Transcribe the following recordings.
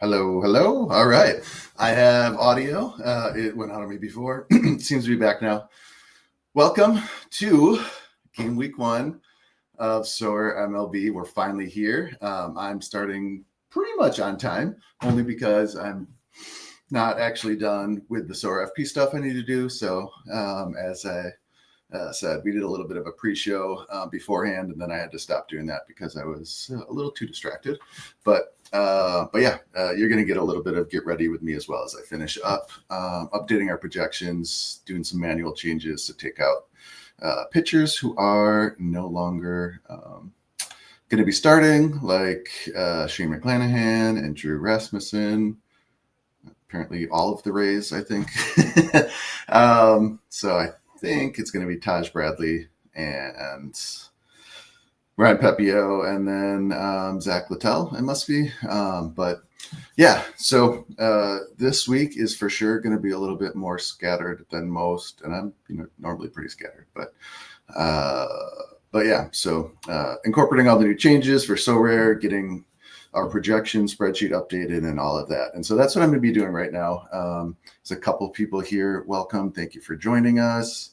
Hello, hello. All right. I have audio. It went out on me before. Seems to be back now. Welcome to game week 1 of Sorare MLB. We're finally here. I'm starting pretty much on time, only because I'm not actually done with the Sorare FP stuff I need to do. So as I said, we did a little bit of a pre-show beforehand, and then I had to stop doing that because I was a little too distracted. But yeah, you're going to get a little bit of get ready with me as well as I finish up updating our projections, doing some manual changes to take out pitchers who are no longer going to be starting, like Shane McClanahan and Drew Rasmussen. Apparently all of the Rays, I think. So I think it's going to be Taj Bradley and Ryan Pepio, and then Zach Littell, it must be. But yeah, so this week is for sure going to be a little bit more scattered than most, and I'm normally pretty scattered, but yeah. So incorporating all the new changes for Sorare, getting our projection spreadsheet updated, and all of that. And so that's what I'm going to be doing right now. There's a couple people here. Welcome. Thank you for joining us.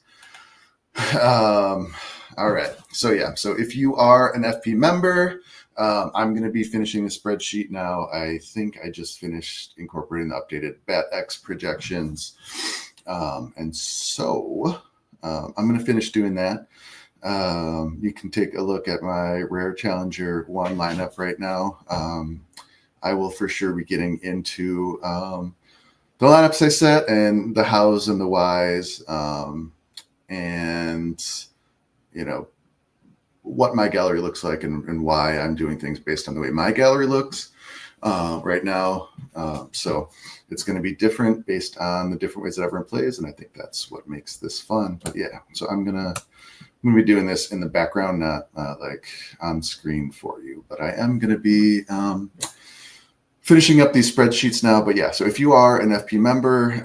All right. So yeah. So if you are an FP member, I'm going to be finishing the spreadsheet now. I think I just finished incorporating the updated Paddacks projections. And so I'm going to finish doing that. You can take a look at my Rare Challenger 1 lineup right now. I will for sure be getting into the lineups I set and the hows and the whys, and what my gallery looks like and why I'm doing things based on the way my gallery looks right now. So it's going to be different based on the different ways that everyone plays, and I think that's what makes this fun. But yeah, so I'm gonna be doing this in the background, not like on screen for you, but I am going to be finishing up these spreadsheets now. But yeah, so if you are an FP member,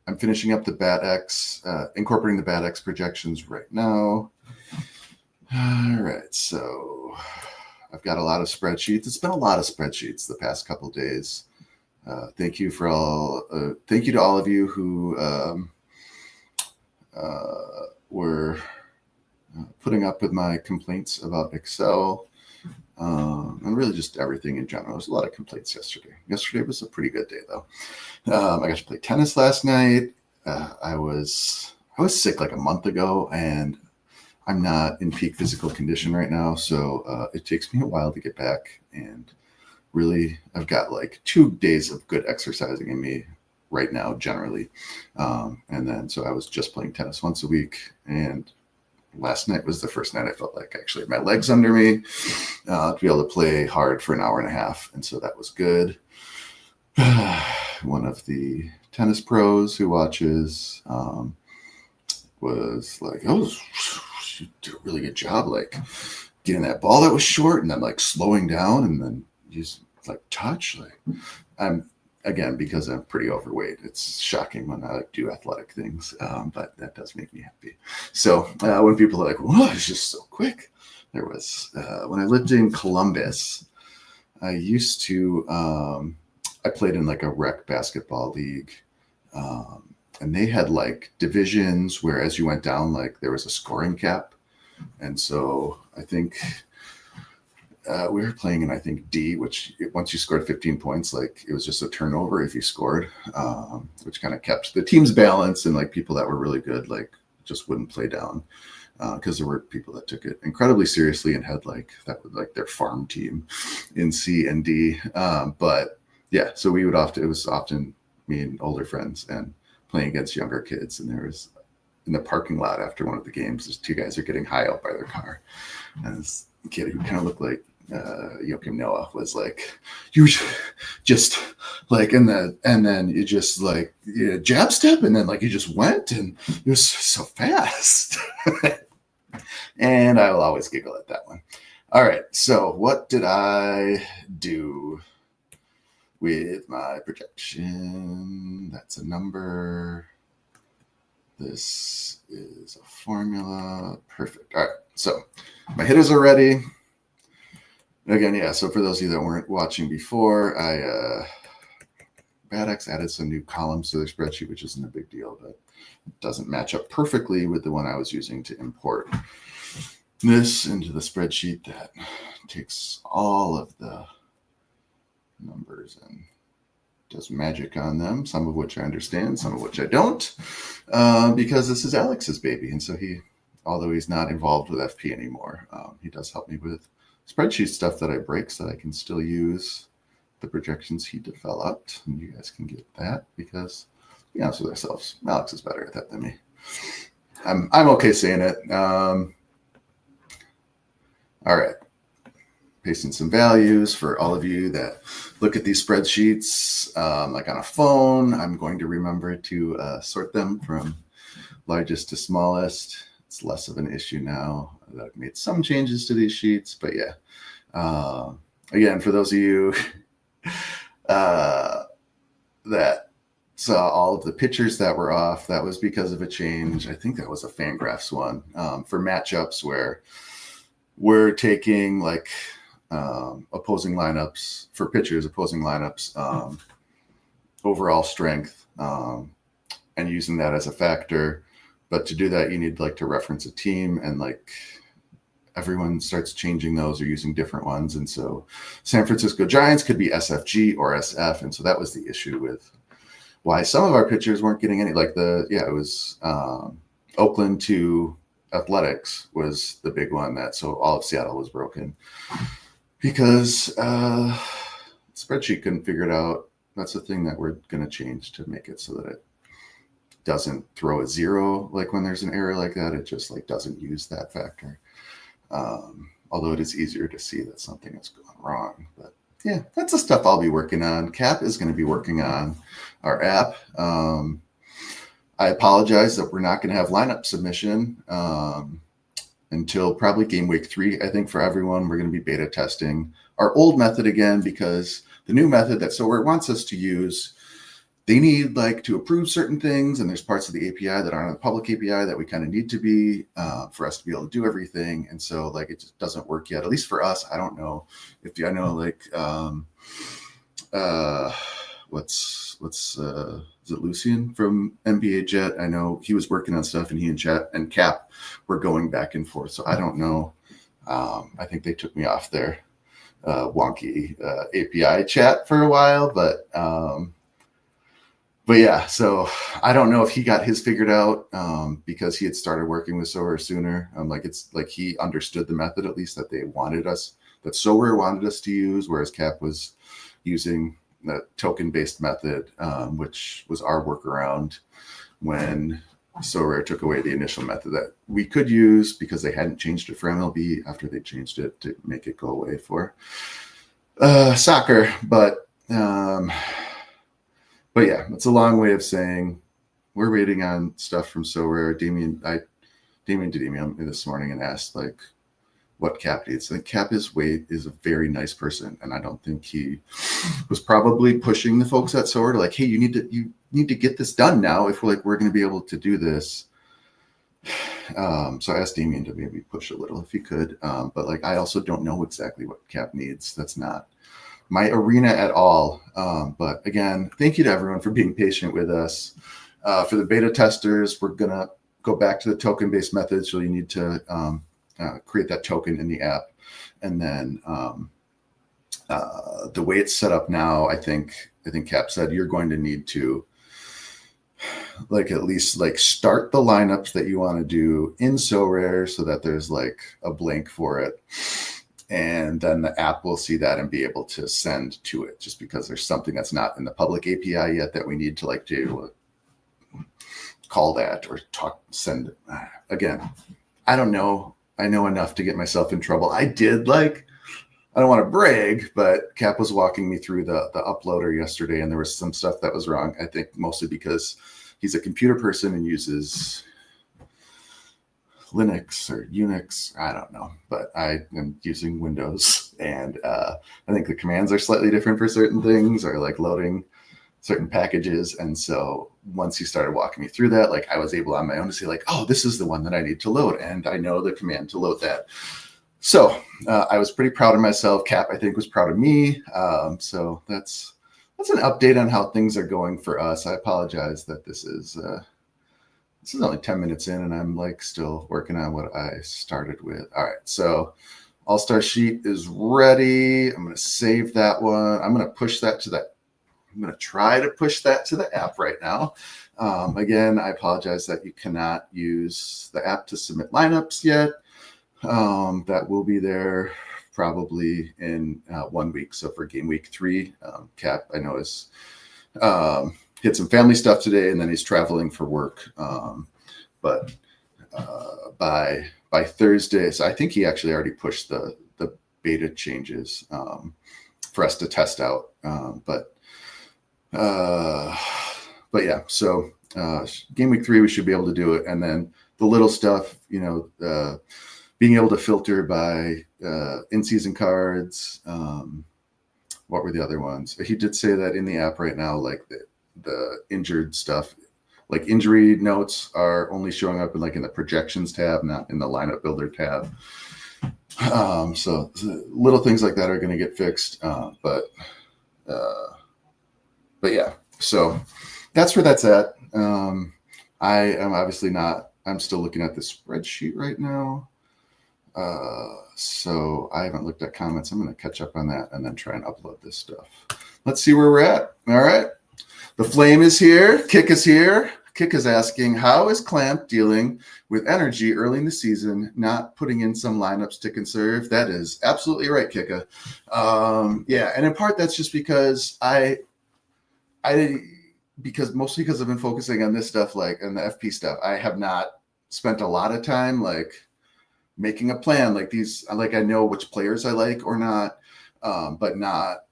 I'm finishing up the Paddacks, incorporating the Paddacks projections right now. All right, so I've got a lot of spreadsheets. It's been a lot of spreadsheets the past couple of days. Thank you to all of you who were putting up with my complaints about Excel, and really just everything in general. There was a lot of complaints yesterday. Yesterday was a pretty good day, though. I got to play tennis last night. I was sick like a month ago, and I'm not in peak physical condition right now, so it takes me a while to get back. And really, I've got like 2 days of good exercising in me right now, generally. And then, so I was just playing tennis once a week, and last night was the first night I felt like I actually had my legs under me to be able to play hard for an hour and a half. And so that was good. One of the tennis pros who watches was like, "Oh, you did a really good job, like getting that ball that was short and then like slowing down and then just like touch." Like, again, because I'm pretty overweight, it's shocking when I like do athletic things, but that does make me happy. So when people are like, "Whoa, it's just so quick," there was when I lived in Columbus, I used to I played in like a rec basketball league, and they had like divisions where as you went down, like there was a scoring cap, and so I think we were playing in, I think, D, which once you scored 15 points, like it was just a turnover if you scored, which kind of kept the team's balance, and like people that were really good, like just wouldn't play down because there were people that took it incredibly seriously and had like that was like their farm team in C and D. But yeah, so it was often me and older friends and playing against younger kids. And there was in the parking lot after one of the games, these 2 guys are getting high out by their car. And this kid who kind of looked like Joachim Noah was like, "You just like," and then you just like jab step, and then like you just went, and it was so fast. And I will always giggle at that one. All right, so what did I do with my projection? That's a number. This is a formula. Perfect. All right, so my hitters are ready. again, yeah. So for those of you that weren't watching before, Paddacks added some new columns to their spreadsheet, which isn't a big deal, but it doesn't match up perfectly with the one I was using to import this into the spreadsheet that takes all of the numbers and does magic on them, some of which I understand, some of which I don't, because this is Alex's baby. And so although he's not involved with FP anymore, he does help me with spreadsheet stuff that I break so that I can still use the projections he developed. And you guys can get that because, to be honest with ourselves, Alex is better at that than me. I'm okay saying it. All right. Pasting some values for all of you that look at these spreadsheets like on a phone. I'm going to remember to sort them from largest to smallest. It's less of an issue now that I've made some changes to these sheets, but yeah. Again, for those of you that saw all of the pictures that were off, that was because of a change. I think that was a Fangraphs one for matchups where we're taking like opposing lineups for pitchers, opposing lineups, overall strength, and using that as a factor. But to do that, you need like to reference a team, and like everyone starts changing those or using different ones. And so San Francisco Giants could be SFG or SF. And so that was the issue with why some of our pitchers weren't getting any, like it was Oakland to Athletics was the big one so all of Seattle was broken because spreadsheet couldn't figure it out. That's the thing that we're going to change to make it so that it doesn't throw a zero. Like when there's an error like that, it just like doesn't use that factor. Although it is easier to see that something has gone wrong. But yeah, that's the stuff I'll be working on. Cap is going to be working on our app. I apologize that we're not going to have lineup submission until probably game week 3. I think for everyone, we're going to be beta testing our old method again, because the new method that Sorare wants us to use, they need like to approve certain things, and there's parts of the API that aren't on the public API that we kind of need to be for us to be able to do everything. And so like it just doesn't work yet, at least for us. I don't know if I know like what's is it Lucian from NBA Jet? I know he was working on stuff, and he and Cap were going back and forth. So I don't know. I think they took me off their wonky API chat for a while, but yeah, so I don't know if he got his figured out because he had started working with Sorare sooner. Like it's like he understood the method, at least that Sorare wanted us to use, whereas Cap was using the token-based method, which was our workaround when Sorare took away the initial method that we could use because they hadn't changed it for MLB after they changed it to make it go away for soccer. But yeah, it's a long way of saying we're waiting on stuff from Sorare. Damien did email me this morning and asked like what Cap needs. I think Cap is a very nice person, and I don't think he was probably pushing the folks at Sorare to like, hey, you need to get this done now if we're going to be able to do this. So I asked Damien to maybe push a little if he could, but like I also don't know exactly what Cap needs. That's not my arena at all. But again, thank you to everyone for being patient with us. For the beta testers, we're going to go back to the token-based method. So you need to create that token in the app. And then the way it's set up now, I think Cap said you're going to need to like at least like start the lineups that you want to do in Sorare so that there's like a blank for it. And then the app will see that and be able to send to it, just because there's something that's not in the public API yet that we need to like do call that or send. Again, I don't know. I know enough to get myself in trouble. I don't want to brag, but Cap was walking me through the uploader yesterday, and there was some stuff that was wrong. I think mostly because he's a computer person and uses Linux or Unix, I don't know, but I am using Windows, and I think the commands are slightly different for certain things, or like loading certain packages. And so once he started walking me through that, like I was able on my own to say like, oh, this is the one that I need to load, and I know the command to load that. So I was pretty proud of myself. Cap, I think, was proud of me. So that's an update on how things are going for us. I apologize that this is only 10 minutes in and I'm like still working on what I started with. All right, so All-Star sheet is ready. I'm going to save that one. I'm going to push that to that. I'm going to try to push that to the app right now. Again, I apologize that you cannot use the app to submit lineups yet. That will be there probably in 1 week. So for game week 3, Cap, I know is hit some family stuff today, and then he's traveling for work. But by Thursday, so I think he actually already pushed the beta changes for us to test out. But yeah, so game week 3 we should be able to do it, and then the little stuff, being able to filter by in-season cards. What were the other ones? He did say that in the app right now, like the injured stuff, like injury notes are only showing up in the projections tab, not in the lineup builder tab. So little things like that are going to get fixed. But yeah, so that's where that's at. I am obviously not, I'm still looking at the spreadsheet right now. So I haven't looked at comments. I'm going to catch up on that and then try and upload this stuff. Let's see where we're at. All right. The Flame is here. Kick is here. Kick is asking, how is Klamp dealing with energy early in the season, not putting in some lineups to conserve? That is absolutely right, Kika. Yeah. And in part, that's just because mostly because I've been focusing on this stuff, and the FP stuff. I have not spent a lot of time, making a plan I know which players I like or not, but not,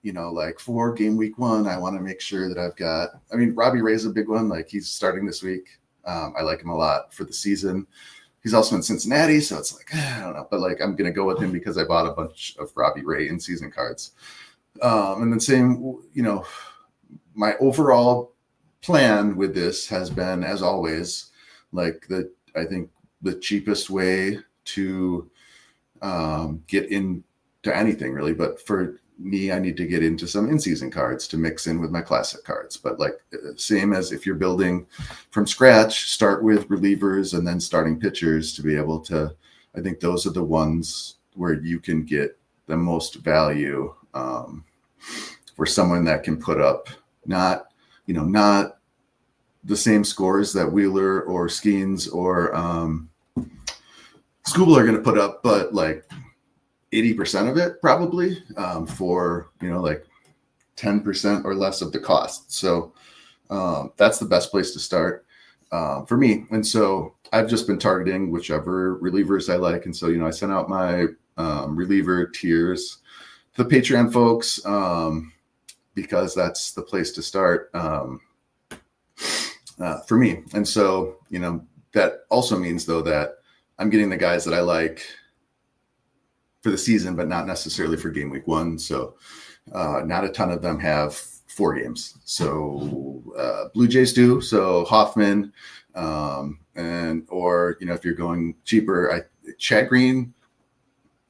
for game week 1, I want to make sure that I've got, Robbie Ray's a big one. He's starting this week. I like him a lot for the season. He's also in Cincinnati. So it's I don't know, but I'm going to go with him because I bought a bunch of Robbie Ray in season cards. And then same, my overall plan with this has been, as always, I think the cheapest way to get into anything really, but for me, I need to get into some in-season cards to mix in with my classic cards. But same as if you're building from scratch, start with relievers and then starting pitchers to be able to, I think those are the ones where you can get the most value for someone that can put up not the same scores that Wheeler or Skeens or Scooble are going to put up, but 80% of it probably for 10% or less of the cost. So that's the best place to start for me. And so I've just been targeting whichever relievers I like. And so I sent out my reliever tiers to the Patreon folks because that's the place to start for me. And so that also means though that I'm getting the guys that I like for the season, but not necessarily for game week 1. So not a ton of them have 4 games. So Blue Jays do. So Hoffman, or if you're going cheaper, Chad Green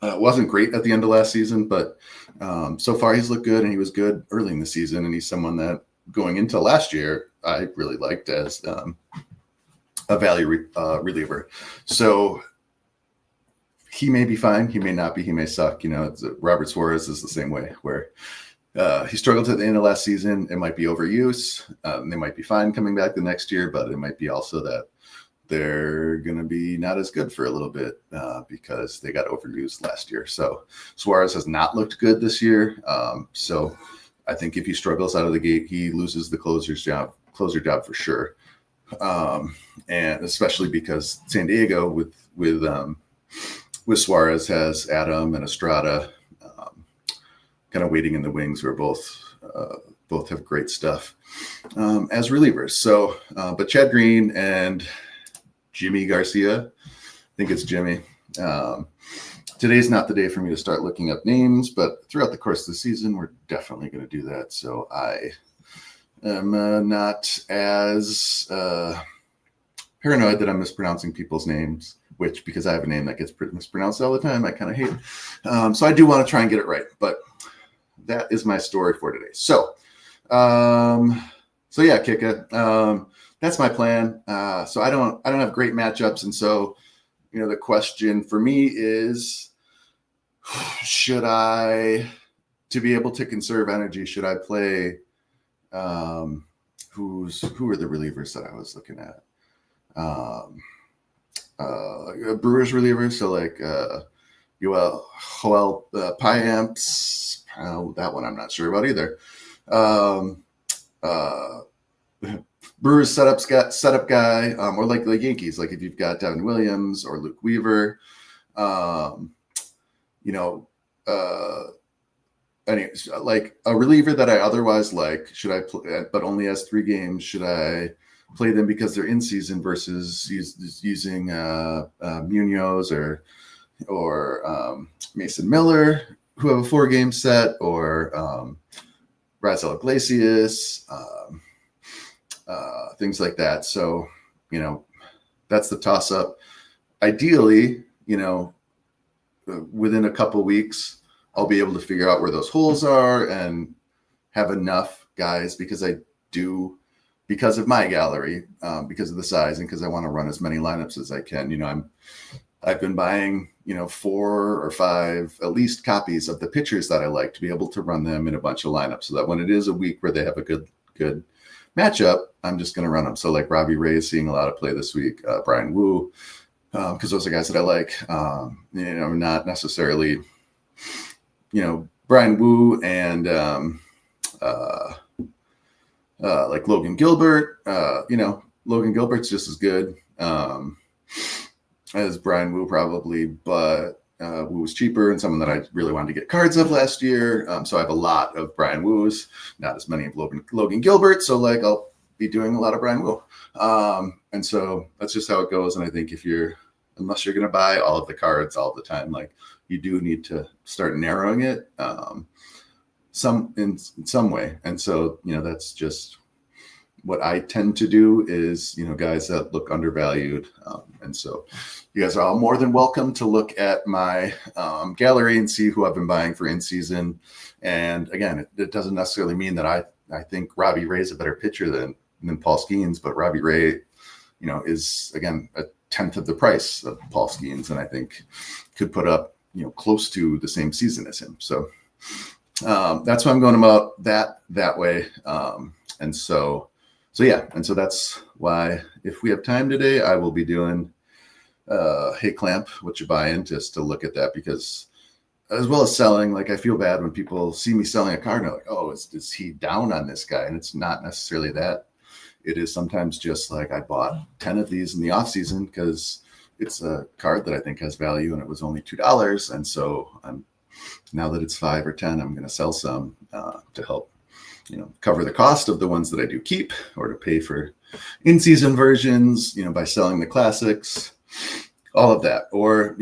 wasn't great at the end of last season, but so far he's looked good, and he was good early in the season. And he's someone that going into last year, I really liked as a value reliever. So he may be fine. He may not be. He may suck. Robert Suarez is the same way, where he struggled at the end of last season. It might be overuse. They might be fine coming back the next year, but it might be also that they're going to be not as good for a little bit because they got overused last year. So Suarez has not looked good this year. So I think if he struggles out of the gate, he loses the closer job for sure. And especially because San Diego with Suarez has Adam and Estrada kind of waiting in the wings, where both have great stuff as relievers. So, but Chad Green and Jimmy Garcia, I think it's Jimmy. Today's not the day for me to start looking up names, but throughout the course of the season, we're definitely going to do that. So I am not as paranoid that I'm mispronouncing people's names. which because I have a name that gets mispronounced all the time, I kind of hate. So I do want to try and get it right. But that is my story for today. So yeah, Kika. That's my plan. So I don't have great matchups, and so the question for me is, should I, to be able to conserve energy, should I play? Who are the relievers that I was looking at? Brewers relievers, so like Joel Piamps. That one I'm not sure about either. Brewers setup guy, or like the Yankees, like if you've got Devin Williams or Luke Weaver, anyways, like a reliever that I otherwise like, should I play, but only has 3 games? Should I play them because they're in season versus using Munoz or Mason Miller, who have a 4-game set, or Raisel Iglesias, things like that. So, that's the toss up. Ideally, within a couple weeks, I'll be able to figure out where those holes are and have enough guys, because of my gallery, because of the size and because I want to run as many lineups as I can. I've been buying, 4 or 5 at least copies of the pitchers that I like to be able to run them in a bunch of lineups, so that when it is a week where they have a good matchup, I'm just going to run them. So like Robbie Ray is seeing a lot of play this week, Brian Wu, because those are guys that I like. Not necessarily, Brian Wu and like Logan Gilbert. Logan Gilbert's just as good as Brian Wu probably, but Wu was cheaper and someone that I really wanted to get cards of last year. So I have a lot of Brian Wu's, not as many of Logan Gilbert. So like I'll be doing a lot of Brian Wu. And so that's just how it goes. And I think unless you're going to buy all of the cards all the time, like you do need to start narrowing it in some way. And so, that's just what I tend to do is, guys that look undervalued. And so you guys are all more than welcome to look at my gallery and see who I've been buying for in season. And again, it doesn't necessarily mean that I think Robbie Ray is a better pitcher than Paul Skeens, but Robbie Ray, is again a 10th of the price of Paul Skeens, and I think could put up, close to the same season as him. So that's why I'm going about that way. And so that's why, if we have time today, I will be doing Hey Klamp, what you buying, just to look at that, because as well as selling, like I feel bad when people see me selling a card and they're like, oh, is he down on this guy? And it's not necessarily that. It is sometimes just like I bought 10 of these in the off season because it's a card that I think has value and it was only $2. And so now that it's 5 or 10, I'm going to sell some to help, cover the cost of the ones that I do keep, or to pay for in-season versions, by selling the classics, all of that. Or,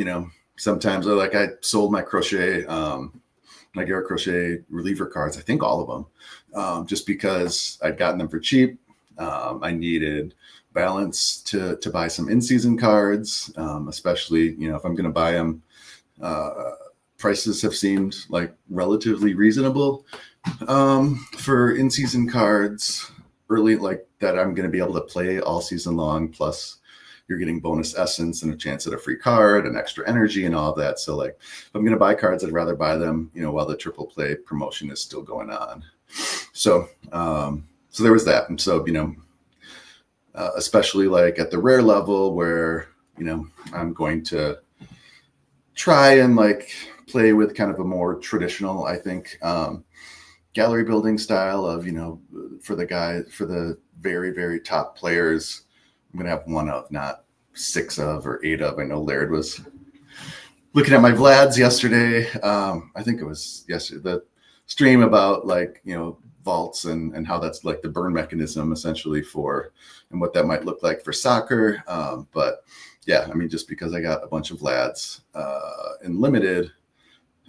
sometimes I sold my crochet, my Garrett Crochet reliever cards, I think all of them, just because I'd gotten them for cheap. I needed balance to buy some in-season cards, especially, if I'm going to buy them. Prices have seemed like relatively reasonable for in-season cards early, like that I'm going to be able to play all season long. Plus you're getting bonus essence and a chance at a free card and extra energy and all of that. So like if I'm going to buy cards, I'd rather buy them, while the triple play promotion is still going on. So, so there was that. And so, especially like at the rare level where, I'm going to try and like play with kind of a more traditional, I think, gallery building style of, for the very, very top players, I'm going to have 1 of, not 6 of or 8 of. I know Laird was looking at my Vlads yesterday. I think it was yesterday, the stream about like, vaults and how that's like the burn mechanism essentially for, and what that might look like for soccer. But yeah, I mean, just because I got a bunch of Vlads in limited,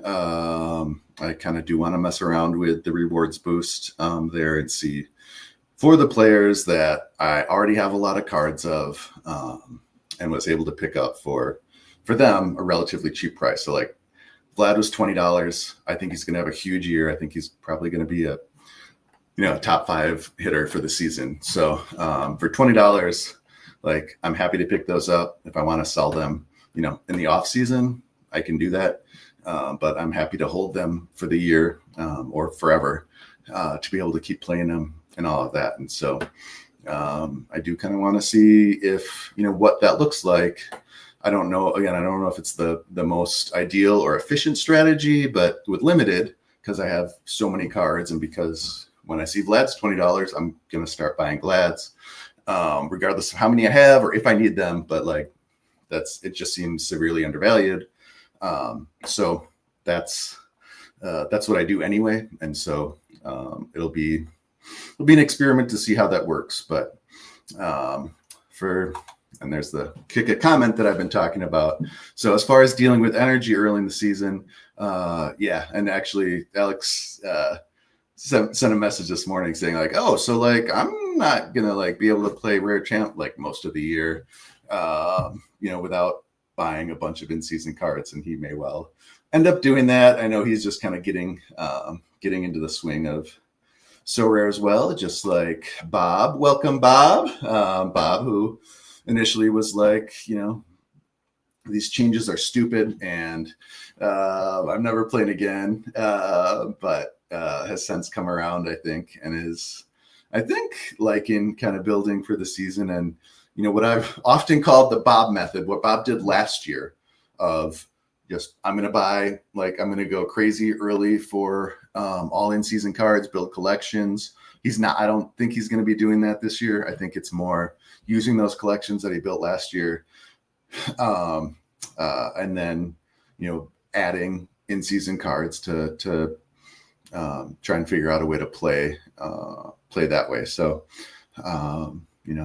I kind of do want to mess around with the rewards boost there and see for the players that I already have a lot of cards of, and was able to pick up for them a relatively cheap price. So like Vlad was $20. I think he's going to have a huge year. I think he's probably going to be a top 5 hitter for the season. So for $20, like I'm happy to pick those up. If I want to sell them, in the off season, I can do that. But I'm happy to hold them for the year or forever to be able to keep playing them and all of that. And so I do kind of want to see if, what that looks like. I don't know. Again, I don't know if it's the most ideal or efficient strategy, but with limited, because I have so many cards and because when I see Vlad's $20, I'm going to start buying Vlad's, regardless of how many I have or if I need them. But like, it just seems severely undervalued. So that's what I do anyway. And so it'll be an experiment to see how that works. But and there's the kick a comment that I've been talking about. So as far as dealing with energy early in the season, and actually Alex sent a message this morning saying like, oh, so like I'm not gonna like be able to play Rare Champ like most of the year, without buying a bunch of in-season cards, and he may well end up doing that. I know he's just kind of getting into the swing of Sorare as well, just like Bob. Welcome, Bob. Bob, who initially was like, these changes are stupid and I'm never playing again, but has since come around, I think, and is, I think, liking kind of building for the season. And, what I've often called the Bob method, what Bob did last year of just, I'm going to go crazy early for all in-season cards, build collections. I don't think he's going to be doing that this year. I think it's more using those collections that he built last year. And then, adding in-season cards to try and figure out a way to play that way. So,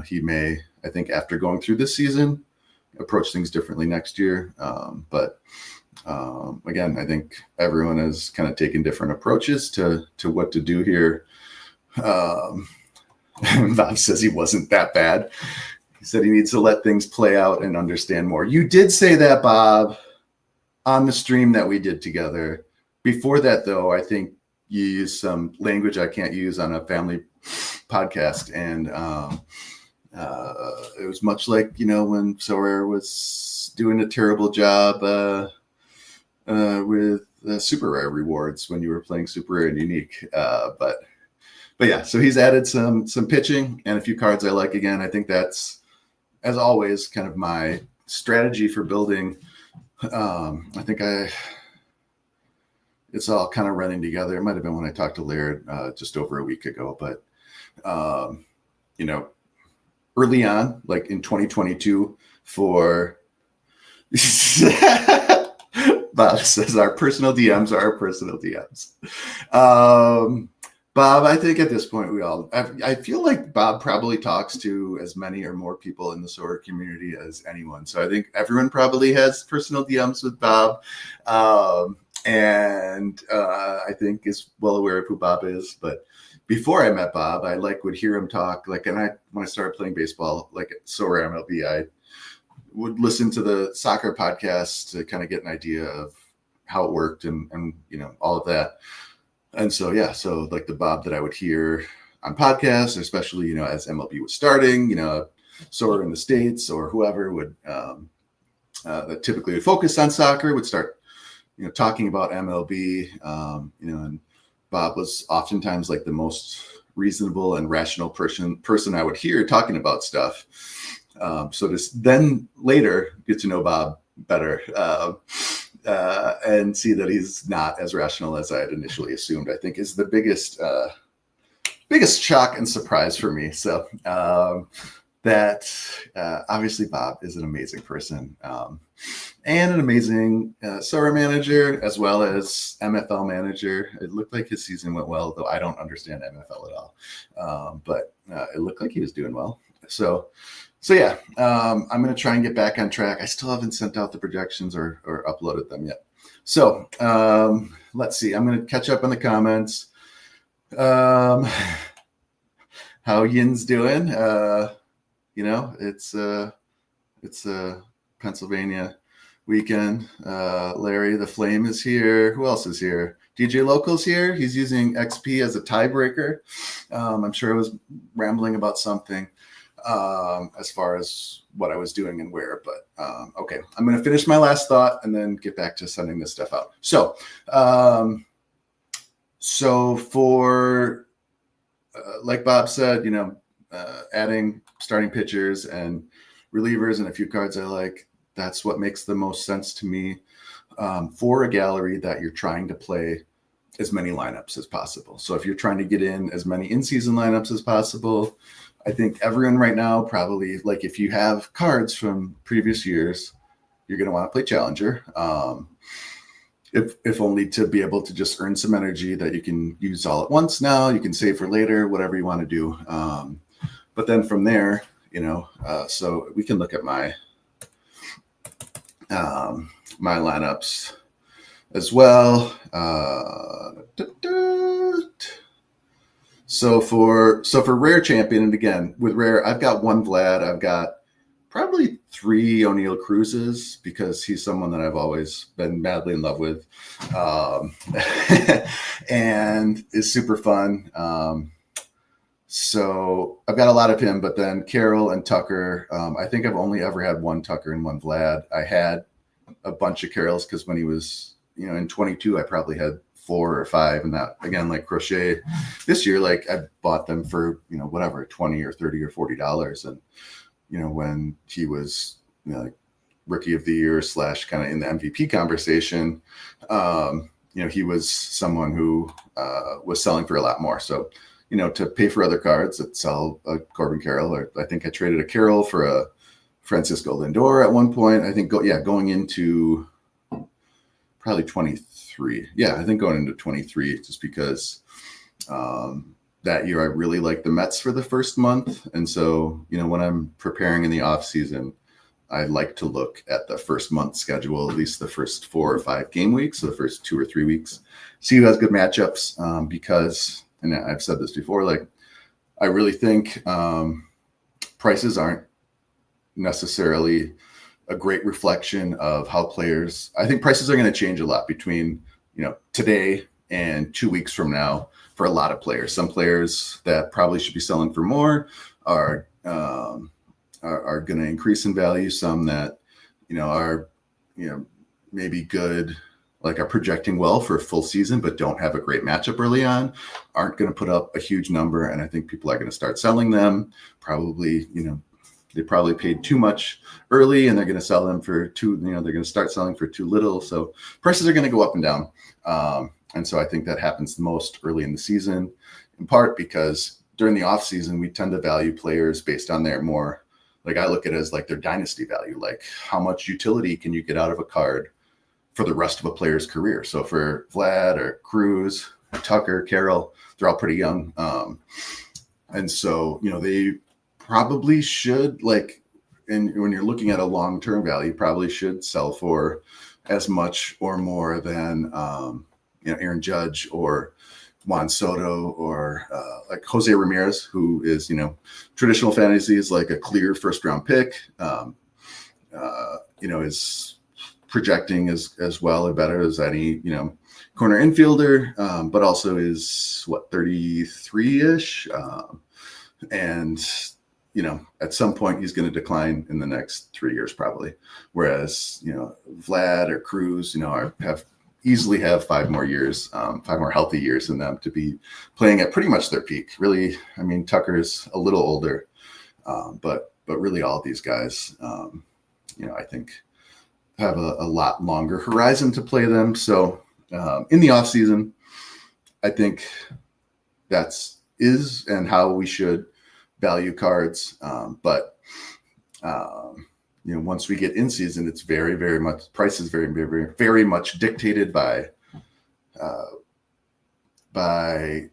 he may, I think after going through this season, approach things differently next year. But again, I think everyone has kind of taken different approaches to what to do here. Bob says he wasn't that bad. He said he needs to let things play out and understand more. You did say that, Bob, on the stream that we did together. Before that, though, I think you used some language I can't use on a family podcast. And it was much like, when Sorare was doing a terrible job with super rare rewards when you were playing super rare and unique. But yeah, so he's added some pitching and a few cards I like. Again, I think that's, as always, kind of my strategy for building. I think it's all kind of running together. It might have been when I talked to Laird just over a week ago, but early on, like in 2022 for Bob says our personal DMs are our personal DMs. Bob, I think at this point I feel like Bob probably talks to as many or more people in the Sorare community as anyone. So I think everyone probably has personal DMs with Bob. And I think is well aware of who Bob is. But before I met Bob, I would hear him talk. When I started playing baseball, like at Sorare MLB, I would listen to the soccer podcast to kind of get an idea of how it worked and all of that. And so, yeah, so like the Bob that I would hear on podcasts, especially, as MLB was starting, Sorare in the States or whoever would that typically would focus on soccer would start, talking about MLB, and Bob was oftentimes like the most reasonable and rational person I would hear talking about stuff. So to then later get to know Bob better and see that he's not as rational as I had initially assumed, I think is the biggest shock and surprise for me. So that obviously Bob is an amazing person and an amazing Sorare manager as well as MFL manager. It looked like his season went well, though I don't understand MFL at all. But it looked like he was doing well. So yeah, I'm going to try and get back on track. I still haven't sent out the projections or uploaded them yet. So let's see. I'm going to catch up on the comments. How Yin's doing? It's It's a Pennsylvania weekend. Larry the Flame is here. Who else is here? DJ Local's here. He's using XP as a tiebreaker. I'm sure I was rambling about something as far as what I was doing and where, but okay. I'm going to finish my last thought and then get back to sending this stuff out. So for like Bob said, adding starting pitchers and relievers and a few cards I like, that's what makes the most sense to me for a gallery that you're trying to play as many lineups as possible. So if you're trying to get in as many in-season lineups as possible, I think everyone right now probably, like if you have cards from previous years, you're going to want to play Challenger. If only to be able to just earn some energy that you can use all at once now, you can save for later, whatever you want to do. But then from there, so we can look at my my lineups as well. So for Rare Champion, and again, with Rare, I've got one Vlad. I've got probably 3 O'Neill Cruzes because he's someone that I've always been madly in love with and is super fun. So I've got a lot of him, but then Carroll and Tucker, I think I've only ever had one Tucker and one Vlad. I had a bunch of Carrolls because when he was, in 22, I probably had 4 or 5. And that, again, like Crochet this year, like I bought them for, whatever, 20 or 30 or $40. And, when he was, like rookie of the year / kind of in the MVP conversation, he was someone who was selling for a lot more. So, to pay for other cards that sell a Corbin Carroll, or I think I traded a Carroll for a Francisco Lindor at one point. I think, going into probably 23. Yeah, I think going into 23, just because that year I really liked the Mets for the first month. And so, when I'm preparing in the off season, I like to look at the first month schedule, at least the first 4 or 5 game weeks, so the first 2 or 3 weeks, see who has good matchups because, and I've said this before, like I really think prices aren't necessarily a great reflection of how players, I think prices are going to change a lot between, today and 2 weeks from now for a lot of players. Some players that probably should be selling for more are going to increase in value. Some that, are, maybe good, like are projecting well for a full season, but don't have a great matchup early on, aren't going to put up a huge number. And I think people are going to start selling them. Probably, they probably paid too much early and they're going to sell them for too, they're going to start selling for too little. So prices are going to go up and down. And so I think that happens the most early in the season, in part because during the off season, we tend to value players based on their more, like I look at it as like their dynasty value, like how much utility can you get out of a card for the rest of a player's career. So for Vlad or Cruz, Tucker, Carroll, they're all pretty young. And so, they probably should, like, and when you're looking at a long-term value, probably should sell for as much or more than, Aaron Judge or Juan Soto or like Jose Ramirez, who is, traditional fantasy is like a clear first-round pick, is projecting as well or better as any, corner infielder, but also is 33-ish. And, at some point he's going to decline in the next 3 years, probably. Whereas, Vlad or Cruz, easily have 5 more years, 5 more healthy years in them to be playing at pretty much their peak. Really, I mean, Tucker's a little older, but really all of these guys, I think have a lot longer horizon to play them. So in the off season, I think is and how we should value cards. But once we get in season, it's very, very much price is very, very, very, very much dictated by an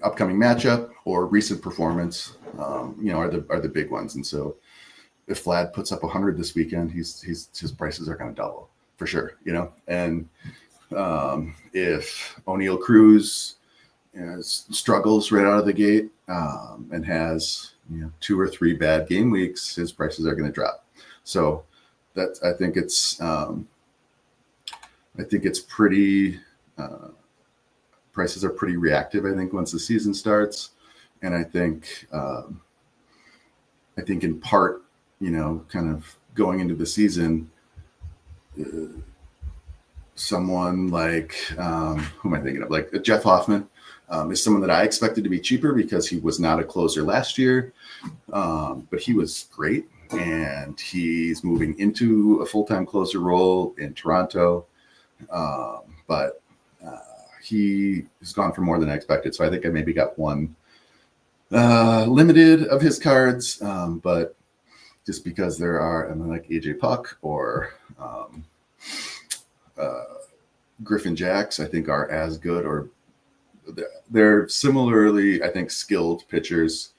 upcoming matchup or recent performance. Are the big ones. And so if Vlad puts up 100 this weekend, his prices are going to double for sure. And if O'Neill Cruz struggles right out of the gate and has 2 or 3 bad game weeks, his prices are going to drop. So I think it's pretty, prices are pretty reactive, I think, once the season starts. And I think in part, kind of going into the season, someone like, who am I thinking of? Like Jeff Hoffman is someone that I expected to be cheaper because he was not a closer last year, but he was great. And he's moving into a full-time closer role in Toronto. But he has gone for more than I expected. So I think I maybe got one limited of his cards, but just because there are, like AJ Puck or Griffin Jacks, I think are as good, or they're similarly, I think, skilled pitchers.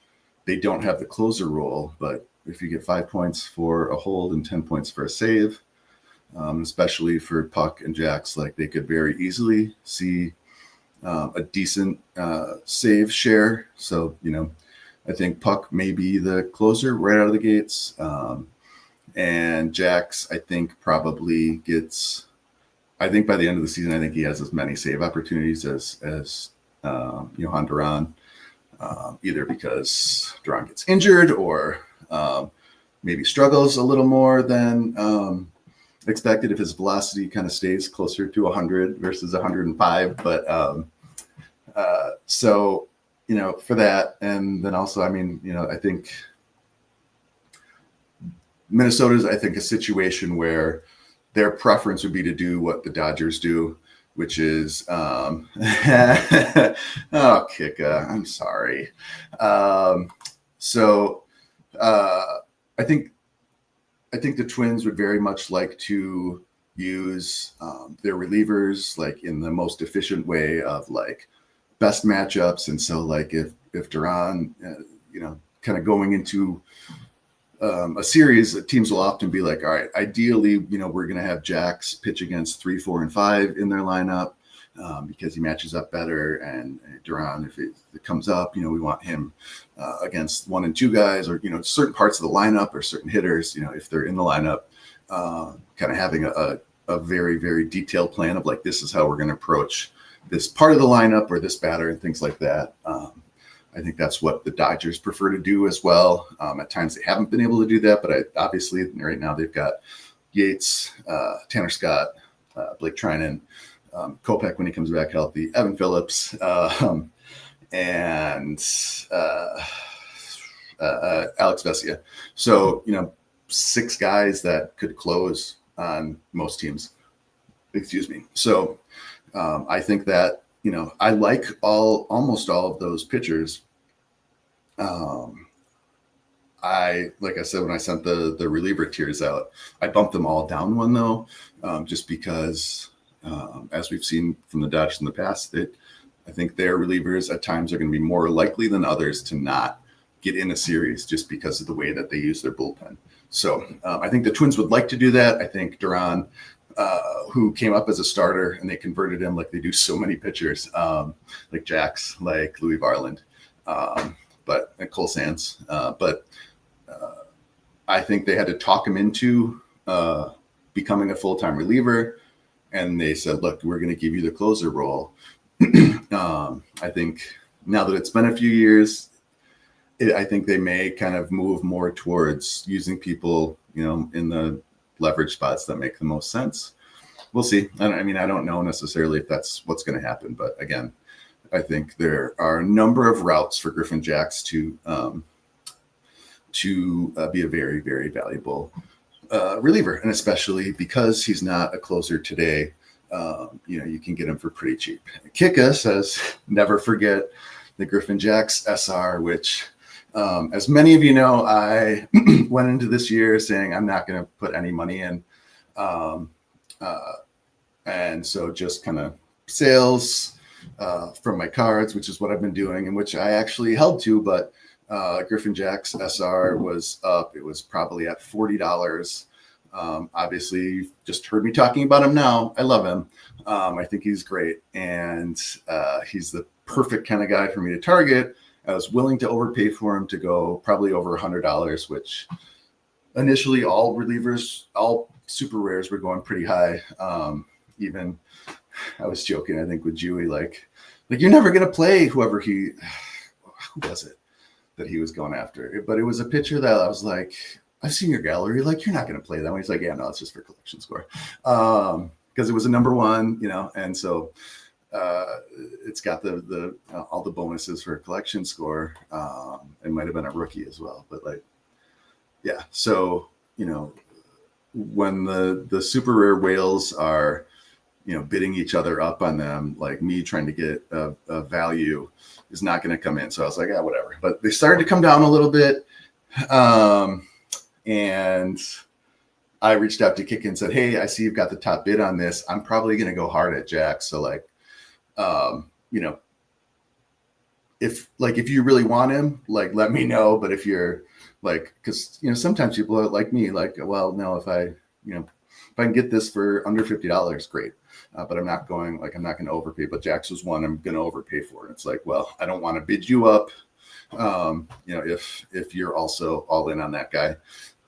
They don't have the closer role, but if you get 5 points for a hold and 10 points for a save, especially for Puck and Jacks, like they could very easily see a decent save share. So, I think Puck may be the closer right out of the gates. And Jacks, I think, probably gets, I think by the end of the season, I think he has as many save opportunities as Johan Duran, either because Duran gets injured or maybe struggles a little more than expected if his velocity kind of stays closer to 100 versus 105. But so, for that. And then also, I think Minnesota's, I think, a situation where their preference would be to do what the Dodgers do, which is, oh, Kika, I'm sorry. So I think the Twins would very much like to use their relievers like in the most efficient way of like best matchups. And so like if Duran, kind of going into a series, teams will often be like, all right, ideally, we're going to have Jacks pitch against 3, 4, and 5 in their lineup because he matches up better. And Duran, if it comes up, we want him against 1 and 2 guys, or, certain parts of the lineup or certain hitters, if they're in the lineup, kind of having a very, very detailed plan of like, this is how we're going to approach this part of the lineup or this batter and things like that. I think that's what the Dodgers prefer to do as well. At times they haven't been able to do that, but obviously right now they've got Yates, Tanner Scott, Blake Trinan, Kopech when he comes back healthy, Evan Phillips, and Alex Vesia. So, 6 guys that could close on most teams. Excuse me. So I think that, I like almost all of those pitchers. Like I said, when I sent the reliever tiers out, I bumped them all down one though, just because, as we've seen from the Dodgers in the past, I think their relievers at times are going to be more likely than others to not get in a series just because of the way that they use their bullpen. So I think the Twins would like to do that. I think Duran, who came up as a starter and they converted him like they do so many pitchers, like Jacks, like Louis Varland, and Cole Sands. But I think they had to talk him into becoming a full-time reliever. And they said, look, we're going to give you the closer role. I think now that it's been a few years, I think they may kind of move more towards using people, in the leverage spots that make the most sense. We'll see. I don't know necessarily if that's what's going to happen, but again, I think there are a number of routes for Griffin Jacks to be a very, very valuable reliever, and especially because he's not a closer today, you can get him for pretty cheap. Kika says, never forget the Griffin Jacks SR, which, as many of you know, I went into this year saying I'm not going to put any money in. And so just kind of sales from my cards, which is what I've been doing and which I actually held to, but Griffin Jacks SR was up. It was probably at $40. Obviously, you've just heard me talking about him now. I love him. I think he's great. And he's the perfect kind of guy for me to target. I was willing to overpay for him to go probably over $100, which initially all relievers, all super rares were going pretty high. Even I was joking, I think with Dewey, like you're never gonna play who was it that he was going after? But it was a pitcher that I was like, I've seen your gallery, like you're not gonna play that one. He's like, yeah, no, it's just for collection score. Because it was a number one, and so it's got the all the bonuses for a collection score. It might have been a rookie as well, but like, yeah. So when the super rare whales are bidding each other up on them, like me trying to get a value is not going to come in. So I was like, yeah, whatever. But they started to come down a little bit, and I reached out to Kick and said, hey, I see you've got the top bid on this. I'm probably going to go hard at Jack. So like, if you really want him, like, let me know. But if you're like, because, sometimes people are like me, like, well, no, if I can get this for under $50, great. But I'm not going to overpay. But Jack's was one I'm going to overpay for. And it's like, well, I don't want to bid you up. If you're also all in on that guy,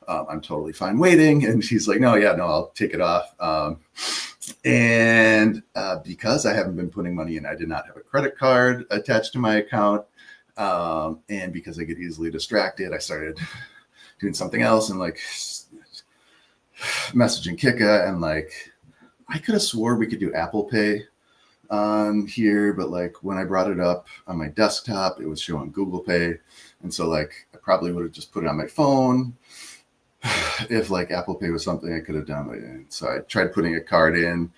I'm totally fine waiting. And she's like, no, I'll take it off. And because I haven't been putting money in, I did not have a credit card attached to my account. And because I get easily distracted, I started doing something else and like messaging Kika, and like I could have swore we could do Apple Pay on here, but like when I brought it up on my desktop, it was showing Google Pay. And so like I probably would have just put it on my phone if like Apple Pay was something I could have done. And so I tried putting a card in.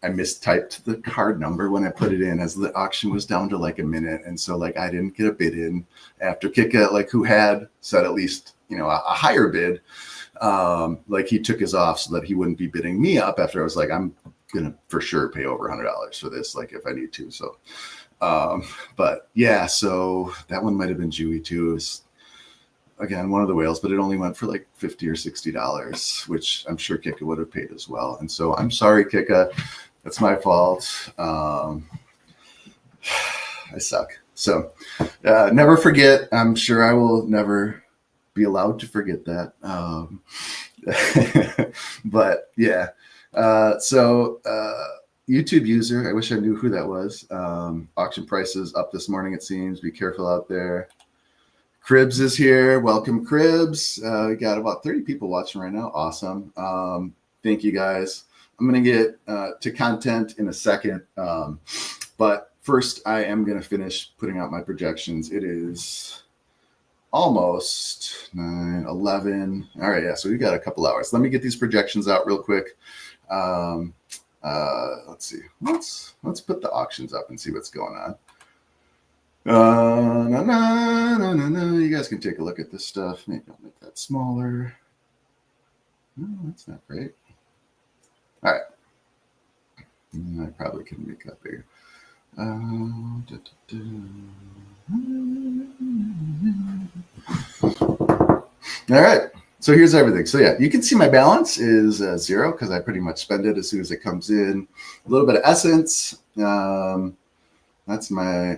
I mistyped the card number when I put it in as the auction was down to like a minute. And so like I didn't get a bid in after Kika, like who had said at least, a higher bid. Like he took his off so that he wouldn't be bidding me up after I was like, I'm going to for sure pay over $100 for this, like if I need to. So, but yeah, so that one might've been Dewey too. It was, again, one of the whales, but it only went for like $50 or $60, which I'm sure Kika would have paid as well. And so I'm sorry, Kika, that's my fault. I suck. So never forget. I'm sure I will never be allowed to forget that. But yeah. So YouTube user, I wish I knew who that was. Auction prices up this morning, it seems. Be careful out there. Cribs is here. Welcome, Cribs. We got about 30 people watching right now. Awesome. Thank you, guys. I'm going to get to content in a second. But first, I am going to finish putting out my projections. It is almost 9:11. All right, yeah, so we've got a couple hours. Let me get these projections out real quick. Let's see. Let's put the auctions up and see what's going on. No. You guys can take a look at this stuff. Maybe I'll make that smaller. No, that's not great. All right. I probably can make that bigger. All right. So here's everything. So yeah, you can see my balance is 0 because I pretty much spend it as soon as it comes in. A little bit of essence. That's my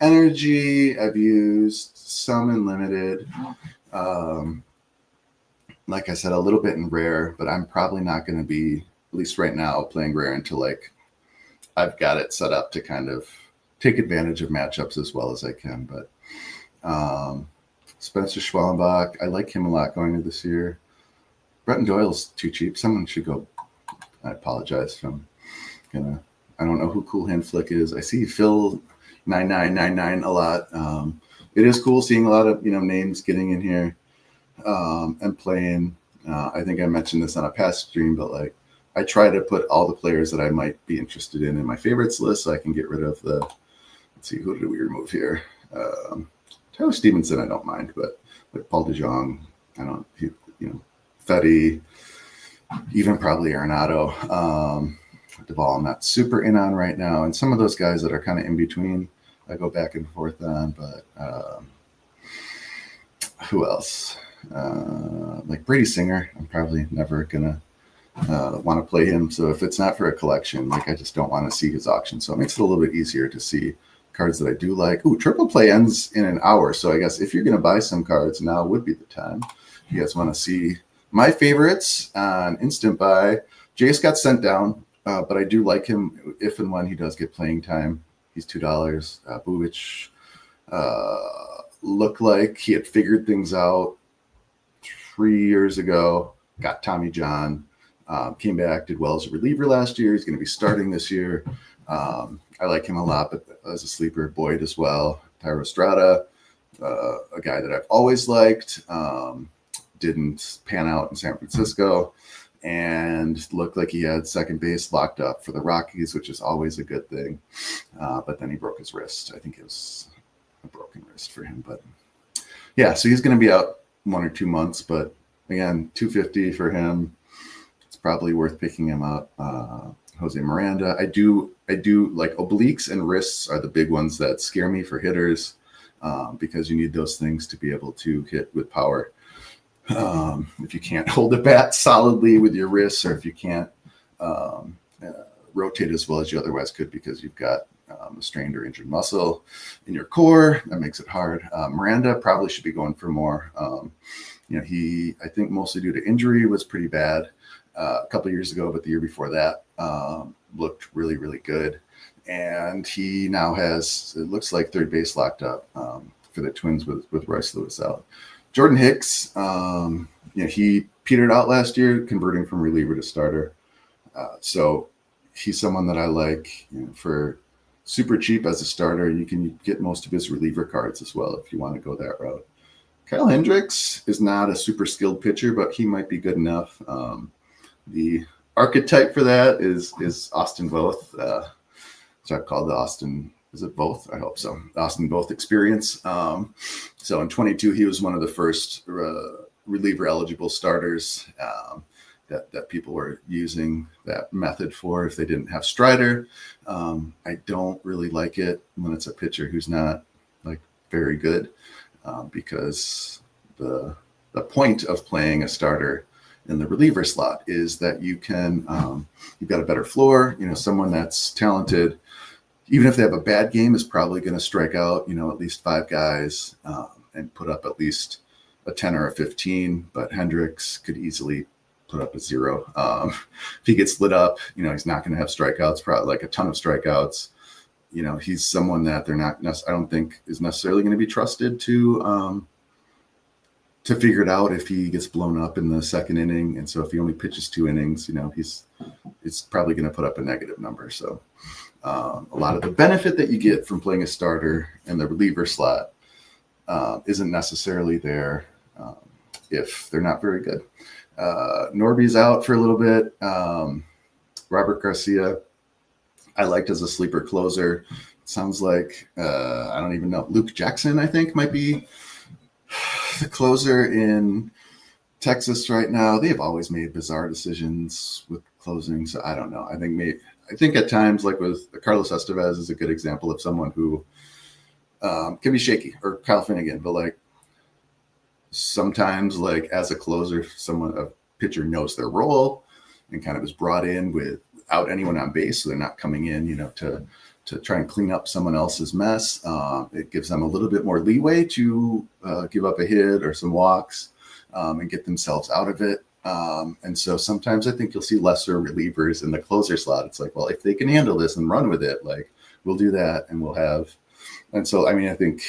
energy. I've used some in limited. Like I said, a little bit in rare, but I'm probably not going to be, at least right now, playing rare until like I've got it set up to kind of take advantage of matchups as well as I can. But Spencer Schwellenbach, I like him a lot going into this year. Bretton Doyle's too cheap. Someone should go. I apologize if I'm gonna. I don't know who Cool Hand Flick is. I see Phil 9999 a lot. It is cool seeing a lot of names getting in here and playing. I think I mentioned this on a past stream, but like I try to put all the players that I might be interested in my favorites list, so I can get rid of the. Let's see, who did we remove here? Tyler Stevenson, I don't mind, but like Paul DeJong, I don't. Fetty, even probably Arenado. Duvall, I'm not super in on right now, and some of those guys that are kind of in between, I go back and forth on. But who else? Like Brady Singer, I'm probably never gonna want to play him. So if it's not for a collection, like I just don't want to see his auction. So it makes it a little bit easier to see cards that I do like. Ooh, triple play ends in an hour, so I guess if you're gonna buy some cards, now would be the time. you guys want to see my favorites on instant buy, Jace got sent down, but I do like him if and when he does get playing time. He's $2. Bubich looked like he had figured things out 3 years ago, got Tommy John, came back, did well as a reliever last year. He's going to be starting this year. I like him a lot, but as a sleeper, Boyd as well. Tyro Strata, a guy that I've always liked, didn't pan out in San Francisco and looked like he had second base locked up for the Rockies, which is always a good thing. But then he broke his wrist. I think it was a broken wrist for him. But yeah, so he's going to be out 1 or 2 months. But again, $250 for him. It's probably worth picking him up. Jose Miranda. I do like obliques and wrists are the big ones that scare me for hitters, because you need those things to be able to hit with power. If you can't hold the bat solidly with your wrists, or if you can't rotate as well as you otherwise could because you've got a strained or injured muscle in your core, that makes it hard. Miranda probably should be going for more. He, I think mostly due to injury, was pretty bad a couple of years ago, but the year before that looked really, really good. And he now has, it looks like, third base locked up for the Twins with Royce Lewis out. Jordan Hicks, he petered out last year, converting from reliever to starter. So he's someone that I like for super cheap as a starter. You can get most of his reliever cards as well if you want to go that route. Kyle Hendricks is not a super skilled pitcher, but he might be good enough. The archetype for that is Austin Voth. So I've called the Austin, is it Voth? I hope so. Austin Voth experience. So in 22, he was one of the first reliever eligible starters that people were using that method for if they didn't have Strider. I don't really like it when it's a pitcher who's not like very good, because the point of playing a starter in the reliever slot is that you can, you've got a better floor, someone that's talented, even if they have a bad game, is probably going to strike out, at least 5 guys and put up at least a 10 or a 15. But Hendricks could easily put up a 0. If he gets lit up, he's not going to have strikeouts, probably like a ton of strikeouts. He's someone that they're not, I don't think is necessarily going to be trusted to figure it out if he gets blown up in the second inning. And so if he only pitches 2 innings, it's probably going to put up a negative number. So a lot of the benefit that you get from playing a starter in the reliever slot isn't necessarily there if they're not very good. Norby's out for a little bit. Robert Garcia, I liked as a sleeper closer. Sounds like, I don't even know, Luke Jackson, I think, might be the closer in Texas right now. They've always made bizarre decisions with closing, so I don't know. I think at times, like with Carlos Estevez, is a good example of someone who can be shaky, or Kyle Finnegan, but like sometimes, like as a closer, a pitcher knows their role and kind of is brought in without anyone on base, so they're not coming in, to try and clean up someone else's mess. It gives them a little bit more leeway to give up a hit or some walks and get themselves out of it. And so sometimes I think you'll see lesser relievers in the closer slot. It's like, well, if they can handle this and run with it, like we'll do that, and we'll have. And so, I think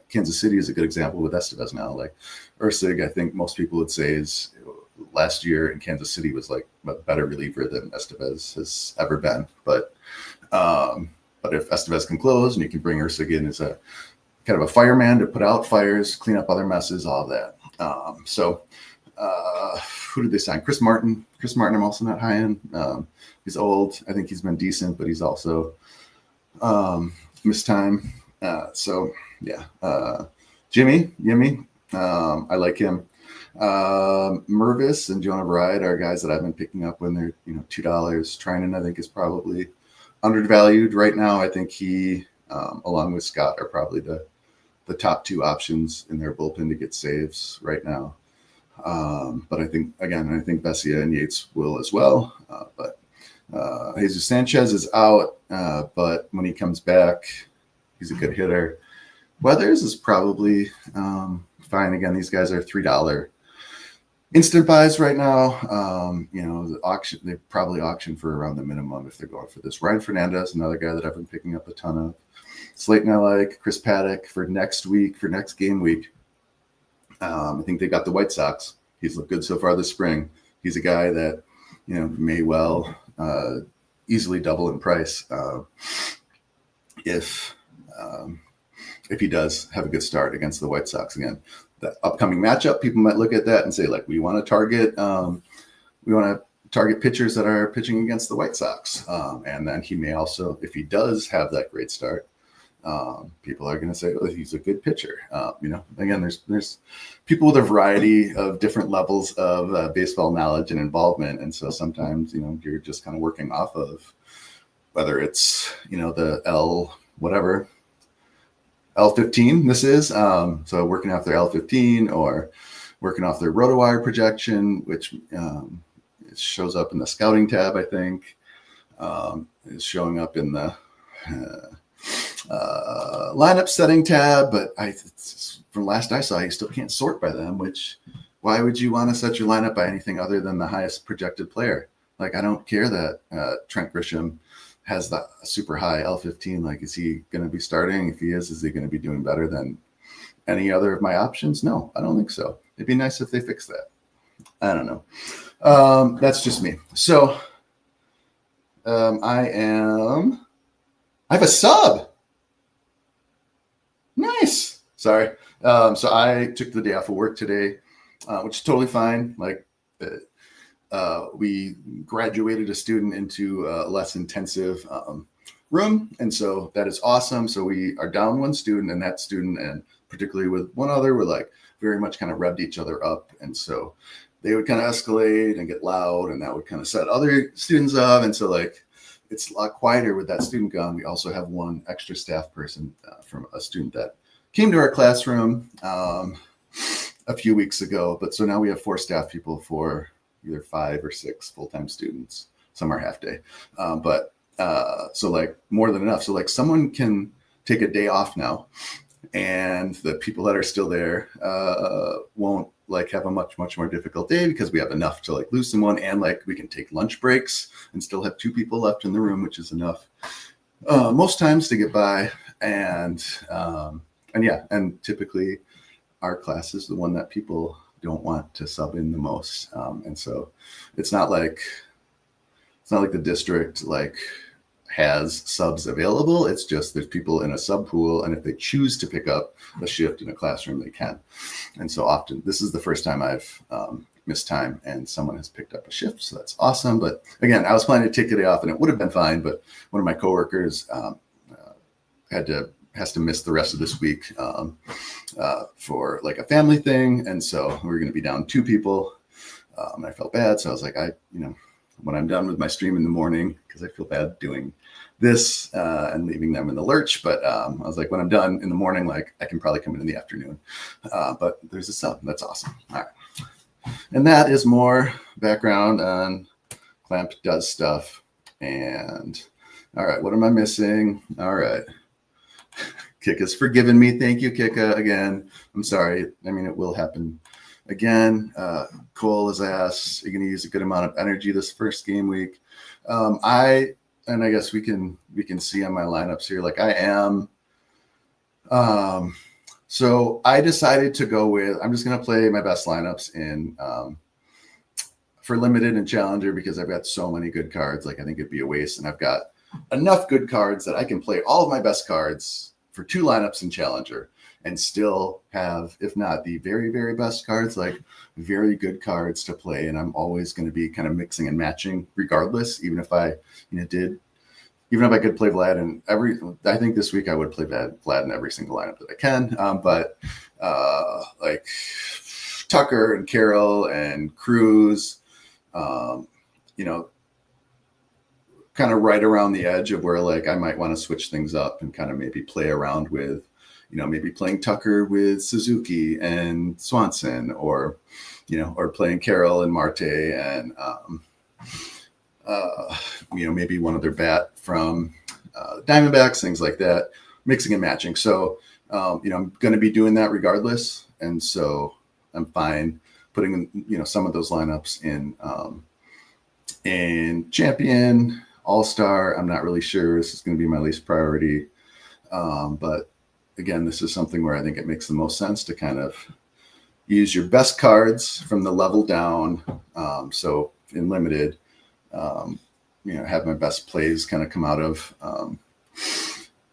Kansas City is a good example with Estevez now. Like Ursig, I think most people would say is last year in Kansas City was like a better reliever than Estevez has ever been. But if Estevez can close and you can bring Ursig in as a kind of a fireman to put out fires, clean up other messes, all of that. Who did they sign? Chris Martin. Chris Martin, I'm also not high in. He's old. I think he's been decent, but he's also missed time. Jimmy, I like him. Mervis and Jonah Bride are guys that I've been picking up when they're $2. Trinan, I think, is probably undervalued right now. I think he, along with Scott, are probably the top 2 options in their bullpen to get saves right now. But I think Vesia and Yates will as well. But Jesus Sanchez is out, but when he comes back, he's a good hitter. Weathers is probably fine. Again, these guys are $3 instant buys right now. The auction, they probably auction for around the minimum if they're going for this. Ryan Fernandez, another guy that I've been picking up a ton of. Slayton, I like. Chris Paddock for next week, for next game week. I think they got the White Sox. He's looked good so far this spring. He's a guy that, may well easily double in price if he does have a good start against the White Sox again. The upcoming matchup, people might look at that and say, like, we want to target pitchers that are pitching against the White Sox. And then he may also, if he does have that great start, people are going to say, oh, he's a good pitcher. Again, there's people with a variety of different levels of baseball knowledge and involvement. And so sometimes, you're just kind of working off of whether it's, the L15 this is. So working off their L15 or working off their RotoWire projection, which it shows up in the scouting tab, I think, is showing up in the lineup setting tab. But from last I saw, you still can't sort by them, which why would you want to set your lineup by anything other than the highest projected player? Like, I don't care that Trent Grisham has the super high L15. Like, is he going to be starting? If he is he going to be doing better than any other of my options? No, I don't think so. It'd be nice if they fix that. I don't know. That's just me. So I have a sub. Nice. Sorry. So I took the day off of work today, which is totally fine. Like, we graduated a student into a less intensive room. And so that is awesome. So we are down one student, and that student, and particularly with one other, were like very much kind of revved each other up. And so they would kind of escalate and get loud, and that would kind of set other students up. And so, like, it's a lot quieter with that student gone. We also have one extra staff person from a student that came to our classroom a few weeks ago. But so now we have 4 staff people for either 5 or 6 full-time students. Some are half day. So like more than enough. So like someone can take a day off now, and the people that are still there won't like have a much more difficult day because we have enough to like lose someone, and like we can take lunch breaks and still have 2 people left in the room, which is enough most times to get by. And typically our class is the one that people don't want to sub in the most. And so it's not like the district like has subs available. It's just there's people in a sub pool, and if they choose to pick up a shift in a classroom, they can. And so often, this is the first time I've missed time and someone has picked up a shift, so that's awesome. But again, I was planning to take the day off, and it would have been fine, but one of my coworkers has to miss the rest of this week for like a family thing, and so we're going to be down 2 people. And I felt bad, so I was like, when I'm done with my stream in the morning, because I feel bad doing this and leaving them in the lurch. But I was like, when I'm done in the morning, like I can probably come in the afternoon. But there's a sub. That's awesome. All right. And that is more background on Klamp does stuff. And all right, what am I missing? All right. Kika's forgiven me. Thank you, Kika. Again, I'm sorry. I mean, it will happen again. Cole has asked, are you going to use a good amount of energy this first game week? I guess we can see on my lineups here, like I am. So I decided to go with, I'm just going to play my best lineups in for limited and challenger, because I've got so many good cards. Like I think it'd be a waste, and I've got enough good cards that I can play all of my best cards for 2 lineups in challenger and still have, if not the very, very best cards, like very good cards to play. And I'm always going to be kind of mixing and matching regardless, even if I, even if I could play Vlad in I think this week I would play Vlad in every single lineup that I can. But like Tucker and Carroll and Cruz, kind of right around the edge of where like I might want to switch things up and kind of maybe play around with, maybe playing Tucker with Suzuki and Swanson, or playing Carroll and Marte and, maybe one other bat from Diamondbacks, things like that, mixing and matching. So, I'm going to be doing that regardless. And so I'm fine putting, some of those lineups in Champion, All-Star. I'm not really sure. This is going to be my least priority. But again, this is something where I think it makes the most sense to kind of use your best cards from the level down. So in limited, have my best plays kind of come out of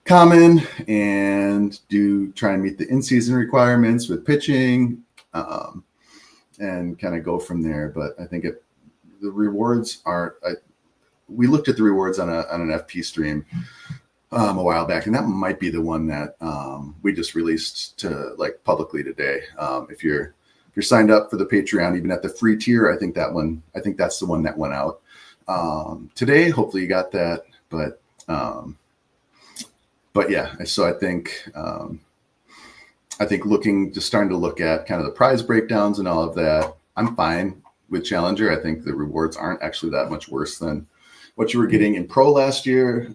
common and try and meet the in-season requirements with pitching, and kind of go from there. But I think the rewards aren't. We looked at the rewards on an FP stream a while back, and that might be the one that we just released to publicly today. If you're signed up for the Patreon, even at the free tier, I think that's the one that went out today. Hopefully you got that, but yeah. So I think starting to look at kind of the prize breakdowns and all of that. I'm fine with Challenger. I think the rewards aren't actually that much worse than what you were getting in Pro last year.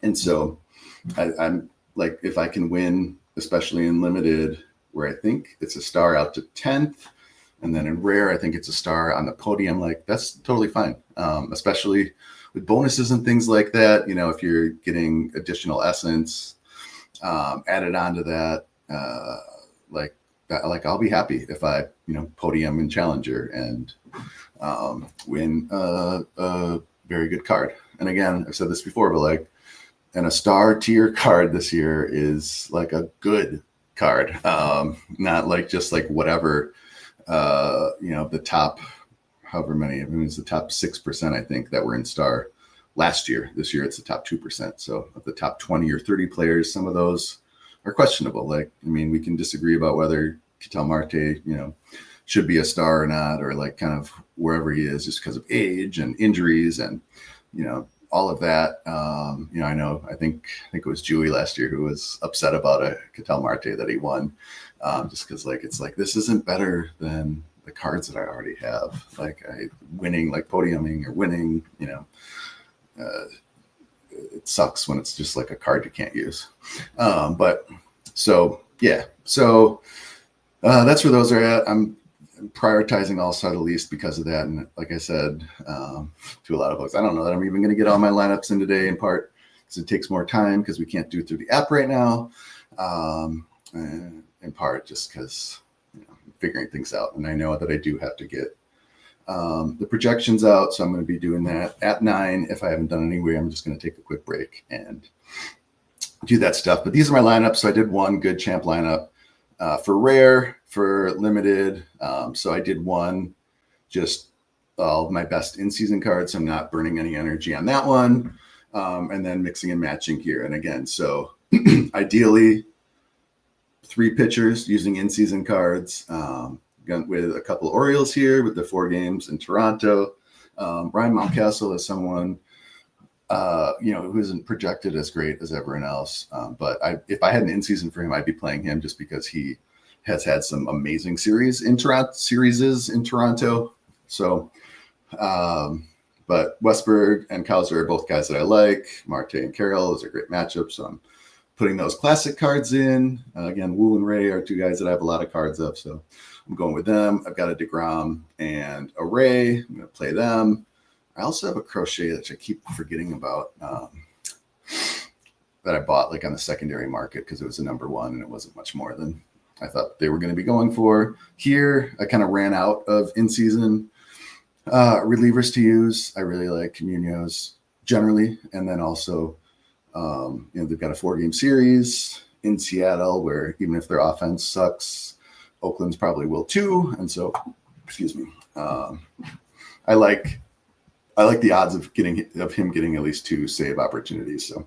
And so I'm like, if I can win, especially in limited, where I think it's a star out to 10th, and then in rare, I think it's a star on the podium, that's totally fine. Especially with bonuses and things like that, if you're getting additional essence added onto that, I'll be happy if I, podium and Challenger and win a very good card. And again, I've said this before, but and a star tier card this year is a good card, not just whatever, the top, however many, it's the top 6%, I think, that were in star last year. This year, it's the top 2%. So of the top 20 or 30 players, some of those are questionable. We can disagree about whether Ketel Marte, should be a star or not, or kind of wherever he is, just because of age and injuries and, all of that. I think it was Dewey last year who was upset about a Ketel Marte that he won, just because this isn't better than the cards that I already have. Winning, podiuming or winning, it sucks when it's just a card you can't use. But so yeah, so that's where those are at. I'm prioritizing All-Star the least because of that. And like I said, to a lot of folks, I don't know that I'm even going to get all my lineups in today, in part because it takes more time because we can't do it through the app right now. And in part just because I'm figuring things out. And I know that I do have to get the projections out. So I'm going to be doing that at 9. If I haven't done it anyway, I'm just going to take a quick break and do that stuff. But these are my lineups. So I did one good champ lineup for rare, for limited. So I did one, just all of my best in-season cards. I'm not burning any energy on that one. And then mixing and matching here. And again, so ideally 3 pitchers using in-season cards. With a couple of Orioles here with the 4 games in Toronto. Ryan Mountcastle is someone, who isn't projected as great as everyone else. But if I had an in-season for him, I'd be playing him just because he has had some amazing series in Toronto. So, but Westberg and Kauser are both guys that I like. Marte and Carroll is a great matchup. So I'm putting those classic cards in. Again, Wu and Ray are 2 guys that I have a lot of cards of. So I'm going with them. I've got a DeGrom and a Ray. I'm going to play them. I also have a Crochet that I keep forgetting about, that I bought on the secondary market because it was a number 1 and it wasn't much more than I thought they were going to be going for. Here, I kind of ran out of in-season relievers to use. I really like Munoz generally. And then also, they've got a 4-game series in Seattle where even if their offense sucks, Oakland's probably will too. And so, excuse me, I like the odds of him getting at least 2 save opportunities. So,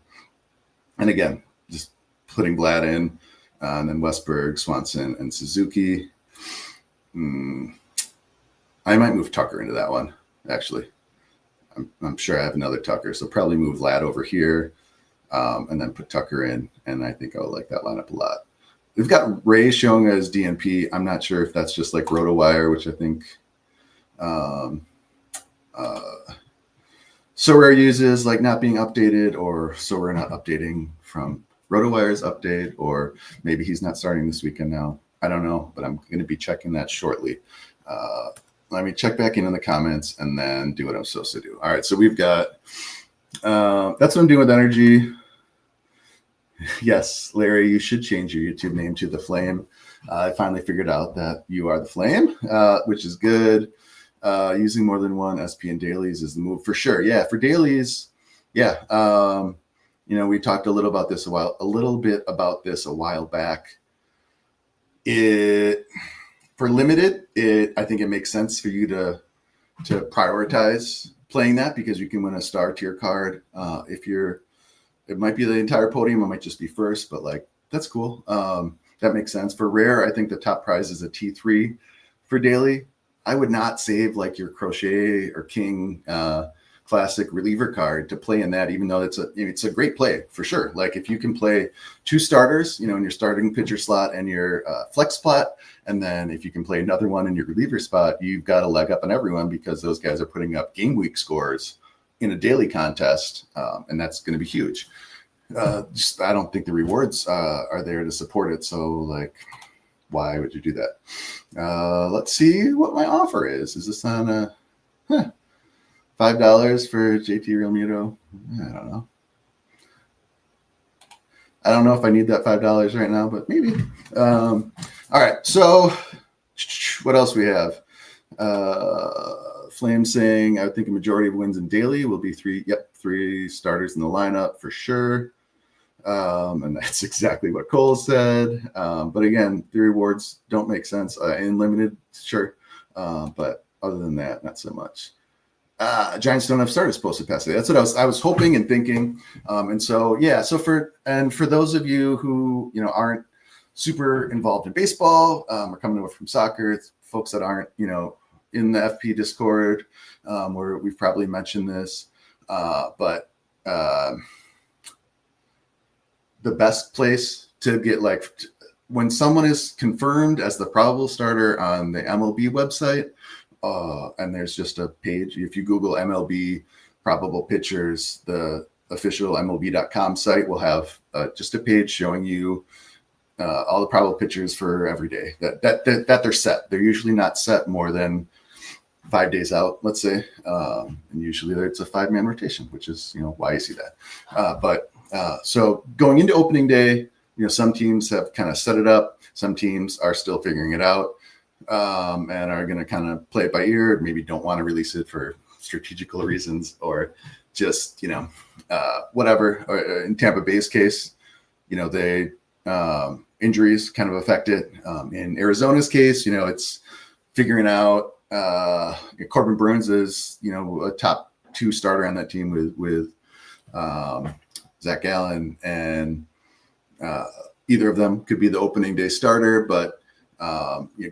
and again, just putting Vlad in, and then Westberg, Swanson, and Suzuki. I might move Tucker into that one. Actually, I'm sure I have another Tucker, so probably move Vlad over here, and then put Tucker in. And I think I'll like that lineup a lot. We've got Ray showing as DNP. I'm not sure if that's just RotoWire, which I think Sorare uses not being updated, or Sorare not updating from RotoWire's update, or maybe he's not starting this weekend now. I don't know, but I'm going to be checking that shortly. Let me check back in the comments and then do what I'm supposed to do. All right, so we've got, that's what I'm doing with energy. Yes, Larry, you should change your YouTube name to The Flame. I finally figured out that you are The Flame, which is good. Using more than one SP in dailies is the move for sure. Yeah, for dailies, yeah. We talked a little bit about this a while back. For limited, I think it makes sense for you to prioritize playing that because you can win a star tier card. It might be the entire podium, it might just be first, but like that's cool. That makes sense. For rare, I think the top prize is a T3 for daily. I would not save like your Crochet or King classic reliever card to play in that, even though it's a great play for sure. Like if you can play 2 starters, in your starting pitcher slot and your flex spot, and then if you can play another one in your reliever spot, you've got a leg up on everyone because those guys are putting up game week scores in a daily contest, and that's going to be huge. I don't think the rewards are there to support it. So like, why would you do that? Let's see what my offer is. Is this on $5 for JT Real Muto? I don't know. I don't know if I need that $5 right now, but maybe. All right. So what else we have? Flame saying, I would think a majority of wins in daily will be 3 starters in the lineup for sure. And that's exactly what Cole said. But again, the rewards don't make sense in limited, sure. But other than that, not so much. Giants don't have starters posted past it. That's what I was hoping and thinking. And so, yeah, for those of you who, aren't super involved in baseball, or coming over from soccer, folks that aren't, in the FP Discord, where we've probably mentioned this, but the best place to get when someone is confirmed as the probable starter on the MLB website, and there's just a page. If you Google MLB probable pitchers, the official MLB.com site will have just a page showing you all the probable pitchers for every day that they're set. They're usually not set more than 5 days out, let's say. And usually it's a 5-man rotation, which is, why you see that. So going into opening day, some teams have kind of set it up. Some teams are still figuring it out, and are going to kind of play it by ear. Maybe don't want to release it for strategical reasons, or just, whatever. Or in Tampa Bay's case, they injuries kind of affect it. In Arizona's case, it's figuring out. Corbin Burns is, a top 2 starter on that team with Zach Gallen, and either of them could be the opening day starter. But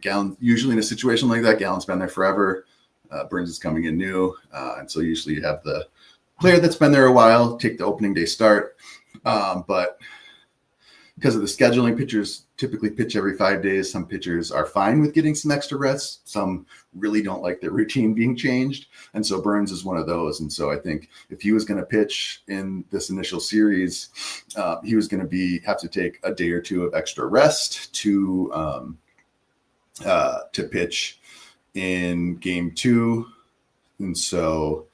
Gallen, usually in a situation like that, Gallen's been there forever. Burns is coming in new, and so usually you have the player that's been there a while take the opening day start. But because of the scheduling, pitchers typically pitch every 5 days. Some pitchers are fine with getting some extra rest. Some really don't like their routine being changed. And so Burns is one of those. And so I think if he was going to pitch in this initial series, he was going to have to take a day or 2 of extra rest to pitch in game 2. And so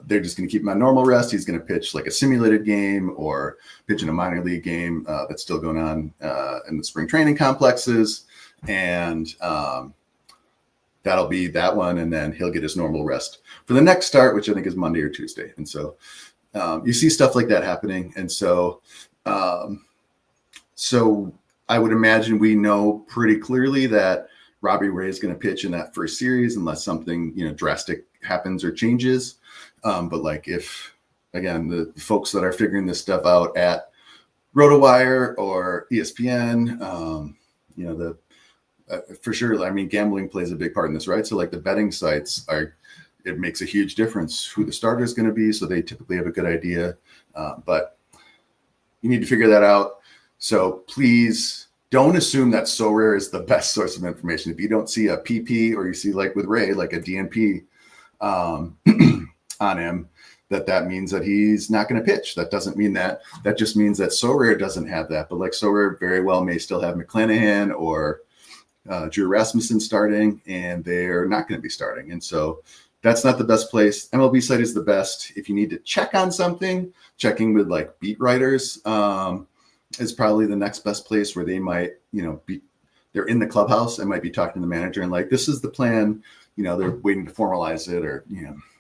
they're just going to keep him on normal rest. He's going to pitch like a simulated game or pitch in a minor league game that's still going on in the spring training complexes. And that'll be that one. And then he'll get his normal rest for the next start, which I think is Monday or Tuesday. And so you see stuff like that happening. And so I would imagine we know pretty clearly that Robbie Ray is going to pitch in that first series unless something, drastic happens or changes. But like if, again, the folks that are figuring this stuff out at RotoWire or ESPN, for sure, I mean, gambling plays a big part in this, right? So like the betting sites it makes a huge difference who the starter is going to be. So they typically have a good idea, but you need to figure that out. So please don't assume that Sorare is the best source of information. If you don't see a PP or you see like with Ray, like a DNP, on him, that means that he's not going to pitch. That doesn't mean that. That just means that Sorare doesn't have that. But like Sorare very well may still have McClanahan or Drew Rasmussen starting, and they're not going to be starting. And so that's not the best place. MLB site is the best. If you need to check on something, checking with like beat writers is probably the next best place where they might, they're in the clubhouse and might be talking to the manager and like, this is the plan. They're waiting to formalize it or,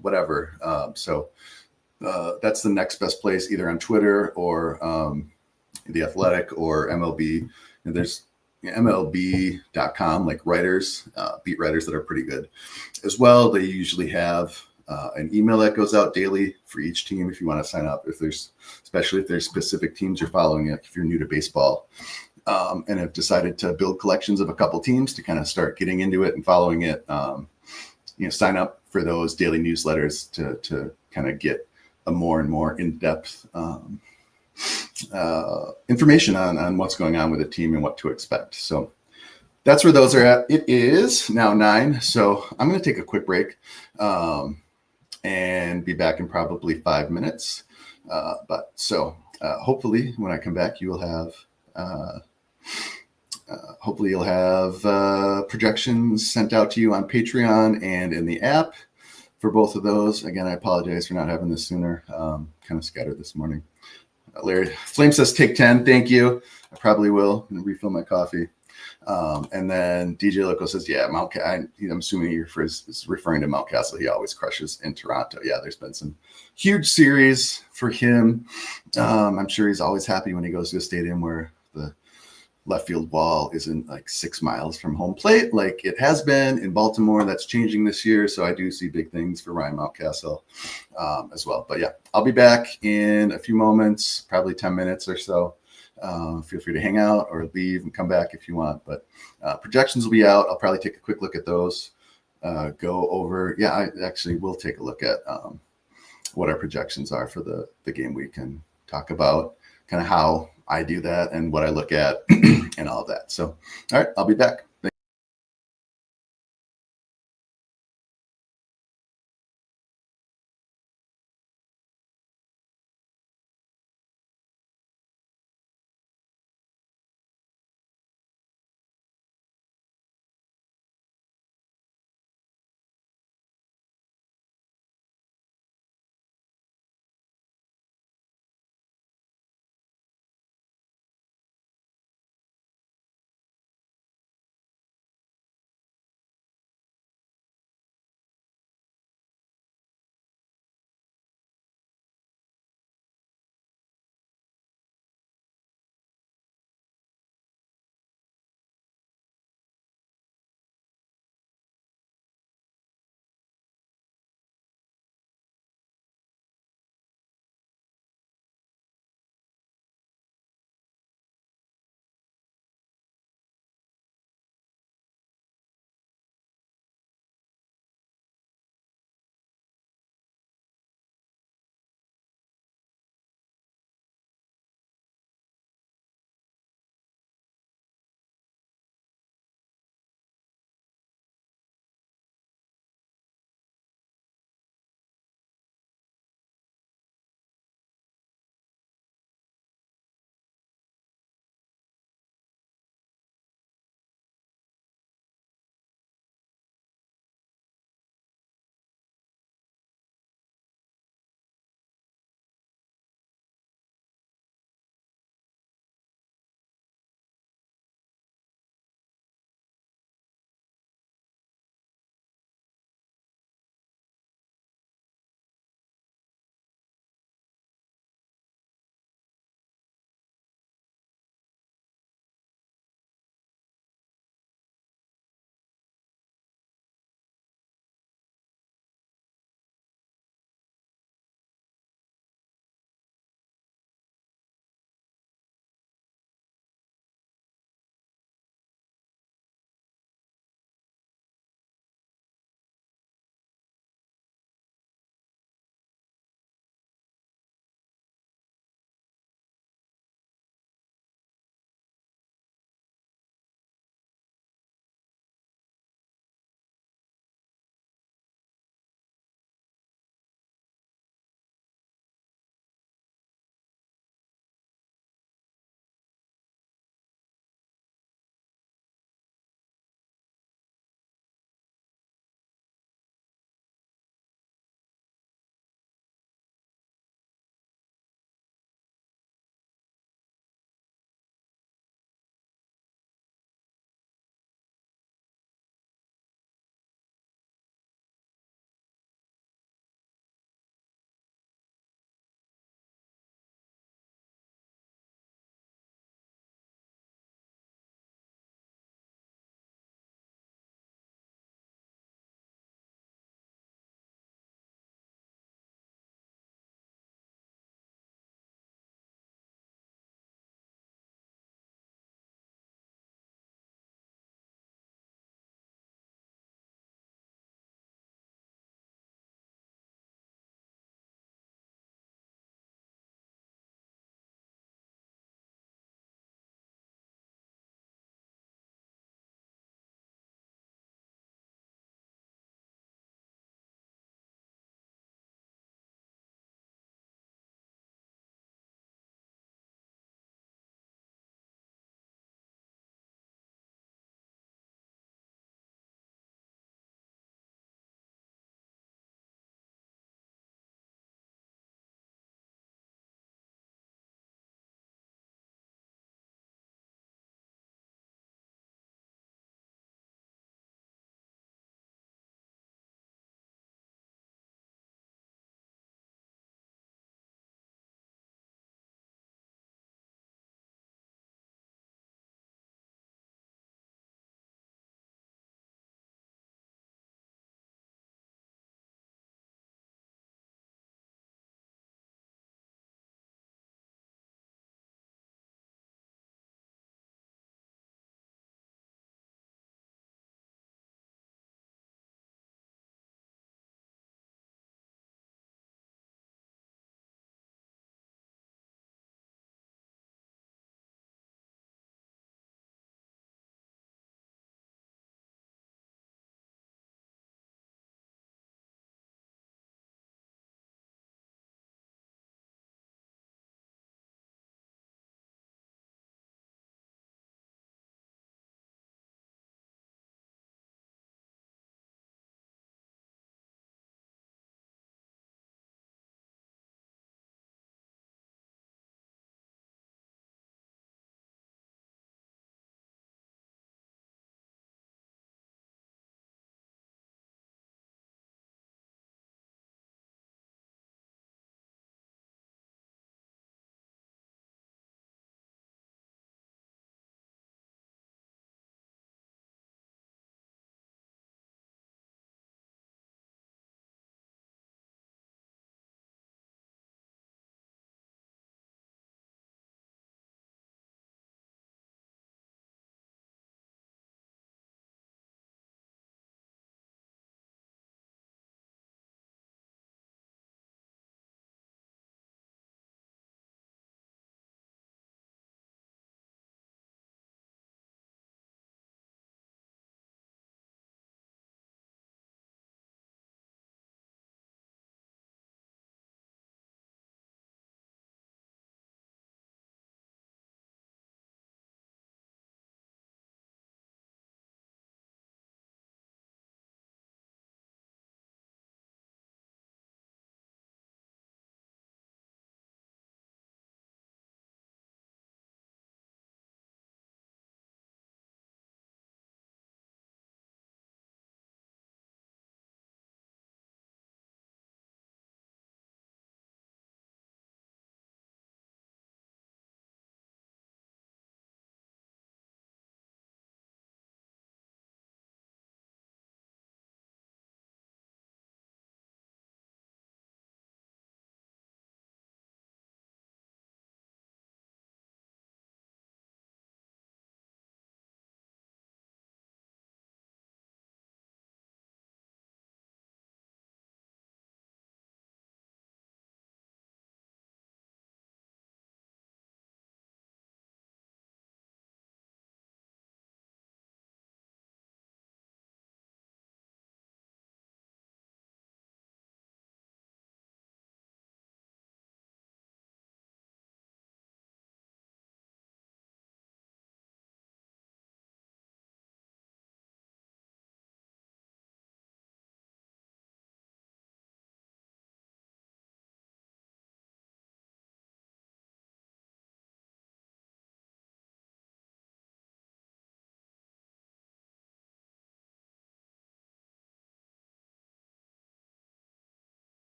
whatever. So that's the next best place, either on Twitter or The Athletic or MLB. And there's MLB.com, like writers, beat writers that are pretty good as well. They usually have an email that goes out daily for each team if you want to sign up. Especially if there's specific teams you're following, if you're new to baseball. And have decided to build collections of a couple teams to kind of start getting into it and following it. Sign up for those daily newsletters to kind of get a more and more in-depth information on what's going on with the team and what to expect. So that's where those are at. It is now 9. So I'm going to take a quick break and be back in probably 5 minutes. Hopefully when I come back, you will have projections sent out to you on Patreon and in the app for both of those. Again, I apologize for not having this sooner. Kind of scattered this morning. Larry Flame says take 10. Thank you. I probably will. I'm gonna refill my coffee. And then DJ Loco says, yeah, I'm assuming he is referring to Mountcastle. He always crushes in Toronto. Yeah, there's been some huge series for him. I'm sure he's always happy when he goes to a stadium where the left field wall isn't like 6 miles from home plate like it has been in Baltimore. That's changing this year. So I do see big things for Ryan Mountcastle as well. But yeah, I'll be back in a few moments, probably 10 minutes or so. Feel free to hang out or leave and come back if you want. But projections will be out. I'll probably take a quick look at those. Go over. Yeah, I actually will take a look at what our projections are for the game week and talk about kind of how I do that and what I look at and all of that. So, all right, I'll be back.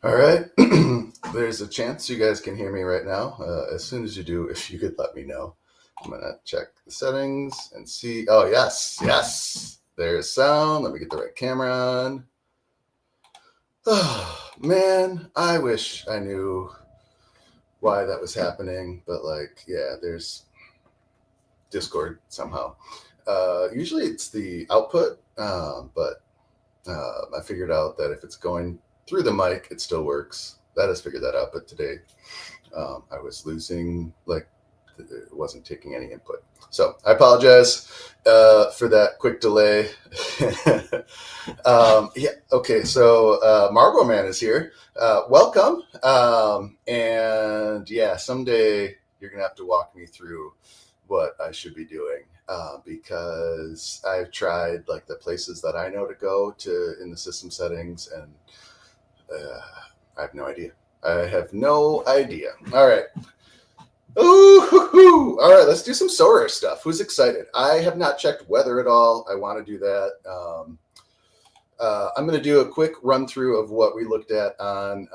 All right. There's a chance you guys can hear me right now. As soon as you do, if you could let me know. I'm going to check the settings and see. Oh, yes. Yes. There's sound. Let me get the right camera on. Oh, man, I wish I knew why that was happening. But, like, yeah, there's Discord somehow. Usually it's the output, but I figured out that if it's going through the mic, it still works. That has figured that out. But today I was losing, like, it wasn't taking any input. So I apologize for that quick delay. Yeah. Okay. So Margot Man is here. Welcome. And yeah, someday you're going to have to walk me through what I should be doing. Because I've tried like the places that I know to go to in the system settings, and I have no idea. I have no idea. All right. Ooh, all right, let's do some Sorare stuff. Who's excited? I have not checked weather at all. I want to do that. I'm going to do a quick run through of what we looked at on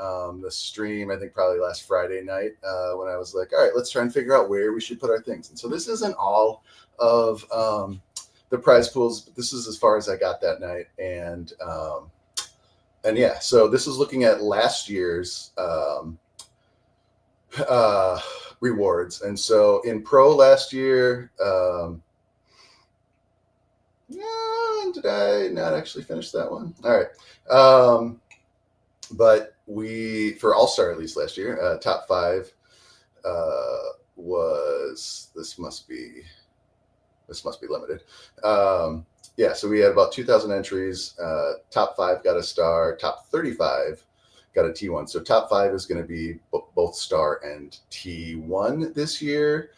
the stream, I think probably last Friday night, when I was like, all right, let's try and figure out where we should put our things. And so this isn't all of the prize pools, but this is as far as I got that night. And yeah, so this is looking at last year's rewards. And so in pro last year, did I not actually finish that one? All right. But we, for All-Star at least last year, top 5 was, this must be limited. Yeah, so we had about 2,000 entries. Top 5 got a star. Top 35 got a T1. So top 5 is going to be both star and T1 this year.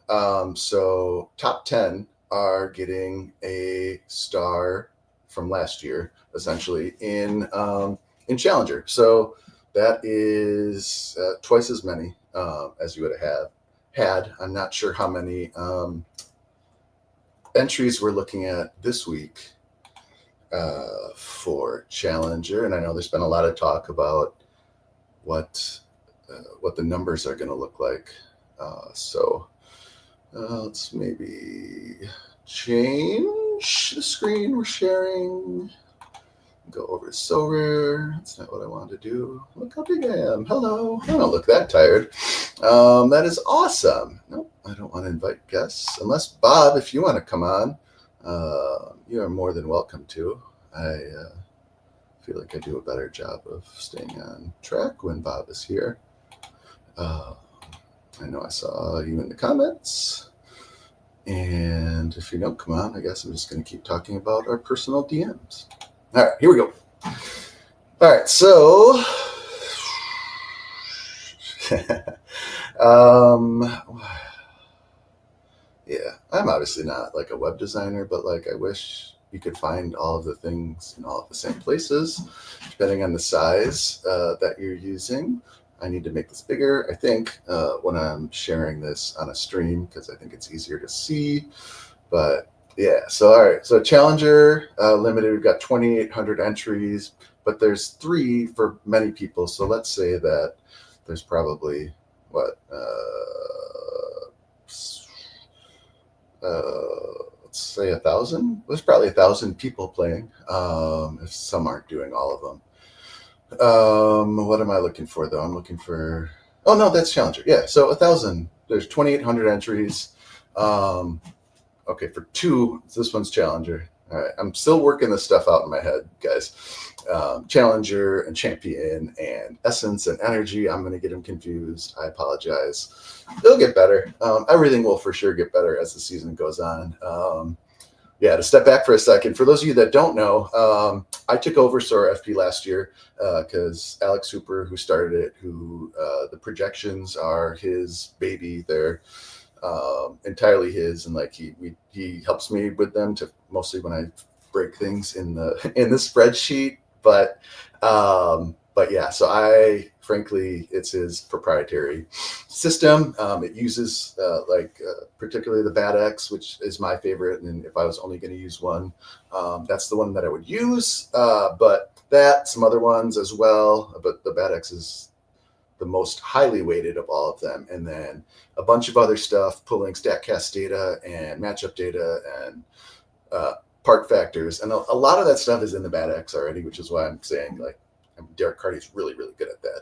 So top 10 are getting a star from last year, essentially in Challenger. So that is twice as many as you would have had. I'm not sure how many entries we're looking at this week for Challenger, and I know there's been a lot of talk about what the numbers are going to look like. So let's maybe change the screen we're sharing. Go over to Sorare. That's not what I wanted to do. Look how big I am. Hello. I don't look that tired. That is awesome. Nope, I don't want to invite guests. Unless, Bob, if you want to come on, you are more than welcome to. I feel like I do a better job of staying on track when Bob is here. I know I saw you in the comments. And if you don't come on, I guess I'm just going to keep talking about our personal DMs. All right, here we go. All right, so yeah, I'm obviously not like a web designer, but like I wish you could find all of the things in all of the same places, depending on the size that you're using. I need to make this bigger, I think, when I'm sharing this on a stream, because I think it's easier to see. But yeah, so all right, so Challenger limited, we've got 2,800 entries, but there's 3 for many people. So let's say that there's probably what let's say 1,000. There's probably 1,000 people playing. If some aren't doing all of them. What am I looking for though? I'm looking for. Oh no, that's Challenger. Yeah, so 1,000. There's 2,800 entries. Okay, for 2, this one's Challenger. All right, I'm still working this stuff out in my head, guys. Challenger and Champion and Essence and Energy. I'm going to get them confused. I apologize. It'll get better. Everything will for sure get better as the season goes on. Yeah, to step back for a second, for those of you that don't know, I took over Sorare FP last year because Alex Hooper, who started it, the projections are his baby. They're entirely his, and like he helps me with them to mostly when I break things in the spreadsheet. But yeah, so frankly, it's his proprietary system. It uses particularly the Paddacks, which is my favorite. And if I was only going to use one, that's the one that I would use. But that, some other ones as well, but the Paddacks is the most highly weighted of all of them. And then a bunch of other stuff, pulling StatCast data and matchup data and park factors. And a lot of that stuff is in the Paddacks already, which is why I'm saying like Derek Carty's really, really good at that.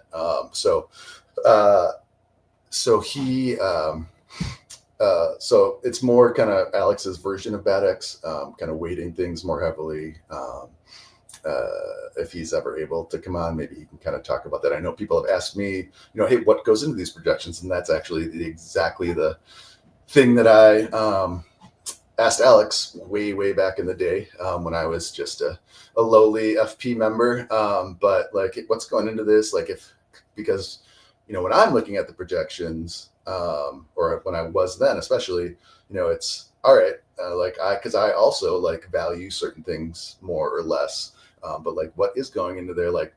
So it's more kind of Alex's version of Paddacks, kind of weighting things more heavily. If he's ever able to come on, maybe he can kind of talk about that. I know people have asked me, hey, what goes into these projections? And that's actually exactly the thing that I asked Alex way back in the day when I was just a lowly FP member. But like, what's going into this? Like, because when I'm looking at the projections, or when I was then, especially, it's all right. Because I also like value certain things more or less. But like, what is going into there? Like,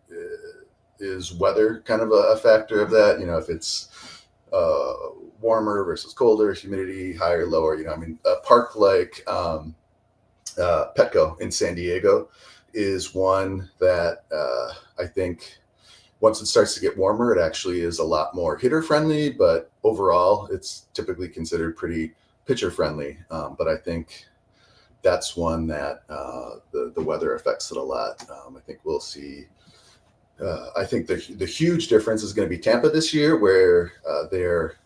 is weather kind of a factor of that? If it's warmer versus colder, humidity higher, lower. A park like Petco in San Diego is one that I think once it starts to get warmer, it actually is a lot more hitter friendly. But overall, it's typically considered pretty pitcher friendly. But I think that's one that the weather affects it a lot. I think we'll see. I think the huge difference is going to be Tampa this year, where their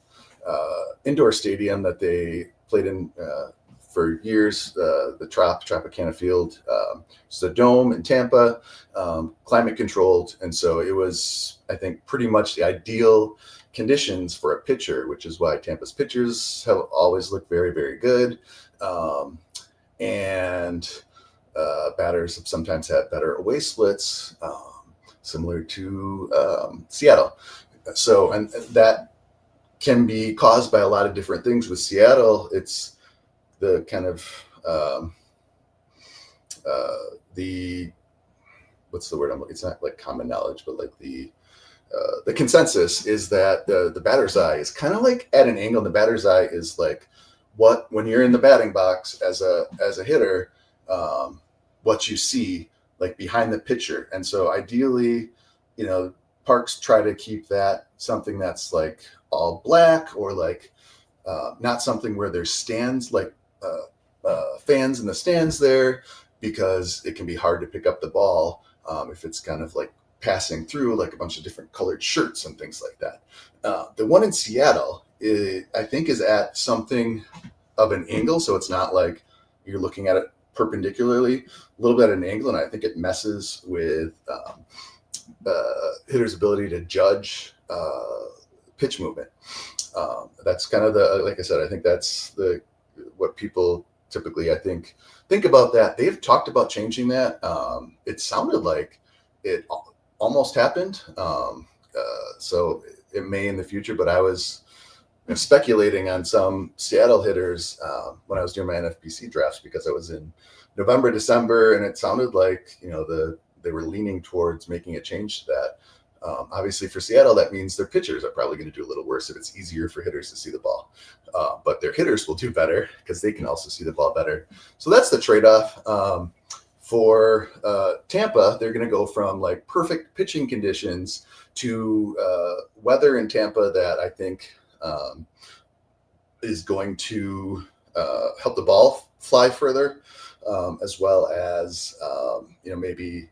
indoor stadium that they played in for years, the Tropicana Field, it's a dome in Tampa, climate controlled, and so it was, I think, pretty much the ideal conditions for a pitcher, which is why Tampa's pitchers have always looked very, very good. And batters have sometimes had better away splits, similar to Seattle. So, and that can be caused by a lot of different things. With Seattle, it's the kind of what's the word I'm looking? It's not like common knowledge, but like the consensus is that the batter's eye is kind of like at an angle. The batter's eye is like when you're in the batting box as a hitter, what you see like behind the pitcher. And so ideally, parks try to keep that something that's like all black, or like not something where there's stands, like fans in the stands there, because it can be hard to pick up the ball if it's kind of like passing through like a bunch of different colored shirts and things like that. The one in Seattle, I think, is at something of an angle, so it's not like you're looking at it perpendicularly, a little bit at an angle, and I think it messes with hitters' ability to judge pitch movement. That's kind of like I said, I think that's what people typically, I think about that. They've talked about changing that. It sounded like it almost happened. So it may in the future, but I was speculating on some Seattle hitters when I was doing my NFBC drafts, because I was in November, December, and it sounded like, they were leaning towards making a change to that. Obviously for Seattle, that means their pitchers are probably going to do a little worse if it's easier for hitters to see the ball. But their hitters will do better because they can also see the ball better. So that's the trade-off. For Tampa, they're going to go from like perfect pitching conditions to weather in Tampa that I think is going to help the ball fly further, as well as maybe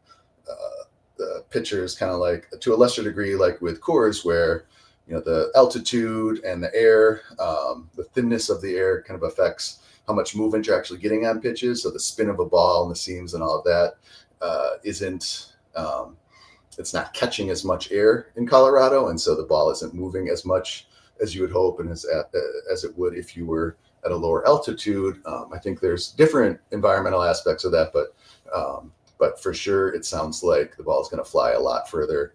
the pitchers kind of like to a lesser degree, like with Coors, where the altitude and the air, the thinness of the air kind of affects how much movement you're actually getting on pitches. So the spin of a ball and the seams and all of that it's not catching as much air in Colorado, and so the ball isn't moving as much as you would hope, and as it would if you were at a lower altitude. I think there's different environmental aspects of that, but for sure, it sounds like the ball is going to fly a lot further.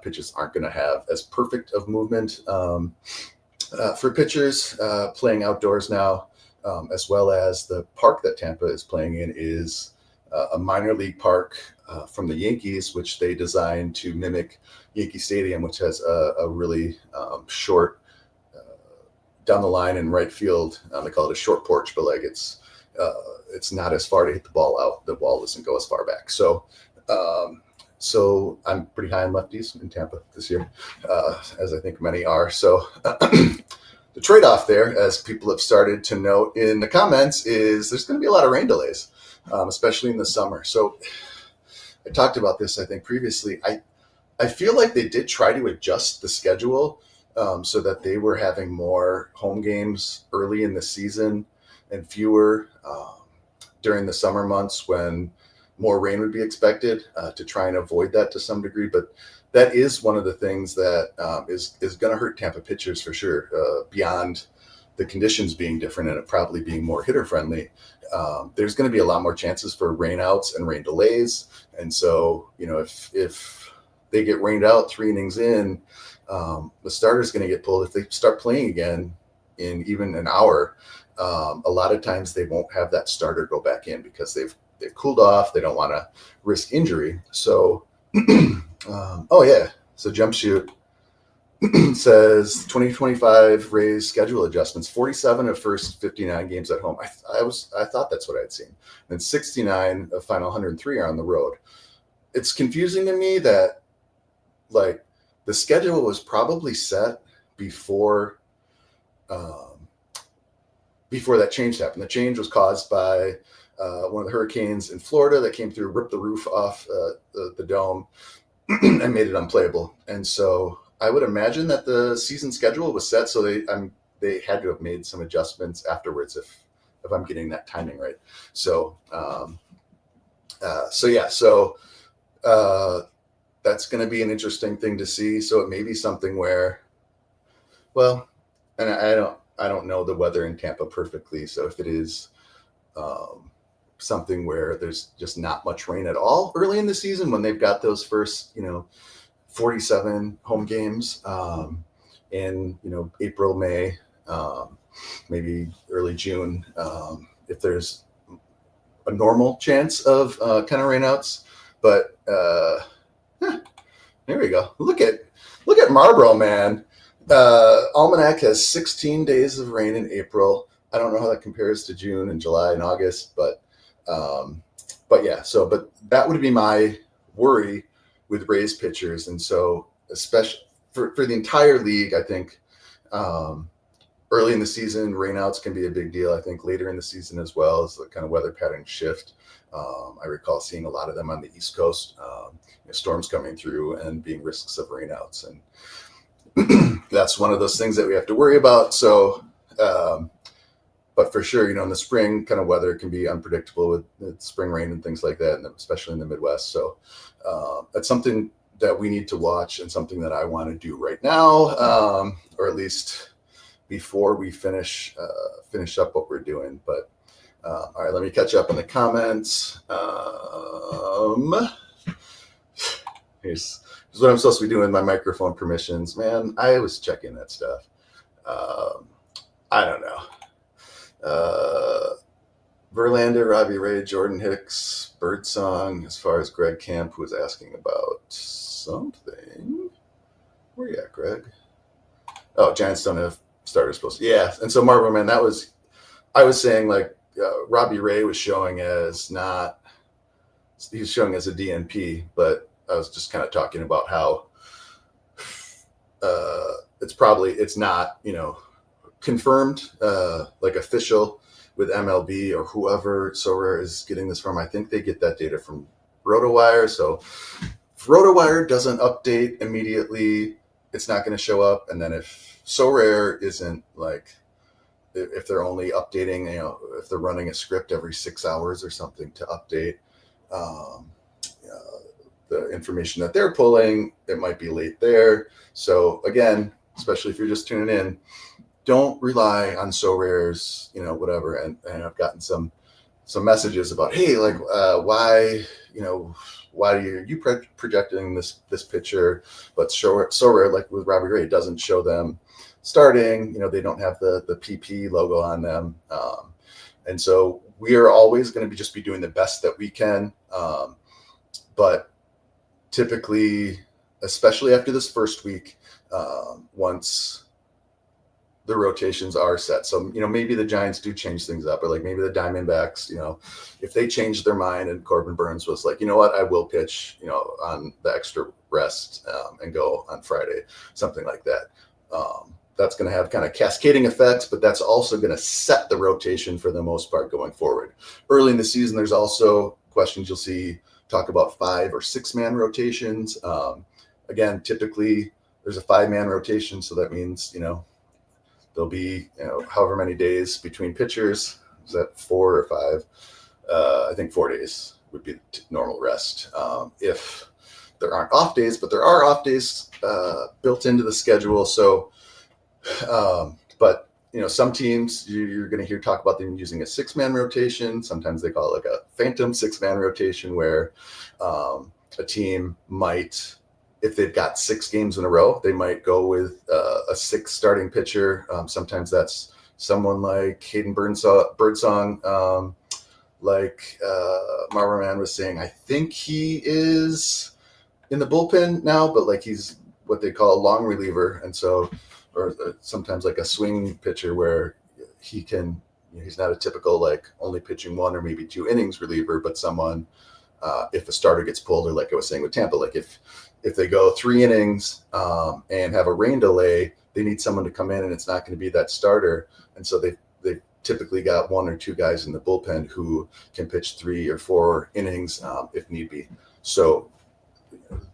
Pitches aren't going to have as perfect of movement for pitchers playing outdoors now, as well as the park that Tampa is playing in is a minor league park from the Yankees, which they designed to mimic Yankee Stadium, which has a really short down the line in right field. They call it a short porch, but like it's not as far to hit the ball out. The ball doesn't go as far back. So So I'm pretty high on lefties in Tampa this year, as I think many are. So the trade-off there, as people have started to note in the comments, is there's going to be a lot of rain delays, especially in the summer. So I talked about this, I think, previously. I feel like they did try to adjust the schedule so that they were having more home games early in the season and fewer during the summer months when more rain would be expected to try and avoid that to some degree. But that is one of the things that is going to hurt Tampa pitchers for sure, beyond the conditions being different and it probably being more hitter friendly. There's going to be a lot more chances for rainouts and rain delays. And so, if they get rained out 3 innings in, the starter's going to get pulled. If they start playing again in even an hour, a lot of times they won't have that starter go back in because they've cooled off. They don't want to risk injury. So, so Jumpsuit says 2025 Rays schedule adjustments, 47 of first 59 games at home. I thought that's what I'd seen. And 69 of final 103 are on the road. It's confusing to me that like the schedule was probably set before that change happened. The change was caused by one of the hurricanes in Florida that came through, ripped the roof off the dome and made it unplayable. And so I would imagine that the season schedule was set, so they had to have made some adjustments afterwards if I'm getting that timing right. So that's going to be an interesting thing to see. So it may be something where, well, and I don't know the weather in Tampa perfectly. So if it is something where there's just not much rain at all early in the season when they've got those first, 47 home games in, April, May, maybe early June, if there's a normal chance of kind of rainouts. But there we go. Look at Marlboro, man. Almanac has 16 days of rain in April. I don't know how that compares to June and July and August, but yeah. So, but that would be my worry with Rays pitchers, and so especially for the entire league, I think early in the season rainouts can be a big deal. I think later in the season as well as the kind of weather pattern shift. I recall seeing a lot of them on the East Coast, storms coming through and being risks of rainouts, and that's one of those things that we have to worry about. So, but for sure, in the spring, kind of weather can be unpredictable with spring rain and things like that, and especially in the Midwest. So that's something that we need to watch and something that I want to do right now, or at least before we finish up what we're doing. But all right, let me catch up on the comments. Here's what I'm supposed to be doing with my microphone permissions. Man, I was checking that stuff. I don't know. Verlander, Robbie Ray, Jordan Hicks, Birdsong, as far as Greg Camp, who was asking about something. Where you at, Greg? Oh, Giants don't have starters supposed to. Yeah, and so Marvel, man, I was saying like Robbie Ray was showing as he's showing as a DNP, but I was just kind of talking about how it's not, confirmed, like official with MLB or whoever Sorare is getting this from. I think they get that data from RotoWire. So if RotoWire doesn't update immediately, it's not going to show up. And then if Sorare isn't like, if they're only updating, if they're running a script every 6 hours or something to update the information that they're pulling, it might be late there. So again, especially if you're just tuning in, don't rely on Sorare's, whatever. And I've gotten some messages about, hey, like, why are you projecting this pitcher, but Sorare, like with Robbie Ray, doesn't show them starting. They don't have the PP logo on them, and so we are always going to just be doing the best that we can. But typically, especially after this first week, once the rotations are set. So, maybe the Giants do change things up, or like maybe the Diamondbacks, if they change their mind and Corbin Burns was like, you know what, I will pitch, on the extra rest and go on Friday, something like that. That's going to have kind of cascading effects, but that's also going to set the rotation for the most part going forward. Early in the season, there's also questions you'll see talk about 5 or 6 man rotations. Again, typically there's a 5-man rotation. So that means, there'll be, however many days between pitchers. Is that 4 or 5? I think 4 days would be the normal rest. If there aren't off days, but there are off days built into the schedule. So, but some teams you're going to hear talk about them using a 6-man rotation. Sometimes they call it like a phantom 6-man rotation, where a team might, if they've got 6 games in a row, they might go with a 6th starting pitcher. Sometimes that's someone like Hayden Birdsong, like Marlon Man was saying. I think he is in the bullpen now, but like he's what they call a long reliever, and so, or sometimes like a swing pitcher where he can, he's not a typical like only pitching 1 or maybe 2 innings reliever, but someone, if a starter gets pulled, or like I was saying with Tampa, like if they go 3 innings and have a rain delay, they need someone to come in, and it's not going to be that starter. And so they've typically got 1 or 2 guys in the bullpen who can pitch 3 or 4 innings if need be. So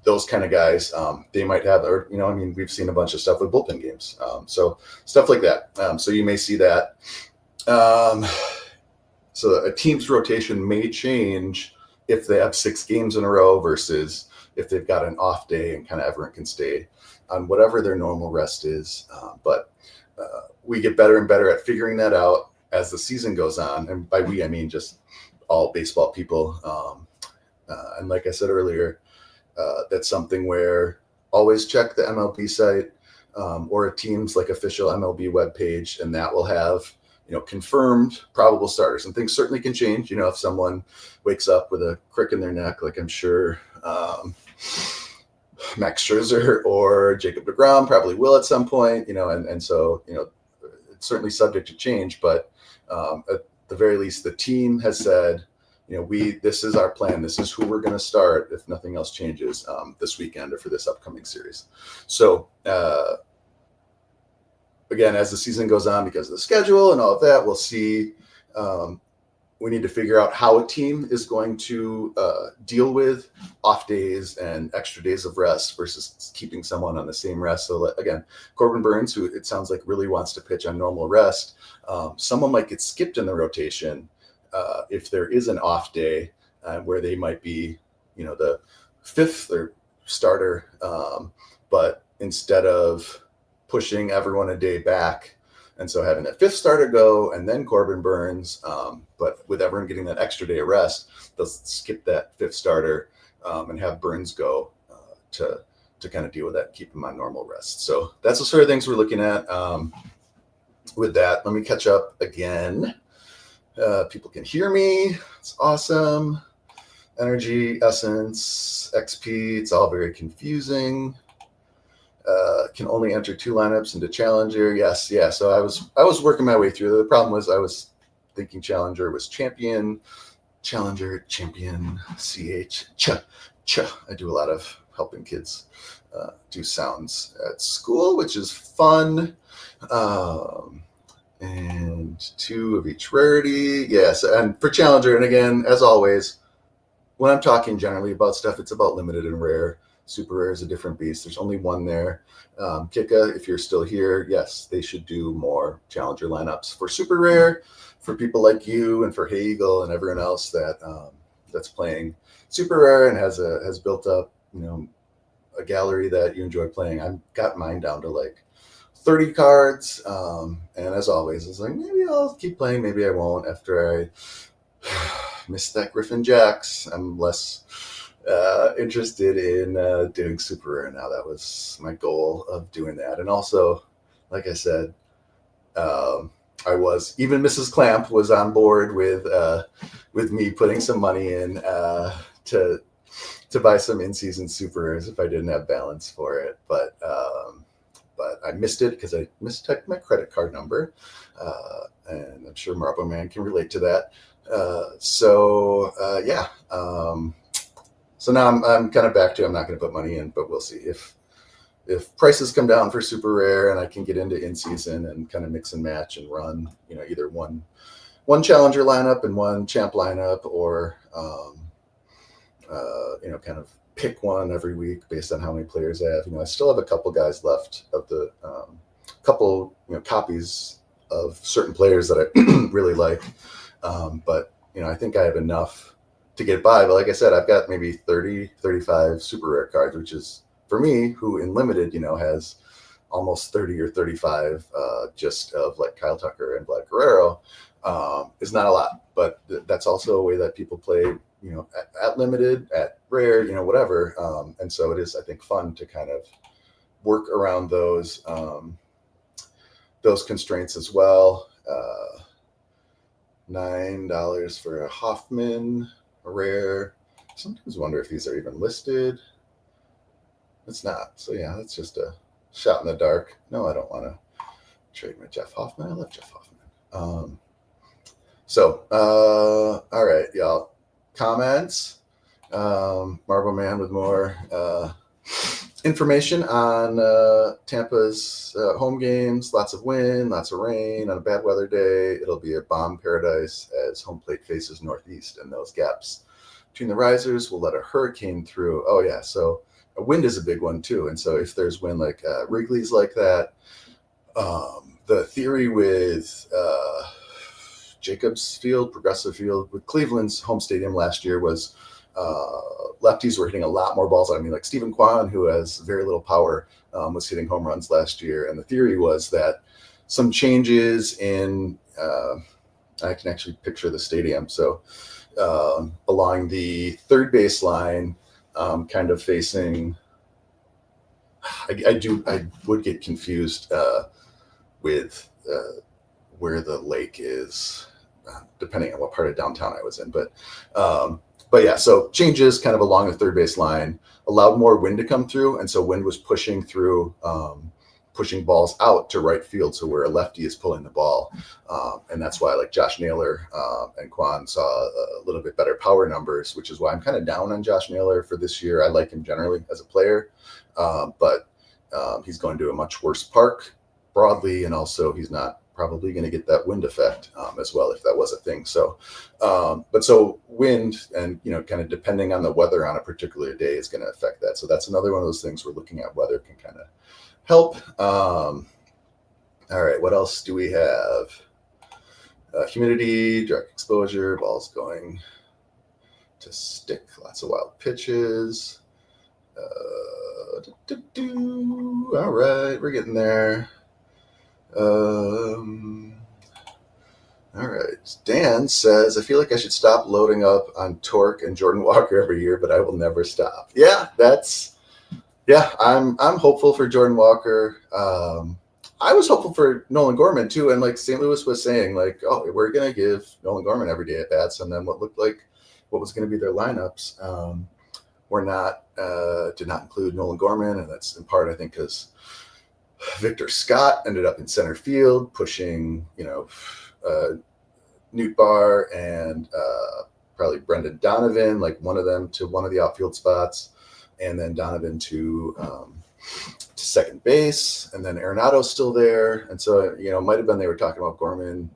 those kind of guys, they might have, or, we've seen a bunch of stuff with bullpen games. So stuff like that. So you may see that. So a team's rotation may change if they have 6 games in a row versus if they've got an off day and kind of everyone can stay on whatever their normal rest is. But we get better and better at figuring that out as the season goes on. And by we, I mean just all baseball people. And like I said earlier, that's something where always check the MLB site or a team's like official MLB webpage, and that will have, confirmed probable starters. And things certainly can change. If someone wakes up with a crick in their neck, like I'm sure Max Scherzer or Jacob deGrom probably will at some point, and so, it's certainly subject to change, but at the very least, the team has said, this is our plan. This is who we're going to start if nothing else changes this weekend or for this upcoming series. So again, as the season goes on, because of the schedule and all of that, we'll see. We need to figure out how a team is going to deal with off days and extra days of rest versus keeping someone on the same rest. So again, Corbin Burns, who it sounds like really wants to pitch on normal rest, someone might get skipped in the rotation if there is an off day where they might be, the 5th or starter, but instead of pushing everyone a day back, and so having that 5th starter go and then Corbin Burns, but with everyone getting that extra day of rest, they'll skip that 5th starter and have Burns go to kind of deal with that, keep him on normal rest. So that's the sort of things we're looking at. With that, let me catch up again. People can hear me. It's awesome. Energy, Essence, XP. It's all very confusing. Can only enter 2 lineups into Challenger. Yes, yeah. So I was working my way through. The problem was I was thinking Challenger was champion, Challenger, champion, CH, ch. I do a lot of helping kids do sounds at school, which is fun. And 2 of each rarity. Yes, and for Challenger, and again, as always, when I'm talking generally about stuff, it's about limited and rare. Super rare is a different beast. There's only 1 there. Kika, if you're still here, yes, they should do more Challenger lineups for super rare, for people like you and for Hey Eagle and everyone else that that's playing super rare and has built up, a gallery that you enjoy playing. I've got mine down to like 30 cards. And as always, it's like, maybe I'll keep playing, maybe I won't. After I missed that Griffin Jacks, I'm less interested in doing super rare now. That was my goal of doing that. And also, like I said, even Mrs. Klamp was on board with me putting some money in to buy some in-season super rares if I didn't have balance for it. But but I missed it because I mistyped my credit card number, and I'm sure Marble Man can relate to that. Yeah. So now I'm kind of back to I'm not going to put money in, but we'll see if prices come down for super rare and I can get into in season and kind of mix and match and run, either one challenger lineup and one champ lineup, or kind of pick one every week based on how many players I have. I still have a couple guys left of the couple copies of certain players that I really like, but I think I have enough to get by. But like I said, I've got maybe 30, 35 super rare cards, which is for me, who in limited, has almost 30 or 35 just of like Kyle Tucker and Vlad Guerrero, is not a lot. But that's also a way that people play, at limited, at rare, whatever. And so it is, I think, fun to kind of work around those constraints as well. $9 for a Hoffman, a rare. Sometimes wonder if these are even listed. It's not. So yeah, that's just a shot in the dark. No, I don't want to trade my Jeff Hoffman. I love Jeff Hoffman. All right, y'all. Comments. Marble Man with more information on Tampa's home games. Lots of wind, lots of rain on a bad weather day. It'll be a bomb paradise as home plate faces northeast, and those gaps between the risers will let a hurricane through. Oh yeah, so wind is a big one too. And so if there's wind like Wrigley's like that, the theory with Jacobs Field, Progressive Field, with Cleveland's home stadium last year was lefties were hitting a lot more balls. I mean, like Stephen Kwan, who has very little power, was hitting home runs last year. And the theory was that some changes in, I can actually picture the stadium. So along the third base line, kind of facing, I would get confused with where the lake is, depending on what part of downtown I was in. But yeah, so changes kind of along the third base line allowed more wind to come through. And so wind was pushing through, pushing balls out to right field. So where a lefty is pulling the ball. And that's why like Josh Naylor and Kwan saw a little bit better power numbers, which is why I'm kind of down on Josh Naylor for this year. I like him generally as a player, but he's going to a much worse park broadly. And also he's not probably going to get that wind effect as well, if that was a thing. So, but so wind and, kind of depending on the weather on a particular day is going to affect that. So that's another one of those things we're looking at. Weather can kind of help. All right, what else do we have? Humidity, direct exposure, balls going to stick, lots of wild pitches. All right, we're getting there. All right. Dan says, I feel like I should stop loading up on Torque and Jordan Walker every year, but I will never stop. Yeah, I'm hopeful for Jordan Walker. I was hopeful for Nolan Gorman too. And like St. Louis was saying, like, oh, we're going to give Nolan Gorman every day at bats. And then what looked like what was going to be their lineups did not include Nolan Gorman. And that's in part, I think, because Victor Scott ended up in center field pushing, Newt Barr and probably Brendan Donovan, like one of them to one of the outfield spots, and then Donovan to second base, and then Arenado's still there. And so, it might have been they were talking about Gorman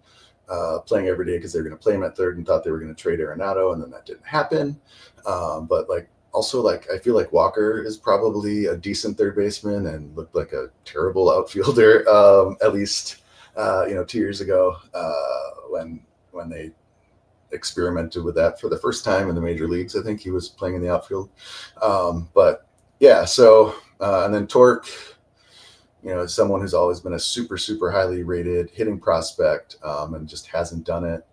playing every day because they were going to play him at third and thought they were going to trade Arenado, and then that didn't happen. But like, also, like, I feel like Walker is probably a decent third baseman and looked like a terrible outfielder, at least, 2 years ago when they experimented with that for the first time in the major leagues. I think he was playing in the outfield. But yeah, so, and then Torque, someone who's always been a super, super highly rated hitting prospect and just hasn't done it.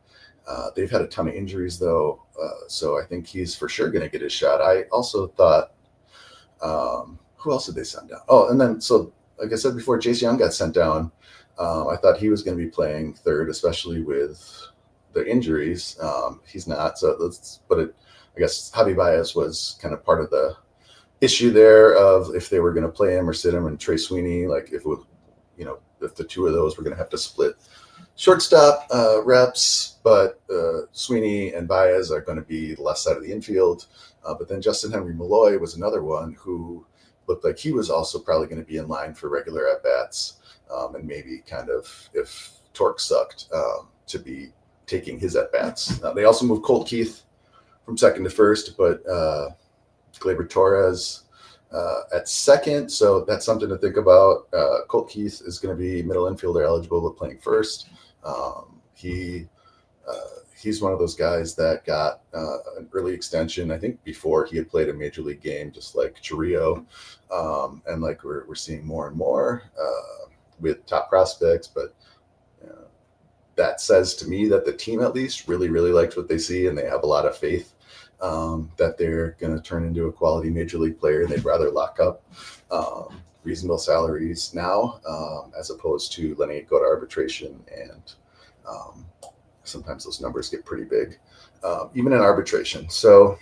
They've had a ton of injuries, though, so I think he's for sure going to get his shot. I also thought, who else did they send down? Oh, and then, so like I said before, Chase Young got sent down. I thought he was going to be playing third, especially with the injuries. He's not. So I guess Javi Baez was kind of part of the issue there of if they were going to play him or sit him, and Trey Sweeney, like if the two of those were going to have to split shortstop reps, but Sweeney and Baez are going to be the left side of the infield. But then Justin Henry Malloy was another one who looked like he was also probably going to be in line for regular at bats, and maybe kind of, if Torque sucked, to be taking his at bats. They also moved Colt Keith from second to first, but Gleyber Torres at second, so that's something to think about. Colt Keith is going to be middle infielder eligible, but playing first. He's one of those guys that got an early extension, I think, before he had played a major league game, just like Chirrillo, and like we're seeing more and more with top prospects. But that says to me that the team at least really, really likes what they see, and they have a lot of faith that they're going to turn into a quality major league player, and they'd rather lock up reasonable salaries now as opposed to letting it go to arbitration. And sometimes those numbers get pretty big, even in arbitration. So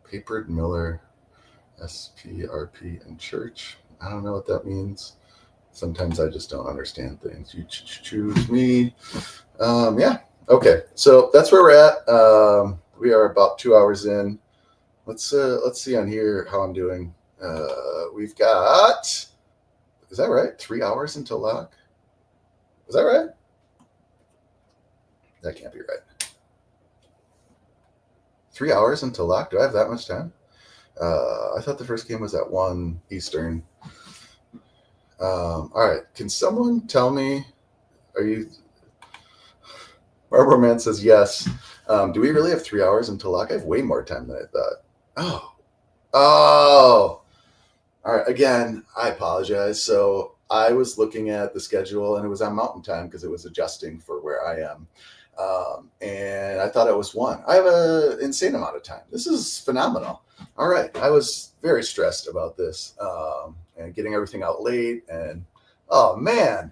Papered, Miller, SPRP, and Church. I don't know what that means. Sometimes I just don't understand things. You choose me. Yeah. Okay. So that's where we're at. We are about 2 hours in. Let's see on here how I'm doing. We've got, is that right? 3 hours until lock. Is that right? That can't be right. 3 hours until lock. Do I have that much time? I thought the first game was at 1 Eastern. All right. Can someone tell me, Barbara Man says yes. Do we really have 3 hours until lock? I have way more time than I thought. Oh. All right. Again, I apologize. So I was looking at the schedule, and it was on Mountain Time because it was adjusting for where I am. And I thought it was 1. I have an insane amount of time. This is phenomenal. All right. I was very stressed about this and getting everything out late. And, oh, man.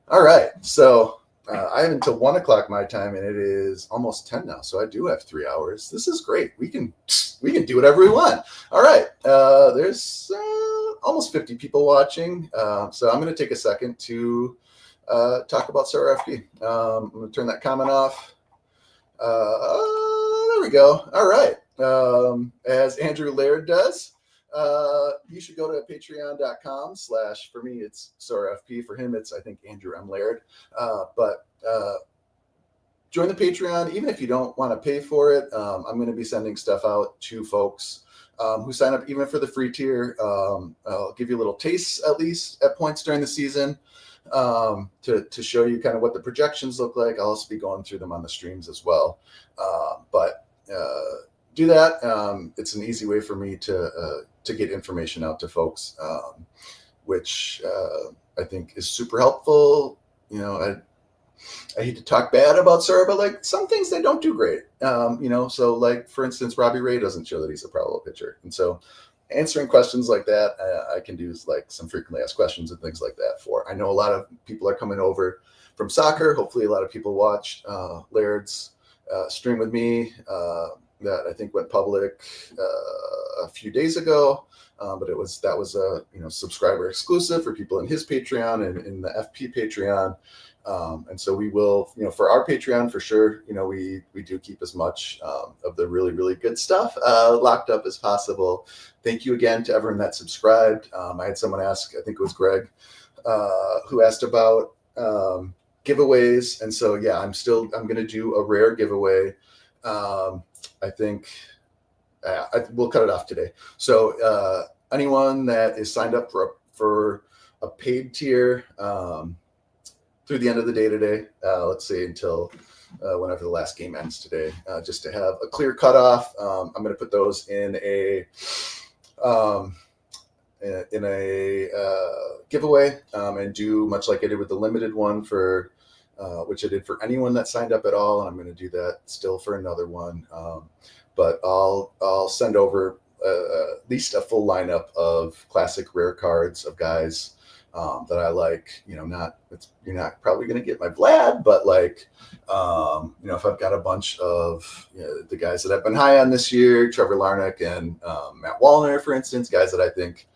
All right. So I have until 1 o'clock my time, and it is almost 10 now. So I do have 3 hours. This is great. We can do whatever we want. All right. There's almost 50 people watching. So I'm going to take a second to talk about Sorare FP. I'm going to turn that comment off. There we go. All right. As Andrew Laird does, you should go to patreon.com/ for me, it's Sorare FP. For him, it's, I think, Andrew M. Laird. But join the Patreon, even if you don't want to pay for it. I'm going to be sending stuff out to folks who sign up even for the free tier. I'll give you a little taste, at least at points during the season, to show you kind of what the projections look like. I'll also be going through them on the streams as well. But do that. It's an easy way for me to get information out to folks, which I think is super helpful. You know, I hate to talk bad about Sorare, but like some things they don't do great. So like for instance, Robbie Ray doesn't show that he's a probable pitcher, and so answering questions like that, I can do like some frequently asked questions and things like that. I know a lot of people are coming over from soccer. Hopefully, a lot of people watched Laird's stream with me that I think went public a few days ago. But that was a subscriber exclusive for people in his Patreon and in the FP Patreon. And so we will, for our Patreon for sure, we do keep as much of the really, really good stuff locked up as possible. Thank you again to everyone that subscribed. I had someone ask, I think it was Greg, who asked about giveaways. And so, yeah, I'm going to do a rare giveaway. I think we'll cut it off today. So anyone that is signed up for a paid tier, through the end of the day today, let's say until whenever the last game ends today, just to have a clear cutoff. I'm going to put those in a giveaway and do much like I did with the limited one for which I did for anyone that signed up at all, and I'm going to do that still for another one. But I'll send over at least a full lineup of classic rare cards of guys that I like. You're not probably going to get my Vlad, but like, if I've got a bunch of the guys that I've been high on this year, Trevor Larnach and Matt Wallner, for instance, guys that I think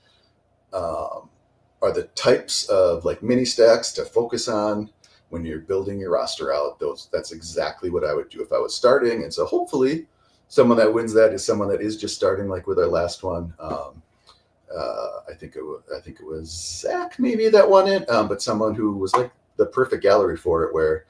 are the types of like mini stacks to focus on when you're building your roster out. That's exactly what I would do if I was starting. And so hopefully someone that wins that is someone that is just starting, like with our last one. I think it was Zach maybe that won it, but someone who was like the perfect gallery for it, where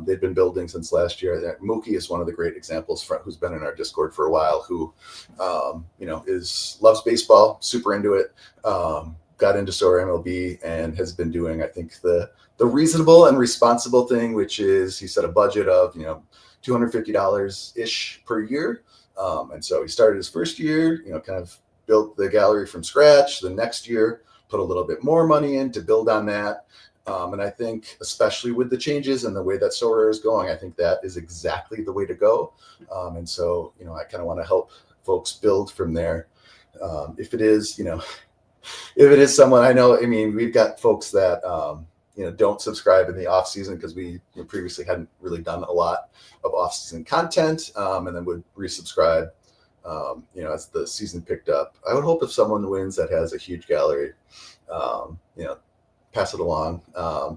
they've been building since last year. Mookie is one of the great examples who's been in our Discord for a while, who loves baseball, super into it, got into Sorare MLB, and has been doing, I think, the reasonable and responsible thing, which is he set a budget of $250 ish per year, and so he started his first year, kind of built the gallery from scratch. The next year, put a little bit more money in to build on that. And I think, especially with the changes and the way that Sorare is going, I think that is exactly the way to go. And so, I kind of want to help folks build from there. If it is someone I know, we've got folks that, don't subscribe in the off season because we previously hadn't really done a lot of off season content, and then would resubscribe as the season picked up. I would hope if someone wins that has a huge gallery, pass it along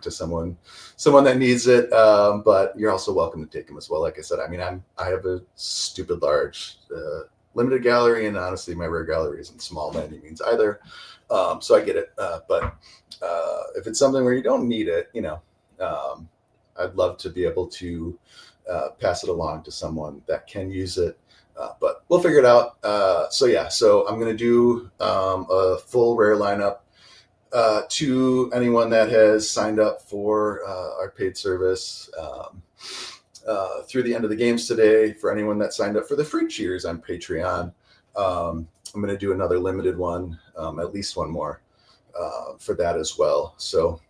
to someone that needs it. But you're also welcome to take them as well. Like I said, I have a stupid large limited gallery, and honestly, my rare gallery isn't small by any means either. So I get it. But if it's something where you don't need it, I'd love to be able to pass it along to someone that can use it. But we'll figure it out. So I'm going to do a full rare lineup to anyone that has signed up for our paid service through the end of the games today. For anyone that signed up for the free cheers on Patreon, I'm going to do another limited one, at least one more for that as well. So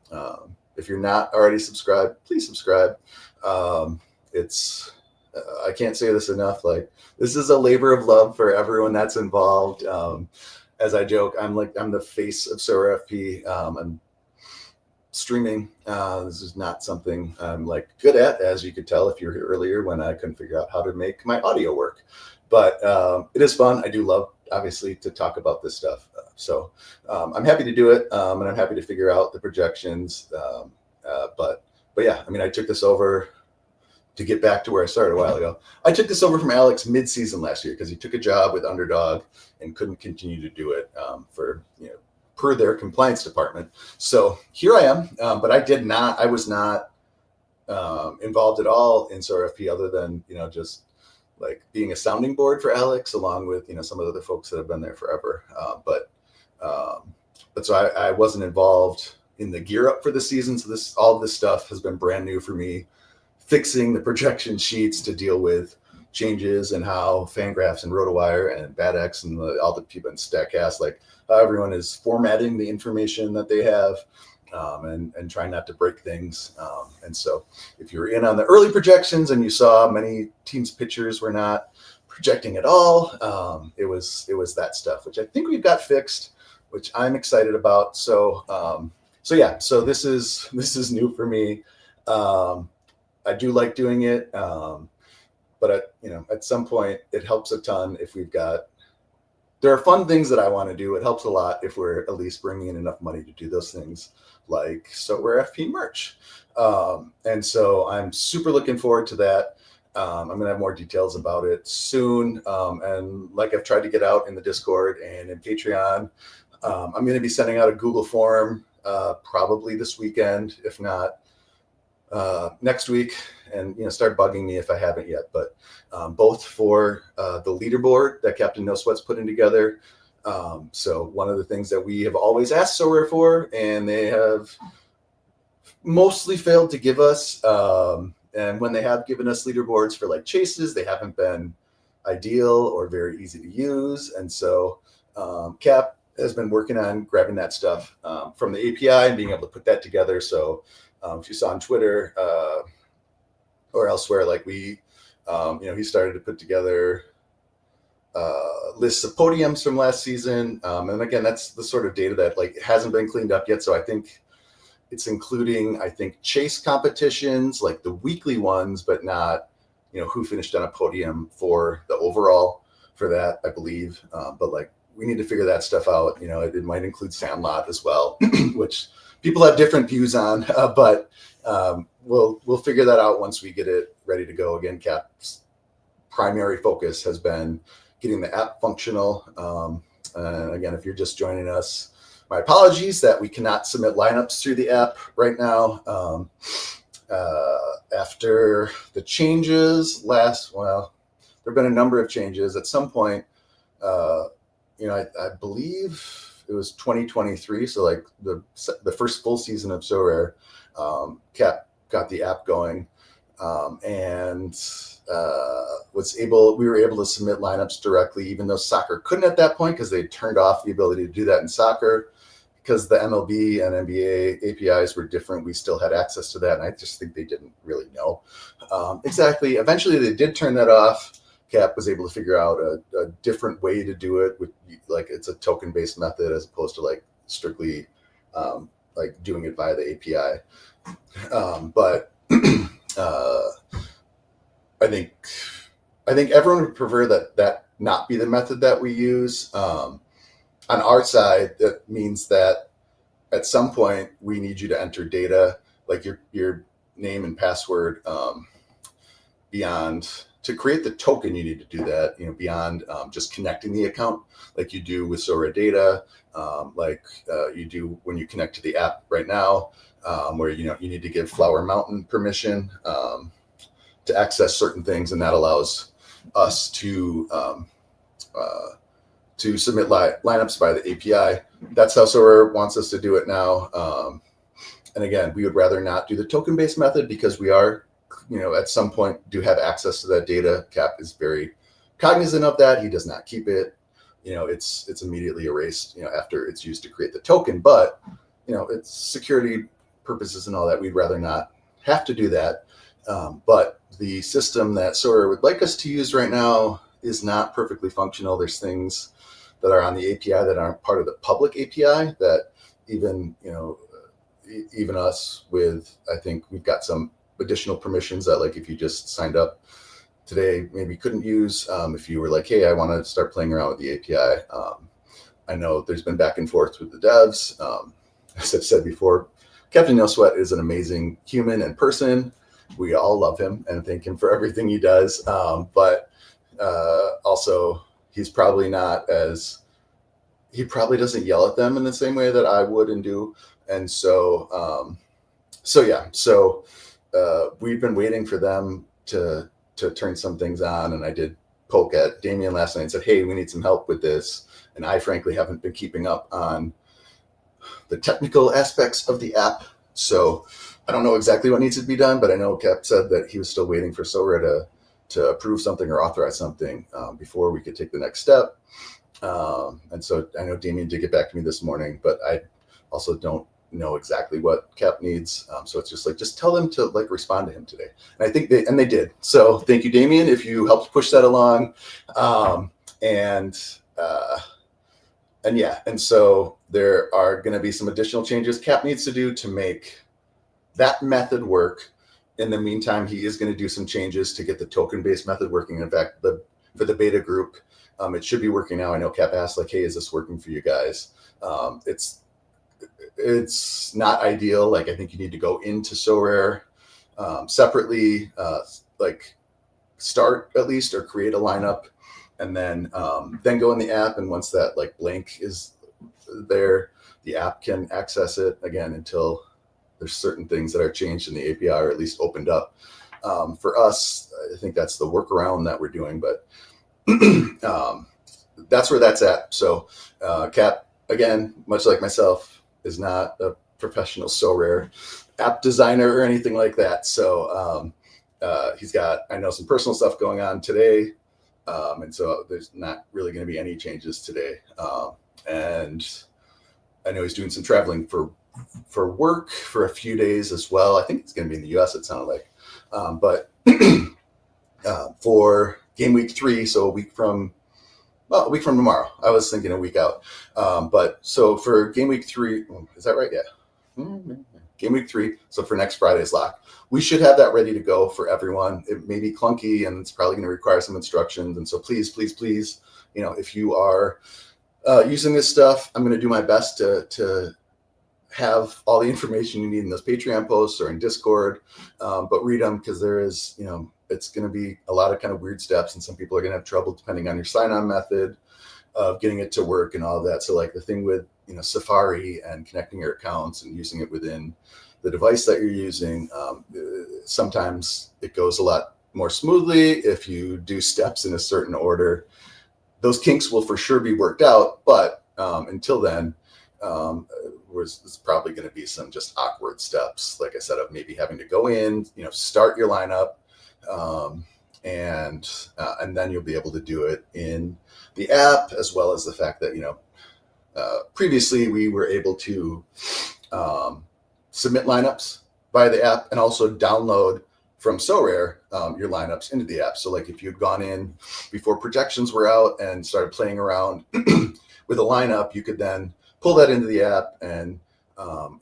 if you're not already subscribed, please subscribe. I can't say this enough. Like, this is a labor of love for everyone that's involved. As I joke, I'm the face of Sorare FP. I'm streaming. This is not something I'm good at, as you could tell if you were here earlier when I couldn't figure out how to make my audio work. But it is fun. I do love, obviously, to talk about this stuff. So I'm happy to do it, and I'm happy to figure out the projections. But yeah, I took this over to get back to where I started a while ago. I took this over from Alex mid-season last year because he took a job with Underdog and couldn't continue to do it per their compliance department. So here I am, but I was not involved at all in Sorare FP other than, just like being a sounding board for Alex, along with, some of the other folks that have been there forever. But so I wasn't involved in the gear up for the season. So all of this stuff has been brand new for me. Fixing the projection sheets to deal with changes and how Fangraphs and RotoWire and Paddacks and all the people in StatCast, how everyone is formatting the information that they have, and trying not to break things. And so if you're in on the early projections and you saw many teams' pitchers were not projecting at all, it was that stuff, which I think we've got fixed, which I'm excited about. So this is new for me. I do like doing it, but at some point it helps a ton if there are fun things that I want to do. It helps a lot if we're at least bringing in enough money to do those things, like Sorare FP merch. And so I'm super looking forward to that. I'm going to have more details about it soon. And like I've tried to get out in the Discord and in Patreon, I'm going to be sending out a Google form probably this weekend, if not next week, and start bugging me if I haven't yet, but both for the leaderboard that Captain No Sweat's putting together. So one of the things that we have always asked Sorare for, and they have mostly failed to give us, and when they have given us leaderboards for chases, they haven't been ideal or very easy to use. And so Cap has been working on grabbing that stuff from the API and being able to put that together. So if you saw on Twitter or elsewhere, he started to put together lists of podiums from last season. And again, that's the sort of data that like hasn't been cleaned up yet. So I think it's including, I think, chase competitions, like the weekly ones, but not, who finished on a podium for the overall for that, I believe. But like, we need to figure that stuff out. It might include Sandlot as well, which people have different views on, but we'll figure that out once we get it ready to go. Again, Cap's primary focus has been getting the app functional. And again, if you're just joining us, my apologies that we cannot submit lineups through the app right now. After the changes there have been a number of changes. At some point, I believe it was 2023. So like the first full season of Sorare, Cap got the app going, and we were able to submit lineups directly, even though soccer couldn't at that point because they turned off the ability to do that in soccer. Because the MLB and NBA APIs were different, we still had access to that, and I just think they didn't really know exactly. Eventually, they did turn that off. Cap was able to figure out a different way to do it, with like it's a token-based method as opposed to like strictly like doing it via the API. But I think everyone would prefer that not be the method that we use. On our side, that means that at some point we need you to enter data like your name and password beyond. To create the token, you need to do that, beyond just connecting the account like you do with Sorare data, like you do when you connect to the app right now, where you need to give Flower Mountain permission to access certain things, and that allows us to submit lineups by the API. That's how Sorare wants us to do it now. And again, we would rather not do the token-based method because we are, at some point do have access to that data. Cap is very cognizant of that. He does not keep it. It's immediately erased, after it's used to create the token. But, it's security purposes and all that. We'd rather not have to do that. But the system that Sorare would like us to use right now is not perfectly functional. There's things that are on the API that aren't part of the public API that even us with, I think we've got some additional permissions that like if you just signed up today, maybe couldn't use if you were like, hey, I want to start playing around with the API. I know there's been back and forth with the devs. As I've said before, Captain No Sweat is an amazing human and person. We all love him and thank him for everything he does. But also, he probably doesn't yell at them in the same way that I would and do. And so we've been waiting for them to turn some things on. And I did poke at Damien last night and said, hey, we need some help with this. And I frankly haven't been keeping up on the technical aspects of the app. So I don't know exactly what needs to be done, but I know Cap said that he was still waiting for Sorare to approve something or authorize something before we could take the next step. And so I know Damien did get back to me this morning, but I also don't know exactly what Cap needs. So it's just tell them to like respond to him today. And I think they did. So thank you, Damien, if you helped push that along. And so there are going to be some additional changes Cap needs to do to make that method work. In the meantime, he is going to do some changes to get the token-based method working. In fact, for the beta group, it should be working now. I know Cap asked like, hey, is this working for you guys? It's not ideal. Like, I think you need to go into Sorare separately, like start at least or create a lineup, and then go in the app. And once that like blank is there, the app can access it again until there's certain things that are changed in the API or at least opened up. For us, I think that's the workaround that we're doing, but that's where that's at. So Cap, again, much like myself, is not a professional Sorare app designer or anything like that. So he's got, I know, some personal stuff going on today. And so there's not really going to be any changes today. And I know he's doing some traveling for work for a few days as well. I think it's going to be in the US, it sounded like. But for game week 3, so a week from Well, a week from tomorrow. I was thinking a week out. But so for game week 3, is that right? Yeah. Game week 3. So for next Friday's lock, we should have that ready to go for everyone. It may be clunky and it's probably going to require some instructions. And so please, if you are using this stuff, I'm going to do my best to have all the information you need in those Patreon posts or in Discord, but read them because there is, it's going to be a lot of kind of weird steps, and some people are going to have trouble depending on your sign-on method of getting it to work and all of that. So like the thing with, Safari and connecting your accounts and using it within the device that you're using, sometimes it goes a lot more smoothly if you do steps in a certain order. Those kinks will for sure be worked out, but until then, there's probably going to be some just awkward steps, like I said, of maybe having to go in, start your lineup, and then you'll be able to do it in the app, as well as the fact that previously we were able to submit lineups via the app and also download from Sorare your lineups into the app. So like if you'd gone in before projections were out and started playing around with a lineup, you could then pull that into the app, and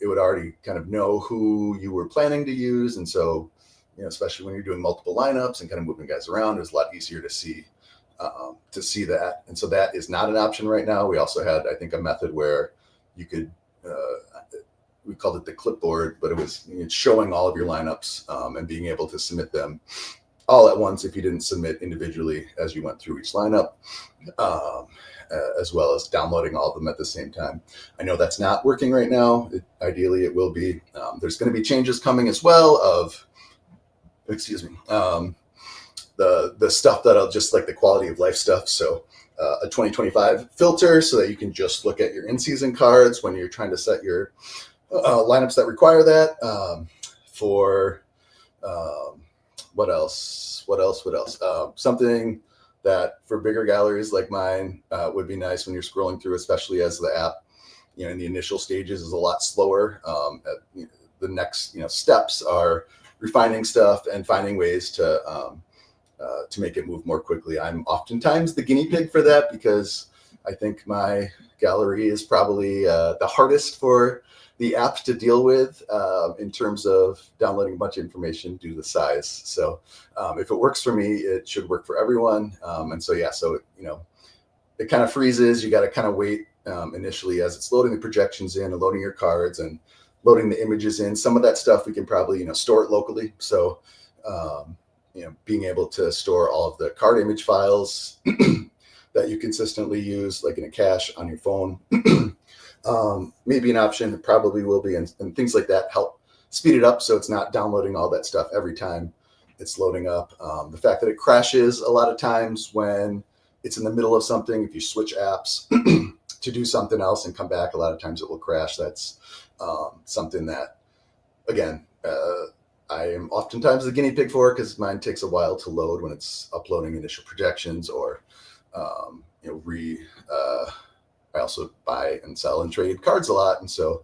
it would already kind of know who you were planning to use. And so, especially when you're doing multiple lineups and kind of moving guys around, it was a lot easier to see that. And so that is not an option right now. We also had, I think, a method where you could, we called it the clipboard, but it was showing all of your lineups and being able to submit them all at once if you didn't submit individually as you went through each lineup. As well as downloading all of them at the same time. I know that's not working right now. Ideally, it will be. There's going to be changes coming as well of, the stuff that'll just like the quality of life stuff. So a 2025 filter so that you can just look at your in-season cards when you're trying to set your lineups that require that. What else? Something that for bigger galleries like mine would be nice when you're scrolling through, especially as the app, in the initial stages is a lot slower. The next, steps are refining stuff and finding ways to make it move more quickly. I'm oftentimes the guinea pig for that because I think my gallery is probably the hardest for the app to deal with in terms of downloading a bunch of information due to the size. So if it works for me, it should work for everyone. So it kind of freezes. You got to kind of wait initially as it's loading the projections in and loading your cards and loading the images in. Some of that stuff we can probably, store it locally. So, being able to store all of the card image files that you consistently use, like in a cache on your phone, maybe an option. It probably will be, and things like that help speed it up so it's not downloading all that stuff every time it's loading up. The fact that it crashes a lot of times when it's in the middle of something, if you switch apps to do something else and come back, a lot of times it will crash. That's something that, again, I am oftentimes the guinea pig for, because mine takes a while to load when it's uploading initial projections or, I also buy and sell and trade cards a lot. And so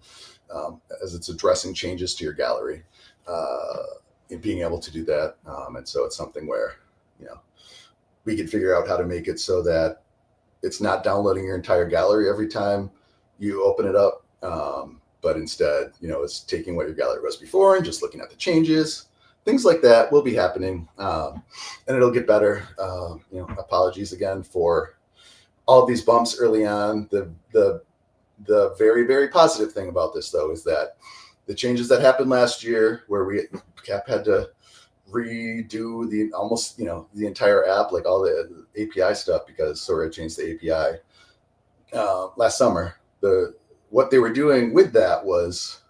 as it's addressing changes to your gallery, being able to do that. And so it's something where, we could figure out how to make it so that it's not downloading your entire gallery every time you open it up. But instead, it's taking what your gallery was before and just looking at the changes. Things like that will be happening, and it'll get better. Apologies again for all of these bumps early on. The very, very positive thing about this, though, is that the changes that happened last year, where Cap had to redo the entire app, like all the API stuff, because Sorare changed the API last summer. What they were doing with that was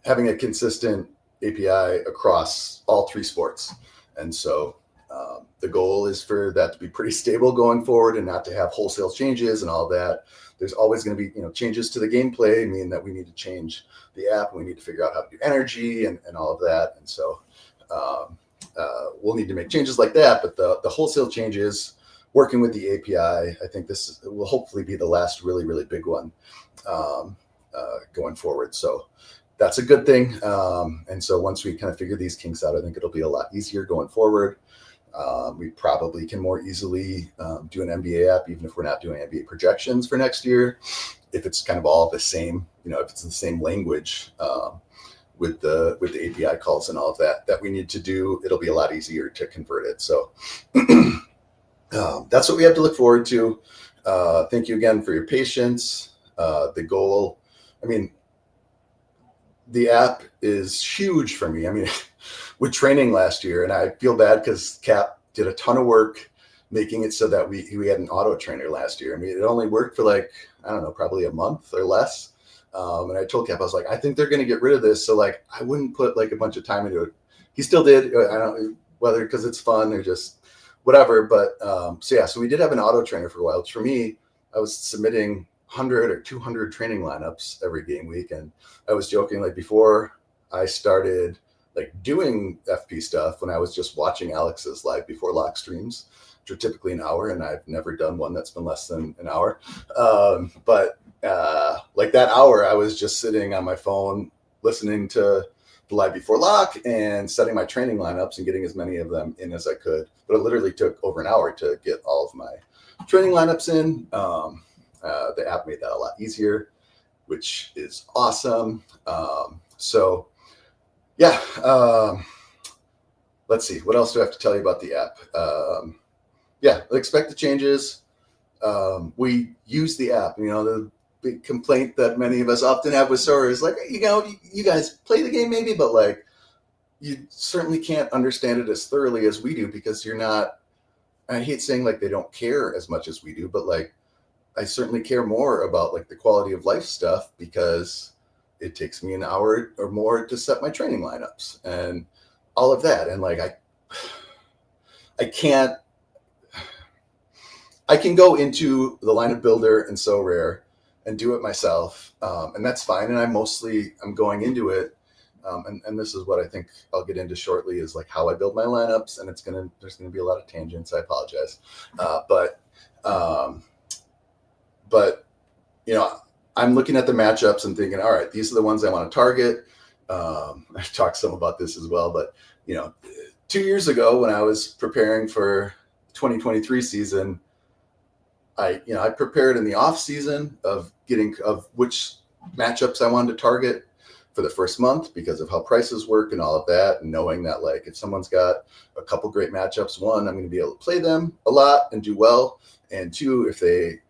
having a consistent API across all 3 sports. And so the goal is for that to be pretty stable going forward and not to have wholesale changes and all that. There's always going to be, changes to the gameplay, meaning that we need to change the app and we need to figure out how to do energy and all of that. And so we'll need to make changes like that. But the wholesale changes, working with the API, I think this will hopefully be the last really, really big one going forward. So that's a good thing. And so once we kind of figure these kinks out, I think it'll be a lot easier going forward. We probably can more easily do an NBA app, even if we're not doing NBA projections for next year. If it's kind of all the same, if it's the same language with the API calls and all of that we need to do, it'll be a lot easier to convert it. So that's what we have to look forward to. Thank you again for your patience. The goal, the app is huge for me. With training last year, and I feel bad because Cap did a ton of work making it so that we had an auto trainer last year. It only worked for probably a month or less. And I told Cap, I was like, I think they're going to get rid of this. So I wouldn't put a bunch of time into it. He still did. I don't know whether because it's fun or just whatever. But so we did have an auto trainer for a while. Which for me, I was submitting 100 or 200 training lineups every game week. And I was joking, before I started doing FP stuff, when I was just watching Alex's live before lock streams, which are typically an hour, and I've never done one that's been less than an hour. But that hour, I was just sitting on my phone listening to the live before lock and setting my training lineups and getting as many of them in as I could. But it literally took over an hour to get all of my training lineups in. The app made that a lot easier, which is awesome. Let's see. What else do I have to tell you about the app? Expect the changes. We use the app. The big complaint that many of us often have with Sorare is you guys play the game maybe, but you certainly can't understand it as thoroughly as we do because you're not. I hate saying they don't care as much as we do, but I certainly care more about the quality of life stuff because it takes me an hour or more to set my training lineups and all of that. And I can go into the lineup builder and Sorare and do it myself. And that's fine. And I'm going into it. And this is what I think I'll get into shortly is how I build my lineups. And there's going to be a lot of tangents. I apologize. But I'm looking at the matchups and thinking, all right, these are the ones I want to target. I've talked some about this as well, but 2 years ago when I was preparing for 2023 season, I prepared in the off season of which matchups I wanted to target for the first month because of how prices work and all of that, and knowing that if someone's got a couple great matchups, one, I'm going to be able to play them a lot and do well, and two, if they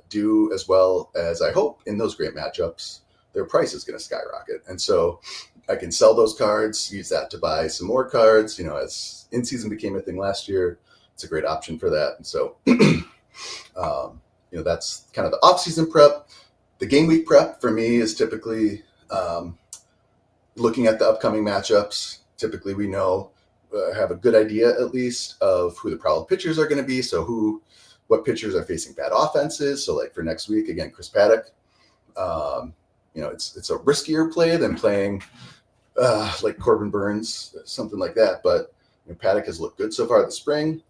do as well as I hope in those great matchups, their price is going to skyrocket. And so I can sell those cards, use that to buy some more cards. As in-season became a thing last year, it's a great option for that. And so, that's kind of the off-season prep. The game week prep for me is typically looking at the upcoming matchups. Typically, we have a good idea at least of who the problem pitchers are going to be. So what pitchers are facing bad offenses. So for next week, again, Chris Paddack, it's a riskier play than playing Corbin Burns, something like that. But Paddack has looked good so far this spring.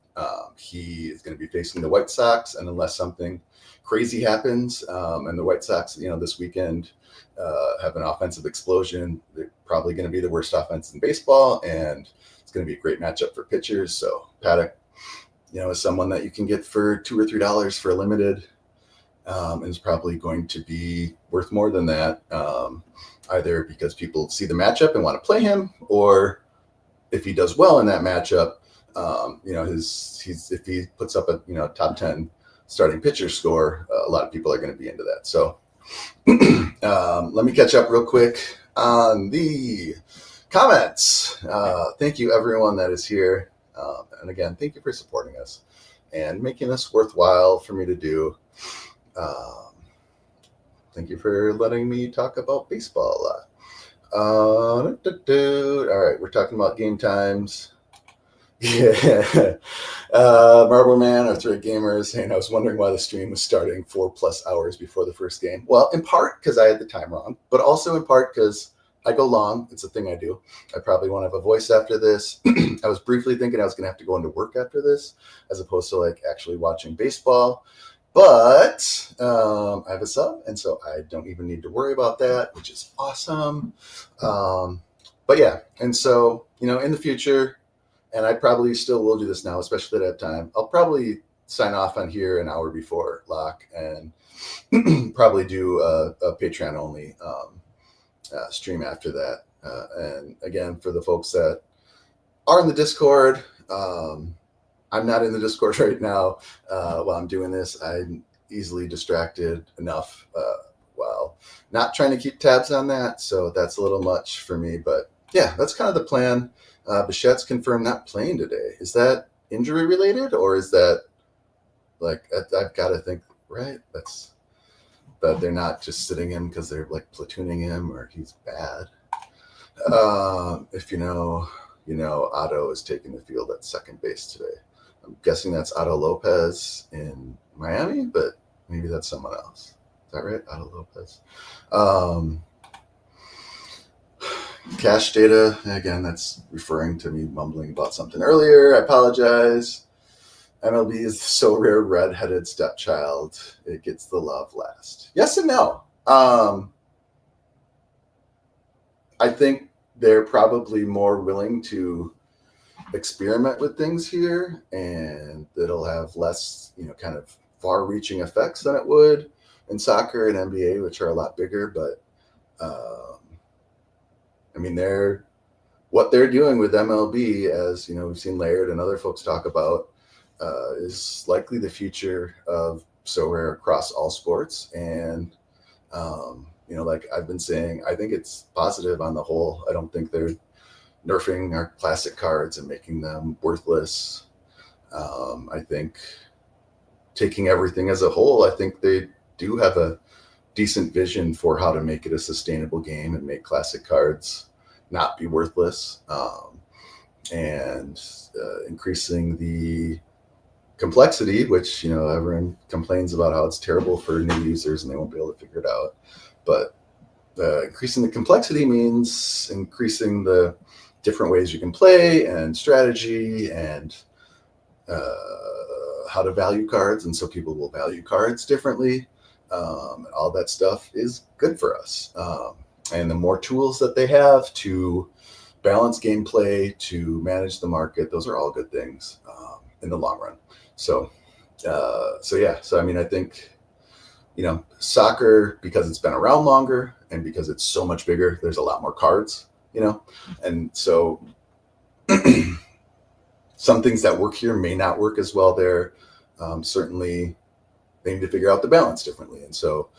He is going to be facing the White Sox, and unless something crazy happens, and the White Sox, this weekend have an offensive explosion, they're probably going to be the worst offense in baseball, and it's going to be a great matchup for pitchers. So Paddack, is someone that you can get for $2 or $3 for a limited, and is probably going to be worth more than that, either because people see the matchup and want to play him, or if he does well in that matchup, if he puts up a top 10 starting pitcher score, a lot of people are going to be into that. So let me catch up real quick on the comments. Thank you everyone that is here. And again, thank you for supporting us and making this worthwhile for me to do. Thank you for letting me talk about baseball a lot. All right, we're talking about game times. Yeah. Marble Man, our thread gamers, saying I was wondering why the stream was starting 4+ hours before the first game. Well, in part because I had the time wrong, but also in part because I go long. It's a thing I do. I probably won't have a voice after this. I was briefly thinking I was going to have to go into work after this, as opposed to actually watching baseball. But I have a sub, and so I don't even need to worry about that, which is awesome. But yeah, and so in the future, and I probably still will do this now, especially that I have time. I'll probably sign off on here an hour before lock and probably do a Patreon only stream after that. And again, for the folks that are in the Discord, I'm not in the Discord right now while I'm doing this. I'm easily distracted enough while not trying to keep tabs on that. So that's a little much for me. But yeah, that's kind of the plan. Bichette's confirmed not playing today. Is that injury related, or is that like, I've got to think, right? That's that they're not just sitting him because they're like platooning him or he's bad. If you know, Otto is taking the field at second base today. I'm guessing that's Otto Lopez in Miami, but maybe that's someone else. Is that right? Otto Lopez. Cash data, again, that's referring to me mumbling about something earlier. I apologize. MLB is the so rare redheaded stepchild. It gets the love last. Yes and no. I think they're probably more willing to experiment with things here, and it'll have less, kind of far-reaching effects than it would in soccer and NBA, which are a lot bigger. But I mean, what they're doing with MLB, as we've seen Laird and other folks talk about, is likely the future of so rare across all sports. And like I've been saying, I think it's positive on the whole. I don't think they're nerfing our classic cards and making them worthless. I think taking everything as a whole, I think they do have a decent vision for how to make it a sustainable game and make classic cards not be worthless, and increasing the complexity, which everyone complains about how it's terrible for new users and they won't be able to figure it out. But increasing the complexity means increasing the different ways you can play and strategy and how to value cards, and so people will value cards differently. All that stuff is good for us. And the more tools that they have to balance gameplay, to manage the market, those are all good things in the long run. So I mean, I think, soccer, because it's been around longer and because it's so much bigger, there's a lot more cards, and so some things that work here may not work as well there. Certainly they need to figure out the balance differently. And so,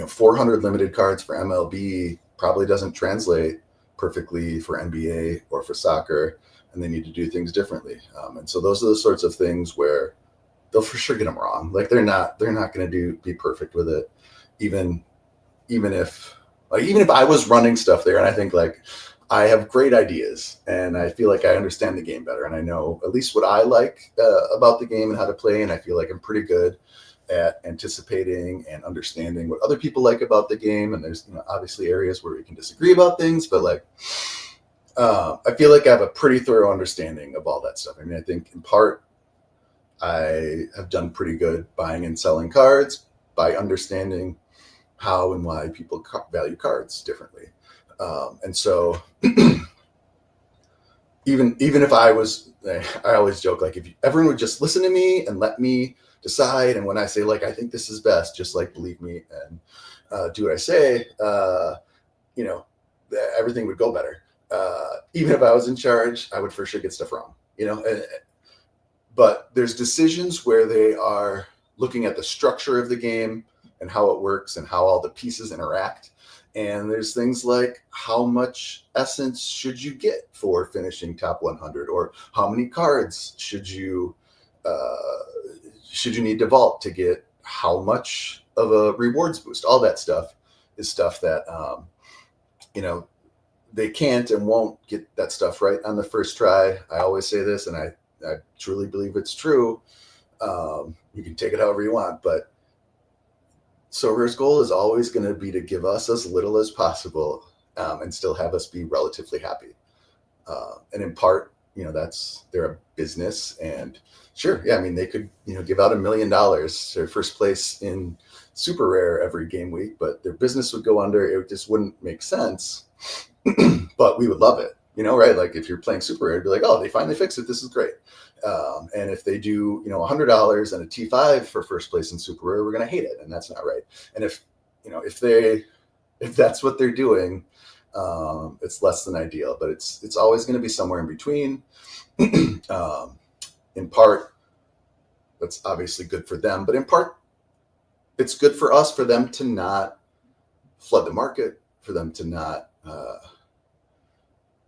400 limited cards for MLB probably doesn't translate perfectly for NBA or for soccer, and they need to do things differently. And so those are the sorts of things where they'll for sure get them wrong. Like they're not going to be perfect with it. Even if I was running stuff there, and I think like I have great ideas and I feel like I understand the game better and I know at least what I like about the game and how to play. And I feel like I'm pretty good at anticipating and understanding what other people like about the game. And there's obviously areas where we can disagree about things, but like I feel like I have a pretty thorough understanding of all that stuff. I mean, I think in part I have done pretty good buying and selling cards by understanding how and why people value cards differently. And so even if I always joke, like if everyone would just listen to me and let me decide, and when I say like I think this is best, just like believe me and do what I say, everything would go better. Even if I was in charge, I would for sure get stuff wrong, but there's decisions where they are looking at the structure of the game and how it works and how all the pieces interact. And there's things like how much essence should you get for finishing top 100, or how many cards should you need to vault to get how much of a rewards boost. All that stuff is stuff that they can't and won't get that stuff right on the first try. I always say this, and I truly believe it's true. You can take it however you want, but Sorare's goal is always going to be to give us as little as possible and still have us be relatively happy. And in part, they're a business, and sure, yeah, I mean, they could, give out $1 million to first place in super rare every game week, but their business would go under. It just wouldn't make sense, but we would love it. Right? Like if you're playing Super Rare, be like, oh, they finally fixed it. This is great. And if they do, $100 and a T5 for first place in Super Rare, we're going to hate it. And that's not right. And if that's what they're doing, it's less than ideal, but it's always going to be somewhere in between. In part, that's obviously good for them, but in part, it's good for us, for them to not flood the market, for them to not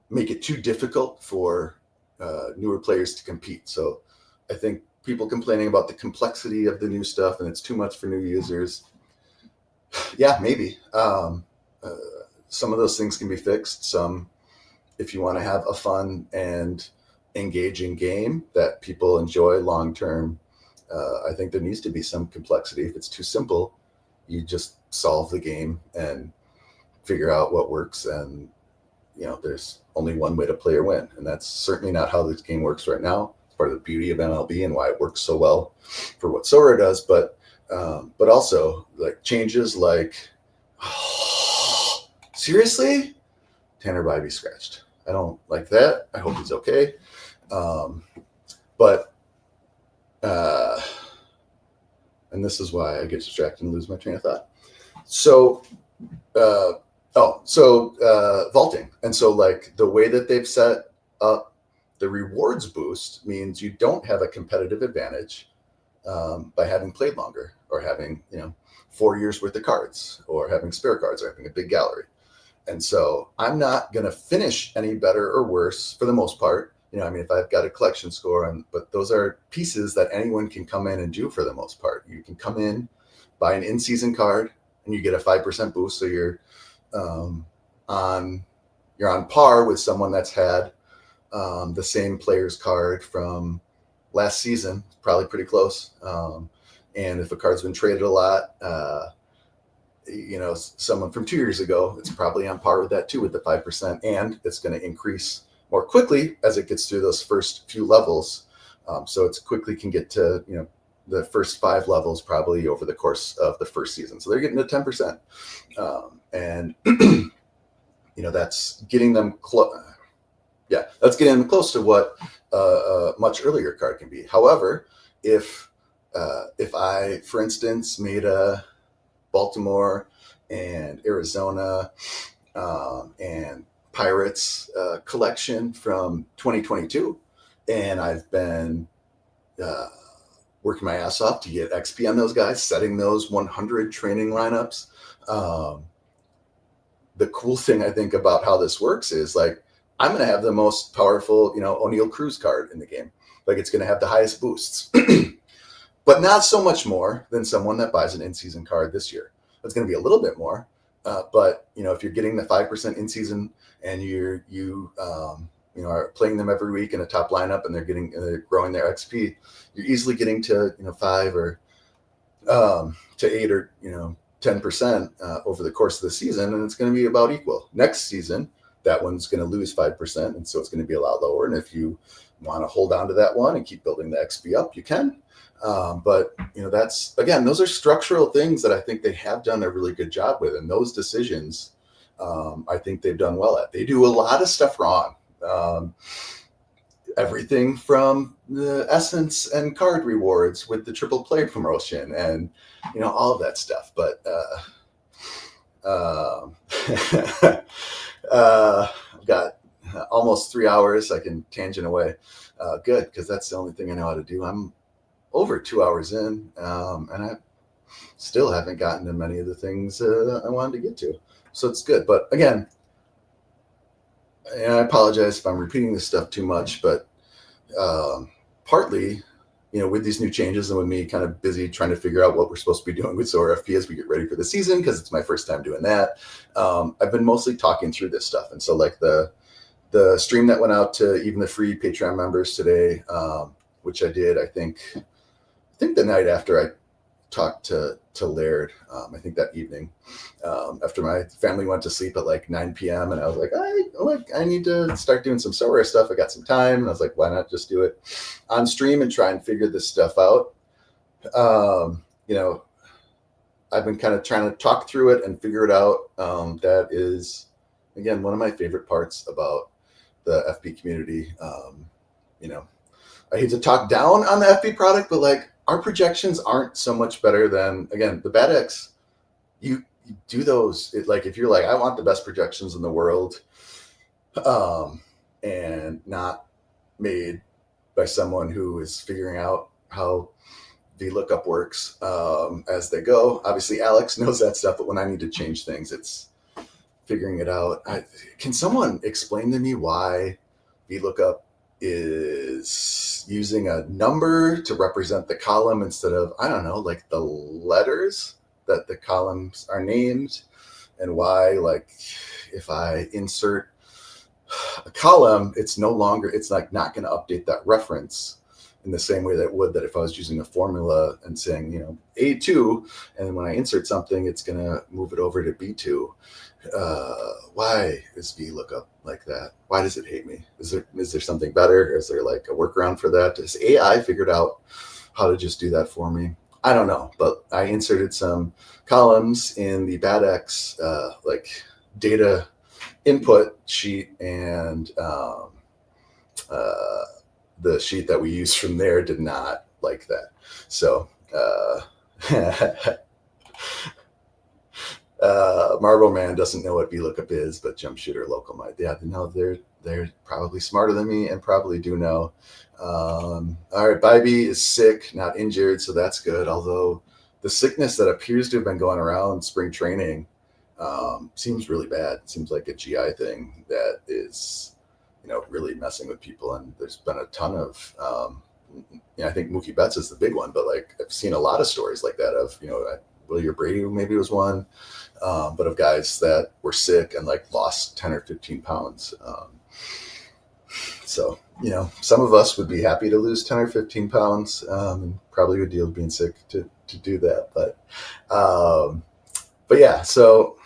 make it too difficult for newer players to compete. So I think people complaining about the complexity of the new stuff and it's too much for new users. Yeah, maybe. Some of those things can be fixed. Some, if you want to have a fun and engaging game that people enjoy long term, I think there needs to be some complexity. If it's too simple, you just solve the game and figure out what works. And there's only one way to play or win, and that's certainly not how this game works right now. It's part of the beauty of MLB and why it works so well for what Sorare does. But also like changes like, oh, seriously, Tanner Bybee scratched. I don't like that. I hope he's okay. But and this is why I get distracted and lose my train of thought. So vaulting. And so like the way that they've set up the rewards boost means you don't have a competitive advantage by having played longer, or having 4 years worth of cards, or having spare cards, or having a big gallery. And so I'm not going to finish any better or worse for the most part. If I've got a collection score, but those are pieces that anyone can come in and do for the most part. You can come in, buy an in-season card, and you get a 5% boost. So you're on par with someone that's had the same player's card from last season, probably pretty close. And if a card's been traded a lot, someone from 2 years ago, it's probably on par with that too, with the 5%, and it's going to increase more quickly as it gets through those first few levels. So it's quickly can get to, the first 5 levels probably over the course of the first season. So they're getting to 10%. And, that's getting them close. Yeah, that's getting them close to what a much earlier card can be. However, if I, for instance, made a Baltimore and Arizona and Pirates collection from 2022, and I've been working my ass off to get XP on those guys, setting those 100 training lineups. The cool thing I think about how this works is like, I'm going to have the most powerful, O'Neal Cruz card in the game. Like it's going to have the highest boosts, but not so much more than someone that buys an in-season card this year. It's going to be a little bit more. But if you're getting the 5% in-season and you are playing them every week in a top lineup, and they're growing their XP, you're easily getting to 5 or to 8 or 10% over the course of the season, and it's going to be about equal. Next season, that one's going to lose 5%, and so it's going to be a lot lower. And if you want to hold on to that one and keep building the XP up, you can. But that's, again, those are structural things that I think they have done a really good job with, and those decisions I think they've done well at. They do a lot of stuff wrong. Everything from the essence and card rewards with the triple play promotion and all of that stuff. But I've got almost 3 hours. I can tangent away. Good, because that's the only thing I know how to do. I'm over 2 hours in, and I still haven't gotten to many of the things I wanted to get to. So it's good. But again, and I apologize if I'm repeating this stuff too much, but partly, with these new changes and with me kind of busy trying to figure out what we're supposed to be doing with Sorare FP as we get ready for the season, because it's my first time doing that, I've been mostly talking through this stuff. And so like the stream that went out to even the free Patreon members today, which I did, I think the night after I talked to Laird, I think that evening, after my family went to sleep at like 9 p.m. And I was like, I need to start doing some Sorare stuff. I got some time. And I was like, why not just do it on stream and try and figure this stuff out? I've been kind of trying to talk through it and figure it out. That is, again, one of my favorite parts about the FB community. I hate to talk down on the FB product, but like our projections aren't so much better than, again, the Paddacks. You do those, like if you're like, I want the best projections in the world, and not made by someone who is figuring out how VLOOKUP works as they go. Obviously, Alex knows that stuff, but when I need to change things, it's figuring it out. Can someone explain to me why VLOOKUP is using a number to represent the column instead of, I don't know, like the letters that the columns are named, and why, like, if I insert a column, it's like not going to update that reference in the same way that it would that if I was using a formula and saying, A2, and then when I insert something, it's going to move it over to B2. Why is VLOOKUP like that? Why does it hate me? Is there something better? Is there like a workaround for that? Has AI figured out how to just do that for me? I don't know, but I inserted some columns in the Paddacks like data input sheet, and the sheet that we used from there did not like that. So Marble Man doesn't know what VLOOKUP is, but Jump Shooter Local might. Yeah, no, they're probably smarter than me and probably do know. All right, Bybee is sick, not injured, so that's good. Although the sickness that appears to have been going around spring training seems really bad. It seems like a GI thing that is, really messing with people. And there's been a ton of, I think Mookie Betts is the big one, but like I've seen a lot of stories like that of, William Brady maybe was one, but of guys that were sick and like lost 10 or 15 pounds. So, some of us would be happy to lose 10 or 15 pounds, and probably would deal with being sick to do that. But yeah, so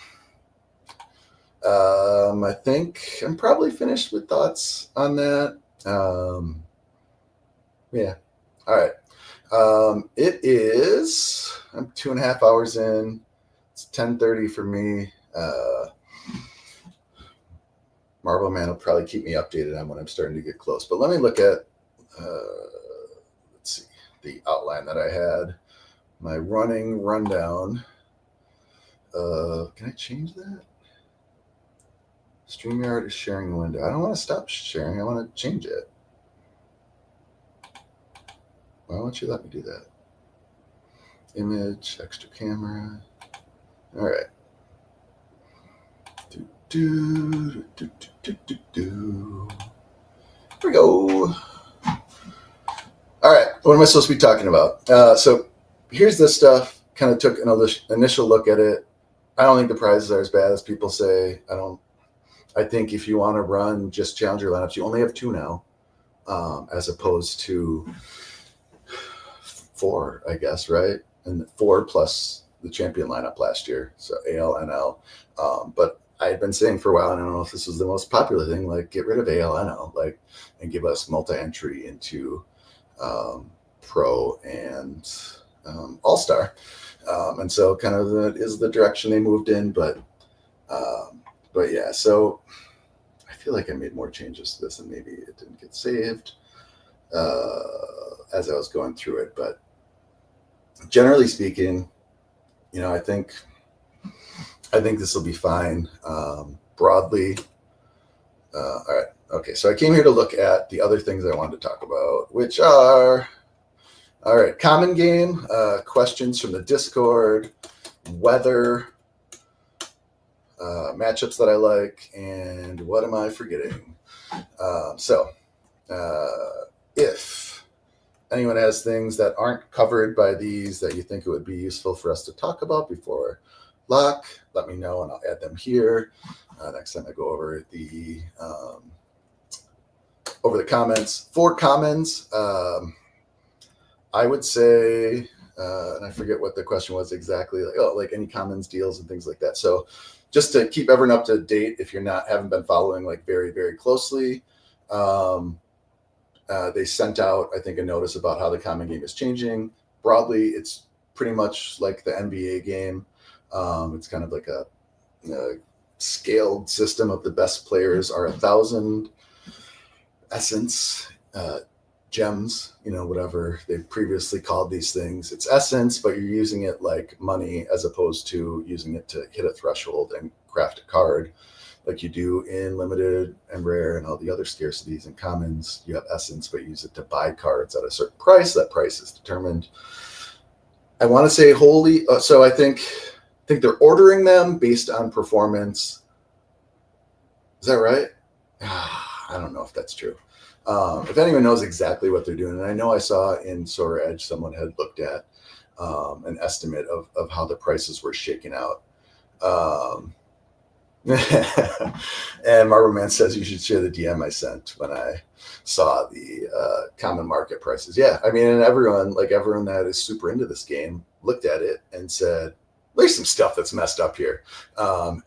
I think I'm probably finished with thoughts on that. Yeah. All right. It is, I'm 2.5 hours in. It's 10:30 for me. Marble Man will probably keep me updated on when I'm starting to get close. But let me look at, let's see, the outline that I had. My running rundown. Can I change that? StreamYard is sharing the window. I don't want to stop sharing. I want to change it. Why won't you let me do that? Image, extra camera. All right. Here we go. All right. What am I supposed to be talking about? So here's this stuff. Kind of took an initial look at it. I don't think the prizes are as bad as people say. I think if you want to run just challenger lineups, you only have 2 now, as opposed to 4, I guess, right? And 4 plus the champion lineup last year, so AL, NL. But I had been saying for a while, and I don't know if this was the most popular thing, like get rid of AL, NL, like, and give us multi-entry into Pro and All-Star. And so kind of that is the direction they moved in, but yeah, so I feel like I made more changes to this and maybe it didn't get saved as I was going through it. But generally speaking, I think this will be fine. Broadly. All right. Okay. So I came here to look at the other things I wanted to talk about, which are, all right, common game, questions from the Discord, weather, matchups that I like, and what am I forgetting? So if anyone has things that aren't covered by these that you think it would be useful for us to talk about before lock, let me know and I'll add them here. Next time I go over the comments. For commons, I would say, and I forget what the question was exactly, like any commons deals and things like that. So just to keep everyone up to date, if you're haven't been following like very, very closely, they sent out, I think, a notice about how the common game is changing. Broadly, it's pretty much like the NBA game. It's kind of like a scaled system of the best players are 1,000. essence, gems, whatever they previously called these things. It's essence, but you're using it like money as opposed to using it to hit a threshold and craft a card like you do in limited and rare and all the other scarcities and commons. You have essence, but you use it to buy cards at a certain price. That price is determined. I want to say wholly. So I think they're ordering them based on performance. Is that right? I don't know if that's true. If anyone knows exactly what they're doing, and I know I saw in Sorare Edge someone had looked at an estimate of how the prices were shaking out. And Marble Man says you should share the DM I sent when I saw the common market prices. Yeah, I mean, and everyone that is super into this game looked at it and said, there's some stuff that's messed up here.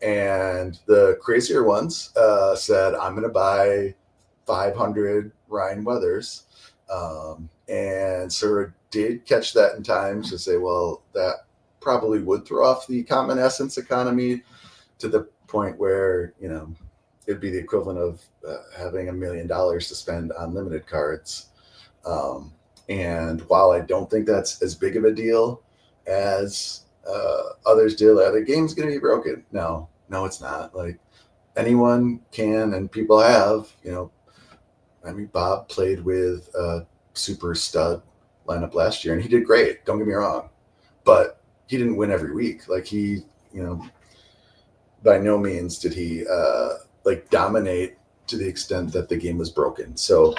And the crazier ones said, I'm going to buy 500 Ryan Weathers. And Sura did catch that in time to say, well, that probably would throw off the common essence economy to the point where, it'd be the equivalent of having $1 million to spend on limited cards. And while I don't think that's as big of a deal as others do, the game's going to be broken. No, it's not. Like, anyone can, and people have, Bob played with a super stud lineup last year and he did great. Don't get me wrong, but he didn't win every week. Like, he, by no means did he dominate to the extent that the game was broken. So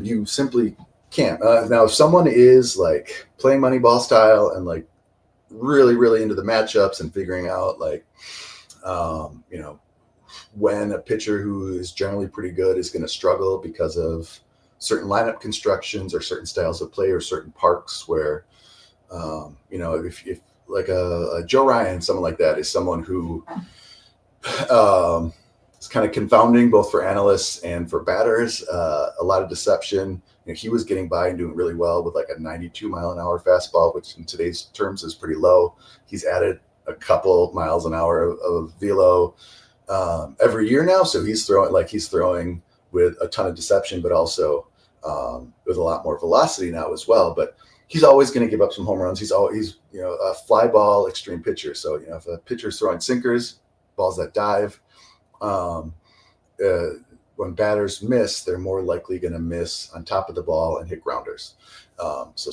you simply can't. Now, if someone is like playing Moneyball style and like really, really into the matchups and figuring out when a pitcher who is generally pretty good is going to struggle because of certain lineup constructions or certain styles of play or certain parks where, if like a Joe Ryan, someone like that is someone who is kind of confounding both for analysts and for batters. A lot of deception. He was getting by and doing really well with like a 92 mile an hour fastball, which in today's terms is pretty low. He's added a couple miles an hour of velo every year now. So he's throwing with a ton of deception, but also with a lot more velocity now as well. But he's always going to give up some home runs. He's a fly ball extreme pitcher. So, if a pitcher's throwing sinkers, balls that dive, when batters miss, they're more likely going to miss on top of the ball and hit grounders. So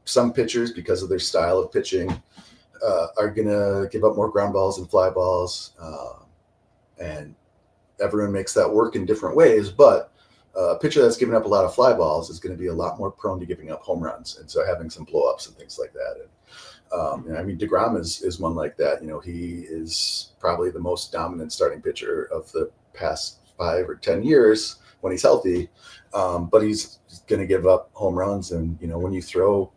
some pitchers, because of their style of pitching, are going to give up more ground balls and fly balls. And everyone makes that work in different ways. But a pitcher that's giving up a lot of fly balls is going to be a lot more prone to giving up home runs. And so having some blow-ups and things like that. And DeGrom is one like that. He is probably the most dominant starting pitcher of the past 5 or 10 years when he's healthy. But he's going to give up home runs. And, when you throw,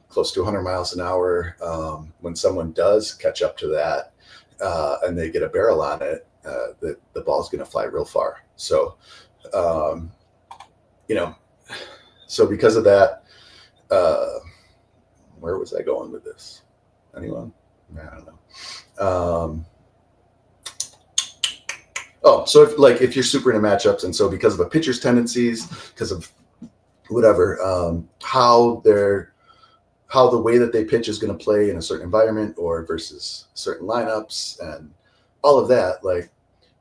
close to 100 miles an hour, when someone does catch up to that and they get a barrel on it, the ball's going to fly real far. So, so because of that, where was I going with this? Anyone? I don't know. So if you're super into matchups, and so because of a pitcher's tendencies, because of whatever, how the way that they pitch is going to play in a certain environment or versus certain lineups and all of that, like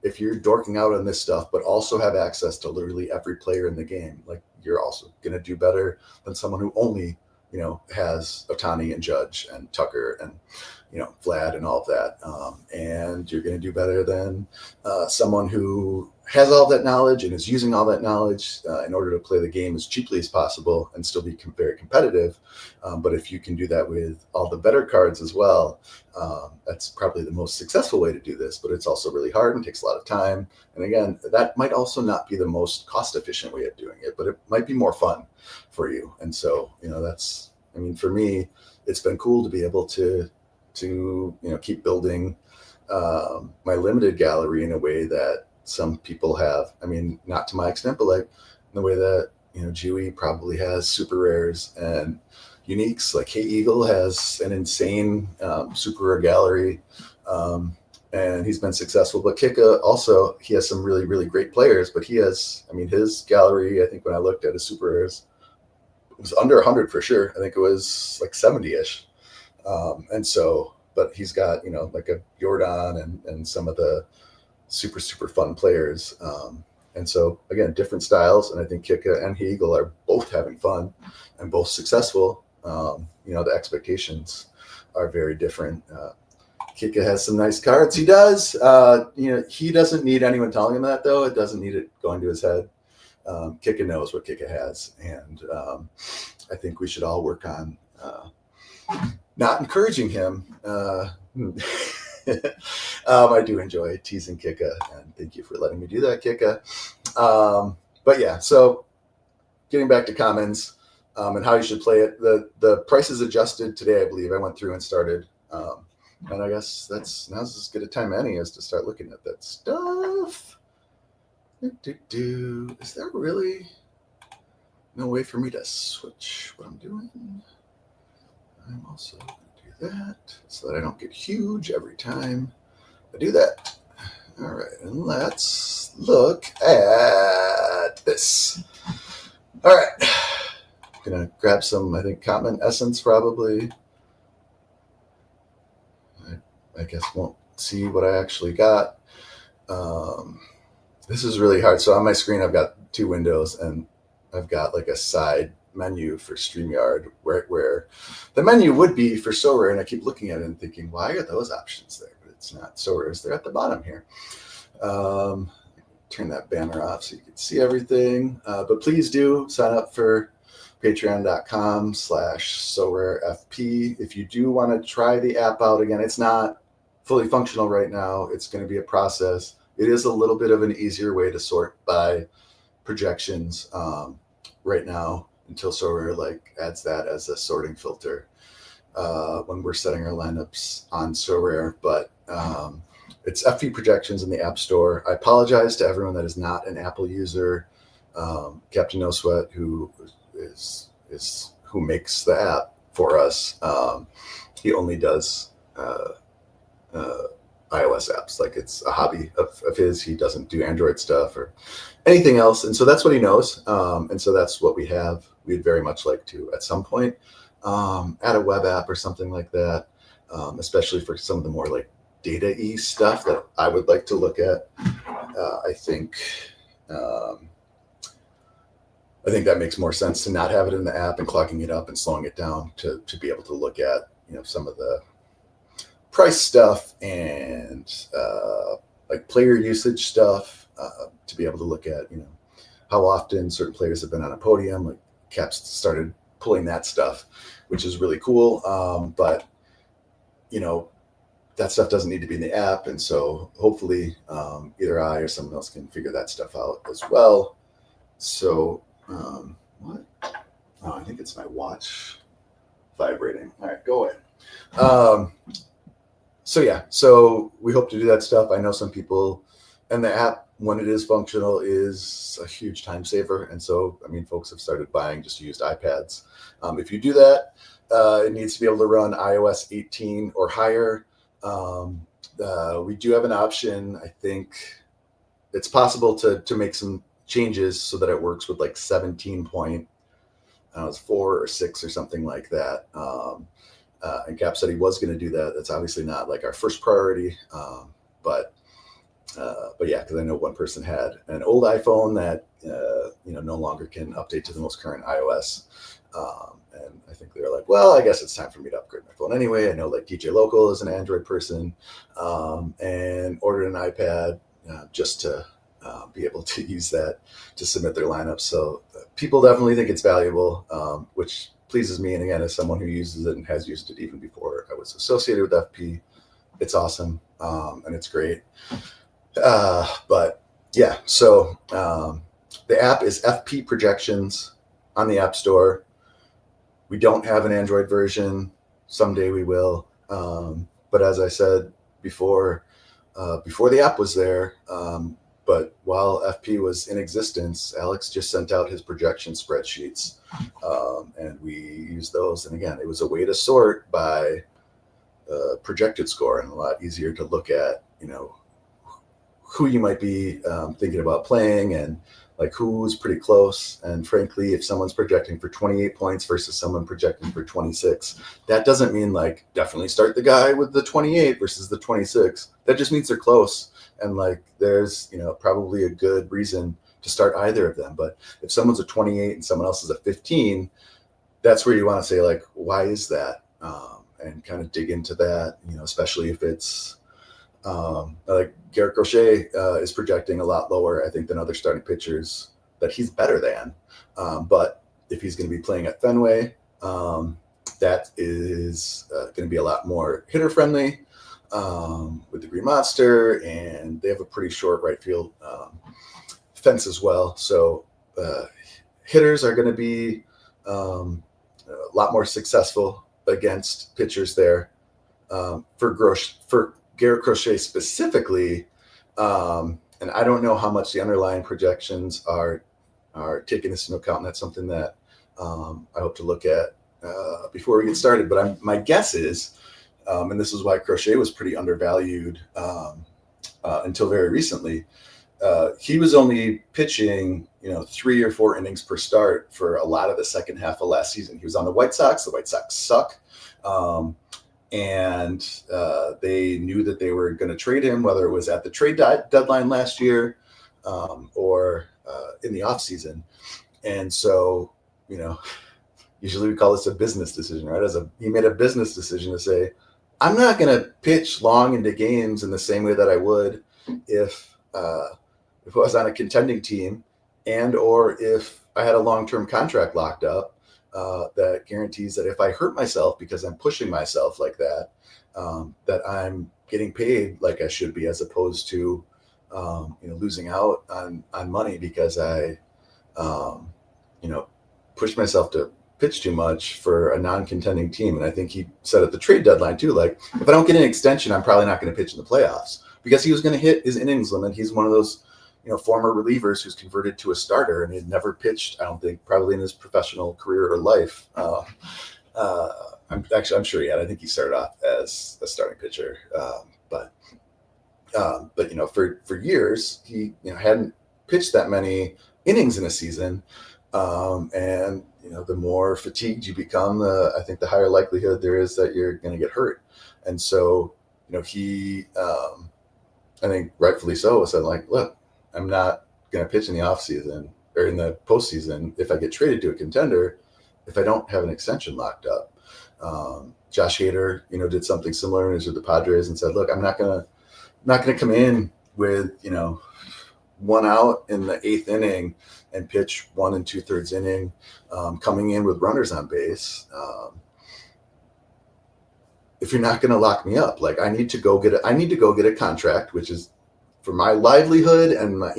if you're dorking out on this stuff, but also have access to literally every player in the game, like you're also going to do better than someone who only, has Ohtani and Judge and Tucker and, Vlad and all of that. And you're going to do better than someone who has all that knowledge and is using all that knowledge in order to play the game as cheaply as possible and still be very competitive. But if you can do that with all the better cards as well, that's probably the most successful way to do this, but it's also really hard and takes a lot of time. And again, that might also not be the most cost efficient way of doing it, but it might be more fun for you. And so, for me, it's been cool to be able to keep building my limited gallery in a way that some people have. Not to my extent, but like in the way that, GW probably has super rares and uniques. Like Hey Eagle has an insane super rare gallery. and he's been successful. But Kika also, he has some really, really great players, but he has, I mean, his gallery, I think when I looked at his super rares, it was under 100 for sure. I think it was like 70-ish. And so, but he's got, you know, like a Jordan and some of the super, super fun players. And so, again, different styles. And I think Kika and Hegel are both having fun and both successful. You know, the expectations are very different. Kika has some nice cards. He does. You know, he doesn't need anyone telling him that, though. It doesn't need it going to his head. Kika knows what Kika has. And I think we should all work on not encouraging him. I do enjoy teasing Kika, and thank you for letting me do that, Kika. But yeah, so getting back to commons and how you should play it, the price is adjusted today, I believe. I went through and started, and I guess now's as good a time any is to start looking at that stuff. Is there really no way for me to switch what I'm doing? I'm also going to do that so that I don't get huge every time I do that. All right, and let's look at this. All right, I'm going to grab some, I think, common essence probably. I guess won't see what I actually got. This is really hard. So on my screen, I've got two windows, and I've got like a side menu for StreamYard where the menu would be for Sorare, and I keep looking at it and thinking, why are those options there? But it's not. Sorare's, they're at the bottom here. Turn that banner off so you can see everything. But please do sign up for patreon.com/SorareFP. If you do want to try the app out again, it's not fully functional right now. It's going to be a process. It is a little bit of an easier way to sort by projections right now until Sorare like adds that as a sorting filter when we're setting our lineups on Sorare. But it's FP projections in the App Store. I apologize to everyone that is not an Apple user. Captain No Sweat, who makes the app for us, he only does iOS apps. Like, it's a hobby of his. He doesn't do Android stuff or anything else. And so that's what he knows. And so that's what we have. We'd very much like to, at some point, add a web app or something like that, especially for some of the more like data-y stuff that I would like to look at. I think that makes more sense to not have it in the app and clogging it up and slowing it down to be able to look at, you know, some of the price stuff and like player usage stuff, to be able to look at, you know, how often certain players have been on a podium. Like Caps started pulling that stuff, which is really cool. But, you know, that stuff doesn't need to be in the app. And so hopefully either I or someone else can figure that stuff out as well. So what? Oh, I think it's my watch vibrating. All right, go ahead. So yeah, so we hope to do that stuff. I know some people, and the app, when it is functional, is a huge time saver. And so, I mean, folks have started buying just used iPads. If you do that, it needs to be able to run iOS 18 or higher. We do have an option. I think it's possible to make some changes so that it works with like 17.4 or 6 or something like that. And Cap said he was going to do that. That's obviously not like our first priority, but yeah, because I know one person had an old iPhone that you know, no longer can update to the most current iOS, and I think they were like, well, I guess it's time for me to upgrade my phone anyway. I know like DJ Local is an Android person, and ordered an iPad just to be able to use that to submit their lineups. So people definitely think it's valuable, which pleases me. And again, as someone who uses it and has used it even before I was associated with FP, it's awesome, and it's great. But yeah, so the app is FP Projections on the App Store. We don't have an Android version. Someday we will. But as I said before the app was there, but while FP was in existence, Alex just sent out his projection spreadsheets, and we used those. And again, it was a way to sort by projected score and a lot easier to look at who you might be thinking about playing, and like who's pretty close. And frankly, if someone's projecting for 28 points versus someone projecting for 26, that doesn't mean like definitely start the guy with the 28 versus the 26. That just means they're close. And like there's, probably a good reason to start either of them. But if someone's a 28 and someone else is a 15, that's where you want to say like, why is that? And kind of dig into that, especially if it's like Garrett Crochet is projecting a lot lower, I think, than other starting pitchers that he's better than. But if he's going to be playing at Fenway, that is going to be a lot more hitter friendly with the Green Monster, and they have a pretty short right field fence as well. So hitters are going to be a lot more successful against pitchers there. For Garrett Crochet specifically, and I don't know how much the underlying projections are taking this into account, and that's something that I hope to look at before we get started. But my guess is, and this is why Crochet was pretty undervalued until very recently, he was only pitching 3 or 4 innings per start for a lot of the second half of last season. He was on the White Sox. The White Sox suck. And they knew that they were going to trade him, whether it was at the trade deadline last year or in the offseason. And so, usually we call this a business decision, right? He made a business decision to say, I'm not going to pitch long into games in the same way that I would if I was on a contending team, and or if I had a long-term contract locked up. That guarantees that if I hurt myself because I'm pushing myself like that, that I'm getting paid like I should be, as opposed to, losing out on money because I, pushed myself to pitch too much for a non-contending team. And I think he said at the trade deadline too, like, if I don't get an extension, I'm probably not going to pitch in the playoffs, because he was going to hit his innings limit. He's one of those former relievers who's converted to a starter, and he'd never pitched, I don't think, probably in his professional career or life. I'm sure he had. I think he started off as a starting pitcher, but for years he hadn't pitched that many innings in a season, and the more fatigued you become, I think the higher likelihood there is that you're going to get hurt. And so he, I think rightfully so, said like, look, I'm not going to pitch in the offseason or in the postseason if I get traded to a contender, if I don't have an extension locked up. Josh Hader, did something similar and was with the Padres and said, look, I'm not going to come in with, 1 out in the 8th inning and pitch 1 2/3 inning, coming in with runners on base. If you're not going to lock me up, like I need to go get a contract, which is for my livelihood, and my,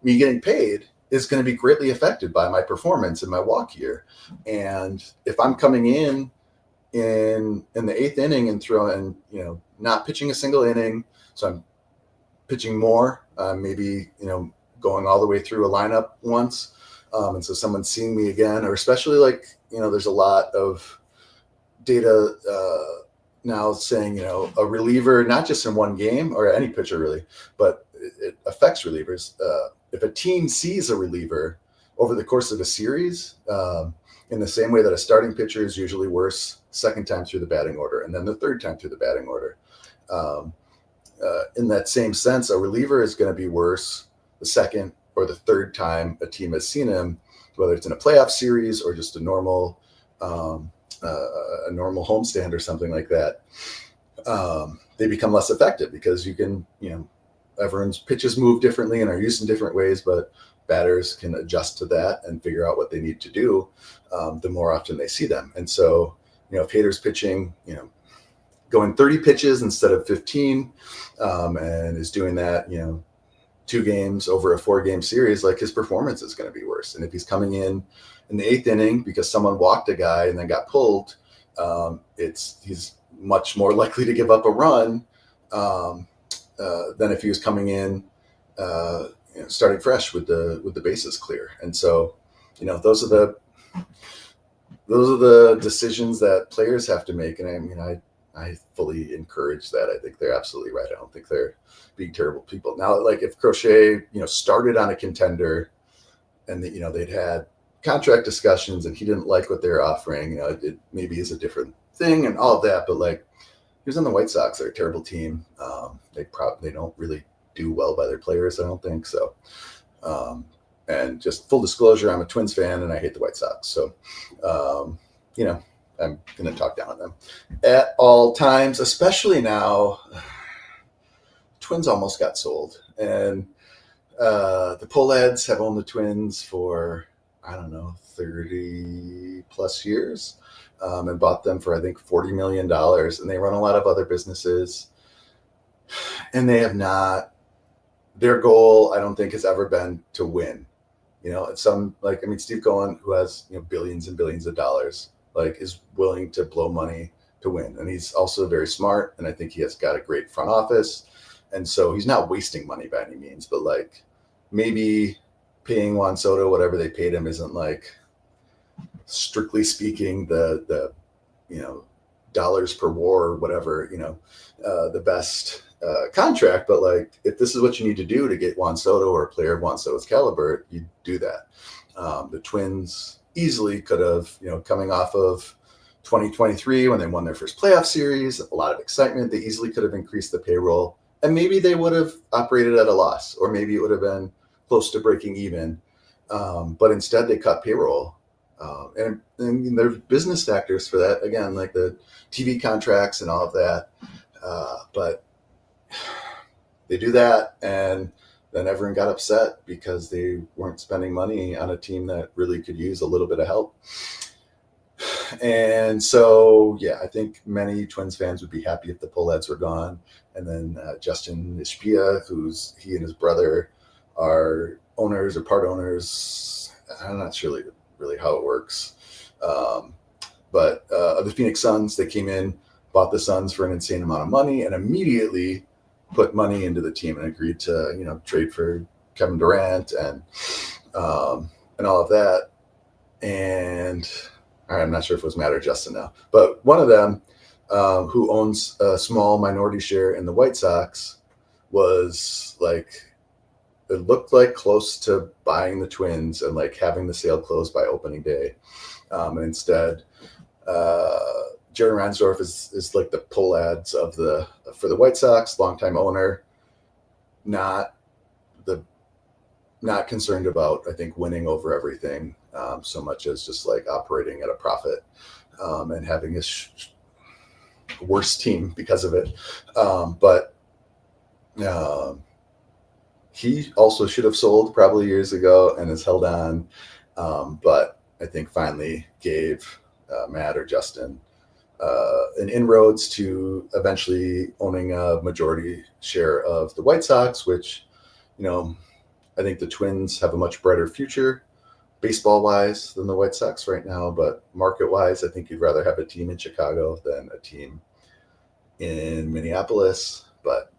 me getting paid is going to be greatly affected by my performance in my walk here. And if I'm coming in the 8th inning and throwing, not pitching a single inning, so I'm pitching more, maybe, going all the way through a lineup once. And so someone's seeing me again, or especially like, there's a lot of data now saying, a reliever, not just in one game or any pitcher really, but it affects relievers. If a team sees a reliever over the course of a series, in the same way that a starting pitcher is usually worse second time through the batting order, and then the third time through the batting order. In that same sense, a reliever is going to be worse the second or the third time a team has seen him, whether it's in a playoff series or just a normal homestand or something like that. They become less effective because you can, everyone's pitches move differently and are used in different ways, but batters can adjust to that and figure out what they need to do the more often they see them. And so, if Hader's pitching, going 30 pitches instead of 15, and is doing that, 2 games over a 4-game series, like his performance is going to be worse. And if he's coming in the 8th inning because someone walked a guy and then got pulled, he's much more likely to give up a run than if he was coming in, starting fresh with the bases clear. And so, those are the decisions that players have to make. And I I fully encourage that. I think they're absolutely right. I don't think they're being terrible people. Now, like if Crochet, started on a contender and they'd had contract discussions and he didn't like what they're offering, it maybe is a different thing and all of that. But like he was on the White Sox. They're a terrible team. They don't really do well by their players, I don't think so. And just full disclosure, I'm a Twins fan and I hate the White Sox. So, I'm going to talk down on them at all times, especially now. Twins almost got sold, and the Pohlads have owned the Twins for, I don't know, 30 plus years, and bought them for, I think, $40 million. And they run a lot of other businesses, and they have not, their goal, I don't think, has ever been to win. Steve Cohen, who has, billions and billions of dollars, like is willing to blow money to win. And he's also very smart. And I think he has got a great front office. And so he's not wasting money by any means, but like maybe paying Juan Soto, whatever they paid him, isn't like, strictly speaking, the dollars per war or whatever, the best contract. But like, if this is what you need to do to get Juan Soto or a player of Juan Soto's caliber, you do that. The Twins easily could have, coming off of 2023 when they won their first playoff series, a lot of excitement, they easily could have increased the payroll, and maybe they would have operated at a loss, or maybe it would have been close to breaking even. But instead they cut payroll. And there's business factors for that, again, like the TV contracts and all of that. But they do that, and then everyone got upset because they weren't spending money on a team that really could use a little bit of help. And so, yeah, I think many Twins fans would be happy if the Pohlads were gone. And then Justin Ishbia, he and his brother are owners or part owners. I'm not sure really how it works. But the Phoenix Suns, they came in, bought the Suns for an insane amount of money, and immediately put money into the team and agreed to, trade for Kevin Durant and all of that. And I'm not sure if it was Matt or Justin now, but one of them who owns a small minority share in the White Sox was like, it looked like close to buying the Twins and like having the sale closed by opening day. And instead, Jerry Reinsdorf is like the Pohlads for the White Sox, longtime owner, not concerned about, I think, winning over everything so much as just like operating at a profit and having his worst team because of it. But he also should have sold probably years ago and has held on. But I think finally gave Matt or Justin an inroads to eventually owning a majority share of the White Sox, which, I think the Twins have a much brighter future baseball wise than the White Sox right now. But market wise, I think you'd rather have a team in Chicago than a team in Minneapolis. But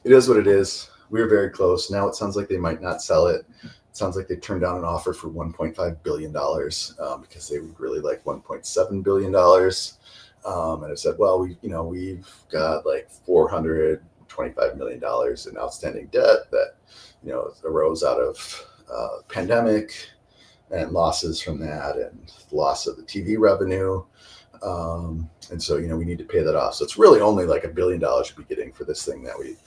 it is what it is. We were very close. Now it sounds like they might not sell it. It sounds like they turned down an offer for $1.5 billion because they would really like $1.7 billion. And I said, well, we've got like $425 million in outstanding debt that, arose out of pandemic and losses from that and loss of the TV revenue. And so, we need to pay that off. So it's really only like $1 billion we'll be getting for this thing that we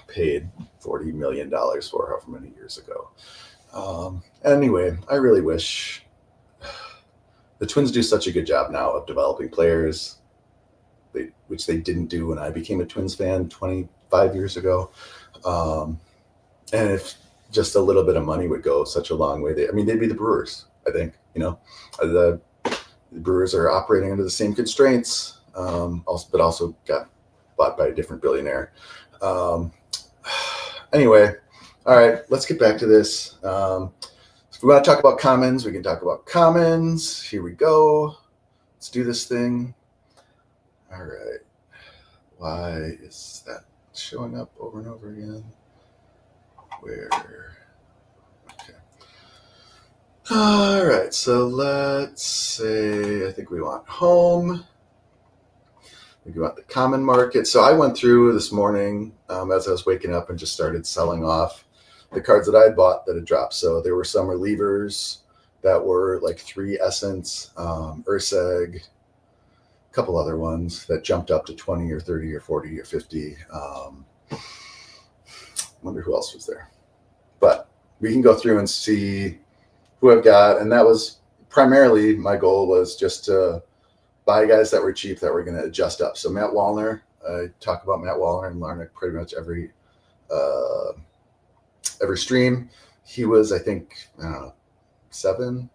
paid $40 million for however many years ago. Anyway, I really wish the Twins do such a good job now of developing players, which they didn't do when I became a Twins fan 25 years ago. And if just a little bit of money would go such a long way, they'd be the Brewers, I think. The Brewers are operating under the same constraints, but also got bought by a different billionaire. Anyway, all right, let's get back to this. If we want to talk about commons, we can talk about commons. Here we go. Let's do this thing. All right. Why is that showing up over and over again? Where? Okay. All right. So let's say, I think we want home. We go out the common market. So I went through this morning as I was waking up and just started selling off the cards that I had bought that had dropped. So there were some relievers that were like 3 Essence, Urseg, a couple other ones that jumped up to 20 or 30 or 40 or 50. Wonder who else was there. But we can go through and see who I've got. And that was primarily my goal, was just to buy guys that were cheap that were going to adjust up. So Matt Wallner, I talk about Matt Wallner and Larnach pretty much every stream. He was, I think, I don't know, 7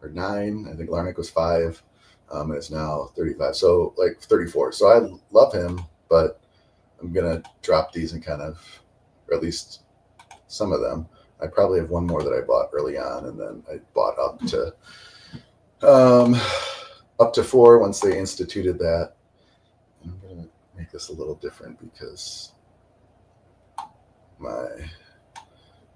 or 9. I think Larnach was 5. And is now 35. So like 34. So I love him, but I'm going to drop these and kind of, or at least some of them. I probably have one more that I bought early on, and then I bought up to 4 once they instituted that. I'm going to make this a little different because my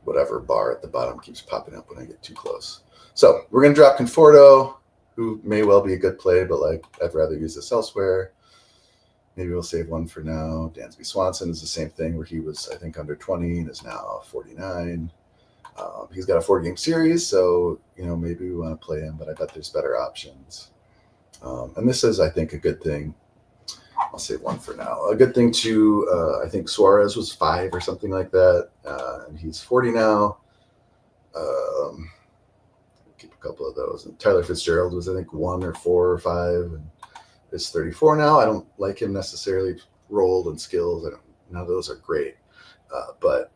whatever bar at the bottom keeps popping up when I get too close. So we're going to drop Conforto, who may well be a good play, but like I'd rather use this elsewhere. Maybe we'll save one for now. Dansby Swanson is the same thing, where he was, I think, under 20 and is now 49. He's got a 4-game series, so maybe we want to play him, but I bet there's better options. And this is, I think, a good thing. I'll save one for now. A good thing to, I think Suarez was 5 or something like that, and he's 40 now. Keep a couple of those. And Tyler Fitzgerald was, I think, 1 or 4 or 5, and is 34 now. I don't like him necessarily rolled and skills. None of those are great, but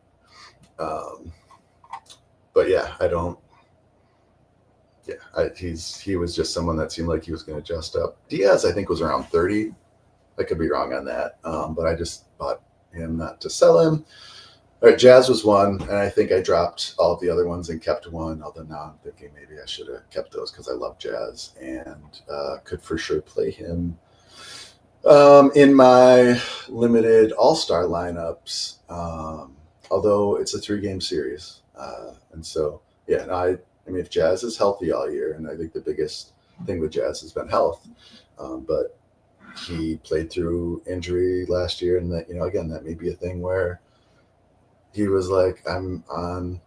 yeah, I don't. Yeah, he was just someone that seemed like he was going to adjust up. Diaz, I think, was around 30. I could be wrong on that, but I just bought him not to sell him. All right, Jazz was 1, and I think I dropped all of the other ones and kept 1, although now I'm thinking maybe I should have kept those because I love Jazz and could for sure play him in my limited all-star lineups, although it's a 3-game series. And so, yeah, I mean, if Jazz is healthy all year, and I think the biggest thing with Jazz has been health, but he played through injury last year, and that, again, that may be a thing where he was like, I'm on,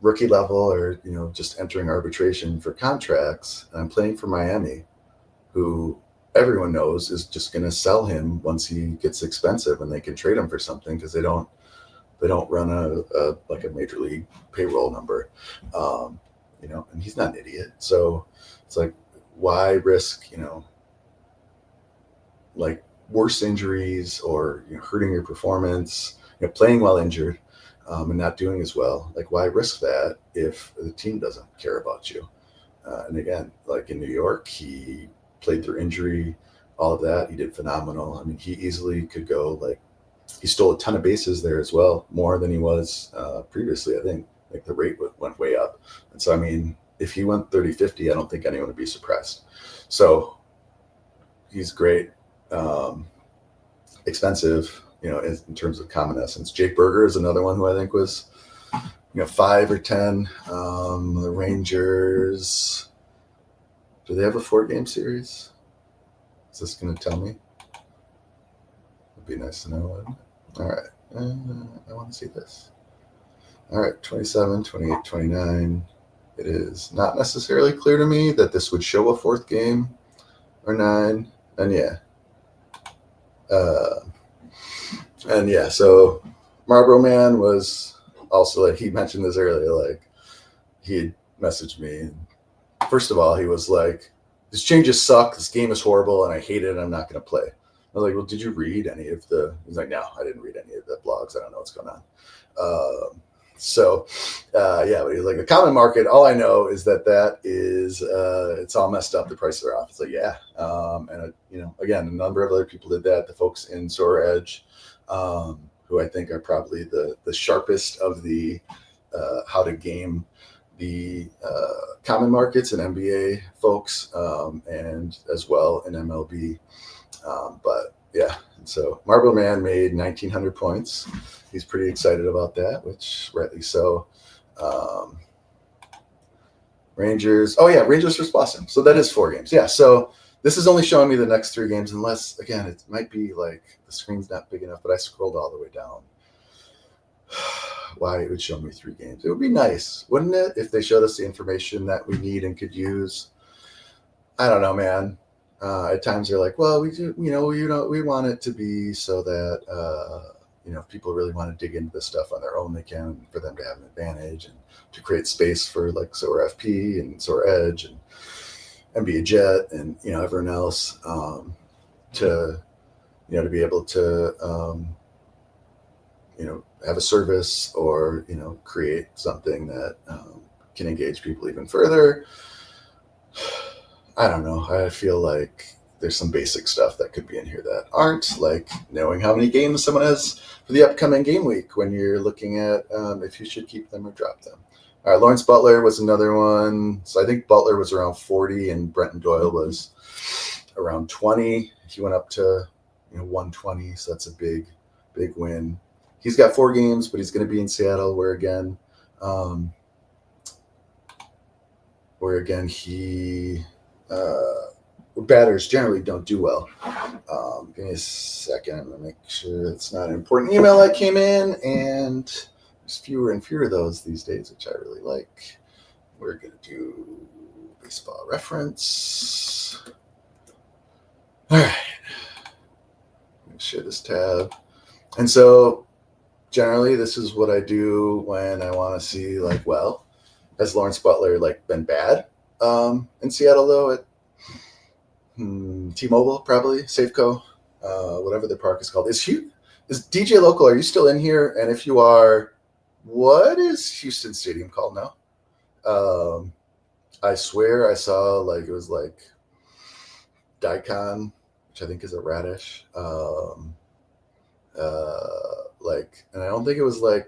rookie level or, just entering arbitration for contracts. And I'm playing for Miami, who everyone knows is just going to sell him once he gets expensive and they can trade him for something because they don't run a major league payroll number, and he's not an idiot. So it's like, why risk, like worse injuries or hurting your performance, playing while injured and not doing as well? Like, why risk that if the team doesn't care about you? And again, like in New York, he played through injury, all of that. He did phenomenal. I mean, he easily could go, like, he stole a ton of bases there as well, more than he was previously. I think like the rate went way up. And so, I mean, if he went 30-50, I don't think anyone would be surprised. So he's great. Expensive, in terms of common essence. Jake Berger is another one who I think was, 5 or 10. The Rangers, do they have a 4-game series? Is this going to tell me? It'd be nice to know. Wouldn't it? All right. I want to see this. All right, 27, 28, 29. It is not necessarily clear to me that this would show a 4th game or 9. And yeah. So Marlboro Man was also, like, he mentioned this earlier, like he had messaged me, and first of all, he was like, this changes suck, this game is horrible, and I hate it, and I'm not going to play. I was like, well, did you read any of the, he's like, no, I didn't read any of the blogs, I don't know what's going on. Yeah, but he's like, the common market, all I know is that is, it's all messed up, the prices are off. It's like, yeah. And again, a number of other people did that. The folks in Sorare, who I think are probably the sharpest of the how to game the common markets and NBA folks, and as well in MLB. But yeah, so Marble Man made 1,900 points. He's pretty excited about that, which rightly so. Rangers. Oh yeah, Rangers versus Boston. So that is 4 games. Yeah. So This is only showing me the next 3 games, unless, again, it might be like the screen's not big enough, but I scrolled all the way down. Why it would show me 3 games? It would be nice, wouldn't it, if they showed us the information that we need and could use? I don't know, man. At times they're like, well, we do, we want it to be so that if people really want to dig into this stuff on their own, they can, for them to have an advantage and to create space for like Sorare FP and Sorare Edge and NBA Jet and everyone else to be able to have a service or create something that can engage people even further. I don't know. I feel like there's some basic stuff that could be in here that aren't, like knowing how many games someone has for the upcoming game week when you're looking at if you should keep them or drop them. All right, Lawrence Butler was another one. So I think Butler was around 40 and Brenton Doyle was around 20. He went up to 120, so that's a big win. He's got 4 games, but he's going to be in Seattle, where again he batters generally don't do well. Give me a second. I'm going to make sure it's not an important email that came in, and there's fewer and fewer of those these days, which I really like. We're going to do baseball reference. All right. I'm going to share this tab. And so generally this is what I do when I want to see, like, well, has Lawrence Butler been bad in Seattle though? At T-Mobile, probably, Safeco, whatever the park is called. Is DJ Local, are you still in here? And if you are, what is Houston Stadium called now? I swear I saw it was Daikon, which I think is a radish. And I don't think it was I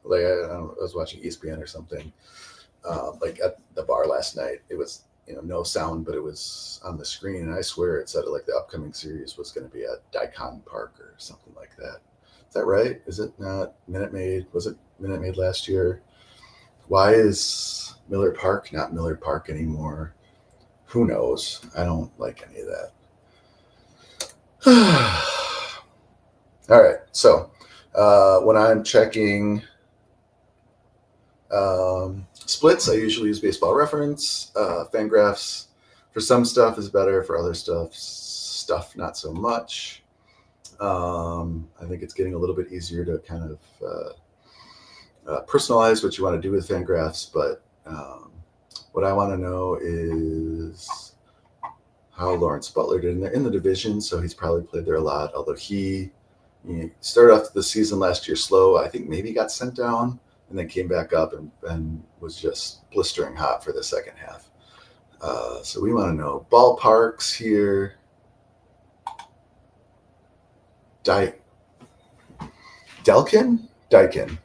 was watching ESPN or something. At the bar last night, it was no sound, but it was on the screen, and I swear it said the upcoming series was going to be at Daikon Park or something like that. Is that right? Is it not Minute Maid? Was it Minute Maid last year? Why is Miller Park not Miller Park anymore? Who knows? I don't like any of that. All right, so when I'm checking splits, I usually use Baseball Reference. Fangraphs for some stuff is better, for other stuff not so much. I think it's getting a little bit easier to kind of personalize what you want to do with Fangraphs, but what I want to know is how Lawrence Butler did in the division, so he's probably played there a lot, although he started off the season last year slow. I think maybe got sent down and then came back up and was just blistering hot for the second half. So we want to know ballparks here. Daikin?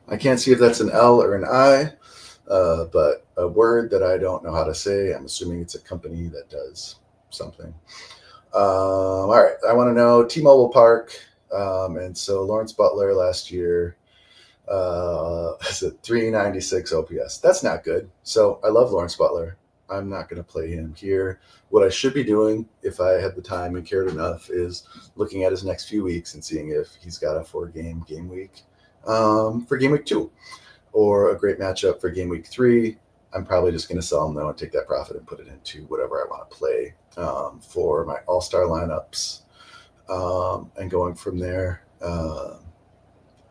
I can't see if that's an L or an I, but a word that I don't know how to say. I'm assuming it's a company that does something. All right, I want to know T-Mobile Park. And so Lawrence Butler last year has a 396 OPS. That's not good. So I love Lawrence Butler. I'm not going to play him here. What I should be doing, if I had the time and cared enough, is looking at his next few weeks and seeing if he's got a 4-game game week for game week 2 or a great matchup for game week 3. I'm probably just going to sell him though and take that profit and put it into whatever I want to play for my all-star lineups. And going from there, I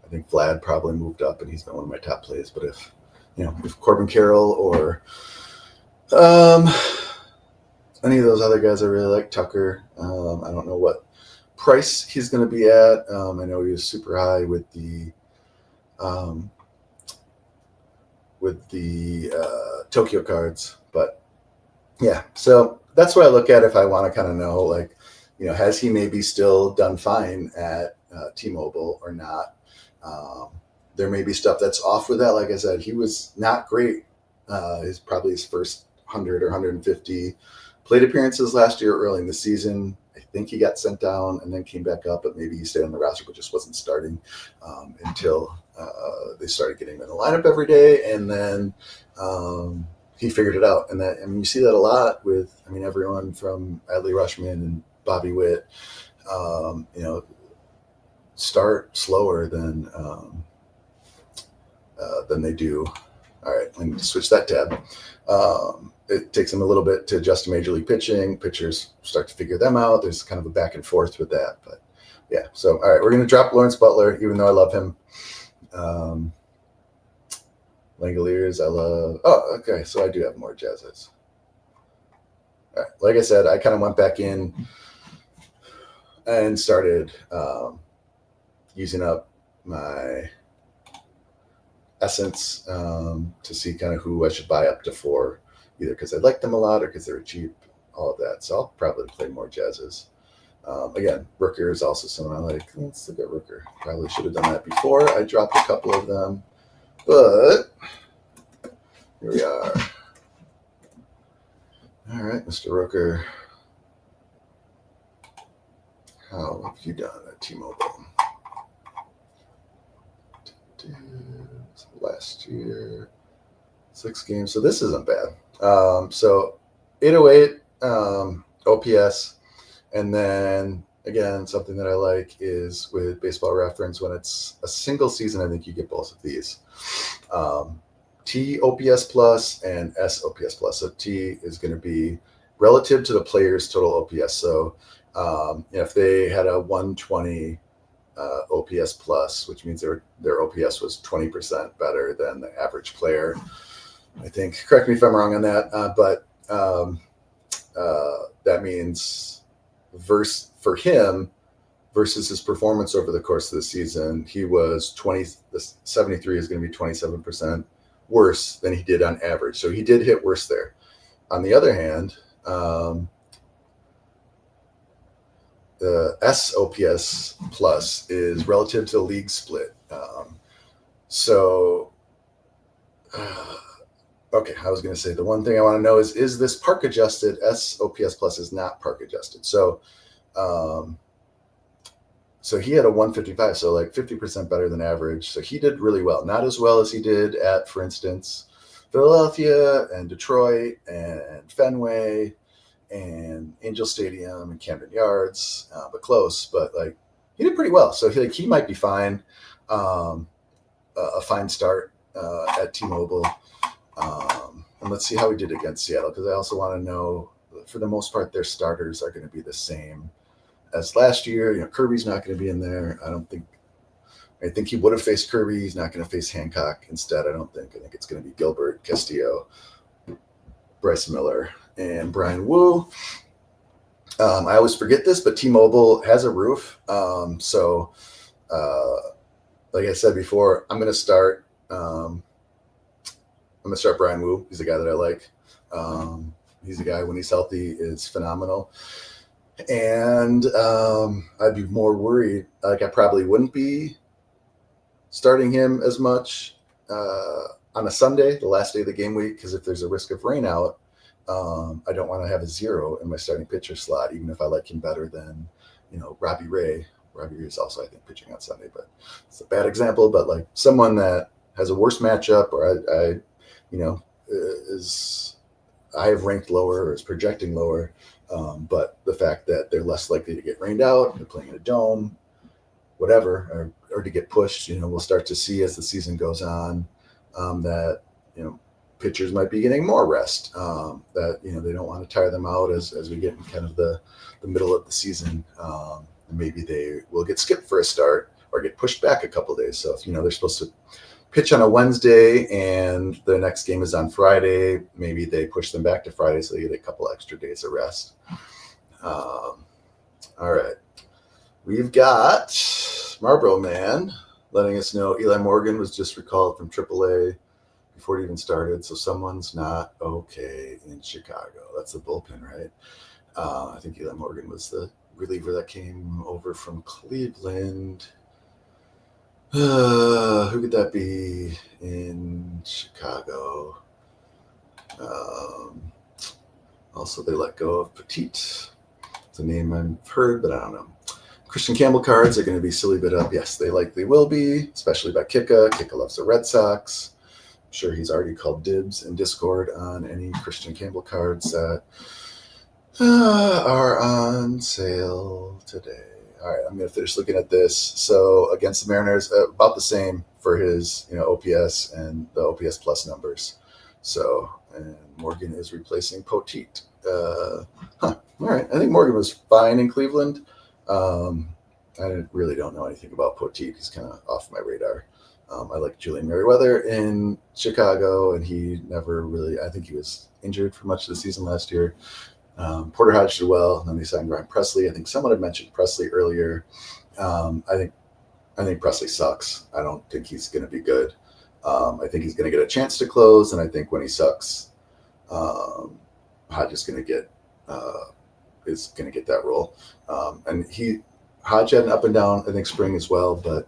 think Vlad probably moved up and he's been one of my top plays. But if Corbin Carroll or any of those other guys I really like, Tucker, I don't know what price he's going to be at. I know he was super high with the Tokyo cards, but yeah, so that's what I look at if I want to kind of know, has he maybe still done fine at T-Mobile or not? There may be stuff that's off with that. Like I said, he was not great. Probably his first 100 or 150 plate appearances last year early in the season. I think he got sent down and then came back up, but maybe he stayed on the roster but just wasn't starting until they started getting him in the lineup every day. And then he figured it out. And you see that a lot with, everyone from Adley Rushman and Bobby Witt, start slower than they do. All right, let me switch that tab. It takes them a little bit to adjust to major league pitching. Pitchers start to figure them out. There's kind of a back and forth with that. But yeah, so all right, we're going to drop Lawrence Butler, even though I love him. Langoliers, I love. Oh, okay, so I do have more Jazzes. All right, like I said, I kind of went back in and started using up my essence to see kind of who I should buy up to 4, either because I like them a lot or because they're cheap, all of that. So I'll probably play more Jazzes. Again, Rooker is also someone I like. Let's look at Rooker. Probably should have done that before. I dropped a couple of them, but here we are. All right, Mr. Rooker. How have you done at T-Mobile? Last year, 6 games. So this isn't bad. So 808 OPS. And then again, something that I like is with Baseball Reference, when it's a single season, I think you get both of these. T OPS plus and S OPS plus. So T is going to be relative to the player's total OPS. So if they had a 120 OPS plus, which means their OPS was 20% better than the average player, I think. Correct me if I'm wrong on that, but that means for him versus his performance over the course of the season, he was 73 is going to be 27% worse than he did on average. So he did hit worse there. On the other hand, the SOPS plus is relative to the league split. Okay, I was going to say the one thing I want to know is this park adjusted? SOPS plus is not park adjusted. So he had a 155, so like 50% better than average. So he did really well. Not as well as he did at, for instance, Philadelphia and Detroit and Fenway and Angel Stadium and Camden Yards, but close. But like he did pretty well. So he might be fine. A fine start at T-Mobile. And let's see how he did against Seattle, because I also want to know, for the most part, their starters are going to be the same as last year. Kirby's not going to be in there. I think he would have faced Kirby. He's not going to face Hancock instead. I think it's going to be Gilbert, Castillo, Bryce Miller, and Brian Wu. I always forget this, but T-Mobile has a roof. So like I said before, I'm going to start Brian Wu. He's a guy that I like. He's a guy, when he's healthy, is phenomenal. And I'd be more worried. Like, I probably wouldn't be starting him as much on a Sunday, the last day of the game week, because if there's a risk of rain out, I don't want to have a 0 in my starting pitcher slot, even if I like him better than, Robbie Ray. Robbie Ray is also, I think, pitching on Sunday, but it's a bad example. But like someone that has a worse matchup, or I have ranked lower or is projecting lower. But the fact that they're less likely to get rained out, they're playing in a dome, whatever, or to get pushed, we'll start to see as the season goes on that, pitchers might be getting more rest, that, they don't want to tire them out as we get in kind of the middle of the season. Maybe they will get skipped for a start or get pushed back a couple of days. So if, they're supposed to pitch on a Wednesday and the next game is on Friday, maybe they push them back to Friday so they get a couple extra days of rest. All right. We've got Marlboro Man letting us know Eli Morgan was just recalled from AAA before it even started, so someone's not okay in Chicago. That's the bullpen, right? I think Eli Morgan was the reliever that came over from Cleveland. Who could that be in Chicago? Also, they let go of Petite. It's a name I've heard, but I don't know. Christian Campbell cards are going to be silly bit up. Yes, they likely will be, especially by Kika. Kika loves the Red Sox. sure he's already called dibs in Discord on any Christian Campbell cards that are on sale today. All right, I'm going to finish looking at this. So against the Mariners, about the same for his OPS and the OPS plus numbers. So, and Morgan is replacing Poteet. All right, I think Morgan was fine in Cleveland. I really don't know anything about Poteet. He's kind of off my radar. I like Julian Merriweather in Chicago, and he never really, I think he was injured for much of the season last year. Porter Hodge did well, and then they signed Ryan Presley. I think someone had mentioned Presley earlier. I think Presley sucks. I don't think he's going to be good. I think he's going to get a chance to close, and I think when he sucks, Hodge is going to get that role. And Hodge had an up and down, I think, spring as well, but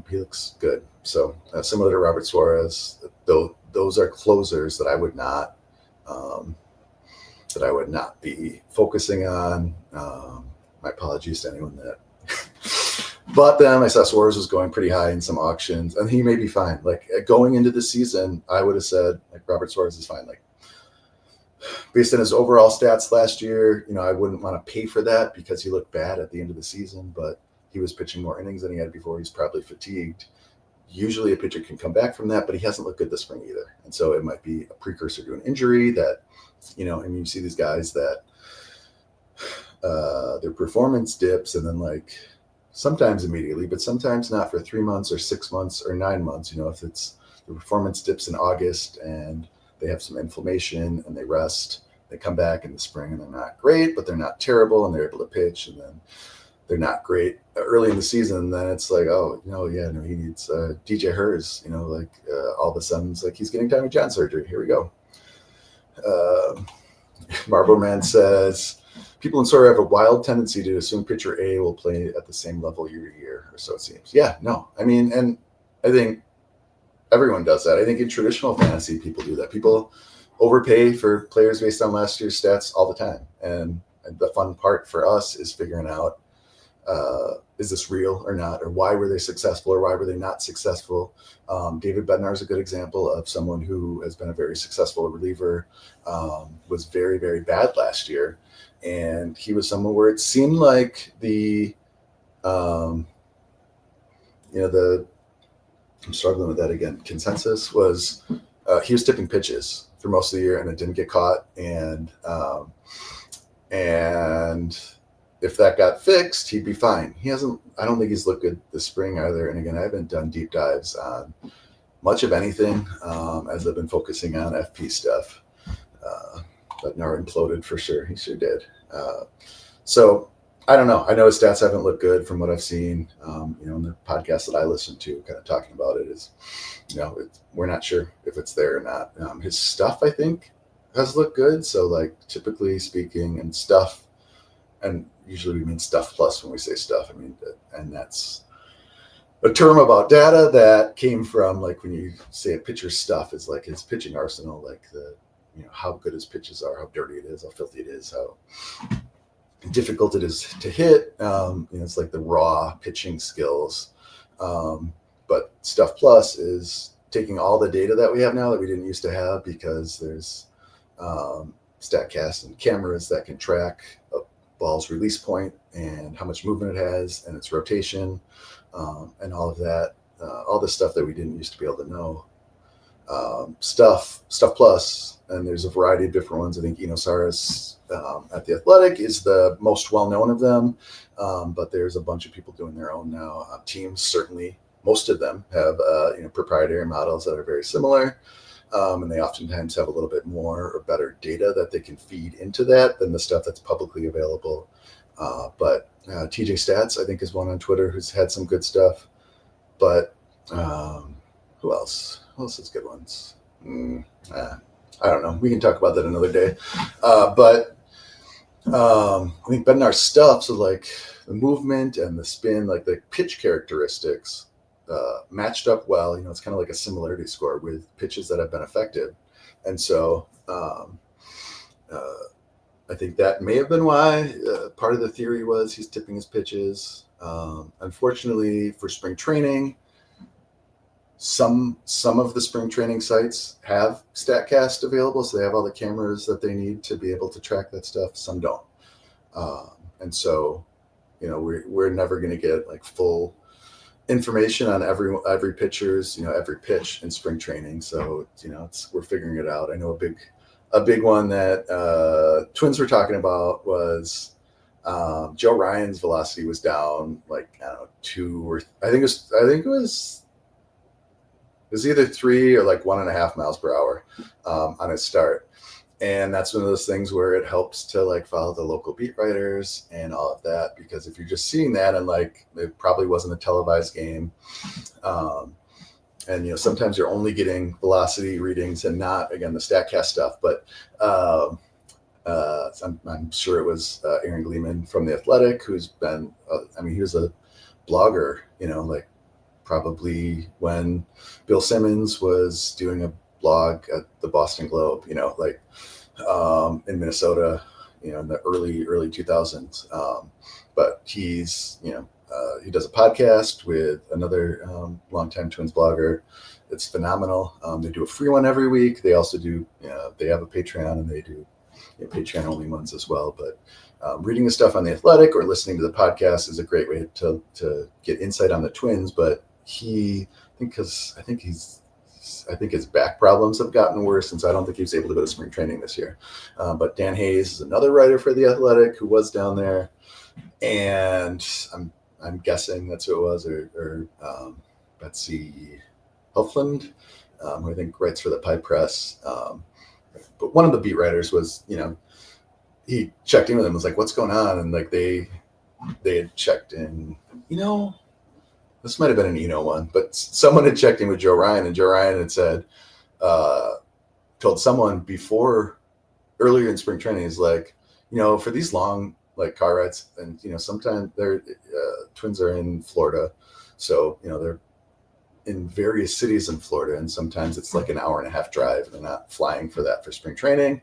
he looks good. So similar to Robert Suarez, those are closers that I would not be focusing on. My apologies to anyone that bought them. I saw Suarez was going pretty high in some auctions, and he may be fine. Like going into the season, I would have said like Robert Suarez is fine. Like based on his overall stats last year, I wouldn't want to pay for that because he looked bad at the end of the season, but he was pitching more innings than he had before. He's probably fatigued. Usually a pitcher can come back from that, but he hasn't looked good this spring either. And so it might be a precursor to an injury that, and you see these guys that their performance dips and then like sometimes immediately, but sometimes not for 3 months or 6 months or 9 months. If it's the performance dips in August and they have some inflammation and they rest, they come back in the spring and they're not great, but they're not terrible and they're able to pitch, and then they're not great early in the season. Then it's like, he needs DJ Hers, all of a sudden it's like he's getting Tommy John surgery. Here we go. Marble Man says, people in Sorare have a wild tendency to assume pitcher A will play at the same level year to year, or so it seems. Yeah, no. I mean, and I think everyone does that. I think in traditional fantasy, people do that. People overpay for players based on last year's stats all the time. And the fun part for us is figuring out, is this real or not? Or why were they successful or why were they not successful? David Bednar is a good example of someone who has been a very successful reliever, was very, very bad last year. And he was someone where it seemed like I'm struggling with that again. Consensus was he was tipping pitches for most of the year and it didn't get caught. And if that got fixed, he'd be fine. I don't think he's looked good this spring either. And again, I haven't done deep dives on much of anything as I've been focusing on FP stuff. But Nar imploded for sure. He sure did. So I don't know. I know his stats haven't looked good from what I've seen. In the podcast that I listen to, kind of talking about it is, we're not sure if it's there or not. His stuff, I think, has looked good. So like typically speaking, and stuff, and usually we mean stuff plus when we say stuff. I mean, and that's a term about data that came from like when you say a pitcher's stuff is like his pitching arsenal, like how good his pitches are, how dirty it is, how filthy it is, how difficult it is to hit. It's like the raw pitching skills. But Stuff Plus is taking all the data that we have now that we didn't used to have, because there's StatCast and cameras that can track a ball's release point and how much movement it has and its rotation, and all of that, all the stuff that we didn't used to be able to know. Stuff Plus, and there's a variety of different ones. I think Eno Saris at The Athletic is the most well-known of them, but there's a bunch of people doing their own now. Teams, certainly, most of them have proprietary models that are very similar, and they oftentimes have a little bit more or better data that they can feed into that than the stuff that's publicly available. But TJ Stats, I think, is one on Twitter who's had some good stuff. But who else? Who else has good ones? I don't know. We can talk about that another day. But I think Bednar's stuff, so like the movement and the spin, like the pitch characteristics matched up well. It's kind of like a similarity score with pitches that have been effective. And so I think that may have been why part of the theory was he's tipping his pitches. Unfortunately for spring training, some of the spring training sites have StatCast available, so they have all the cameras that they need to be able to track that stuff. Some don't, and so we're never going to get like full information on every pitcher's every pitch in spring training. So we're figuring it out. I know a big one that Twins were talking about was Joe Ryan's velocity was down like I don't know 2 or I think it was either 3 or like 1.5 miles per hour on his start. And that's one of those things where it helps to like follow the local beat writers and all of that, because if you're just seeing that and like it probably wasn't a televised game, and sometimes you're only getting velocity readings and not again the StatCast stuff. But I'm sure it was Aaron Gleeman from The Athletic, who's been he was a blogger, like probably when Bill Simmons was doing a blog at the Boston Globe, in Minnesota, in the early 2000s. But he's, he does a podcast with another longtime Twins blogger. It's phenomenal. They do a free one every week. They also do, they have a Patreon, and they do Patreon only ones as well. But reading the stuff on The Athletic or listening to the podcast is a great way to get insight on the Twins. But I think his back problems have gotten worse, and so I don't think he was able to go to spring training this year. But Dan Hayes is another writer for The Athletic who was down there, and I'm guessing that's who it was, or Betsy Helfland, who I think writes for the Pie Press. But one of the beat writers was, he checked in with him, was like, "What's going on?" And like they had checked in, this might have been an one, but someone had checked in with Joe Ryan, and Joe Ryan had said, told someone before earlier in spring training, is like, for these long like car rides, and sometimes they're Twins are in Florida, so they're in various cities in Florida, and sometimes it's like an 1.5-hour drive. They're not flying for spring training,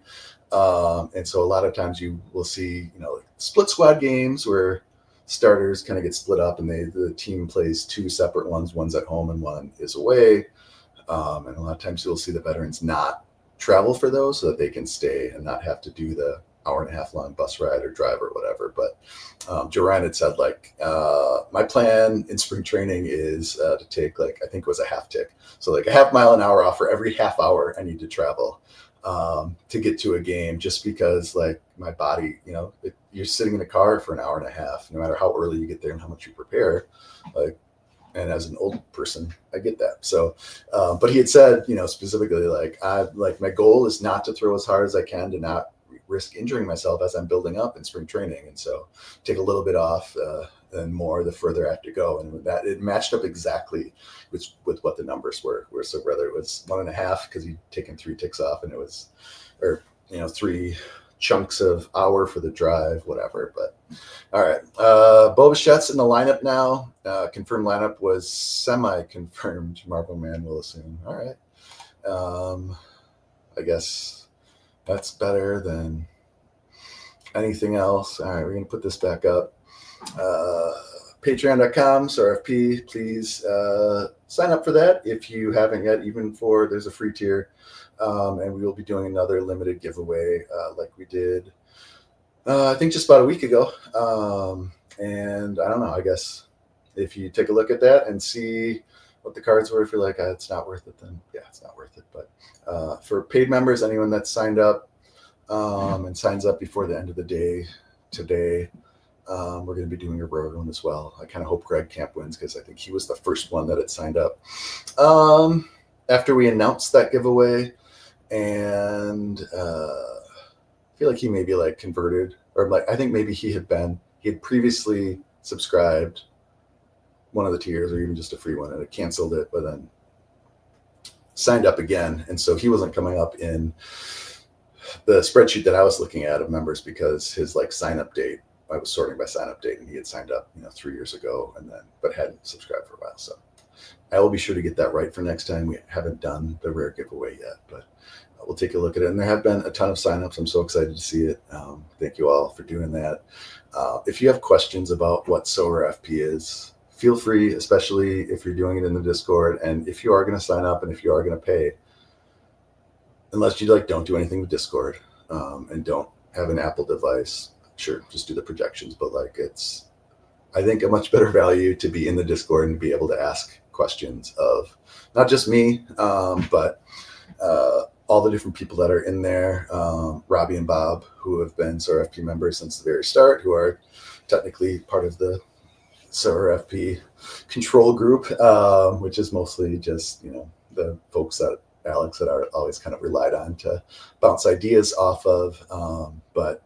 and so a lot of times you will see like split squad games where starters kind of get split up, and the team plays 2 separate ones. One's at home and one is away. And a lot of times you'll see the veterans not travel for those so that they can stay and not have to do the 1.5-hour long bus ride or drive or whatever. But Joe Ryan had said, like, my plan in spring training is to take, like, I think it was a half tick. So like a 0.5 mile an hour off for every half hour I need to travel to get to a game, just because like my body, you're sitting in a car for 1.5 hours, no matter how early you get there and how much you prepare, like, and as an old person, I get that. So, but he had said, specifically, like, my goal is not to throw as hard as I can to not risk injuring myself as I'm building up in spring training. And so take a little bit off and more the further I have to go. And that it matched up exactly with what the numbers were. So whether it was 1.5, because he'd taken 3 ticks off, and it was, 3 chunks of hour for the drive, whatever. But all right, Bo Bichette's in the lineup now. Confirmed lineup was semi-confirmed. Marvel Man will assume. All right, I guess that's better than anything else. All right, we're gonna put this back up. Patreon.com, SorareFP. Please sign up for that if you haven't yet. There's a free tier. And we will be doing another limited giveaway like we did, I think just about a week ago. And I don't know, I guess if you take a look at that and see what the cards were, if you're like, it's not worth it, then yeah, it's not worth it. But for paid members, anyone that's signed up and signs up before the end of the day today, we're going to be doing a road one as well. I kind of hope Greg Camp wins, because I think he was the first one that had signed up. After we announced that giveaway, and I feel like he maybe like converted, or like I think maybe he had previously subscribed one of the tiers, or even just a free one, and it canceled it, but then signed up again. And so he wasn't coming up in the spreadsheet that I was looking at of members, because his like sign up date, I was sorting by sign up date, and he had signed up 3 years ago, but hadn't subscribed for a while. So I will be sure to get that right for next time. We haven't done the rare giveaway yet, but we'll take a look at it. And there have been a ton of signups. I'm so excited to see it. Thank you all for doing that. If you have questions about what SorareFP is, feel free, especially if you're doing it in the Discord, and if you are going to sign up and if you are going to pay, unless you don't do anything with Discord, and don't have an Apple device, sure, just do the projections. But it's, I think, a much better value to be in the Discord and be able to ask questions of not just me, but all the different people that are in there, Robbie and Bob, who have been Sorare FP members since the very start, who are technically part of the Sorare FP control group, which is mostly just, the folks that Alex had always kind of relied on to bounce ideas off of. But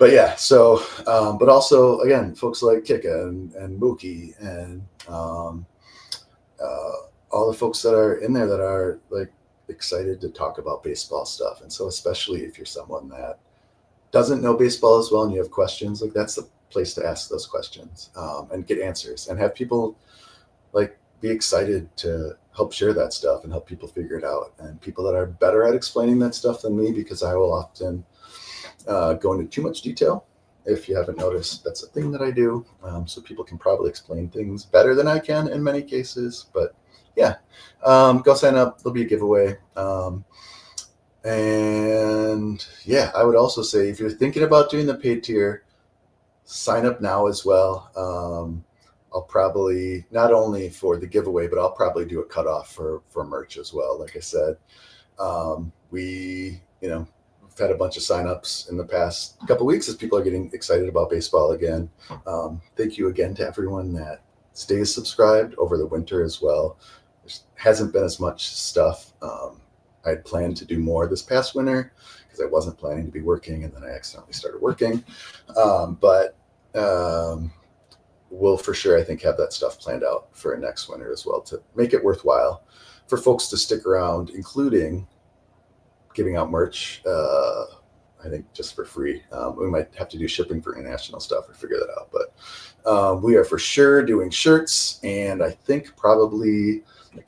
yeah, so, but also, again, folks like Kika and Mookie and all the folks that are in there that are excited to talk about baseball stuff. And so especially if you're someone that doesn't know baseball as well and you have questions, that's the place to ask those questions, and get answers, and have people be excited to help share that stuff and help people figure it out. And people that are better at explaining that stuff than me, because I will often go into too much detail. If you haven't noticed, that's a thing that I do. So people can probably explain things better than I can in many cases. But yeah, go sign up. There'll be a giveaway. And yeah, I would also say, if you're thinking about doing the paid tier, sign up now as well. I'll probably, not only for the giveaway, but I'll probably do a cutoff for merch as well. Like I said, we've had a bunch of signups in the past couple of weeks as people are getting excited about baseball again. Thank you again to everyone that stays subscribed over the winter as well. There hasn't been as much stuff. I had planned to do more this past winter because I wasn't planning to be working, and then I accidentally started working. But we'll for sure, I think, have that stuff planned out for next winter as well, to make it worthwhile for folks to stick around, including giving out merch, I think, just for free. We might have to do shipping for international stuff or figure that out. But we are for sure doing shirts, and I think probably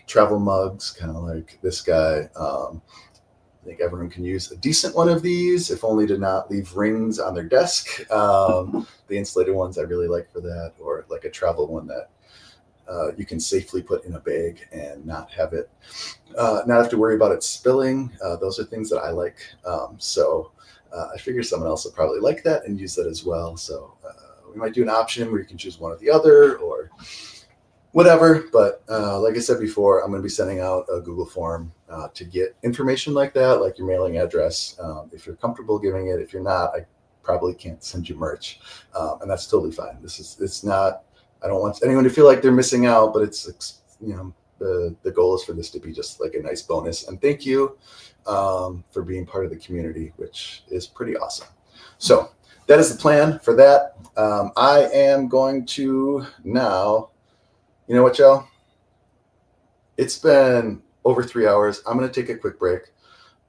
travel mugs, kind of like this guy. I think everyone can use a decent one of these, if only to not leave rings on their desk. The insulated ones I really like for that, or a travel one that you can safely put in a bag and not have to worry about it spilling. Those are things that I like. So I figure someone else will probably like that and use that as well. So we might do an option where you can choose one or the other, or whatever. But like I said before, I'm going to be sending out a Google form to get information like that, like your mailing address. If you're comfortable giving it, if you're not, I probably can't send you merch, and that's totally fine. It's not, I don't want anyone to feel like they're missing out, but it's the goal is for this to be just a nice bonus. And thank you for being part of the community, which is pretty awesome. So that is the plan for that. I am going to now, you know what, y'all? It's been over 3 hours. I'm going to take a quick break,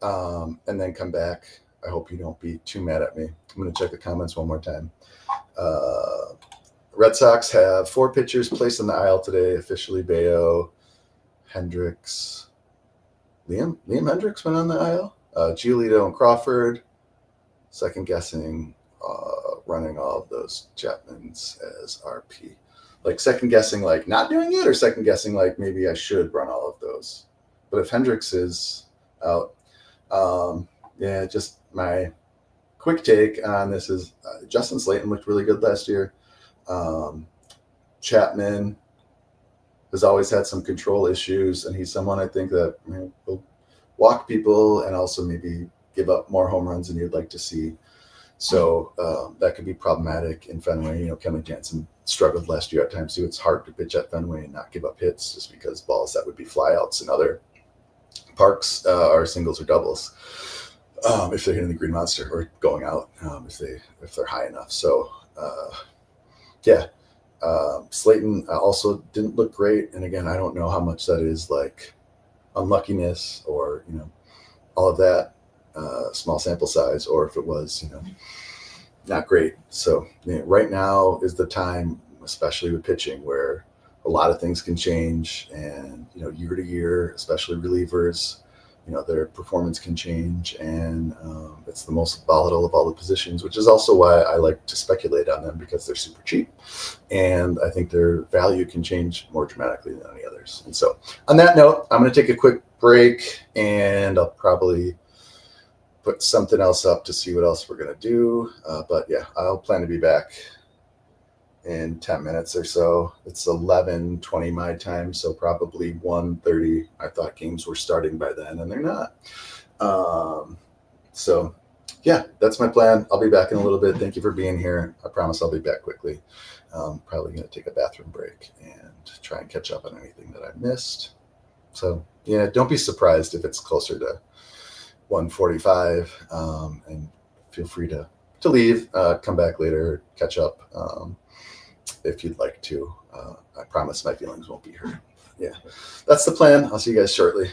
and then come back. I hope you don't be too mad at me. I'm going to check the comments one more time. Red Sox have 4 pitchers placed in the aisle today. Officially, Bayo, Hendricks, Liam Hendricks went on the aisle. Giolito and Crawford. Second guessing, running all of those Chapmans as RP. Second guessing, not doing it, or second guessing, maybe I should run all of those. But if Hendricks is out, yeah, just my quick take on this is Justin Slayton looked really good last year. Chapman has always had some control issues, and he's someone I think that will walk people and also maybe give up more home runs than you'd like to see. So that could be problematic in Fenway. Kenley Jansen struggled last year at times too. It's hard to pitch at Fenway and not give up hits, just because balls that would be flyouts in other parks are singles or doubles if they're hitting the Green Monster, or going out if they're high enough. So yeah, Slayton also didn't look great, and again, I don't know how much that is unluckiness or all of that, small sample size, or if it was not great. So right now is the time, especially with pitching, where a lot of things can change, and year to year, especially relievers, their performance can change, and it's the most volatile of all the positions, which is also why I like to speculate on them, because they're super cheap, and I think their value can change more dramatically than any others. And so, on that note, I'm going to take a quick break, and I'll probably put something else up to see what else we're going to do. But yeah, I'll plan to be back in 10 minutes or so. It's 11:20 my time, so probably 1:30. I thought games were starting by then, and they're not. So yeah, that's my plan. I'll be back in a little bit. Thank you for being here. I promise I'll be back quickly. Probably going to take a bathroom break and try and catch up on anything that I missed. So yeah, don't be surprised if it's closer to 1:45, and feel free to leave, come back later, catch up, if you'd like to. I promise my feelings won't be hurt. Yeah, that's the plan. I'll see you guys shortly.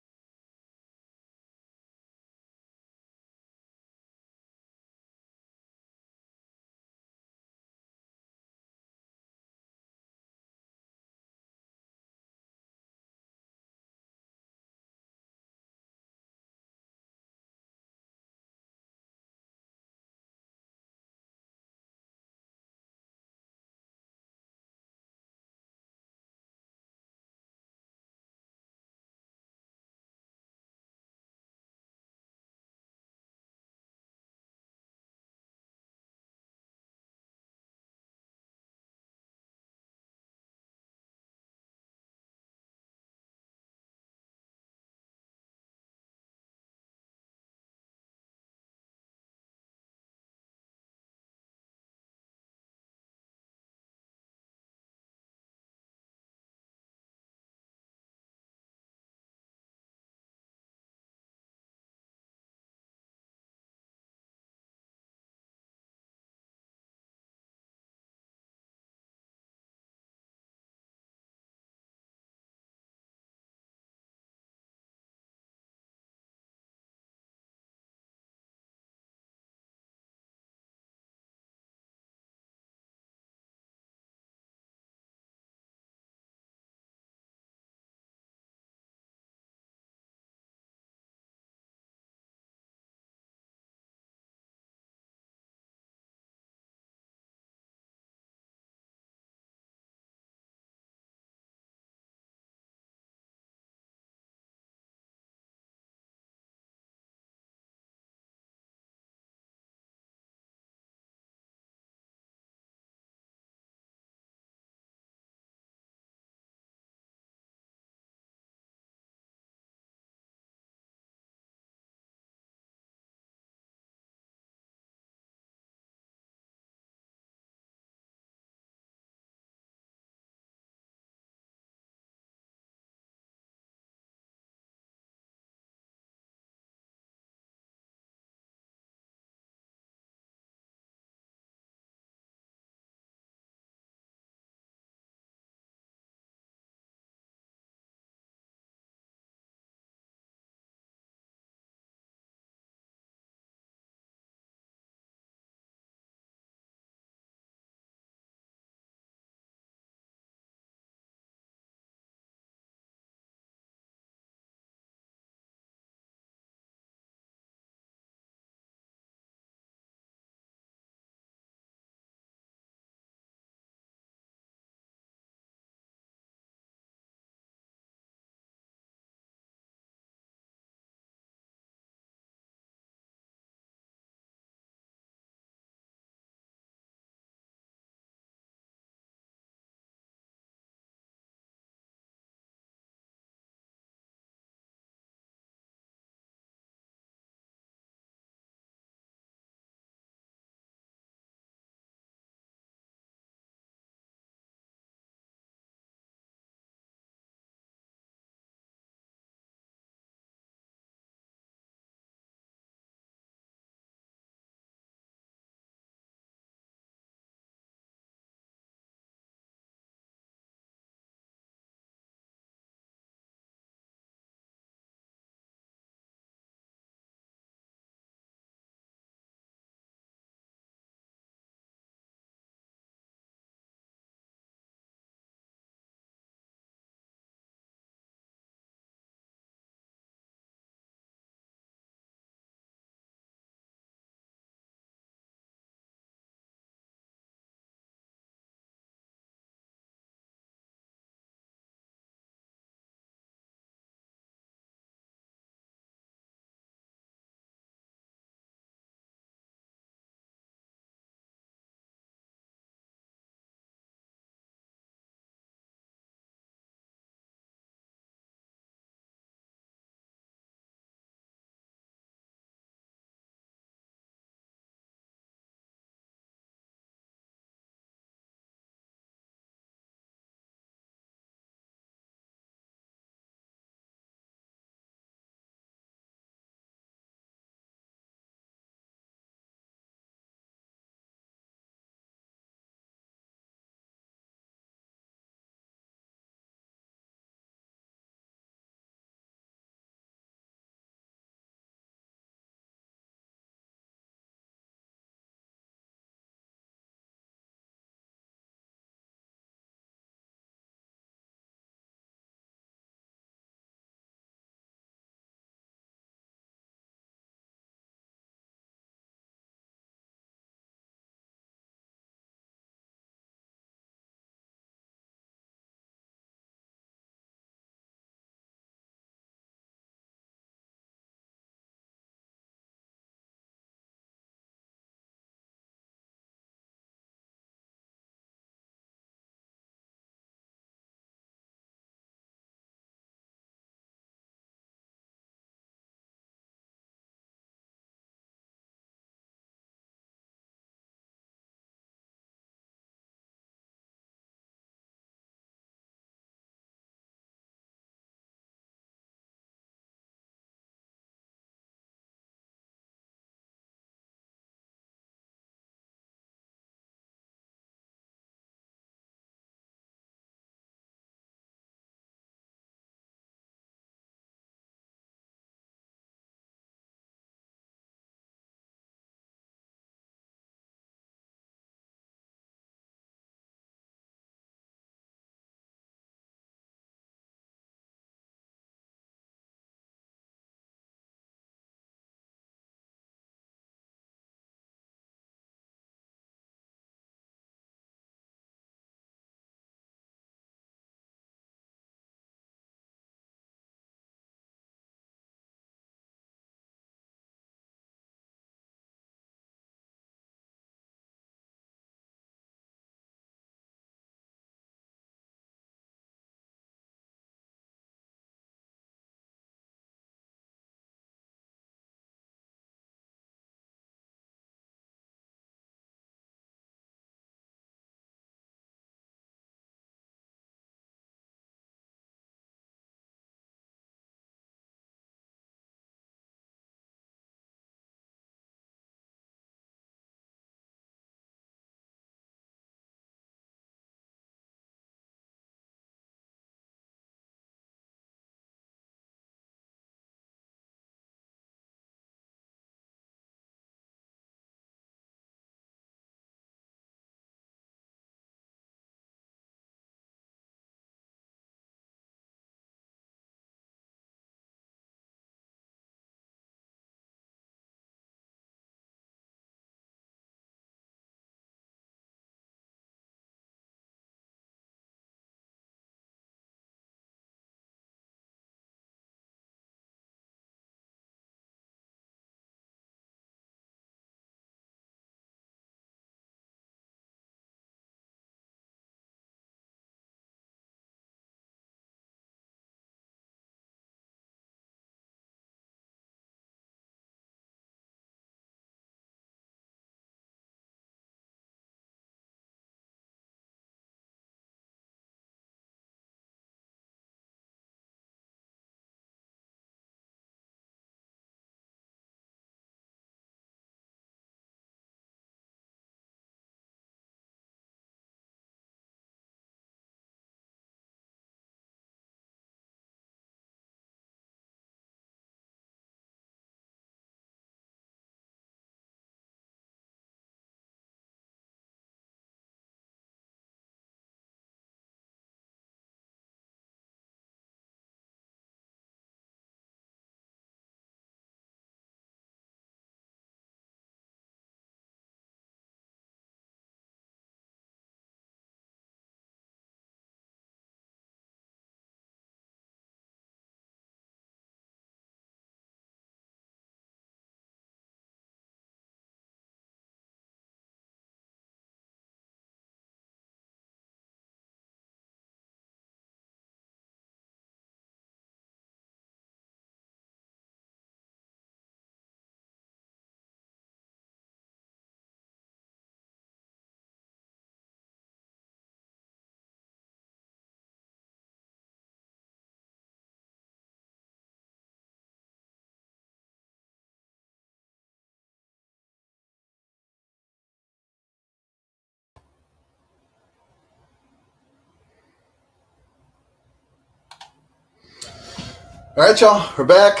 All right, y'all, we're back.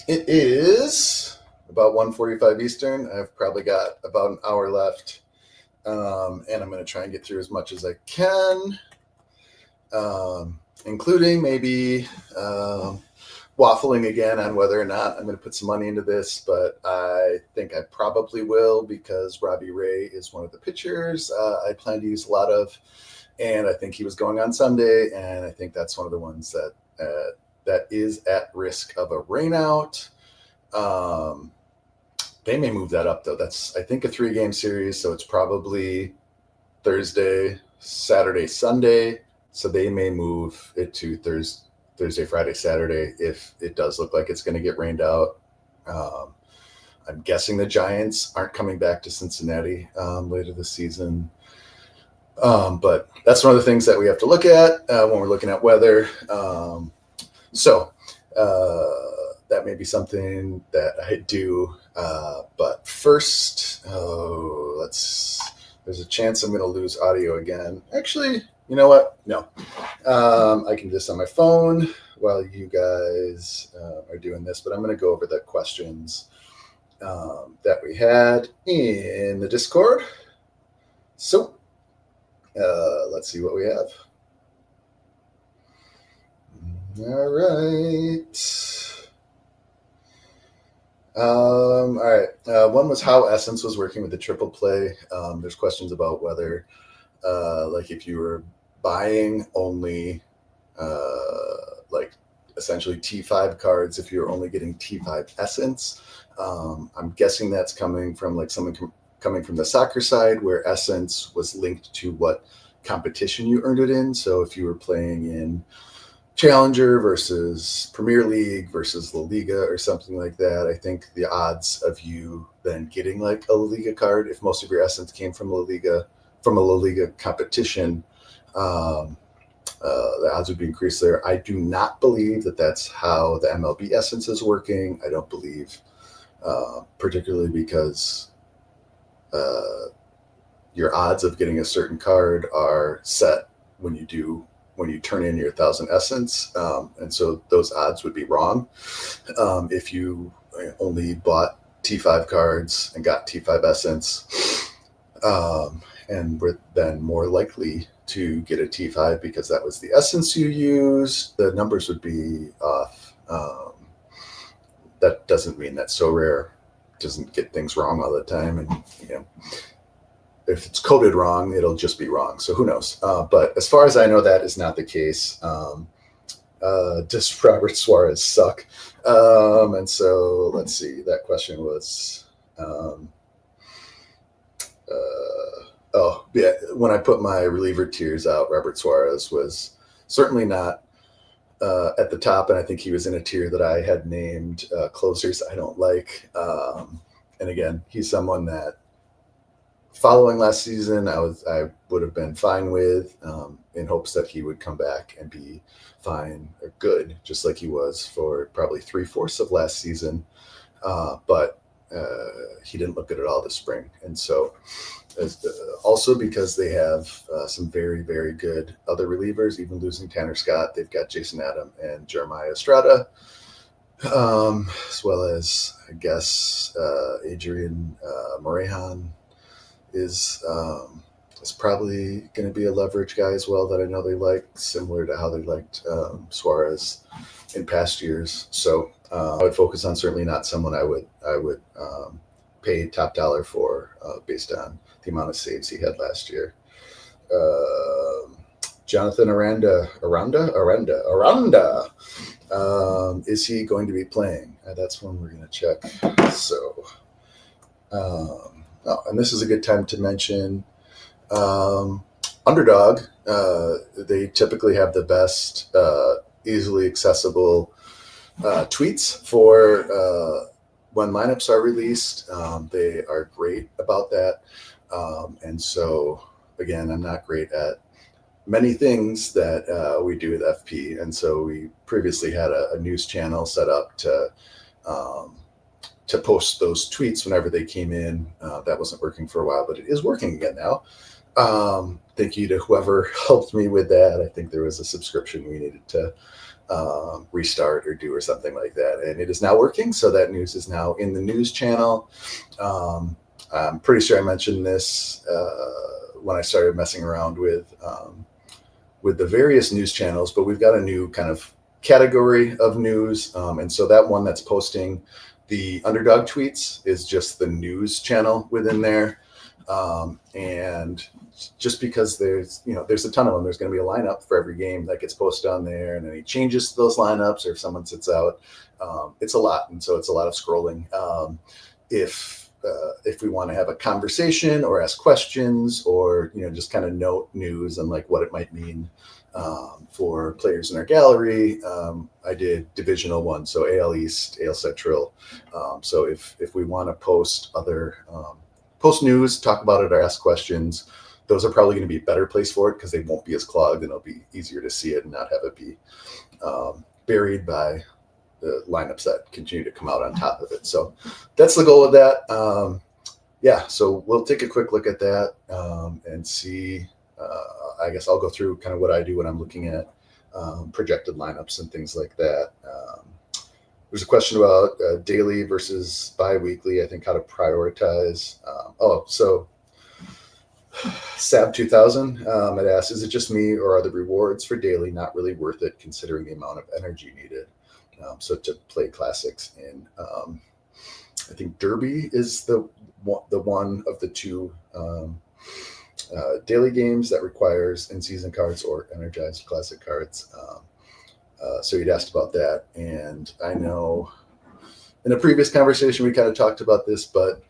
It is about 1:45 Eastern. I've probably got about an hour left, and I'm going to try and get through as much as I can, including maybe waffling again on whether or not I'm going to put some money into this, but I think I probably will because Robbie Ray is one of the pitchers I plan to use a lot of, and I think he was going on Sunday, and I think that's one of the ones that is at risk of a rainout. They may move that up though. That's, I think, a 3-game series, so it's probably Thursday, Saturday, Sunday. So they may move it to Thursday, Friday, Saturday if it does look like it's going to get rained out. I'm guessing the Giants aren't coming back to Cincinnati later this season. But that's one of the things that we have to look at when we're looking at weather. So that may be something that I do. But first, there's a chance I'm going to lose audio again. Actually, you know what? No. I can do this on my phone while you guys are doing this, but I'm going to go over the questions that we had in the Discord. So let's see what we have. All right. All right. One was how Essence was working with the triple play. There's questions about whether, like, if you were buying only, like, essentially T5 cards, if you're only getting T5 Essence. I'm guessing that's coming from like someone coming from the soccer side, where Essence was linked to what competition you earned it in. So if you were playing in Challenger versus Premier League versus La Liga or something like that, I think the odds of you then getting like a La Liga card, if most of your Essence came from a La Liga competition, the odds would be increased there. I do not believe that that's how the MLB Essence is working. I don't believe, particularly because your odds of getting a certain card are set when you turn in your 1,000 Essence, and so those odds would be wrong if you only bought T5 cards and got T5 Essence, and were then more likely to get a T5 because that was the Essence you used. The numbers would be off. That doesn't mean that Sorare doesn't get things wrong all the time, and if it's coded wrong, it'll just be wrong. So who knows? But as far as I know, that is not the case. Does Robert Suarez suck? And so let's see. That question was, when I put my reliever tiers out, Robert Suarez was certainly not at the top, and I think he was in a tier that I had named closers I don't like. And again, he's someone that, following last season, I would have been fine with, in hopes that he would come back and be fine or good, just like he was for probably 3/4 of last season. But he didn't look good at all this spring, and so also because they have some very, very good other relievers, even losing Tanner Scott, they've got Jason Adam and Jeremiah Estrada, as well as, I guess, Adrian Morejon is probably going to be a leverage guy as well that I know they like, similar to how they liked Suarez in past years. So I would focus on certainly not someone I would pay top dollar for based on the amount of saves he had last year. Jonathan Aranda, is he going to be playing? That's one we're going to check. So, and this is a good time to mention Underdog. They typically have the best easily accessible tweets for when lineups are released. They are great about that. And so, again, I'm not great at many things that we do with FP. And so we previously had a news channel set up to post those tweets whenever they came in. That wasn't working for a while, but it is working again now. Thank you to whoever helped me with that. I think there was a subscription we needed to restart or do or something like that. And it is now working. So that news is now in the news channel. I'm pretty sure I mentioned this when I started messing around with the various news channels, but we've got a new kind of category of news. And so that one that's posting the underdog tweets is just the news channel within there. And just because there's a ton of them, there's going to be a lineup for every game that gets posted on there, and any changes to those lineups, or if someone sits out, it's a lot. And so it's a lot of scrolling. If we want to have a conversation or ask questions, or, just kind of note news and like what it might mean for players in our gallery, I did divisional one, so AL East, AL Central. So if we want to post post news, talk about it, or ask questions, those are probably going to be a better place for it, because they won't be as clogged, and it'll be easier to see it and not have it be buried by the lineups that continue to come out on top of it. So that's the goal of that. So we'll take a quick look at that and see. I guess I'll go through kind of what I do when I'm looking at projected lineups and things like that. There's a question about daily versus bi-weekly, I think, how to prioritize. So Sab 2000 had asked, is it just me, or are the rewards for daily not really worth it considering the amount of energy needed? So to play classics in, I think Derby is the one of the two daily games that requires in-season cards or energized classic cards. So you'd asked about that, and I know in a previous conversation we kind of talked about this, but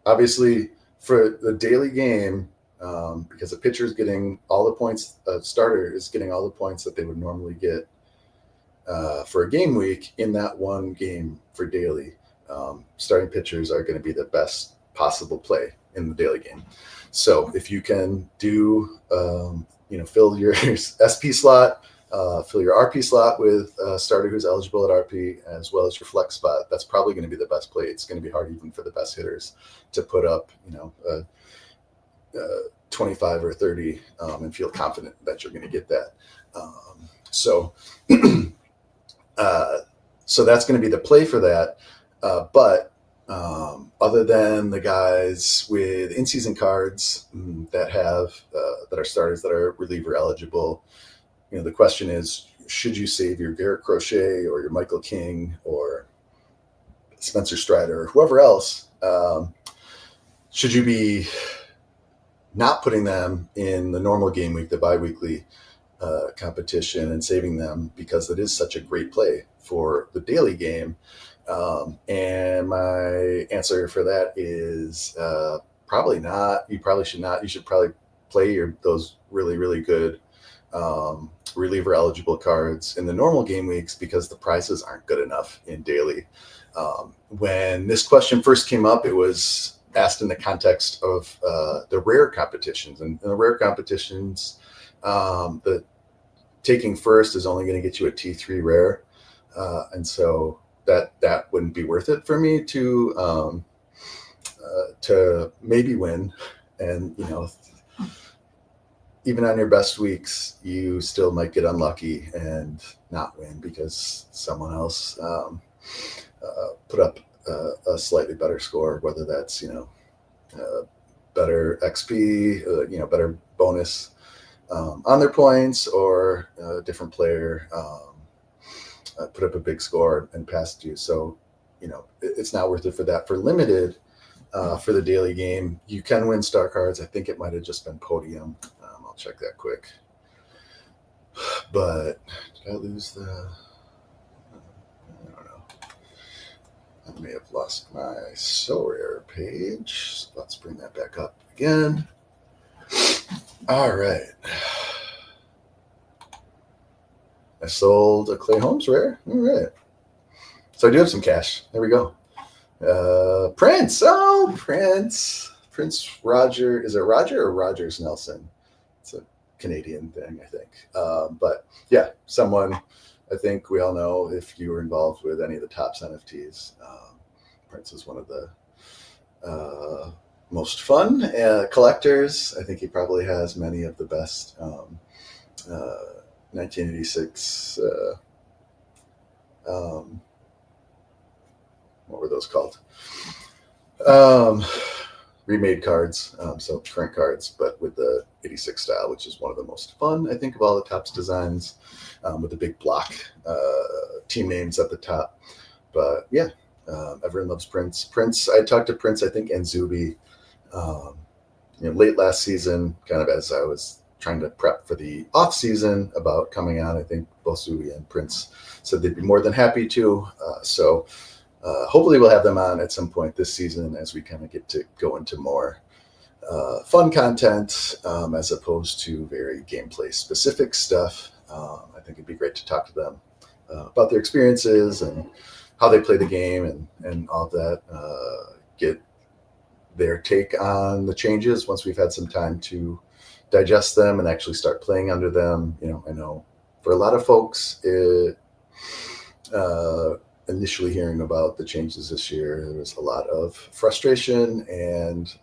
obviously for the daily game, because a pitcher is getting all the points, a starter is getting all the points that they would normally get for a game week in that one game for daily. Starting pitchers are going to be the best possible play in the daily game. So if you can do, fill your SP slot, fill your RP slot with a starter who's eligible at RP, as well as your flex spot, that's probably going to be the best play. It's going to be hard even for the best hitters to put up, 25 or 30 and feel confident that you're going to get that. So that's going to be the play for that. But other than the guys with in-season cards that are starters that are reliever eligible, the question is, should you save your Garrett Crochet or your Michael King or Spencer Strider or whoever else? Should you be not putting them in the normal game week, the bi-weekly competition, and saving them because it is such a great play for the daily game? And my answer for that is probably not. You probably should not. You should probably play those really, really good reliever eligible cards in the normal game weeks, because the prizes aren't good enough in daily. When this question first came up, it was asked in the context of the rare competitions, and in the rare competitions, the taking first is only going to get you a T3 rare, and so that wouldn't be worth it for me to maybe win. And even on your best weeks, you still might get unlucky and not win because someone else put up a slightly better score, whether that's better XP, better bonus on their points, or a different player put up a big score and passed you. So it's not worth it for that. For limited, for the daily game, you can win star cards. I think it might have just been podium. I'll check that quick. But did I lose I don't know. I may have lost my Sorare page. So let's bring that back up again. All right. I sold a Clay Holmes rare. All right. So I do have some cash. There we go. Prince. Oh, Prince. Prince Roger. Is it Roger or Rogers Nelson? It's a Canadian thing, I think. But yeah, someone I think we all know, if you were involved with any of the Topps NFTs. Prince is one of the most fun collectors. I think he probably has many of the best 1986. What were those called? Remade cards, so current cards, but with the 86 style, which is one of the most fun, I think, of all the Topps designs, with the big block team names at the top. But yeah, everyone loves Prince. I talked to Prince, I think, and Zuby late last season, kind of as I was trying to prep for the off season about coming on. I think both Zuby and Prince said they'd be more than happy to. So hopefully we'll have them on at some point this season as we kind of get to go into more fun content as opposed to very gameplay specific stuff. I think it'd be great to talk to them about their experiences and how they play the game and all of that. Get their take on the changes once we've had some time to digest them and actually start playing under them. I know for a lot of folks, initially hearing about the changes this year, there was a lot of frustration and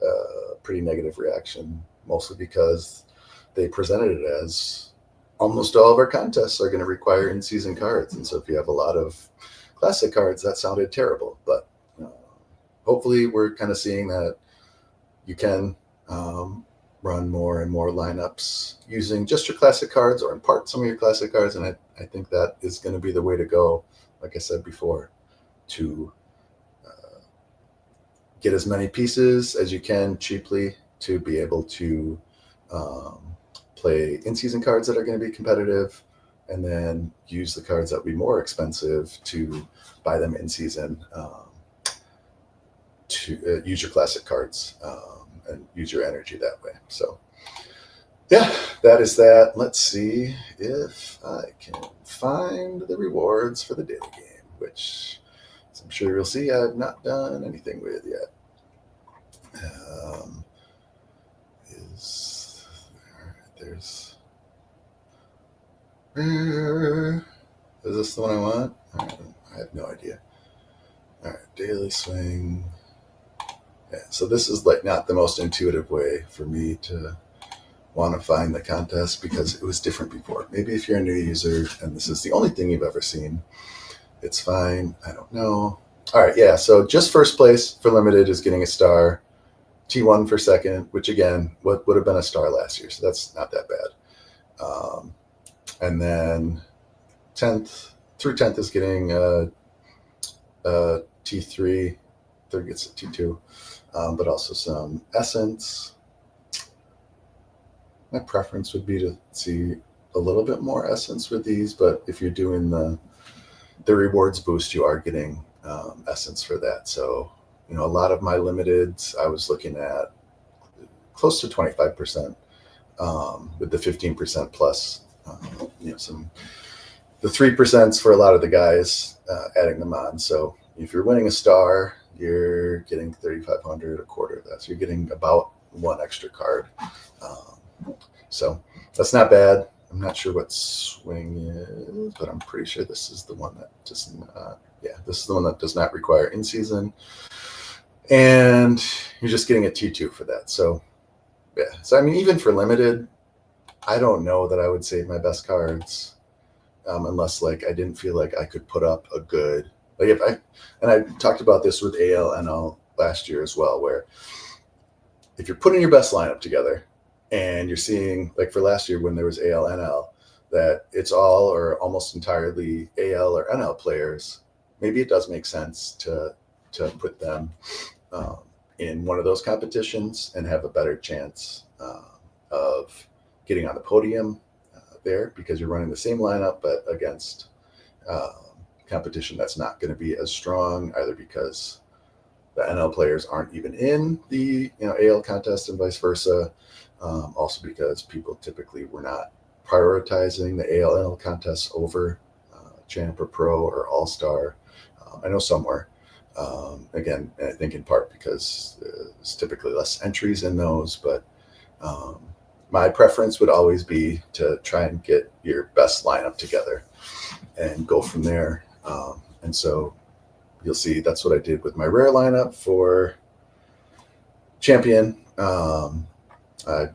pretty negative reaction, mostly because they presented it as almost all of our contests are going to require in-season cards. And so if you have a lot of classic cards, that sounded terrible. But hopefully we're kind of seeing that you can run more and more lineups using just your classic cards or in part some of your classic cards. And I think that is going to be the way to go, like I said before, to get as many pieces as you can cheaply to be able to play in-season cards that are going to be competitive, and then use the cards that will be more expensive to buy them in season, to use your classic cards and use your energy that way. So yeah, that is that. Let's see if I can find the rewards for the daily game, which, as I'm sure you'll see, I've not done anything with yet. Is this the one I want? I have no idea. All right, daily swing. Yeah, so this is like not the most intuitive way for me to want to find the contest because it was different before. Maybe if you're a new user and this is the only thing you've ever seen, it's fine. I don't know. All right, yeah, so just first place for limited is getting a star. T1 for second, which again would have been a star last year, so that's not that bad. And then 10th through 10th is getting T3. Third gets a T2, but also some essence. My preference would be to see a little bit more essence with these, but if you're doing the rewards boost, you are getting essence for that. So, a lot of my limiteds, I was looking at close to 25% with the 15% plus, the 3% for a lot of the guys, adding them on. So if you're winning a star, you're getting 3,500, a quarter of that. So you're getting about one extra card. So that's not bad. I'm not sure what swing is, but I'm pretty sure this is the one that does not. Yeah, this is the one that does not require in season, and you're just getting a T2 for that. So yeah. So I mean, even for limited, I don't know that I would save my best cards unless like I didn't feel like I could put up a good I talked about this with ALNL last year as well, where if you're putting your best lineup together and you're seeing, like for last year when there was ALNL, that it's all or almost entirely AL or NL players, maybe it does make sense to put them in one of those competitions and have a better chance of getting on the podium there, because you're running the same lineup but against competition that's not going to be as strong, either because the NL players aren't even in the AL contest and vice versa. Also because people typically were not prioritizing the AL/NL contests over Champ or Pro or All-Star. I know some were. Again, I think in part because there's typically less entries in those, but my preference would always be to try and get your best lineup together and go from there. And so you'll see that's what I did with my rare lineup for Champion. I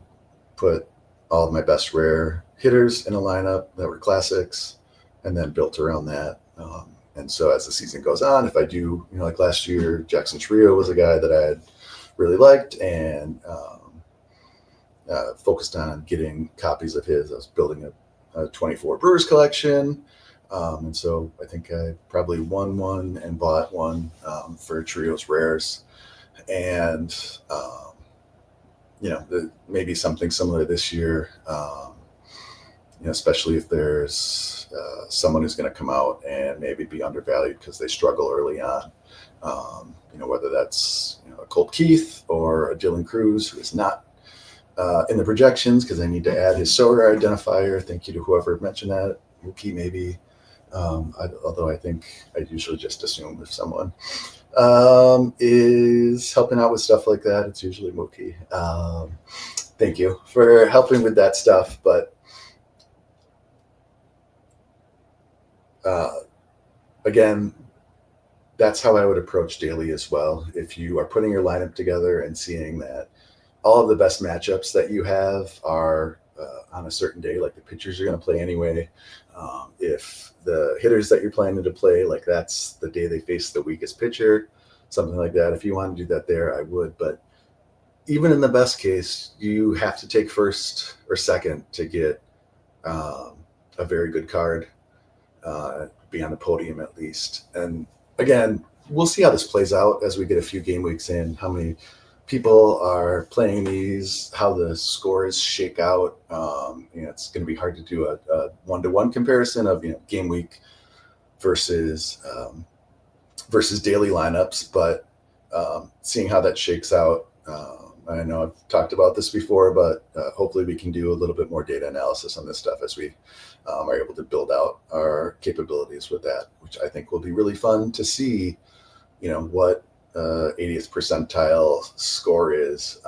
put all of my best rare hitters in a lineup that were classics, and then built around that. And so as the season goes on, if I do, like last year, Jackson Trio was a guy that I had really liked and focused on getting copies of his. I was building a 24 Brewers collection. And so I think I probably won one and bought one for Trio's Rares. And, maybe something similar this year, especially if there's someone who's going to come out and maybe be undervalued because they struggle early on. Whether that's a Colt Keith or a Dylan Cruz, who is not in the projections because I need to add his Sorare identifier. Thank you to whoever mentioned that. Mookie maybe. Although I think I usually just assume if someone is helping out with stuff like that, it's usually Mookie. Thank you for helping with that stuff. But again, that's how I would approach daily as well. If you are putting your lineup together and seeing that all of the best matchups that you have are on a certain day, like the pitchers are going to play anyway. If the hitters that you're planning to play, like that's the day they face the weakest pitcher, something like that. If you want to do that there, I would. But even in the best case, you have to take first or second to get a very good card, be on the podium at least. And again, we'll see how this plays out as we get a few game weeks in, how many people are playing these, how the scores shake out. It's going to be hard to do a one-to-one comparison of game week versus daily lineups, but seeing how that shakes out. I know I've talked about this before, but hopefully we can do a little bit more data analysis on this stuff as we are able to build out our capabilities with that, which I think will be really fun to see, what 80th percentile score is,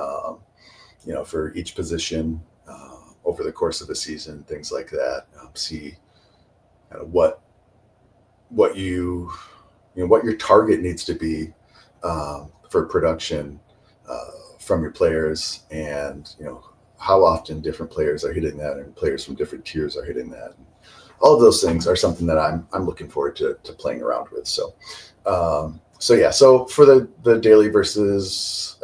for each position over the course of the season, things like that. See what your target needs to be for production from your players, and how often different players are hitting that, and players from different tiers are hitting that. And all of those things are something that I'm looking forward to playing around with. So for the daily versus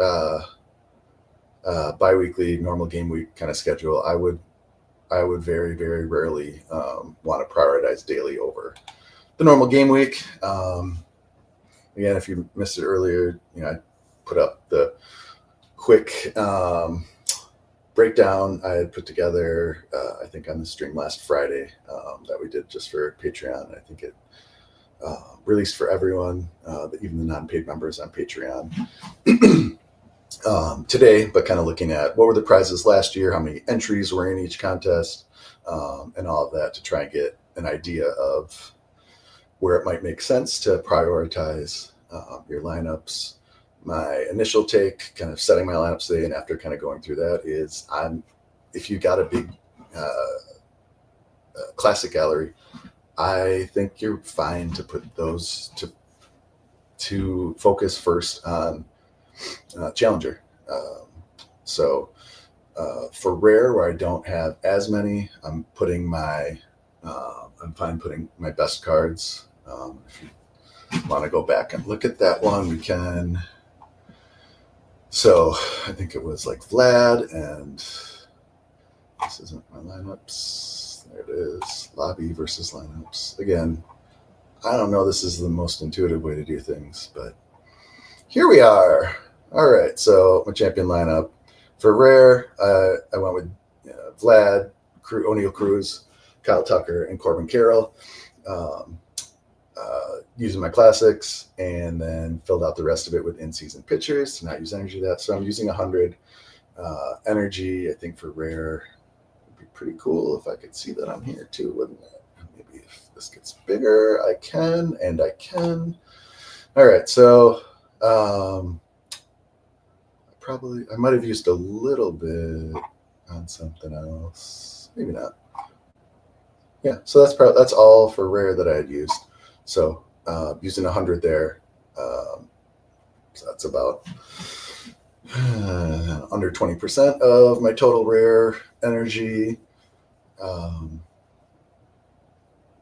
biweekly normal game week kind of schedule, I would very, very rarely want to prioritize daily over the normal game week. Again, if you missed it earlier, I put up the quick breakdown I had put together, I think on the stream last Friday that we did just for Patreon. I think it released for everyone, even the non-paid members on Patreon today, but kind of looking at what were the prizes last year, how many entries were in each contest, and all of that to try and get an idea of where it might make sense to prioritize your lineups. My initial take, kind of setting my lineups today, and after kind of going through that, is if you got a big classic gallery, I think you're fine to put those to focus first on Challenger. For rare, where I don't have as many, I'm fine putting my best cards. If you want to go back and look at that one, we can. So I think it was like Vlad, and this isn't my lineups. There it is. Lobby versus lineups. Again, I don't know this is the most intuitive way to do things, but here we are. All right, so my champion lineup. For rare, I went with Vlad, O'Neill Cruz, Kyle Tucker, and Corbin Carroll. Using my classics, and then filled out the rest of it with in-season pitchers to not use energy that. So I'm using 100 energy. I think for rare, it'd be pretty cool if I could see that on here too, wouldn't it? Maybe if this gets bigger, I can. All right, so I might have used a little bit on something else. Maybe not. Yeah, so that's all for rare that I had used. So using 100 there, so that's about under 20% of my total rare energy.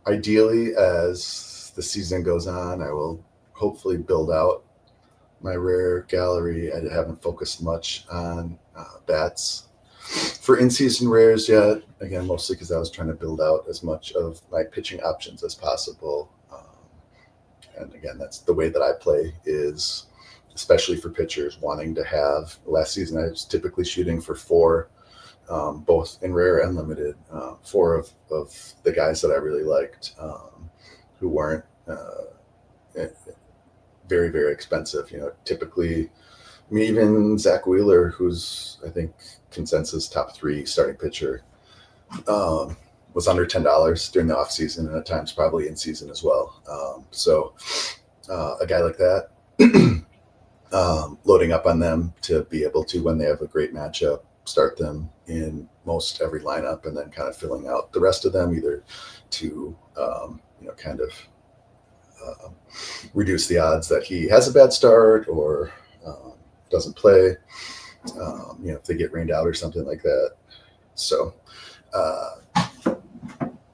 Ideally, as the season goes on, I will hopefully build out my rare gallery. I haven't focused much on bats for in-season rares yet. Again, mostly because I was trying to build out as much of my pitching options as possible. And again, that's the way that I play, is especially for pitchers wanting to have. Last season, I was typically shooting for 4, both in rare and limited. 4 of the guys that I really liked, who weren't very, very expensive. Typically, I mean, even Zach Wheeler, who's I think consensus top 3 starting pitcher, was under $10 during the off season, and at times probably in season as well. So a guy like that, loading up on them to be able to, when they have a great matchup, start them in most every lineup, and then kind of filling out the rest of them, either to kind of reduce the odds that he has a bad start or doesn't play, if they get rained out or something like that. So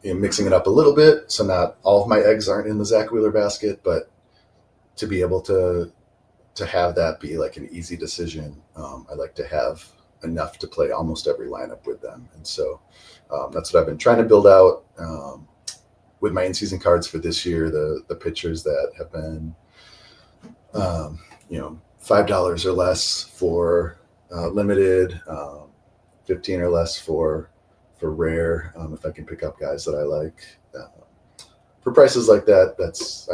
mixing it up a little bit, so not all of my eggs aren't in the Zach Wheeler basket, but to be able to have that be like an easy decision. I like to have enough to play almost every lineup with them. And so that's what I've been trying to build out with my in-season cards for this year. The pitchers that have been, $5 or less for limited, 15 or less for rare. If I can pick up guys that I like for prices like that,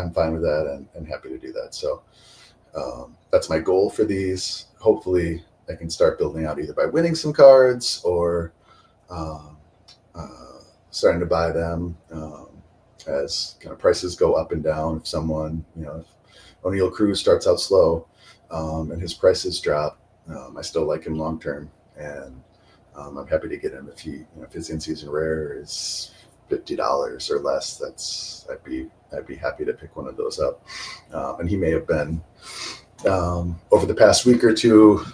I'm fine with that and happy to do that. So that's my goal for these. Hopefully I can start building out either by winning some cards or starting to buy them as kind of prices go up and down. If someone, if O'Neill Cruz starts out slow and his prices drop, I still like him long term, and I'm happy to get him if if his in-season rare is $50 or less. I'd be happy to pick one of those up. And he may have been over the past week or two.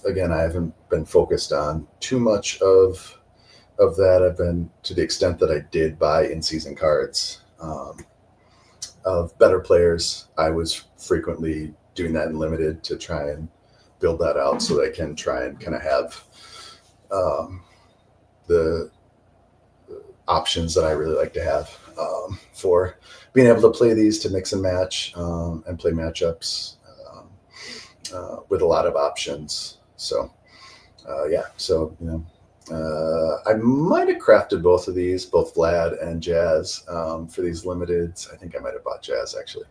Again, I haven't been focused on too much of that. I've been, to the extent that I did buy in-season cards of better players, I was frequently doing that in limited to try and build that out so that I can try and kind of have the options that I really like to have for being able to play these, to mix and match and play matchups with a lot of options. So I might have crafted both of these, both Vlad and Jazz, for these limiteds. I think I might have bought Jazz actually,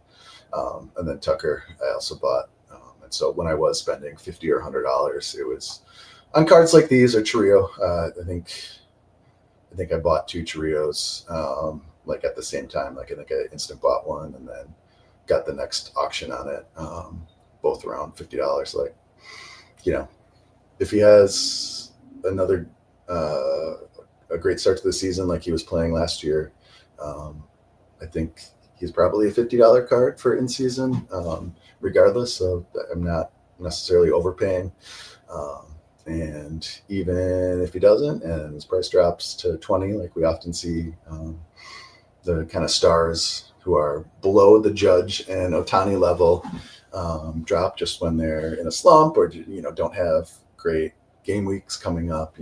and then Tucker I also bought. And so when I was spending $50 or $100, it was on cards like these or Chirrio. I think I bought 2 Chirrios like at the same time. Like I think I instant bought one and then got the next auction on it, both around $50. Like, if he has another a great start to the season like he was playing last year, I think he's probably a $50 card for in season, regardless. So I'm not necessarily overpaying. And even if he doesn't and his price drops to 20, like we often see the kind of stars who are below the Judge and Ohtani level drop just when they're in a slump or don't have great game weeks coming up,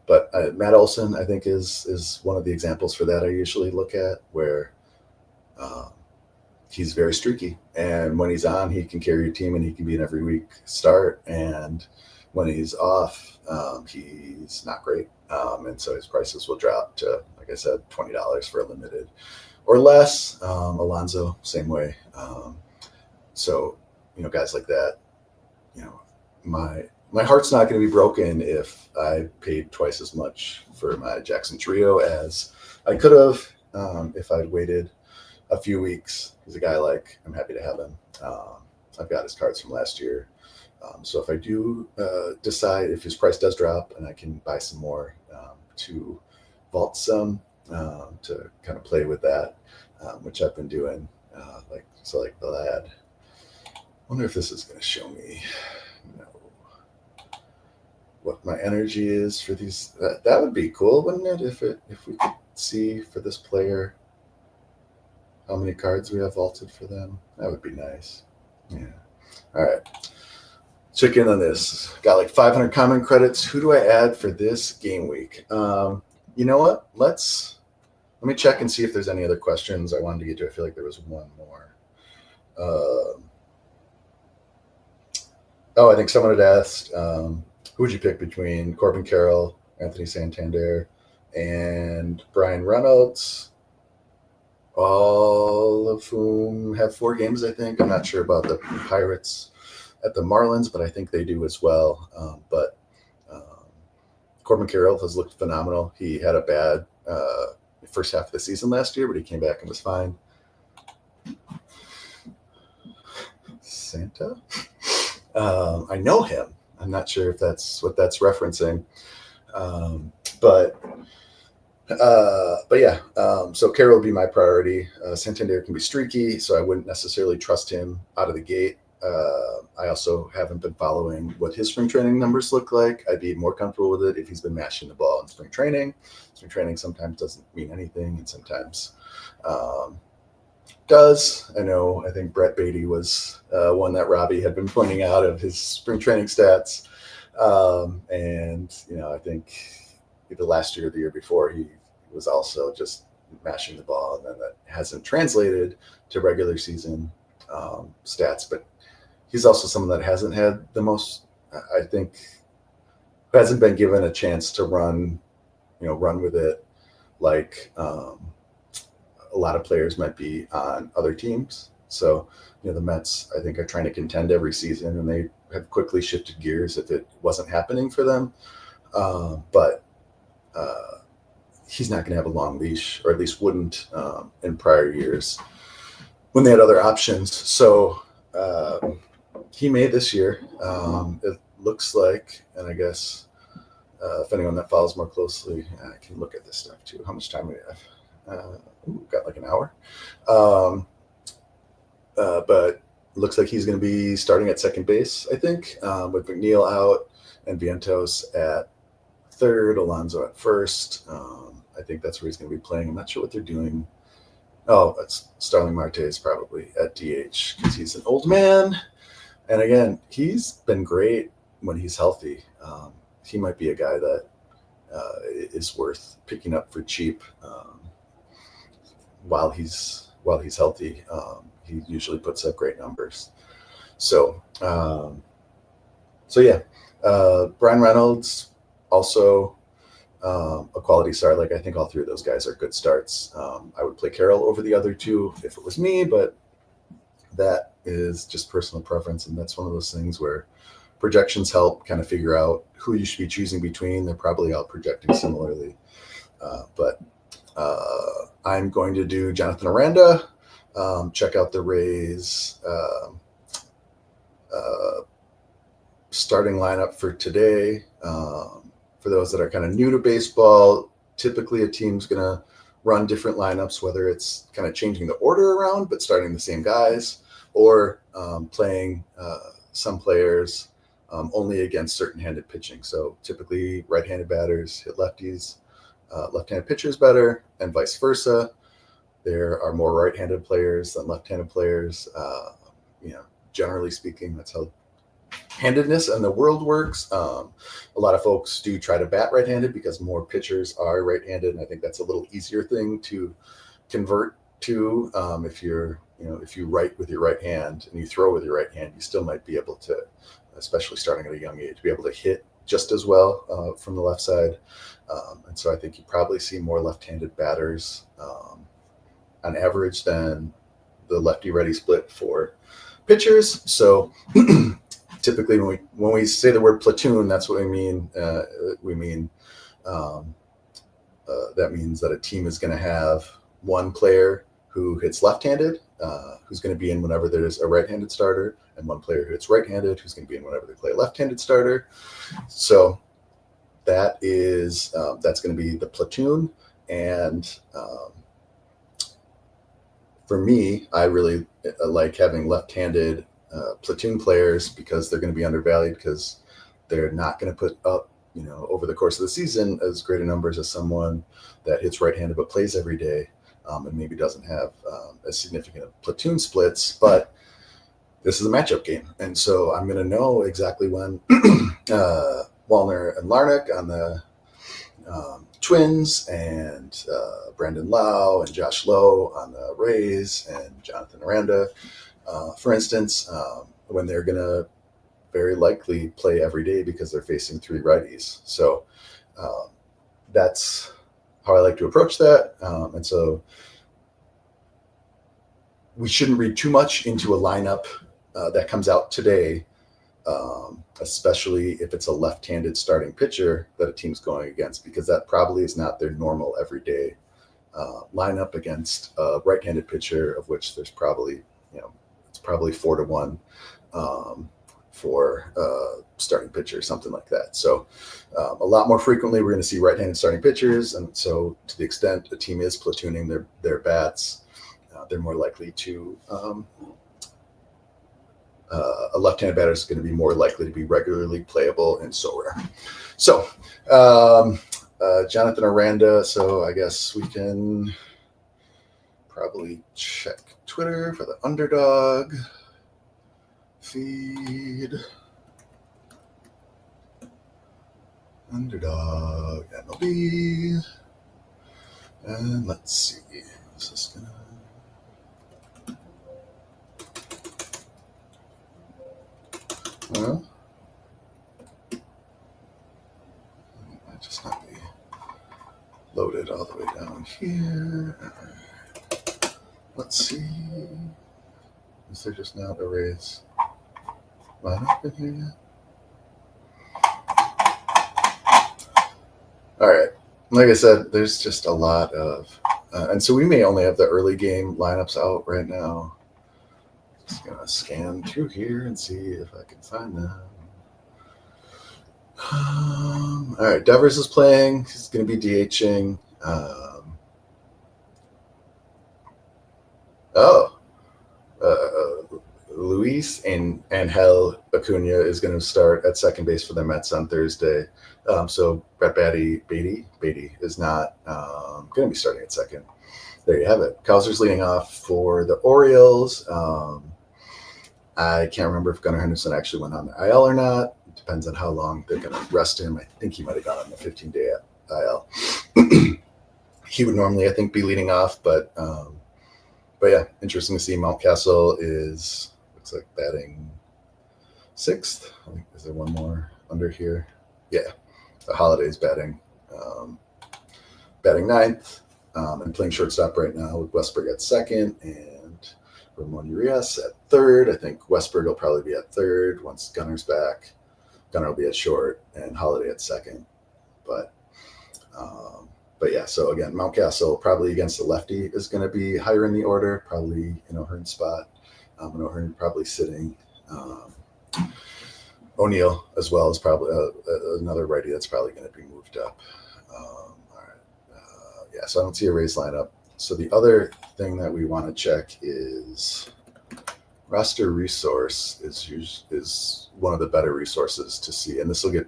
But Matt Olson, I think, is one of the examples for that I usually look at, where he's very streaky, and when he's on, he can carry your team and he can be an every week start. And when he's off, he's not great, and so his prices will drop to, like I said, $20 for a limited or less. Alonso, same way. So guys like that, my heart's not going to be broken if I paid twice as much for my Jackson Trio as I could have if I'd waited a few weeks. He's a guy I'm happy to have him. I've got his cards from last year. So if I do decide, if his price does drop and I can buy some more to vault some, to kind of play with that, which I've been doing, like the lad. I wonder if this is going to show me. No. what my energy is for these. That would be cool, wouldn't it? If we could see for this player how many cards we have vaulted for them, that would be nice. Yeah. All right. Check in on this. Got like 500 common credits. Who do I add for this game week? You know what? Let me check and see if there's any other questions I wanted to get to. I feel like there was one more. I think someone had asked, who would you pick between Corbin Carroll, Anthony Santander, and Brian Reynolds? All of whom have 4 games, I think. I'm not sure about the Pirates at the Marlins, but I think they do as well. But Corbin Carroll has looked phenomenal. He had a bad first half of the season last year, but he came back and was fine. Santa? I know him. I'm not sure if that's what that's referencing. But yeah, so Carroll would be my priority. Santander can be streaky, so I wouldn't necessarily trust him out of the gate. I also haven't been following what his spring training numbers look like. I'd be more comfortable with it if he's been mashing the ball in spring training. Spring training sometimes doesn't mean anything, and sometimes does. I think Brett Beatty was one that Robbie had been pointing out of his spring training stats. And I think either last year or the year before, he was also just mashing the ball, and then that hasn't translated to regular season stats. But he's also someone that hasn't had the most, I think, hasn't been given a chance to run with it like a lot of players might be on other teams. So, the Mets, I think, are trying to contend every season, and they have quickly shifted gears if it wasn't happening for them. But he's not going to have a long leash, or at least wouldn't in prior years when they had other options. So he may this year. It looks like, and I guess if anyone that follows more closely, I can look at this stuff too. How much time do we have? Got like an hour. But looks like he's going to be starting at second base, I think, with McNeil out and Vientos at third, Alonso at first. I think that's where he's going to be playing. I'm not sure what they're doing. Oh, that's Starling Marte is probably at DH because he's an old man. And again, he's been great when he's healthy. He might be a guy that is worth picking up for cheap while he's healthy. He usually puts up great numbers. So yeah, Brian Reynolds also a quality start. Like, I think all 3 of those guys are good starts. I would play Carroll over the other 2 if it was me, but that is just personal preference, and that's one of those things where projections help kind of figure out who you should be choosing between. They're probably all projecting similarly, but I'm going to do Jonathan Aranda. Check out the Rays starting lineup for today. For those that are kind of new to baseball, typically a team's going to run different lineups, whether it's kind of changing the order around but starting the same guys, or playing some players only against certain-handed pitching. So typically right-handed batters hit lefties, left-handed pitchers better, and vice versa. There are more right-handed players than left-handed players. Generally speaking, that's how handedness in the world works. A lot of folks do try to bat right-handed because more pitchers are right-handed, and I think that's a little easier thing to convert to. If you write with your right hand and you throw with your right hand, you still might be able to, especially starting at a young age, be able to hit just as well from the left side. And so I think you probably see more left-handed batters on average than the lefty-righty split for pitchers. So typically when we say the word platoon, that's what we mean. That means that a team is going to have one player who hits left-handed, who's going to be in whenever there's a right-handed starter, and one player who hits right-handed, who's going to be in whenever they play a left-handed starter. So that is that's going to be the platoon. And for me, I really like having left-handed platoon players because they're going to be undervalued because they're not going to put up over the course of the season as great a numbers as someone that hits right-handed but plays every day, and maybe doesn't have as significant platoon splits, but this is a matchup game. And so I'm going to know exactly when Wallner and Larnach on the Twins, and Brandon Lau and Josh Lowe on the Rays, and Jonathan Aranda, for instance, when they're going to very likely play every day because they're facing 3 righties. So that's how I like to approach that. And so we shouldn't read too much into a lineup that comes out today, especially if it's a left-handed starting pitcher that a team's going against, because that probably is not their normal everyday lineup against a right-handed pitcher, of which there's probably, it's probably 4-1 for starting pitcher, something like that. So a lot more frequently, we're going to see right-handed starting pitchers. And so to the extent a team is platooning their bats, they're more likely to a left-handed batter is going to be more likely to be regularly playable in Sorare. So Jonathan Aranda. So I guess we can probably check Twitter for the underdog feed. Underdog MLB. And let's see. Is this gonna... Well, it might just not be loaded all the way down here. Let's see. Is there just not a Rays lineup in here yet? All right. Like I said, there's just a lot of, and so we may only have the early game lineups out right now. Just gonna scan through here and see if I can find them. All right, Devers is playing. He's gonna be DHing. Luis and Angel Acuna is going to start at second base for the Mets on Thursday. So Brett Beatty is not going to be starting at second. There you have it. Kowser's leading off for the Orioles. I can't remember if Gunnar Henderson actually went on the IL or not. It depends on how long they're going to rest him. I think he might have gone on the 15-day IL. He would normally, I think, be leading off, but yeah, interesting to see. Mountcastle looks like batting 6th. I think, is there one more under here? Yeah, the Holiday's batting 9th, and playing shortstop right now with Westberg at 2nd and Ramon Urias at 3rd. I think Westberg will probably be at 3rd once Gunner's back. Gunner will be at short and Holiday at 2nd. But yeah, so again, Mountcastle probably against the lefty is going to be higher in the order, probably Hearn's spot. Hearn probably sitting. O'Neill as well is probably another righty that's probably going to be moved up. All right, yeah, so I don't see a Rays lineup. So the other thing that we want to check is roster resource is one of the better resources to see, and this will get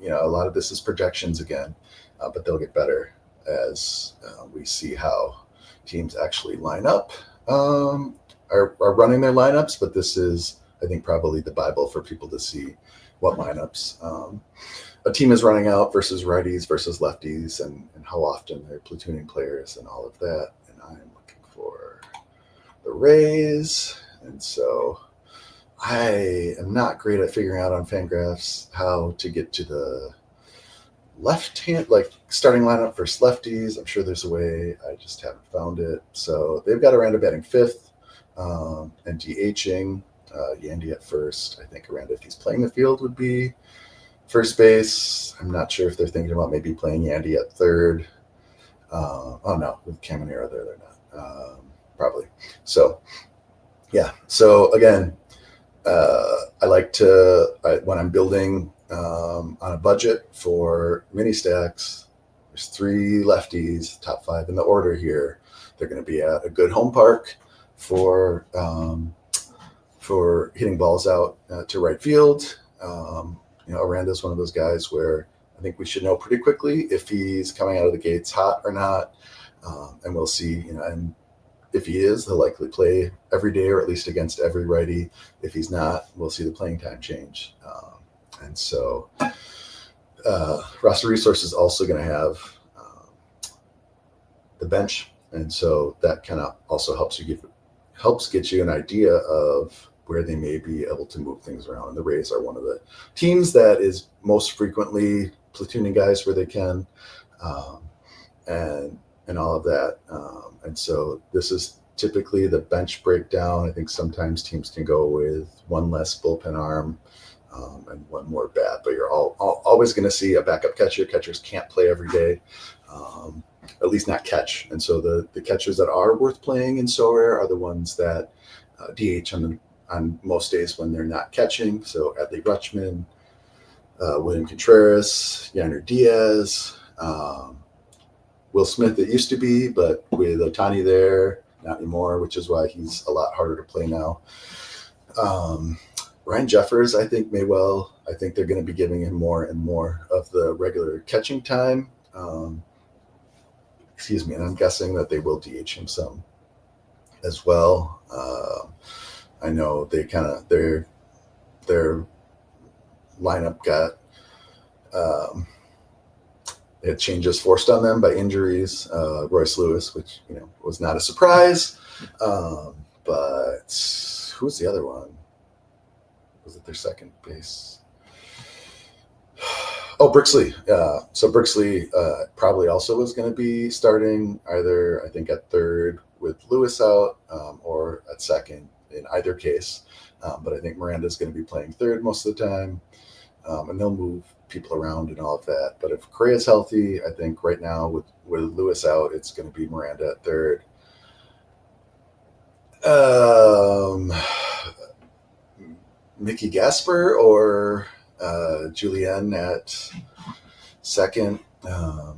a lot of this is projections again, but they'll get better as we see how teams actually line up, are running their lineups. But this is, I think, probably the Bible for people to see what lineups a team is running out versus righties versus lefties, and how often they're platooning players and all of that. And I'm looking for the Rays. And so I am not great at figuring out on Fangraphs how to get to the left hand, like starting lineup versus lefties. I'm sure there's a way. I just haven't found it. So they've got Aranda batting 5th and DHing. Yandy at 1st. I think Aranda, if he's playing the field, would be first base. I'm not sure if they're thinking about maybe playing Yandy at 3rd. Oh no, with Caminero there, they're not. Probably. So yeah. So again, I like to, when I'm building on a budget for mini stacks, there's 3 lefties, top 5 in the order here. They're going to be at a good home park for hitting balls out to right field. Aranda's one of those guys where I think we should know pretty quickly if he's coming out of the gates hot or not. And we'll see, and if he is, he'll likely play every day or at least against every righty. If he's not, we'll see the playing time change. And so roster resource is also going to have the bench. And so that kind of also helps get you an idea of where they may be able to move things around. And the Rays are one of the teams that is most frequently platooning guys where they can, and all of that. And so this is typically the bench breakdown. I think sometimes teams can go with one less bullpen arm and one more bat, but you're always going to see a backup catcher. Catchers can't play every day, at least not catch. And so the catchers that are worth playing in Sorare are the ones that DH on most days when they're not catching. So Adley Rutschman, William Contreras, Yainer Diaz, Will Smith it used to be, but with Ohtani there, not anymore, which is why he's a lot harder to play now. Ryan Jeffers, I think I think they're going to be giving him more and more of the regular catching time. And I'm guessing that they will DH him some as well. I know they their lineup got they had changes forced on them by injuries. Royce Lewis, which was not a surprise, but who's the other one? Was it their second base? Oh, Brixley. So Brixley probably also was going to be starting either, I think, at third with Lewis out or at second in either case. But I think Miranda's going to be playing third most of the time. And they'll move people around and all of that. But if Correa's healthy, I think right now with Lewis out, it's going to be Miranda at third. Mickey Gasper or Julian at second. I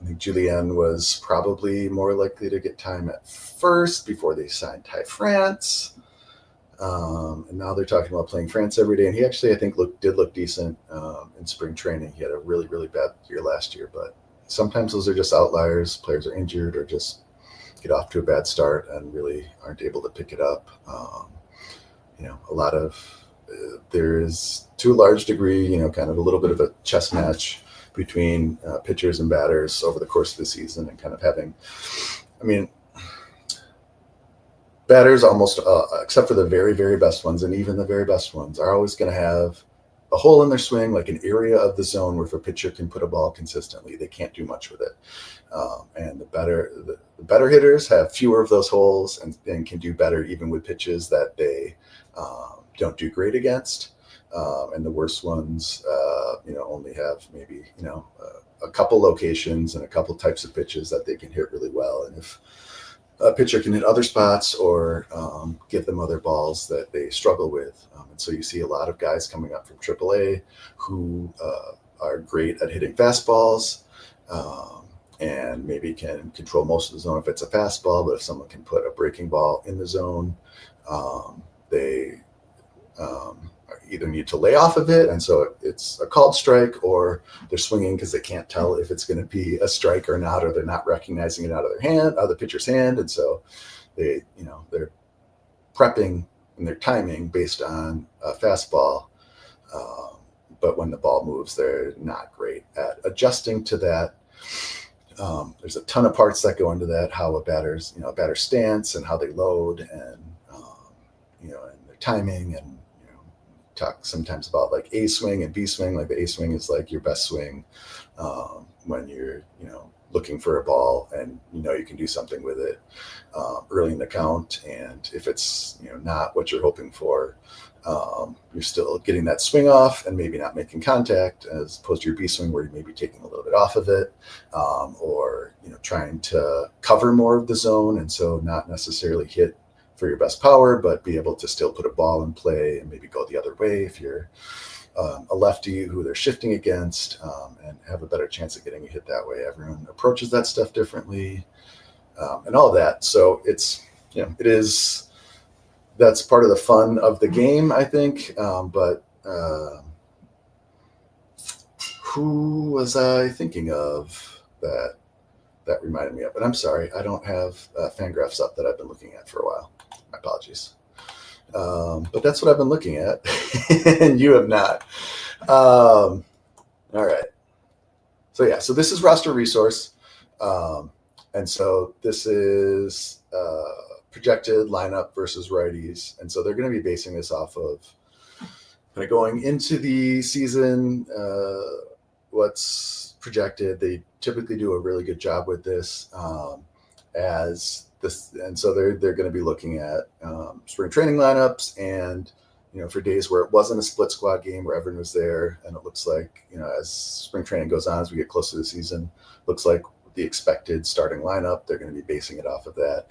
think Julian was probably more likely to get time at first before they signed Ty France. And now they're talking about playing France every day. And he actually, I think, did look decent in spring training. He had a really, really bad year last year. But sometimes those are just outliers. Players are injured or just get off to a bad start and really aren't able to pick it up. A lot of there is, to a large degree, kind of a little bit of a chess match between pitchers and batters over the course of the season, and kind of having, batters almost, except for the very, very best ones, and even the very best ones, are always going to have a hole in their swing, like an area of the zone where if a pitcher can put a ball consistently, they can't do much with it. And the better hitters have fewer of those holes and can do better even with pitches that they don't do great against. And the worst ones, only have maybe, a couple locations and a couple types of pitches that they can hit really well. And if a pitcher can hit other spots or give them other balls that they struggle with. And so you see a lot of guys coming up from AAA who are great at hitting fastballs and maybe can control most of the zone if it's a fastball. But if someone can put a breaking ball in the zone, they either need to lay off of it, and so it's a called strike, or they're swinging because they can't tell if it's going to be a strike or not, or they're not recognizing it out of the pitcher's hand, and so they're prepping and they're timing based on a fastball, but when the ball moves, they're not great at adjusting to that. There's a ton of parts that go into that, how a batter's stance and how they load, and and their timing, and talk sometimes about like A swing and B swing. Like the A swing is like your best swing when you're looking for a ball and you can do something with it early in the count, and if it's not what you're hoping for, you're still getting that swing off and maybe not making contact, as opposed to your B swing where you may be taking a little bit off of it, or trying to cover more of the zone, and so not necessarily hit for your best power, but be able to still put a ball in play and maybe go the other way if you're a lefty who they're shifting against, and have a better chance of getting a hit that way. Everyone approaches that stuff differently, and all of that. So it's, that's part of the fun of the game, I think. But who was I thinking of that reminded me of it? I'm sorry, I don't have Fangraphs up that I've been looking at for a while. My apologies. But that's what I've been looking at, and you have not. All right. So yeah, so this is roster resource. And so this is projected lineup versus righties. And so they're going to be basing this off of kind of going into the season, what's projected. They typically do a really good job with this as this. And so they're going to be looking at spring training lineups and, for days where it wasn't a split squad game where everyone was there. And it looks like, as spring training goes on, as we get closer to the season, looks like the expected starting lineup, they're going to be basing it off of that.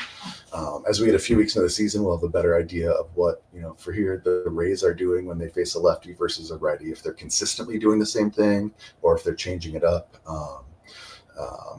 As we get a few weeks into the season, we'll have a better idea of what, for here, the Rays are doing when they face a lefty versus a righty, if they're consistently doing the same thing or if they're changing it up.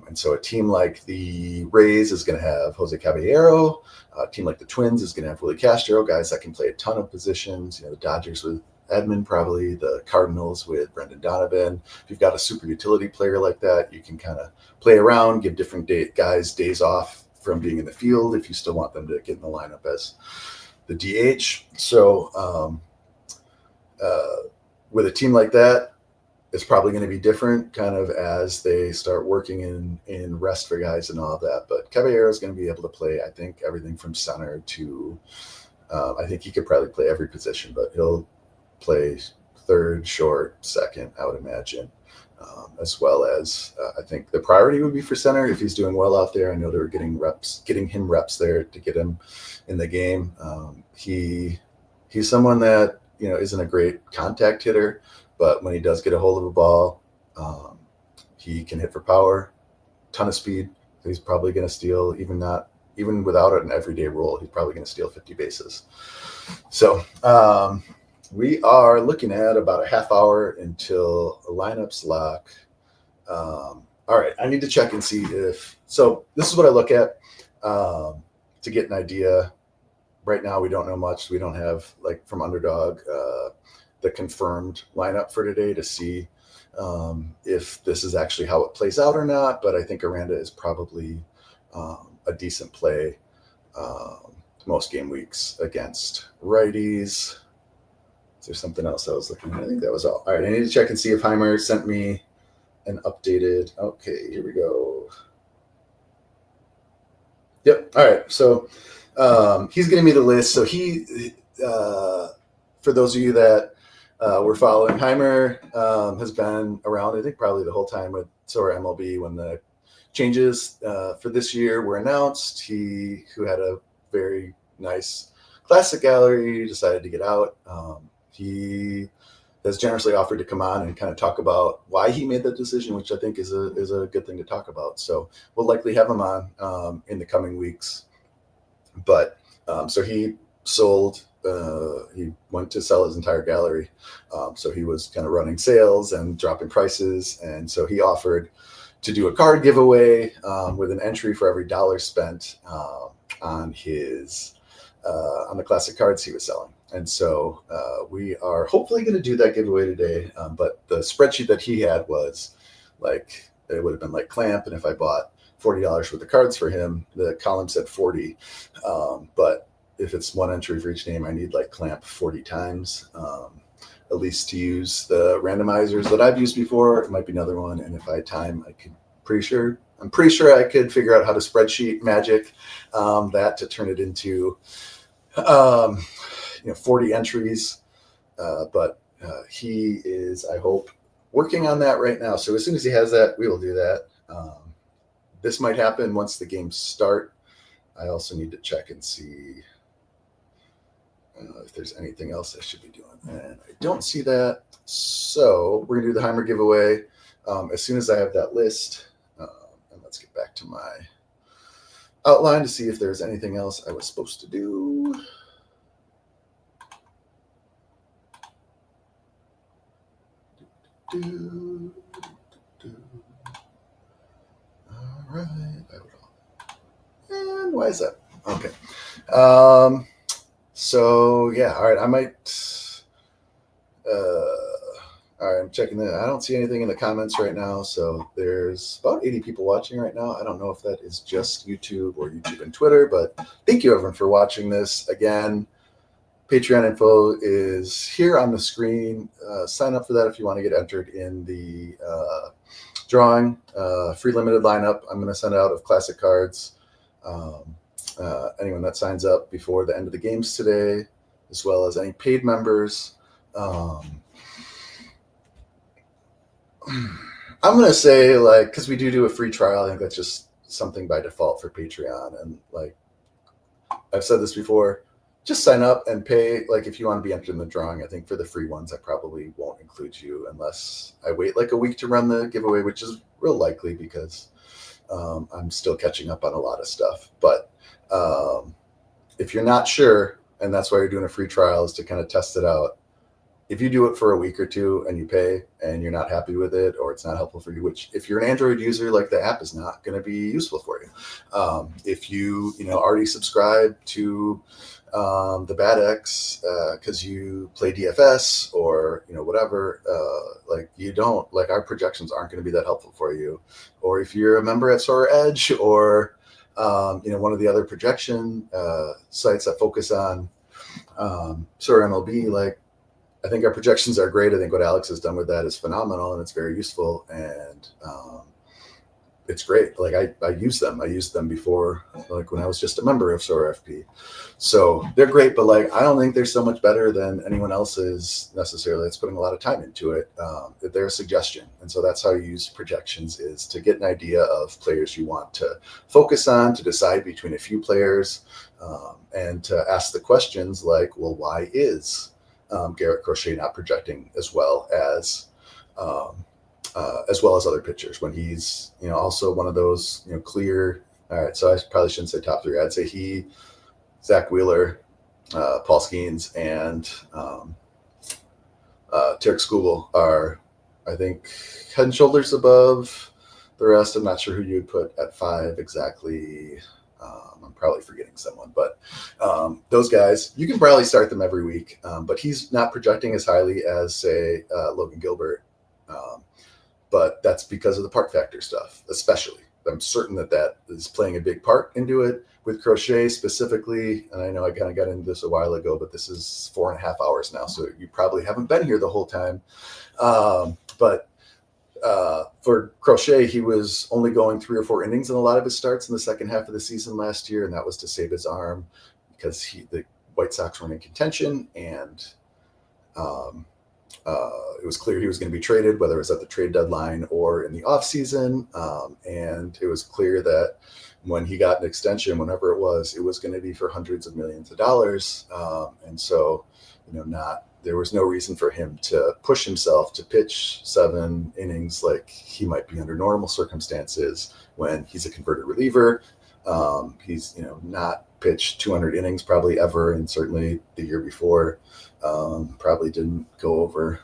And so a team like the Rays is going to have Jose Caballero. A team like the Twins is going to have Willie Castro, guys that can play a ton of positions. The Dodgers with Edmund, probably the Cardinals with Brendan Donovan. If you've got a super utility player like that, you can kind of play around, give different guys days off from being in the field if you still want them to get in the lineup as the DH. So with a team like that, it's probably going to be different kind of as they start working in rest for guys and all of that. But Caballero is going to be able to play, I think, everything from center to I think he could probably play every position, but he'll play third, short, second, I would imagine, as well as I think the priority would be for center if he's doing well out there. I know they were getting him reps there to get him in the game. He's someone that, isn't a great contact hitter, but when he does get a hold of a ball, he can hit for power, ton of speed. He's probably going to steal, even without an everyday role, he's probably going to steal 50 bases. So we are looking at about a half hour until a lineups lock. All right, I need to check and see so this is what I look at to get an idea. Right now, we don't know much. We don't have, from Underdog, the confirmed lineup for today to see if this is actually how it plays out or not. But I think Aranda is probably a decent play most game weeks against righties. Is there something else I was looking at? I think that was all. All right, I need to check and see if Heimer sent me an updated. Okay, here we go. Yep. All right. So he's giving me the list. So for those of you that were following, Heimer has been around, I think, probably the whole time with Sorare MLB when the changes for this year were announced. Who had a very nice classic gallery, decided to get out. He has generously offered to come on and kind of talk about why he made that decision, which I think is a good thing to talk about. So we'll likely have him on in the coming weeks. But so he sold. He went to sell his entire gallery. So he was kind of running sales and dropping prices. And so he offered to do a card giveaway with an entry for every dollar spent on the classic cards he was selling. And so we are hopefully going to do that giveaway today. But the spreadsheet that he had was it would have been like Klamp. And if I bought $40 worth of cards for him, the column said 40. But if it's one entry for each name, I need Klamp 40 times, at least to use the randomizers that I've used before. It might be another one. And if I had time, I'm pretty sure I could figure out how to spreadsheet magic that to turn it into 40 entries. But he is, I hope, working on that right now. So as soon as he has that, we will do that. This might happen once the games start. I also need to check and see if there's anything else I should be doing. And I don't see that. So we're going to do the Heimer giveaway as soon as I have that list. And let's get back to my outline to see if there's anything else I was supposed to do. All right. And why is that? Okay. So yeah, all right. I might All right, I'm checking that. I don't see anything in the comments right now. So there's about 80 people watching right now. I don't know if that is just YouTube or YouTube and Twitter, but thank you everyone for watching this. Again, Patreon info is here on the screen. Sign up for that if you want to get entered in the drawing. Free limited lineup I'm going to send out of classic cards. Anyone that signs up before the end of the games today, as well as any paid members. I'm going to say, like, because we do a free trial, I think that's just something by default for Patreon. And, like, I've said this before, just sign up and pay. Like, if you want to be entered in the drawing, I think for the free ones, I probably won't include you unless I wait like a week to run the giveaway, which is real likely because I'm still catching up on a lot of stuff. But if you're not sure, and that's why you're doing a free trial, is to kind of test it out. If you do it for a week or two and you pay and you're not happy with it, or it's not helpful for you, which if you're an Android user, like, the app is not going to be useful for you. If you already subscribe to the Paddacks because you play DFS or whatever, like, you don't, like, our projections aren't going to be that helpful for you. Or if you're a member at Sorare Edge or one of the other projection sites that focus on Sorare MLB, like, I think our projections are great. I think what Alex has done with that is phenomenal, and it's very useful, and it's great. Like, I use them. I used them before, like, when I was just a member of Sorare FP. So they're great, but, like, I don't think they're so much better than anyone else's necessarily. It's putting a lot of time into it. They're a suggestion. And so that's how you use projections, is to get an idea of players you want to focus on, to decide between a few players, and to ask the questions like, well, why is Garrett Crochet not projecting as well as other pitchers when he's also one of those clear. All right, so I probably shouldn't say top three. I'd say he, Zach Wheeler, Paul Skeens, and Tarek Skubal are, I think, head and shoulders above the rest. I'm not sure who you would put at 5 exactly. I'm probably forgetting someone, but those guys, you can probably start them every week, but he's not projecting as highly as, say, Logan Gilbert, but that's because of the park factor stuff, especially. I'm certain that is playing a big part into it. With Crochet specifically, and I know I kind of got into this a while ago, but this is 4.5 hours now, so you probably haven't been here the whole time. But for Crochet, he was only going 3 or 4 innings in a lot of his starts in the second half of the season last year, and that was to save his arm because the White Sox were in contention, and it was clear he was going to be traded, whether it was at the trade deadline or in the offseason. And it was clear that when he got an extension, whenever it was going to be for hundreds of millions of dollars. And so, there was no reason for him to push himself to pitch 7 innings like he might be under normal circumstances when he's a converted reliever. He's, not pitched 200 innings probably ever, and certainly the year before probably didn't go over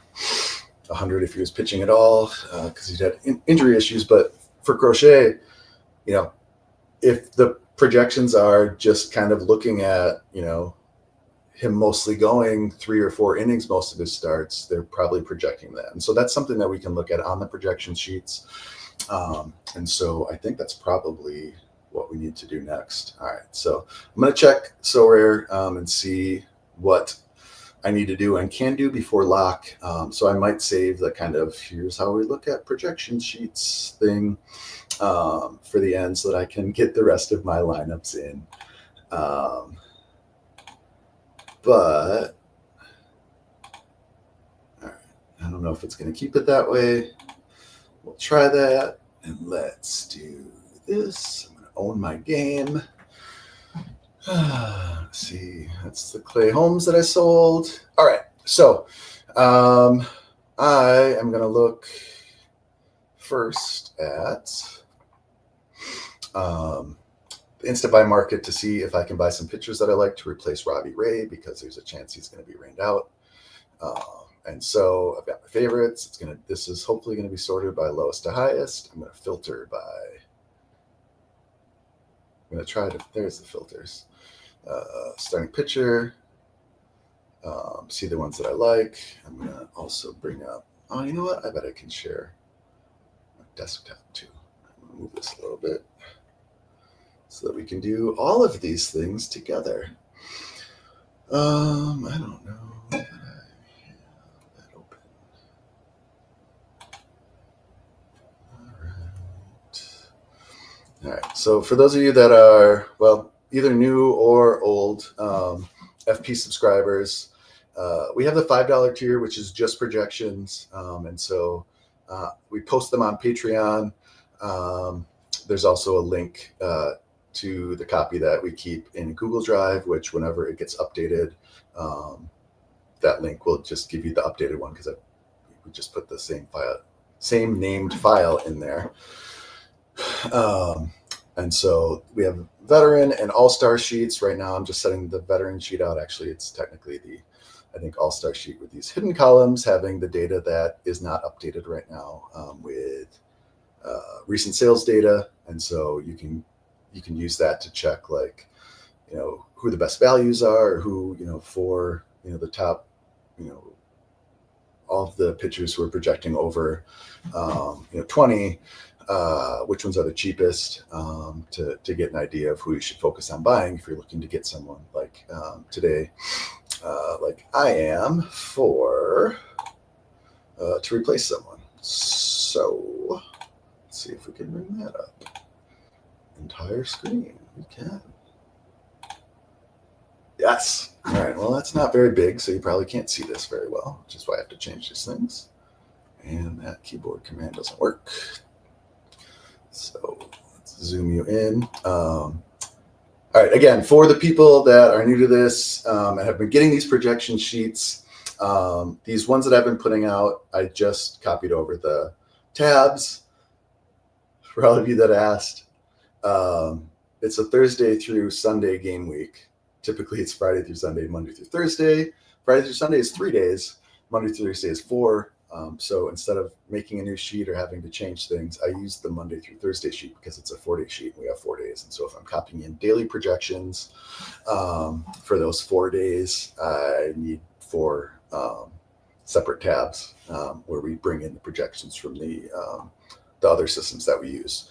100 if he was pitching at all because he'd had injury issues. But for Crochet, if the projections are just kind of looking at, him mostly going 3 or 4 innings most of his starts, they're probably projecting that. And so that's something that we can look at on the projection sheets. And so I think that's probably what we need to do next. All right, so I'm going to check Sorare and see what I need to do and can do before lock. So I might save the kind of here's how we look at projection sheets thing for the end so that I can get the rest of my lineups in. But all right, I don't know if it's going to keep it that way. We'll try that, and let's do this. I'm going to own my game. Let's see, that's the Clay Holmes that I sold. All right, so I am going to look first at the Insta Buy market to see if I can buy some pitchers that I like to replace Robbie Ray, because there's a chance he's going to be rained out. And so I've got my favorites. This is hopefully going to be sorted by lowest to highest. I'm going to filter by. I'm going to try to. There's the filters. Starting pitcher. See the ones that I like. I'm going to also bring up Oh, you know what? I bet I can share my desktop too. I'm gonna move this a little bit so that we can do all of these things together. I don't know that I have that open. All right. So for those of you that are, well, either new or old FP subscribers, we have the $5 tier, which is just projections. And so we post them on Patreon. There's also a link to the copy that we keep in Google Drive, which whenever it gets updated, that link will just give you the updated one because we just put the same named file in there. And so we have veteran and all-star sheets. Right now, I'm just setting the veteran sheet out. Actually, it's technically I think, all-star sheet with these hidden columns having the data that is not updated right now with recent sales data. And so you can use that to check, like, who the best values are, or who, for, the top, all of the pitchers who are projecting over, 20, which ones are the cheapest, to get an idea of who you should focus on buying if you're looking to get someone like today, like I am, for to replace someone. So let's see if we can bring that up. Entire screen. We can. Yes. All right. Well, that's not very big, so you probably can't see this very well, which is why I have to change these things. And that keyboard command doesn't work. So let's zoom you in. All right. Again, for the people that are new to this and have been getting these projection sheets, these ones that I've been putting out, I just copied over the tabs. For all of you that asked, it's a Thursday through Sunday game week. Typically, it's Friday through Sunday, Monday through Thursday. Friday through Sunday is 3 days. Monday through Thursday is 4. So instead of making a new sheet or having to change things, I use the Monday through Thursday sheet because it's a 4-day sheet and we have 4 days. And so if I'm copying in daily projections for those 4 days, I need 4 separate tabs where we bring in the projections from the other systems that we use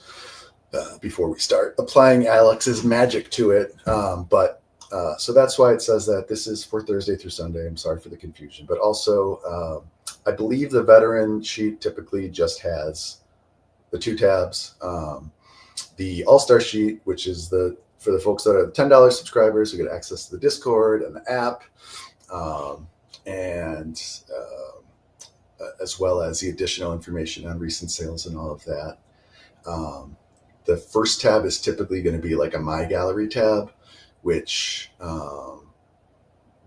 before we start applying Alex's magic to it. So that's why it says that this is for Thursday through Sunday. I'm sorry for the confusion, but also I believe the veteran sheet typically just has the 2 tabs. The all-star sheet, which is for the folks that are the $10 subscribers who get access to the Discord and the app, and as well as the additional information on recent sales and all of that. The first tab is typically going to be like a My Gallery tab, which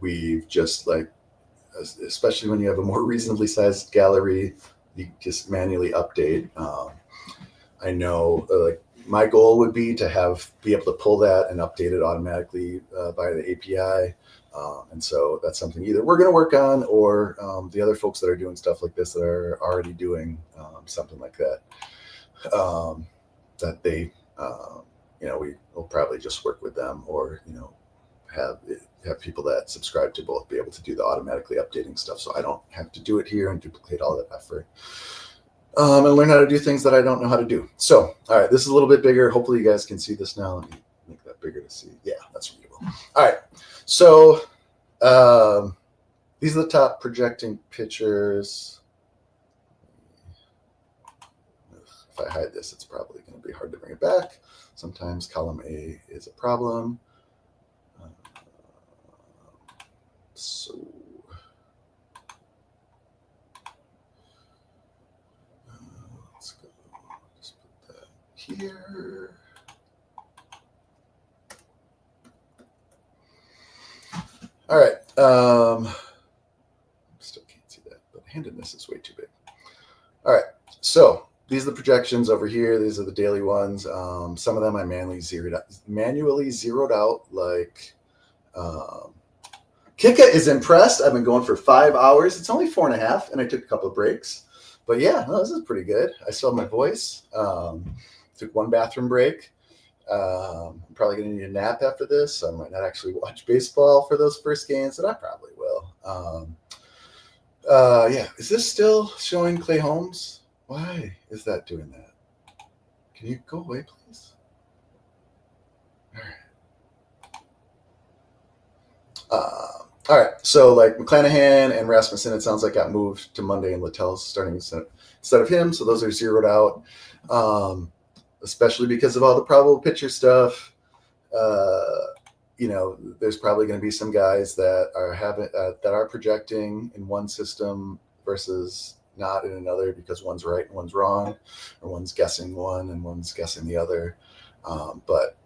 we've just, like, especially when you have a more reasonably sized gallery, you just manually update. I know, like, my goal would be to be able to pull that and update it automatically via the API. And so that's something either we're going to work on, or the other folks that are doing stuff like this that are already doing something like that, that they, we will probably just work with them, or, have people that subscribe to both be able to do the automatically updating stuff, so I don't have to do it here and duplicate all that effort. And learn how to do things that I don't know how to do. So, all right, this is a little bit bigger. Hopefully you guys can see this now. Let me make that bigger to see. Yeah, that's readable. All right, so these are the top projecting pitchers. If I hide this, it's probably going to be hard to bring it back. Sometimes column A is a problem. So let's go. Just put that here. All right. Still can't see that, but handedness is way too big. All right. So these are the projections over here. These are the daily ones. Some of them I manually zeroed out. Like Kika is impressed. I've been going for 5 hours. It's only 4.5, and I took a couple of breaks. But yeah, no, this is pretty good. I still have my voice. Took 1 bathroom break. I'm probably going to need a nap after this, so I might not actually watch baseball for those first games, but I probably will. Yeah. Is this still showing Clay Holmes? Why is that doing that? Can you go away, please? All right. So like McClanahan and Rasmussen, it sounds like got moved to Monday, and Littell's starting instead of him. So those are zeroed out, especially because of all the probable pitcher stuff. There's probably going to be some guys that are projecting in one system versus not in another because one's right and one's wrong, or one's guessing one and one's guessing the other. But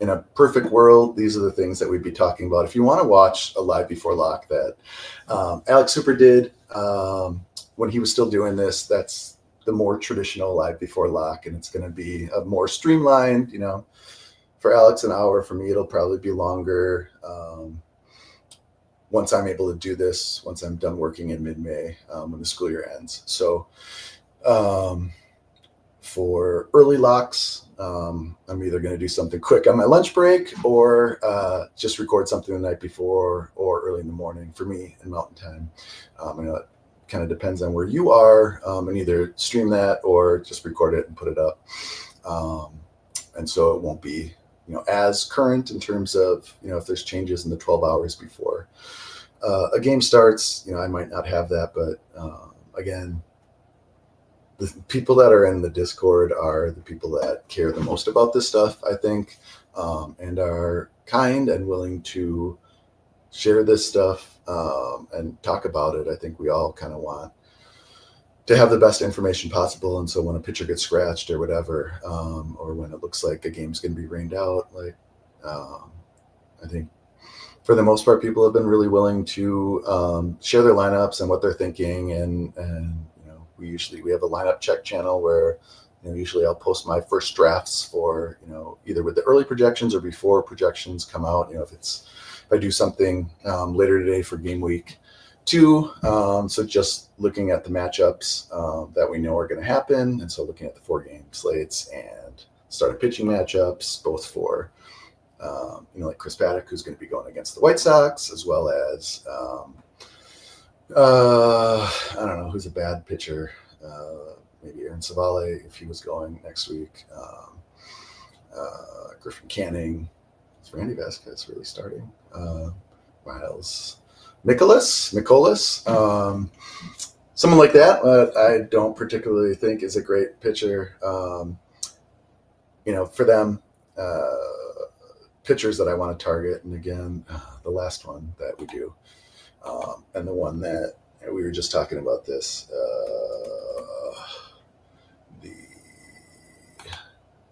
in a perfect world, these are the things that we'd be talking about. If you want to watch a live before lock that Alex Hooper did when he was still doing this, that's the more traditional live before lock, and it's going to be a more streamlined, for Alex, an hour. For me, it'll probably be longer. Once I'm able to do this, once I'm done working in mid-May, when the school year ends. So for early locks, I'm either going to do something quick on my lunch break or just record something the night before or early in the morning for me in Mountain Time. I know it kind of depends on where you are, and either stream that or just record it and put it up. And so it won't be as current in terms of, if there's changes in the 12 hours before a game starts, I might not have that, but again, the people that are in the Discord are the people that care the most about this stuff, I think, and are kind and willing to share this stuff and talk about it. I think we all kind of want to have the best information possible. And so when a pitcher gets scratched or whatever, or when it looks like a game's going to be rained out, I think for the most part, people have been really willing to share their lineups and what they're thinking. And we have a lineup check channel where, usually I'll post my first drafts for, either with the early projections or before projections come out. If I do something later today for game week 2, so just looking at the matchups that we know are going to happen, and so looking at the 4-game slates and starting pitching matchups, both for like Chris Paddack, who's going to be going against the White Sox, as well as I don't know who's a bad pitcher, maybe Aaron Savale if he was going next week, Griffin Canning. Is Randy Vasquez really starting? Miles Nicholas, someone like that, I don't particularly think is a great pitcher. For them, pitchers that I want to target, and again, the last one that we do, and the one that we were just talking about this, the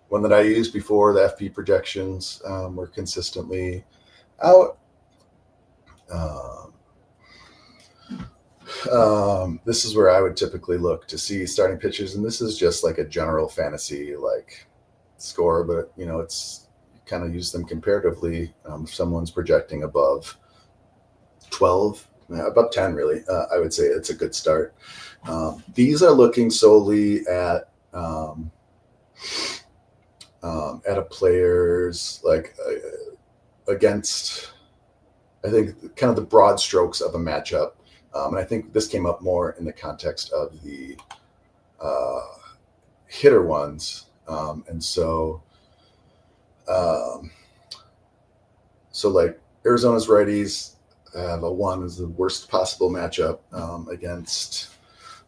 one that I used before, the FP projections were consistently out. This is where I would typically look to see starting pitchers, and this is just like a general fantasy score, but it's kind of use them comparatively. If someone's projecting above 12, above 10, really, I would say it's a good start. These are looking solely at a player's against, I think, kind of the broad strokes of a matchup. And I think this came up more in the context of the hitter ones. And so Arizona's righties have a 1 is the worst possible matchup against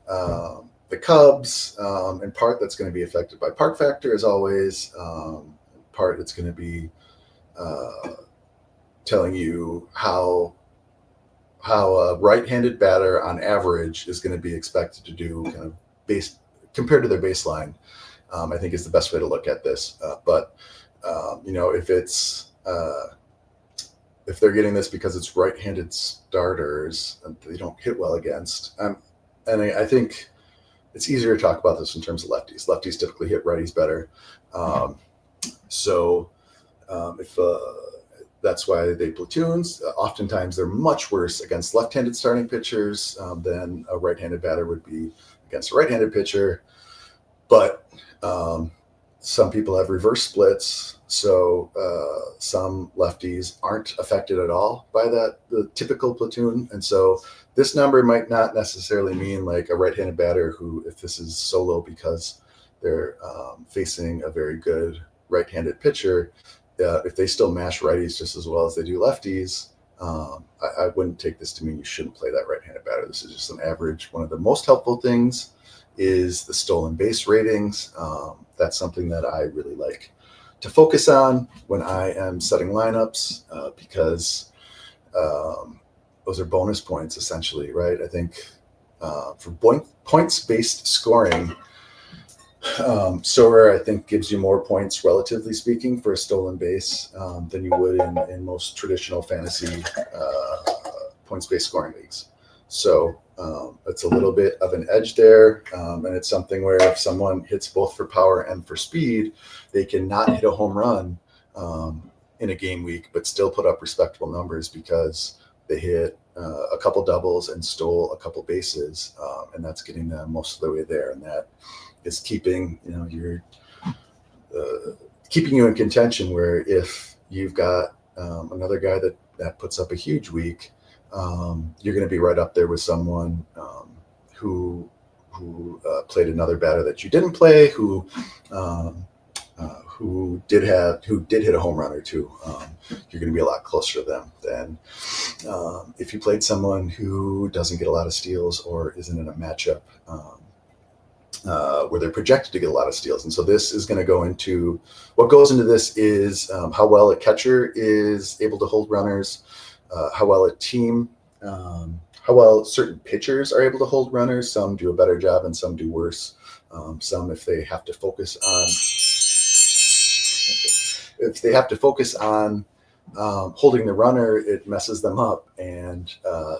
the Cubs. In part, that's going to be affected by park factor, as always. In part, it's going to be telling you how a right-handed batter on average is going to be expected to do kind of compared to their baseline. I think is the best way to look at this. But if they're getting this because it's right-handed starters and they don't hit well against, and I think it's easier to talk about this in terms of lefties. Lefties typically hit righties better. If that's why they platoons. Oftentimes they're much worse against left-handed starting pitchers than a right-handed batter would be against a right-handed pitcher. But some people have reverse splits. So some lefties aren't affected at all by the typical platoon. And so this number might not necessarily mean like a right-handed batter who, if this is solo because they're facing a very good right-handed pitcher, if they still mash righties just as well as they do lefties, I wouldn't take this to mean you shouldn't play that right-handed batter. This is just an average. One of the most helpful things is the stolen base ratings. That's something that I really like to focus on when I am setting lineups, because those are bonus points essentially, right? I think for points-based scoring, Sorare, I think, gives you more points, relatively speaking, for a stolen base than you would in most traditional fantasy points-based scoring leagues. So it's a little bit of an edge there, and it's something where if someone hits both for power and for speed, they can not hit a home run in a game week, but still put up respectable numbers because they hit a couple doubles and stole a couple bases, and that's getting them most of the way there. And that is keeping keeping you in contention. Where if you've got another guy that puts up a huge week, you're going to be right up there with someone who played another batter that you didn't play, who did hit a home run or two. You're going to be a lot closer to them than if you played someone who doesn't get a lot of steals or isn't in a matchup where they're projected to get a lot of steals. And so this is going to go into what goes into this is how well a catcher is able to hold runners, how well a team, how well certain pitchers are able to hold runners. Some do a better job and some do worse. Some, if they have to focus on holding the runner, it messes them up. And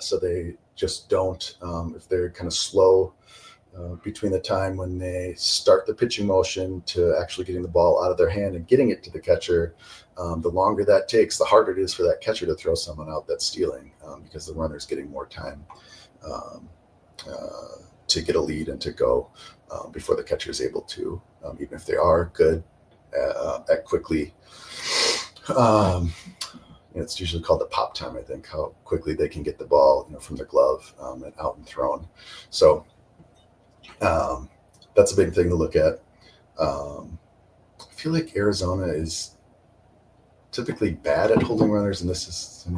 so they just don't, if they're kind of slow between the time when they start the pitching motion to actually getting the ball out of their hand and getting it to the catcher, the longer that takes, the harder it is for that catcher to throw someone out that's stealing, because the runner's getting more time to get a lead and to go before the catcher is able to, even if they are good at quickly. It's usually called the pop time, I think, how quickly they can get the ball, from the glove and out and thrown. So that's a big thing to look at. I feel like Arizona is typically bad at holding runners, and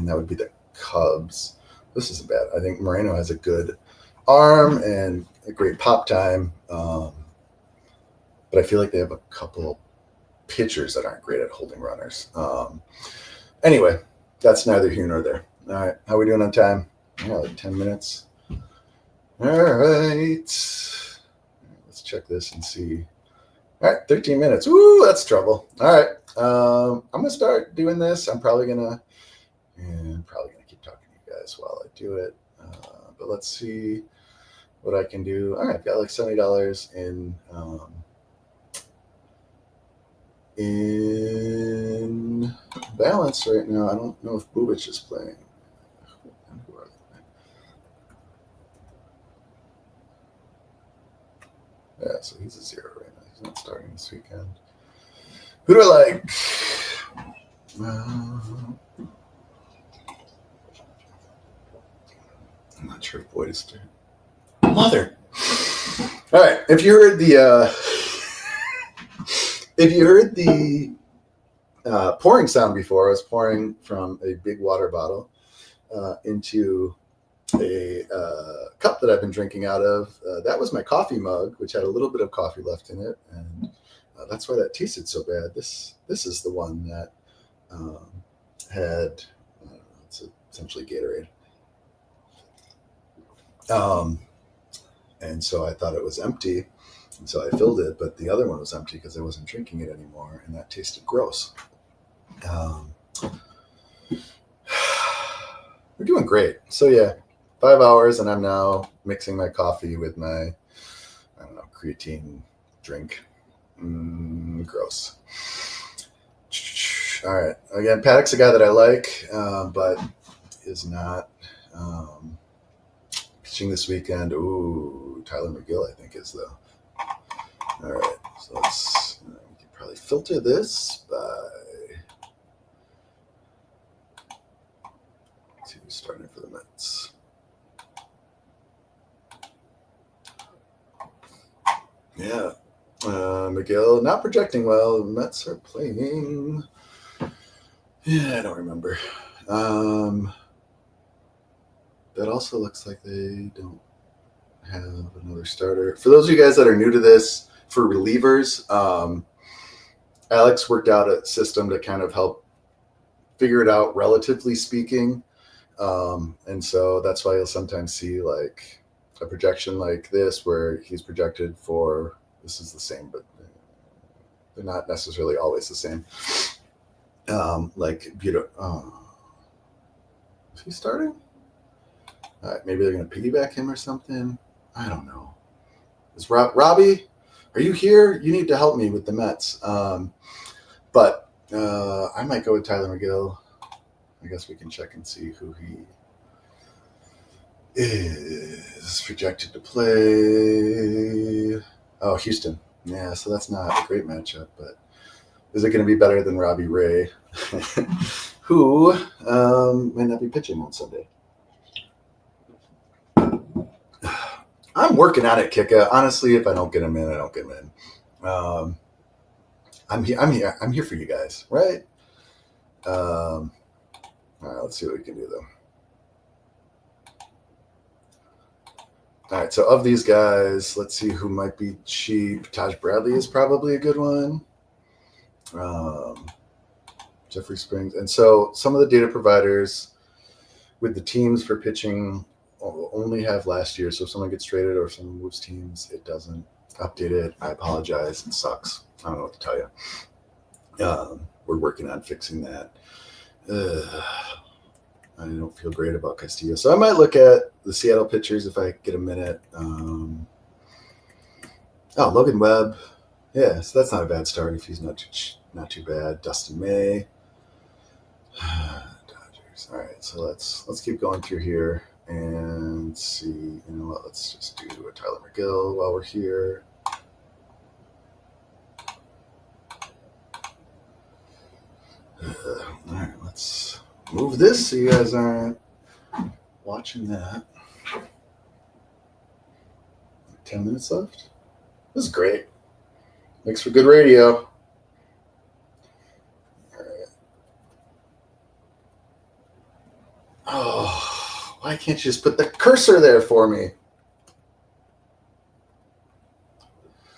that would be the Cubs. This isn't bad. I think Moreno has a good arm and a great pop time, but I feel like they have a couple pitchers that aren't great at holding runners. Anyway, that's neither here nor there. All right, how are we doing on time? Yeah, like 10 minutes. All right. Let's check this and see. All right, 13 minutes. Ooh, that's trouble. All right. I'm going to start doing this. I'm probably going to keep talking to you guys while I do it. But let's see what I can do. All right, I've got like $70 in balance right now. I don't know if Bubich is playing. Who are they playing? Yeah, so he's a 0 right now. He's not starting this weekend. Who do I like? I'm not sure if Boyd is starting. Mother. All right. If you heard the pouring sound before, I was pouring from a big water bottle into a cup that I've been drinking out of. That was my coffee mug, which had a little bit of coffee left in it, and that's why that tasted so bad. This is the one that had, I don't know, it's essentially Gatorade. And so I thought it was empty, and so I filled it, but the other one was empty because I wasn't drinking it anymore, and that tasted gross. We're doing great. So yeah, 5 hours, and I'm now mixing my coffee with my, I don't know, creatine drink. Gross. All right. Again, Paddacks a guy that I like, but is not pitching this weekend. Ooh, Tyler McGill, I think, is though. All right. So let's probably filter this by. Let's see who's starting for the Mets. Yeah. Miguel not projecting well. The Mets are playing. Yeah, I don't remember. That also looks like they don't have another starter. For those of you guys that are new to this, for relievers, Alex worked out a system to kind of help figure it out, relatively speaking. And so that's why you'll sometimes see like a projection like this where he's projected for, this is the same, but they're not necessarily always the same. Like, is he starting? Maybe they're going to piggyback him or something. I don't know. Is Robbie, are you here? You need to help me with the Mets. But I might go with Tyler McGill. I guess we can check and see who he is projected to play. Oh, Houston. Yeah, so that's not a great matchup, but is it going to be better than Robbie Ray, who may not be pitching on Sunday? I'm working on it, Kika. Honestly, if I don't get him in, I don't get him in. I'm here for you guys, right? All right, let's see what we can do, though. All right, so of these guys, let's see who might be cheap. Taj Bradley is probably a good one. Jeffrey Springs. And so some of the data providers with the teams for pitching only have last year. So if someone gets traded or if someone moves teams, it doesn't update it. I apologize. It sucks. I don't know what to tell you. We're working on fixing that. I don't feel great about Castillo. So I might look at the Seattle pitchers if I get a minute. Logan Webb. Yeah, so that's not a bad start if he's not too bad. Dustin May. Dodgers. All right, so let's keep going through here and see. You know what? Let's just do a Tyler McGill while we're here. All right, let's move this so you guys aren't watching that. 10 minutes left. This is great. Makes for good radio. All right. Oh, why can't you just put the cursor there for me?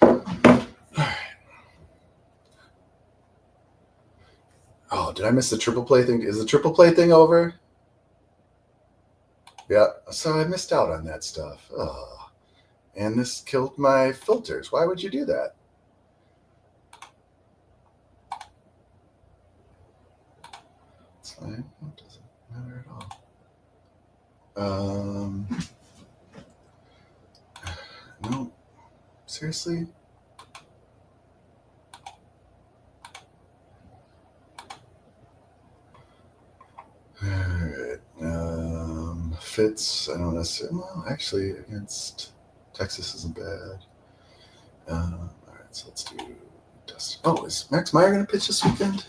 All right. Oh, did I miss the triple play thing? Is the triple play thing over? Yeah, so I missed out on that stuff. Oh, and this killed my filters. Why would you do that? It's fine. It doesn't matter at all. No, seriously? All right. Fitz, I don't necessarily. Well, actually, against Texas isn't bad. All right, so let's do Dustin. Oh, is Max Meyer going to pitch this weekend?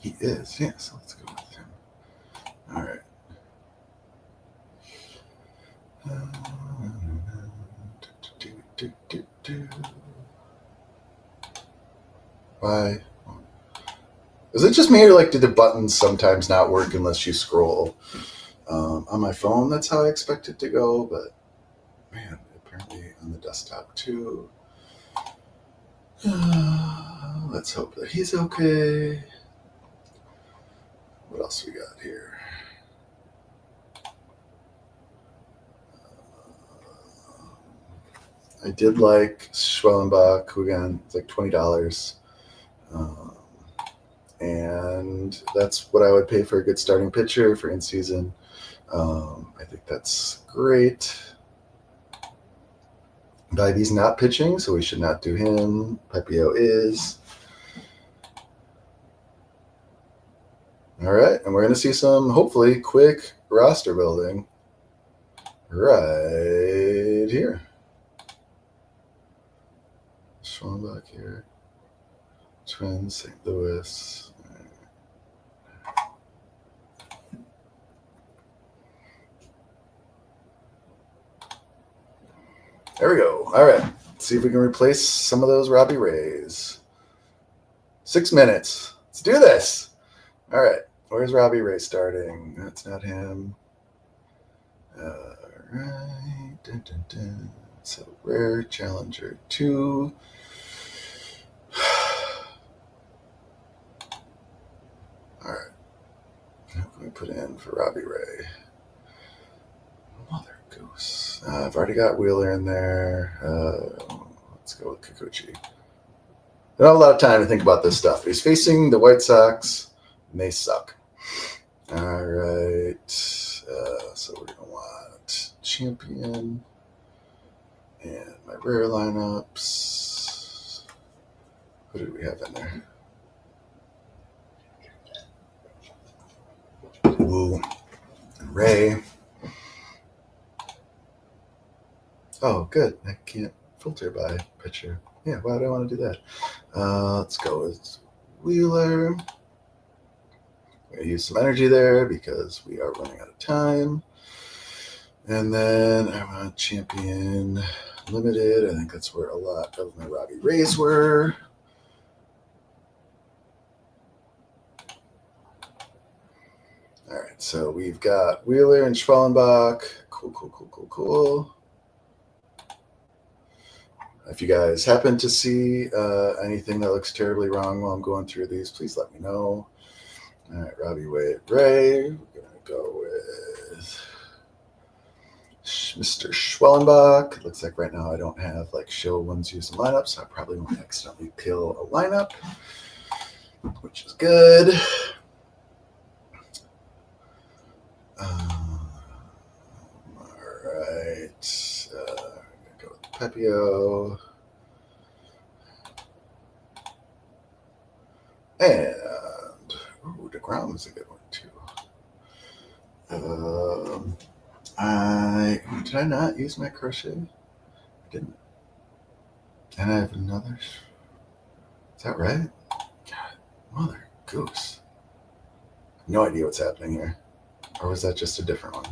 He is, yeah, so let's go with him. All right. Why? Is it just me or like do the buttons sometimes not work unless you scroll? On my phone, that's how I expect it to go, but man, apparently on the desktop too. Let's hope that he's okay. What else we got here? I did like Schwellenbach, who again, it's like $20. And that's what I would pay for a good starting pitcher for in season. I think that's great. Bivey's not pitching, so we should not do him. Pepio is. All right, and we're going to see some, hopefully, quick roster building right here. Schwallenbach here. Twins, St. Louis. There we go. All right. Let's see if we can replace some of those Robbie Rays. 6 minutes. Let's do this. All right. Where's Robbie Ray starting? That's not him. All right. Dun, dun, dun. So rare challenger 2. All right. What can we put in for Robbie Ray? Mother goose. I've already got Wheeler in there. Let's go with Kikuchi. I don't have a lot of time to think about this stuff. He's facing the White Sox, and they suck. All right. So we're going to want champion and my rare lineups. Who did we have in there? Woo. And Ray. Oh, good. I can't filter by picture. Yeah, why would I want to do that? Let's go with Wheeler. I'm going to use some energy there because we are running out of time. And then I want champion limited. I think that's where a lot of my Robbie Rays were. All right, so we've got Wheeler and Schwallenbach. Cool. If you guys happen to see anything that looks terribly wrong while I'm going through these, please let me know. All right, Robbie Ray. We're going to go with Mr. Schwallenbach. It looks like right now I don't have like show ones using lineups, so I probably won't accidentally kill a lineup, which is good. All right. I'm going to go with Pepio. And DeGrom is a good one too. Did I not use my crochet? I didn't. And I have another. Is that right? God, mother goose. No idea what's happening here. Or was that just a different one?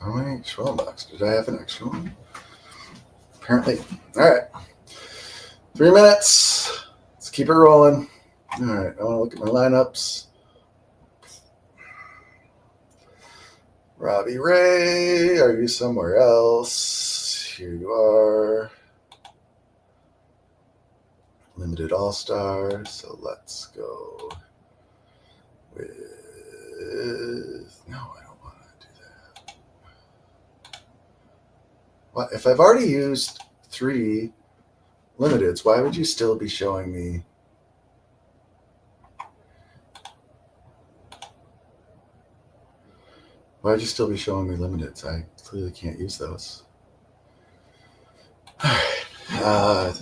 How many Schwallenbachs? Did I have an extra one? Apparently. All right. 3 minutes. Let's keep it rolling. All right. I want to look at my lineups. Robbie Ray, are you somewhere else? Here you are. Limited All-Star. So let's go with... No, I don't want to do that. What? If I've already used 3 limiteds, why would you still be showing me? Why would you still be showing me limiteds? I clearly can't use those.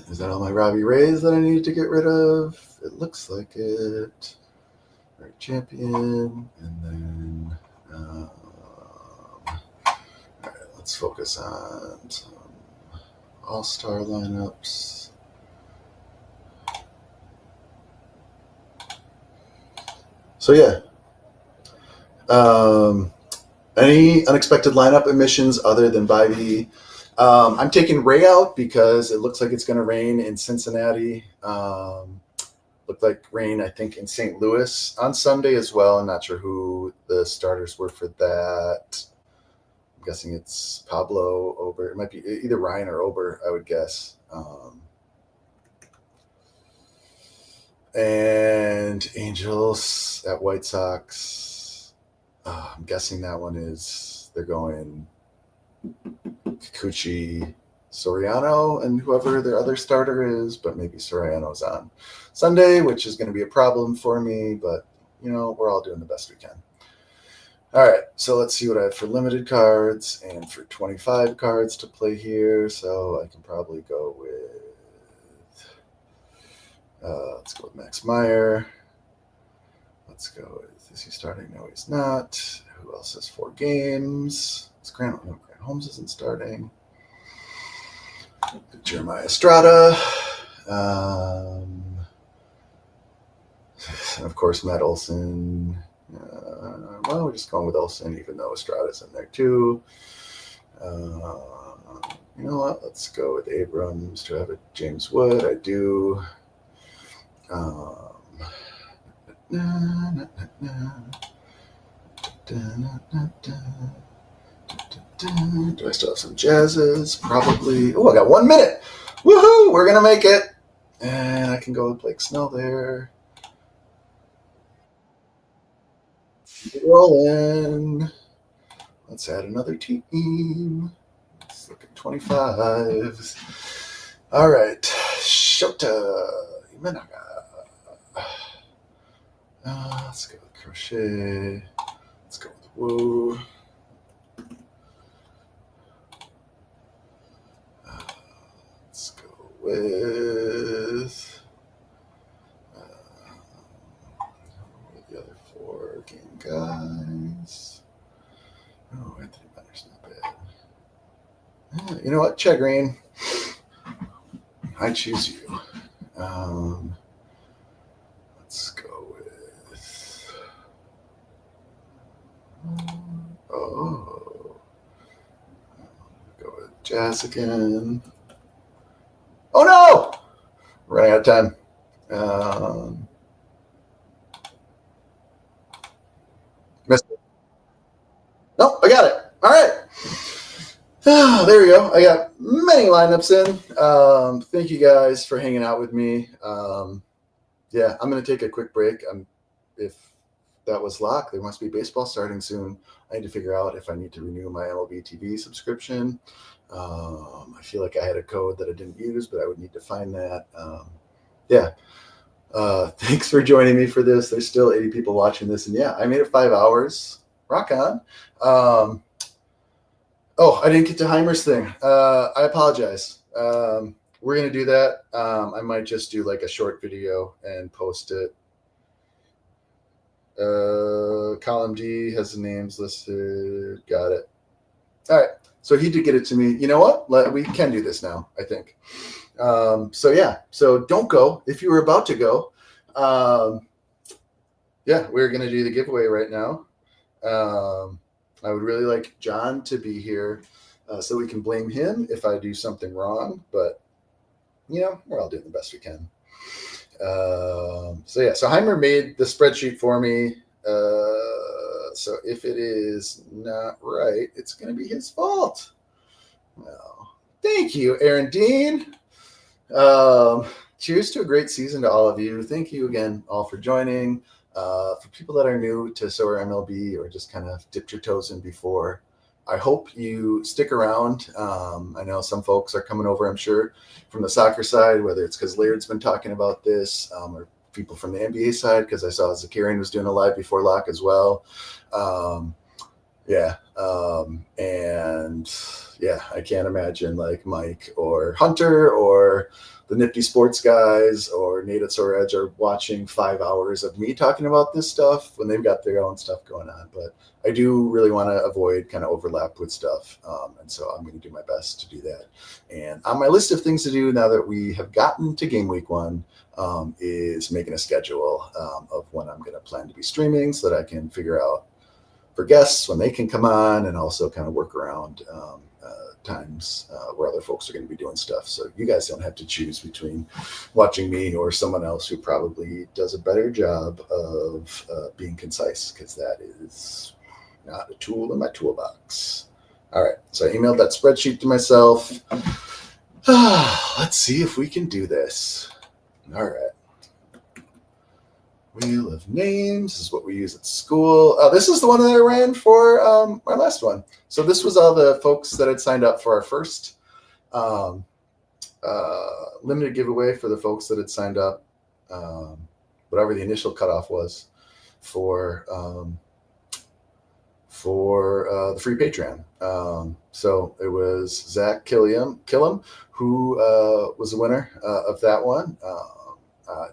Is that all my Robbie Rays that I need to get rid of? It looks like it. All right, champion, and then all right, let's focus on some all-star lineups. So yeah. Any unexpected lineup emissions other than Bivey? I'm taking Ray out because it looks like it's going to rain in Cincinnati. Looked like rain, I think, in St. Louis on Sunday as well. I'm not sure who the starters were for that. I'm guessing it's Pablo, Ober. It might be either Ryan or Ober, I would guess. And Angels at White Sox. I'm guessing that one is they're going Kikuchi, Soriano, and whoever their other starter is, but maybe Soriano's on Sunday, which is going to be a problem for me, but, you know, we're all doing the best we can. All right, so let's see what I have for limited cards and for 25 cards to play here. So I can probably go with, let's go with Max Meyer. Let's go with, is he starting? No, he's not. Who else has 4 games? It's Grant Holmes isn't starting. Jeremiah Estrada. And of course, Matt Olson. Well, we're just going with Olson, even though Estrada's in there too. You know what? Let's go with Abrams. Do I have a James Wood? I do. Do I still have some Jazzes? Probably. Oh, I got 1 minute. Woohoo! We're going to make it. And I can go with Blake Snell there. Keep it rolling. Let's add another team. Let's look at 25s. All right. Shota Imenaga. Let's go with Crochet. Let's go with Woo. Let's go with the other 4 game guys. Oh, Anthony Benner's not bad. You know what? Chad Green. I choose you. Let's go with. Go with Jazz again. Oh no! We're running out of time. Missed it. Nope, I got it. All right. Oh, there we go. I got many lineups in. Thank you guys for hanging out with me. Yeah, I'm going to take a quick break. If that was luck, there must be baseball starting soon. I need to figure out if I need to renew my MLB TV subscription. I feel like I had a code that I didn't use, but I would need to find that. Yeah. Thanks for joining me for this. There's still 80 people watching this. And yeah, I made it 5 hours. Rock on. I didn't get to Heimer's thing. I apologize. We're going to do that. I might just do like a short video and post it. Column D has the names listed. Got it. All right. So he did get it to me. You know what? We can do this now, I think. So don't go. If you were about to go, we're going to do the giveaway right now. I would really like John to be here so we can blame him if I do something wrong. But, we're all doing the best we can. So Heimer made the spreadsheet for me. So if it is not right, it's going to be his fault. Well, thank you, Aaron Dean. Cheers to a great season to all of you. Thank you again all for joining. For people that are new to Sorare MLB or just kind of dipped your toes in before, I hope you stick around. I know some folks are coming over, I'm sure, from the soccer side, whether it's because Laird's been talking about this or people from the NBA side, because I saw Zakarian was doing a live before lock as well. I can't imagine like Mike or Hunter or the Nifty Sports guys or Nate at Sorare Edge are watching 5 hours of me talking about this stuff when they've got their own stuff going on. But I do really want to avoid kind of overlap with stuff. And so I'm going to do my best to do that. And on my list of things to do now that we have gotten to game week 1 is making a schedule of when I'm going to plan to be streaming so that I can figure out for guests when they can come on and also kind of work around times where other folks are going to be doing stuff. So you guys don't have to choose between watching me or someone else who probably does a better job of being concise, because that is not a tool in my toolbox. All right. So I emailed that spreadsheet to myself. Let's see if we can do this. All right. Wheel of Names is what we use at school. This is the one that I ran for our last one. So this was all the folks that had signed up for our first limited giveaway for the folks that had signed up, whatever the initial cutoff was for for the free Patreon. So it was Zach Killam who was the winner of that one.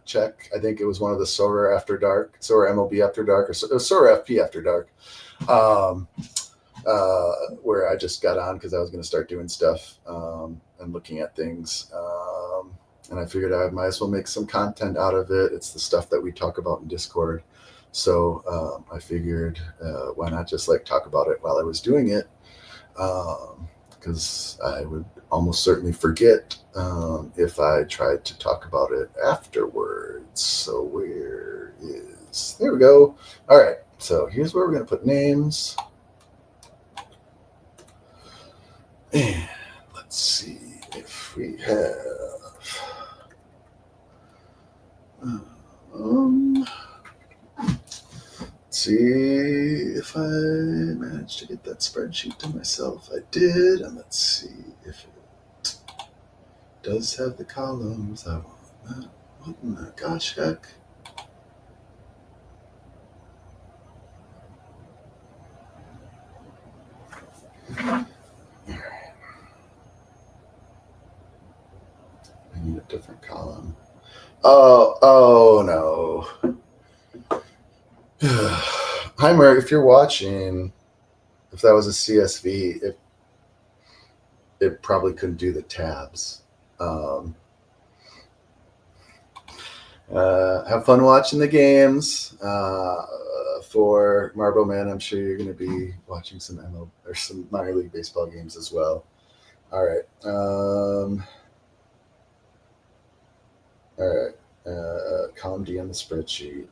Check, I think it was one of the Sorare MLB After Dark, or Sorare FP After Dark, where I just got on because I was going to start doing stuff and looking at things. And I figured I might as well make some content out of it. It's the stuff that we talk about in Discord. So I figured why not just like talk about it while I was doing it, because I would almost certainly forget if I tried to talk about it afterwards. So there we go. All right, so here's where we're going to put names. And let's see if we have see if I managed to get that spreadsheet to myself. I did, and let's see if it does have the columns I want. What in the gosh heck? I need a different column. Oh no. Heimer, if you're watching, if that was a CSV, it probably couldn't do the tabs. Have fun watching the games. For Marble Man, I'm sure you're going to be watching some MLB or some minor league baseball games as well. All right. Column D on the spreadsheet.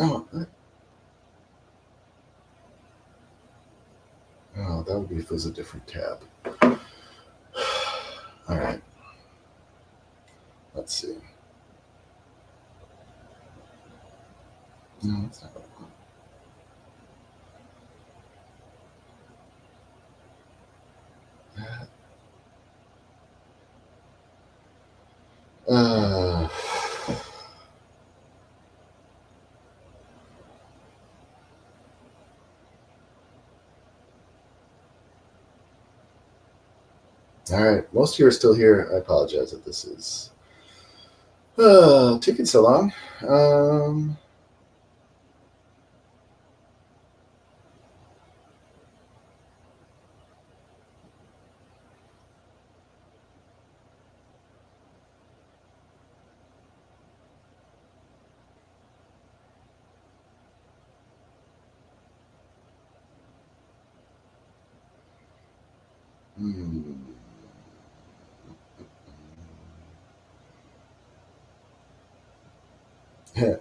Oh, that would be if it was a different tab. All right. Let's see. No, that's not what I want. All right. Most of you are still here. I apologize if this is taking so long.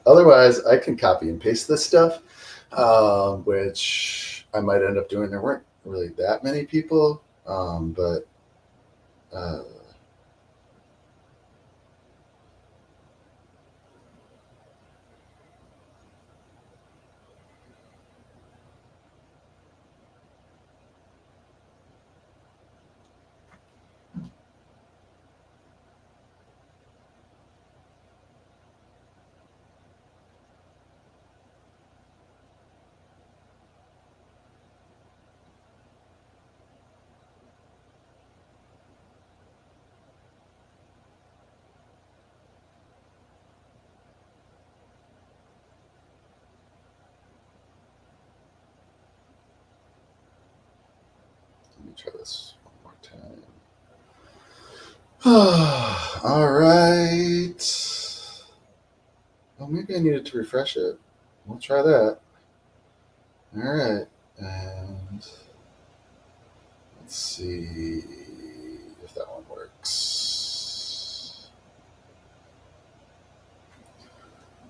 Otherwise, I can copy and paste this stuff, which I might end up doing. There weren't really that many people, but let me try this one more time. All right. Well, maybe I needed to refresh it. We'll try that. All right. And let's see if that one works.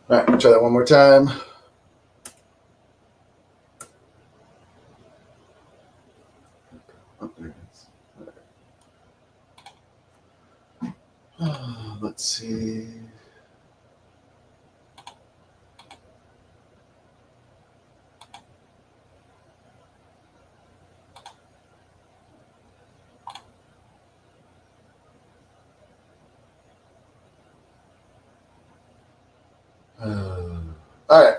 All right, we'll try that one more time. Oh, there it is. Let's see. All right.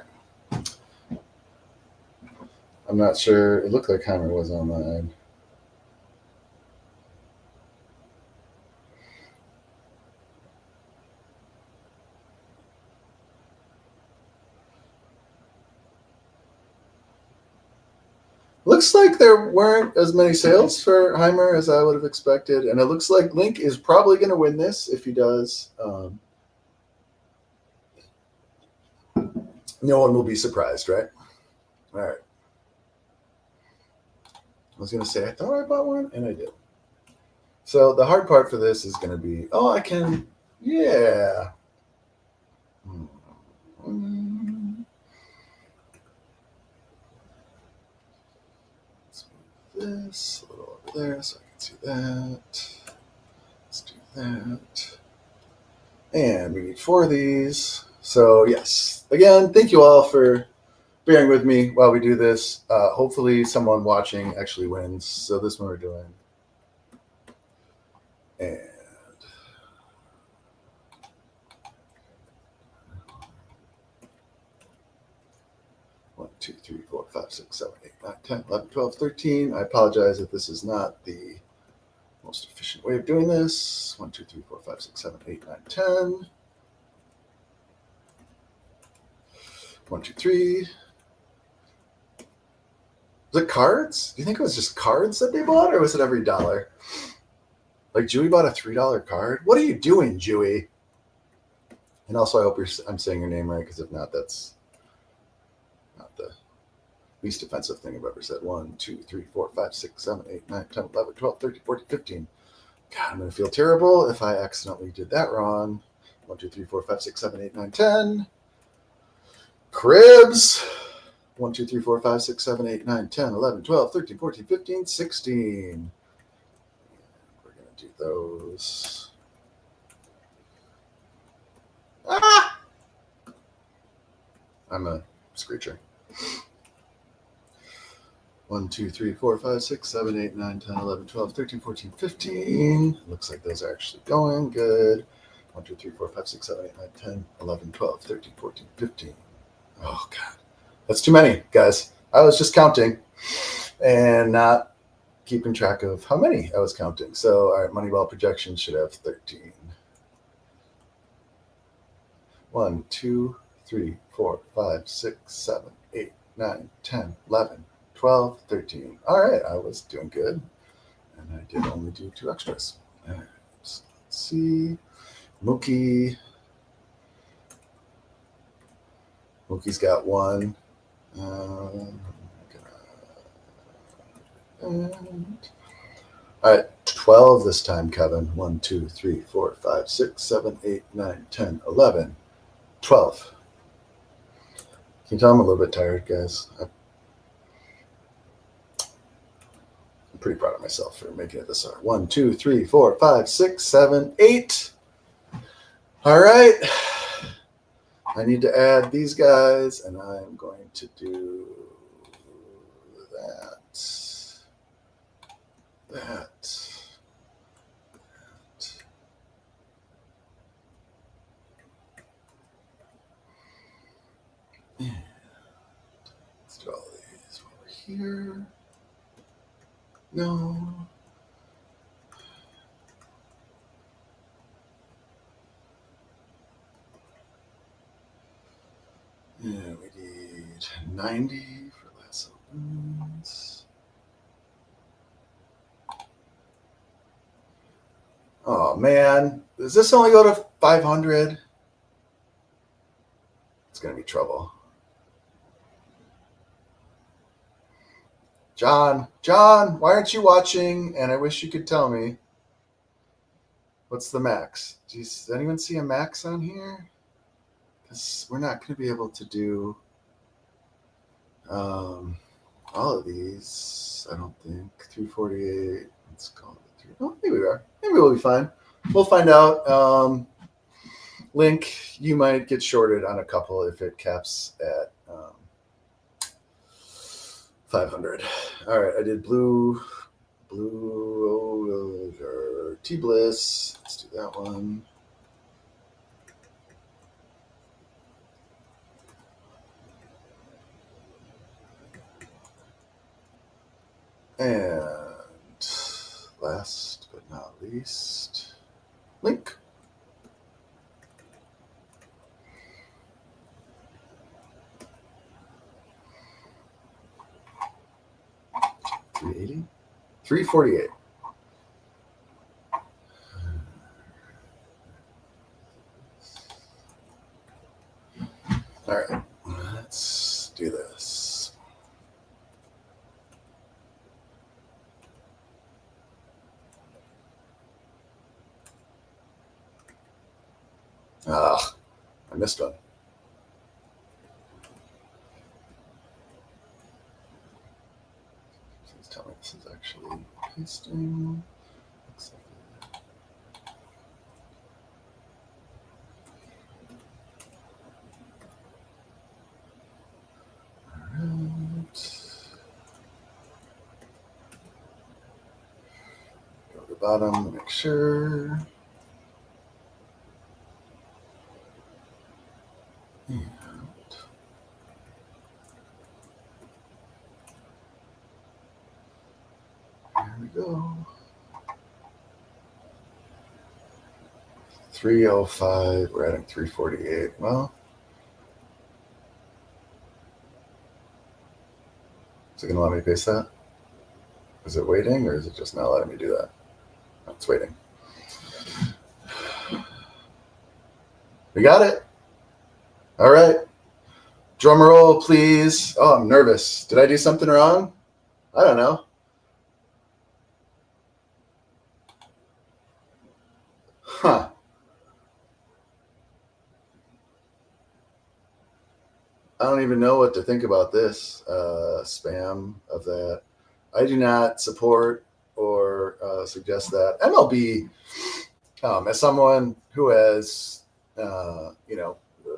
I'm not sure. It looked like Heimer was online. Looks like there weren't as many sales for Heimer as I would have expected, and it looks like Link is probably going to win this if he does. No one will be surprised, right? All right. I was going to say, I thought I bought one, and I did. So the hard part for this is going to be, I can, yeah. Let's move this a little over there so I can see that. Let's do that. And we need 4 of these. So yes, again, thank you all for bearing with me while we do this. Hopefully someone watching actually wins. So this one we're doing. And 1, 2, 3, 4, 5, 6, 7, 8, 9, 10, 11, 12, 13. I apologize if this is not the most efficient way of doing this. 1, 2, 3, 4, 5, 6, 7, 8, 9, 10. 1, 2, 3. Was it cards? Do you think it was just cards that they bought, or was it every dollar? Like Jewy bought a $3 card. What are you doing, Jewy? And also, I hope I'm saying your name right, because if not, that's not the least offensive thing I've ever said. 1, 2, 3, 4, 5, 6, 7, 8, 9, 10, 11, 12, 13, 14, 15. God, I'm going to feel terrible if I accidentally did that wrong. 1, 2, 3, 4, 5, 6, 7, 8, 9, 10. Cribs. 1, 2, 3, 4, 5, 6, 7, 8, 9, 10, 11, 12, 13, 14, 15, 16. We're going to do those. Ah! I'm a screecher. 1, 2, 3, 4, 5, 6, 7, 8, 9, 10, 11, 12, 13, 14, 15. Looks like those are actually going good. 1, 2, 3, 4, 5, 6, 7, 8, 9, 10, 11, 12, 13, 14, 15. Oh, God. That's too many, guys. I was just counting and not keeping track of how many I was counting. So, all right, Moneyball projections should have 13. 1, 2, 3, 4, 5, 6, 7, 8, 9, 10, 11, 12, 13. All right, I was doing good. And I did only do 2 extras. All right, so let's see. Mookie's got 1. And all right, 12 this time, Kevin. 1, 2, 3, 4, 5, 6, 7, 8, 9, 10, 11, 12. Can you tell I'm a little bit tired, guys? I'm pretty proud of myself for making it this far. 1, 2, 3, 4, 5, 6, 7, 8. All right. I need to add these guys, and I'm going to do that. And let's do all these over here. No. Yeah, we need 90 for lasso wounds. Oh, man. Does this only go to 500? It's going to be trouble. John, why aren't you watching? And I wish you could tell me. What's the max? Does anyone see a max on here? Because we're not going to be able to do all of these, I don't think. 348. Let's call it 3. Oh, maybe we are. Maybe we'll be fine. we'll find out. Link, you might get shorted on a couple if it caps at 500. All right, I did blue T-Bliss. Let's do that one. And last but not least, Link. $380, $348. All right, let's do this. Ah, I missed one. Please tell me this is actually pasting. Looks like it. All right. Go to the bottom to make sure. And there we go. 305. We're adding 348. Well, is it going to let me paste that? Is it waiting, or is it just not letting me do that? Oh, it's waiting. We got it. All right. Drum roll, please. Oh, I'm nervous. Did I do something wrong? I don't know. Huh. I don't even know what to think about this spam of that. I do not support or suggest that. MLB, as someone who has,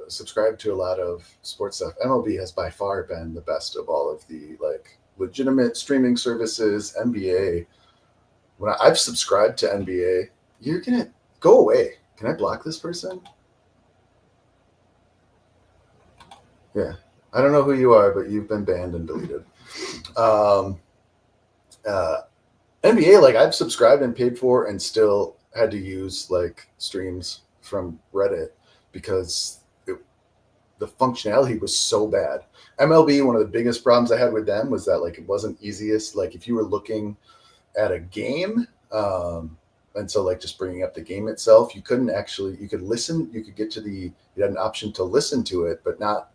subscribed to a lot of sports stuff, MLB has by far been the best of all of the like legitimate streaming services. NBA, when I've subscribed to NBA, you're gonna go away. Can I block this person? Yeah, I don't know who you are, but you've been banned and deleted. NBA, like I've subscribed and paid for, and still had to use like streams from Reddit because the functionality was so bad. MLB, one of the biggest problems I had with them was that like it wasn't easiest. Like if you were looking at a game, and so like just bringing up the game itself, you couldn't actually. You could listen. You could get to the. You had an option to listen to it, but not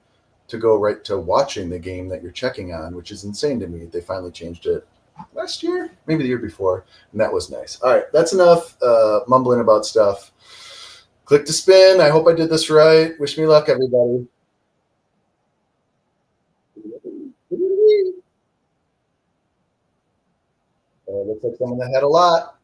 to go right to watching the game that you're checking on, which is insane to me. They finally changed it last year, maybe the year before, and that was nice. All right, that's enough mumbling about stuff. Click to spin. I hope I did this right. Wish me luck, everybody. Looks like someone that had a lot.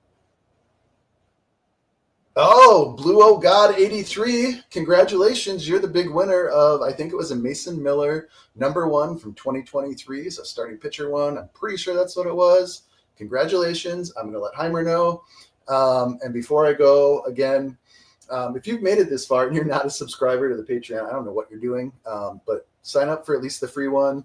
Oh, Blue Oh God 83. Congratulations. You're the big winner of, I think it was a Mason Miller #1 from 2023. So starting pitcher one. I'm pretty sure that's what it was. Congratulations. I'm going to let Heimer know. And before I go, again, if you've made it this far and you're not a subscriber to the Patreon, I don't know what you're doing, but sign up for at least the free one.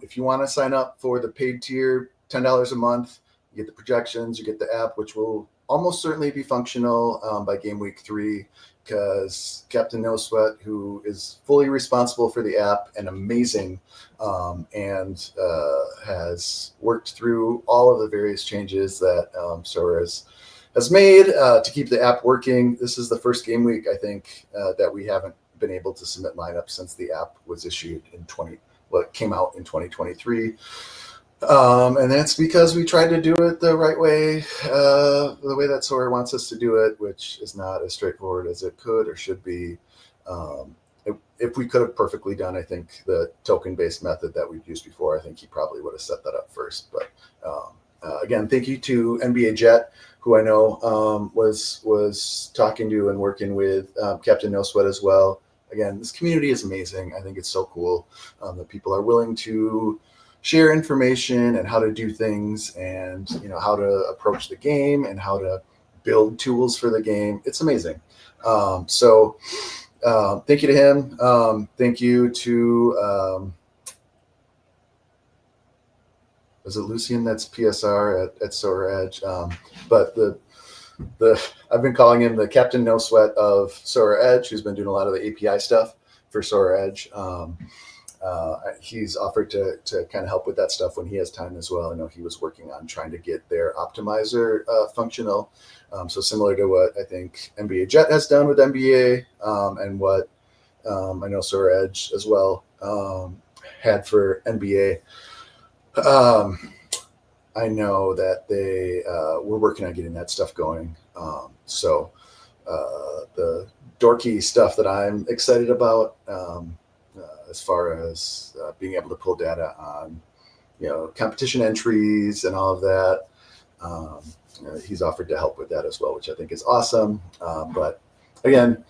If you want to sign up for the paid tier, $10 a month, you get the projections, you get the app, which will almost certainly be functional by game week 3, because Captain No Sweat, who is fully responsible for the app and amazing, and has worked through all of the various changes that Sorare has made to keep the app working. This is the first game week, I think, that we haven't been able to submit lineups since the app was issued in it came out in 2023. And that's because we tried to do it the right way, the way that Sorare wants us to do it, which is not as straightforward as it could or should be. If we could have perfectly done, I think, the token-based method that we've used before, I think he probably would have set that up first. But again, thank you to NBA Jet, who I know was talking to and working with Captain No Sweat as well. Again, this community is amazing. I think it's so cool that people are willing to share information and how to do things, and how to approach the game and how to build tools for the game. It's amazing. So thank you to him. Thank you to is it Lucian? That's PSR at Sorare Edge. But the I've been calling him the Captain No Sweat of Sorare Edge, who's been doing a lot of the API stuff for Sorare Edge. He's offered to kind of help with that stuff when he has time as well. I know he was working on trying to get their optimizer functional. So similar to what I think NBA Jet has done with NBA, and what I know Sorare Edge as well had for NBA. I know that they were working on getting that stuff going. So the dorky stuff that I'm excited about, as far as being able to pull data on, competition entries and all of that. He's offered to help with that as well, which I think is awesome. But again,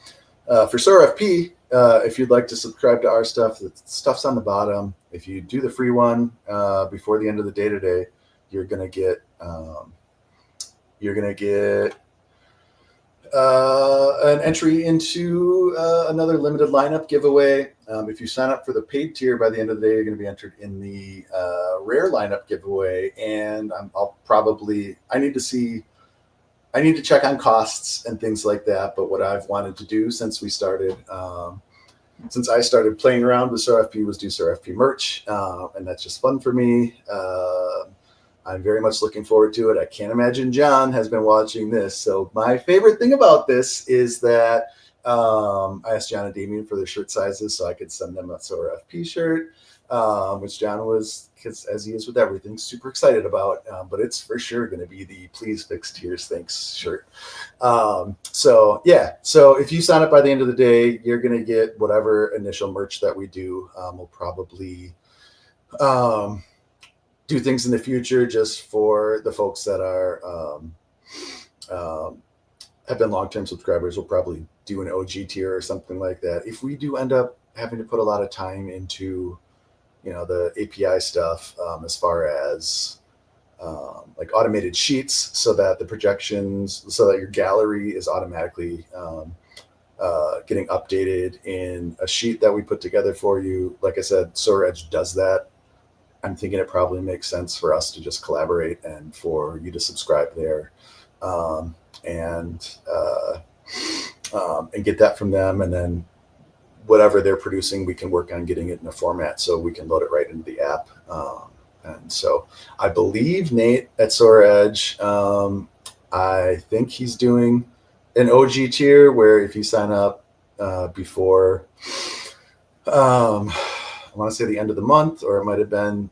for SorareFP, if you'd like to subscribe to our stuff, the stuff's on the bottom. If you do the free one before the end of the day today, you're gonna get an entry into another limited lineup giveaway. If you sign up for the paid tier by the end of the day, you're going to be entered in the rare lineup giveaway. And I need to check on costs and things like that. But what I've wanted to do since I started playing around with SorareFP was do SorareFP merch, and that's just fun for me. I'm very much looking forward to it. I can't imagine John has been watching this. So my favorite thing about this is that I asked John and Damien for their shirt sizes so I could send them a SorareFP shirt, which John was, because as he is with everything, super excited about. But it's for sure going to be the Please Fix Tears Thanks shirt. So if you sign up by the end of the day, you're going to get whatever initial merch that we do. We'll probably do things in the future just for the folks that are have been long-term subscribers. We'll probably do an OG tier or something like that. If we do end up having to put a lot of time into the API stuff, as far as like automated sheets, so that the projections, so that your gallery is automatically getting updated in a sheet that we put together for you. Like I said, Sorare Edge does that. I'm thinking it probably makes sense for us to just collaborate and for you to subscribe there, and get that from them. And then whatever they're producing, we can work on getting it in a format so we can load it right into the app. And so I believe Nate at Sorare Edge, I think he's doing an OG tier where if you sign up before, I want to say the end of the month, or it might have been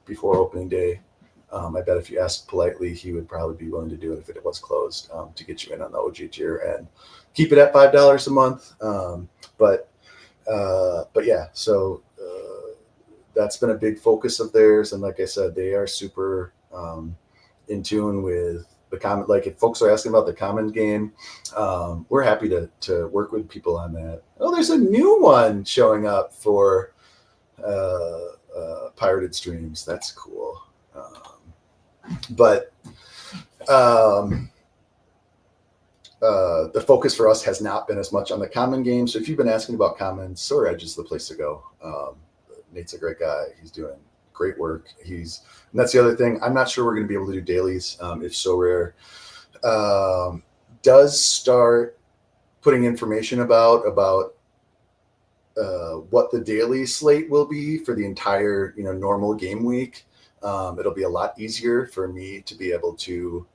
before opening day. I bet if you asked politely, he would probably be willing to do it if it was closed, to get you in on the OG tier and keep it at $5 a month. But yeah, so that's been a big focus of theirs. And like I said, they are super in tune with the common. Like if folks are asking about the common game, we're happy to work with people on that. Oh, there's a new one showing up for pirated streams. That's cool. But the focus for us has not been as much on the common game. So if you've been asking about common, Sorare Edge is the place to go. Nate's a great guy. He's doing great work. And that's the other thing. I'm not sure we're going to be able to do dailies if Sorare does start putting information about what the daily slate will be for the entire normal game week. It'll be a lot easier for me to be able to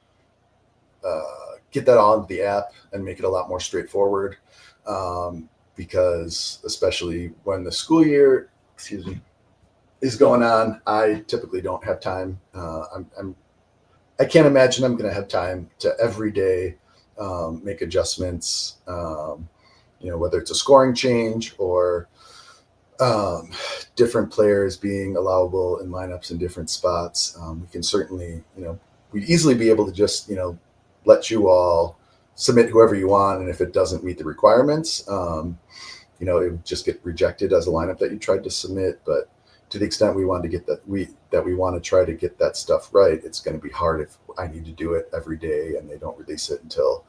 get that on the app and make it a lot more straightforward, because especially when the school year is going on, I typically don't have time. I can't imagine I'm going to have time to every day make adjustments, whether it's a scoring change or different players being allowable in lineups in different spots. We can certainly, we'd easily be able to just, let you all submit whoever you want. And if it doesn't meet the requirements, it would just get rejected as a lineup that you tried to submit. But to the extent we want to get that, we want to try to get that stuff right, it's going to be hard if I need to do it every day and they don't release it until,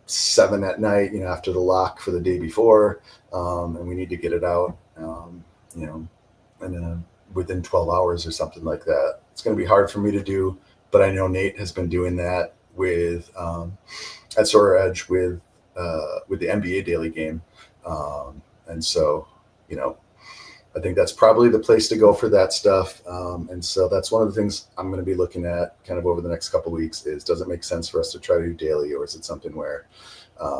7 at night, after the lock for the day before, and we need to get it out, and within 12 hours or something like that. It's going to be hard for me to do, but I know Nate has been doing that with at Sorare Edge with the NBA daily game, and so I think that's probably the place to go for that stuff. And so that's one of the things I'm going to be looking at kind of over the next couple of weeks is, does it make sense for us to try to do daily, or is it something where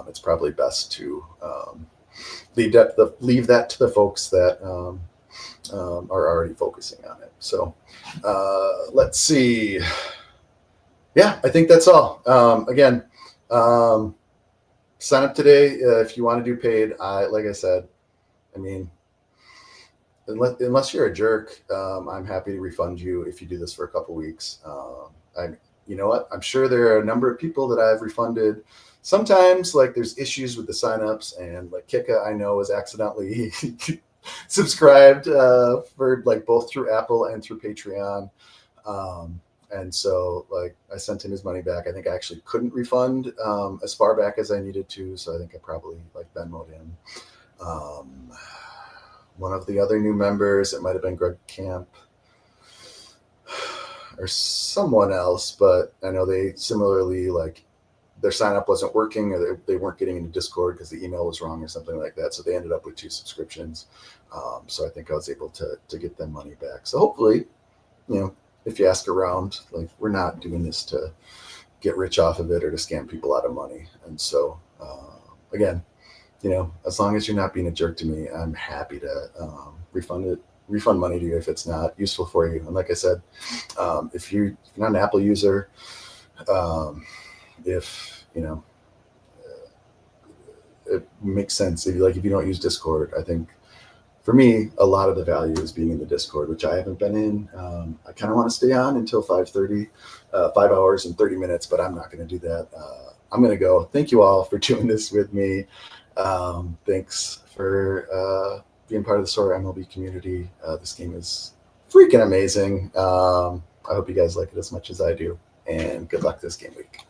it's probably best to leave that to the folks that are already focusing on it. So let's see. Yeah, I think that's all. Again, sign up today if you want to do paid. Like I said, I mean, unless you're a jerk, I'm happy to refund you if you do this for a couple weeks. You know what? I'm sure there are a number of people that I've refunded. Sometimes, like, there's issues with the signups, and like Kika, I know, is accidentally subscribed for like both through Apple and through Patreon. And so, like, I sent him his money back. I think I actually couldn't refund as far back as I needed to, so I think I probably like Venmo'd him. One of the other new members, it might have been Greg Klamp or someone else, but I know they similarly, like, their sign up wasn't working, or they weren't getting into Discord because the email was wrong or something like that. So they ended up with 2 subscriptions. So I think I was able to get them money back. So hopefully, if you ask around, like, we're not doing this to get rich off of it or to scam people out of money. And so, again, as long as you're not being a jerk to me, I'm happy to refund money to you if it's not useful for you. And like I said, if you're not an Apple user, if it makes sense, if you don't use Discord, I think for me, a lot of the value is being in the Discord, which I haven't been in. I kind of want to stay on until 5:30, 5 hours and 30 minutes, but I'm not going to do that. I'm going to go. Thank you all for doing this with me. Thanks for being part of the Sorare MLB community. This game is freaking amazing. I hope you guys like it as much as I do, and good luck this game week.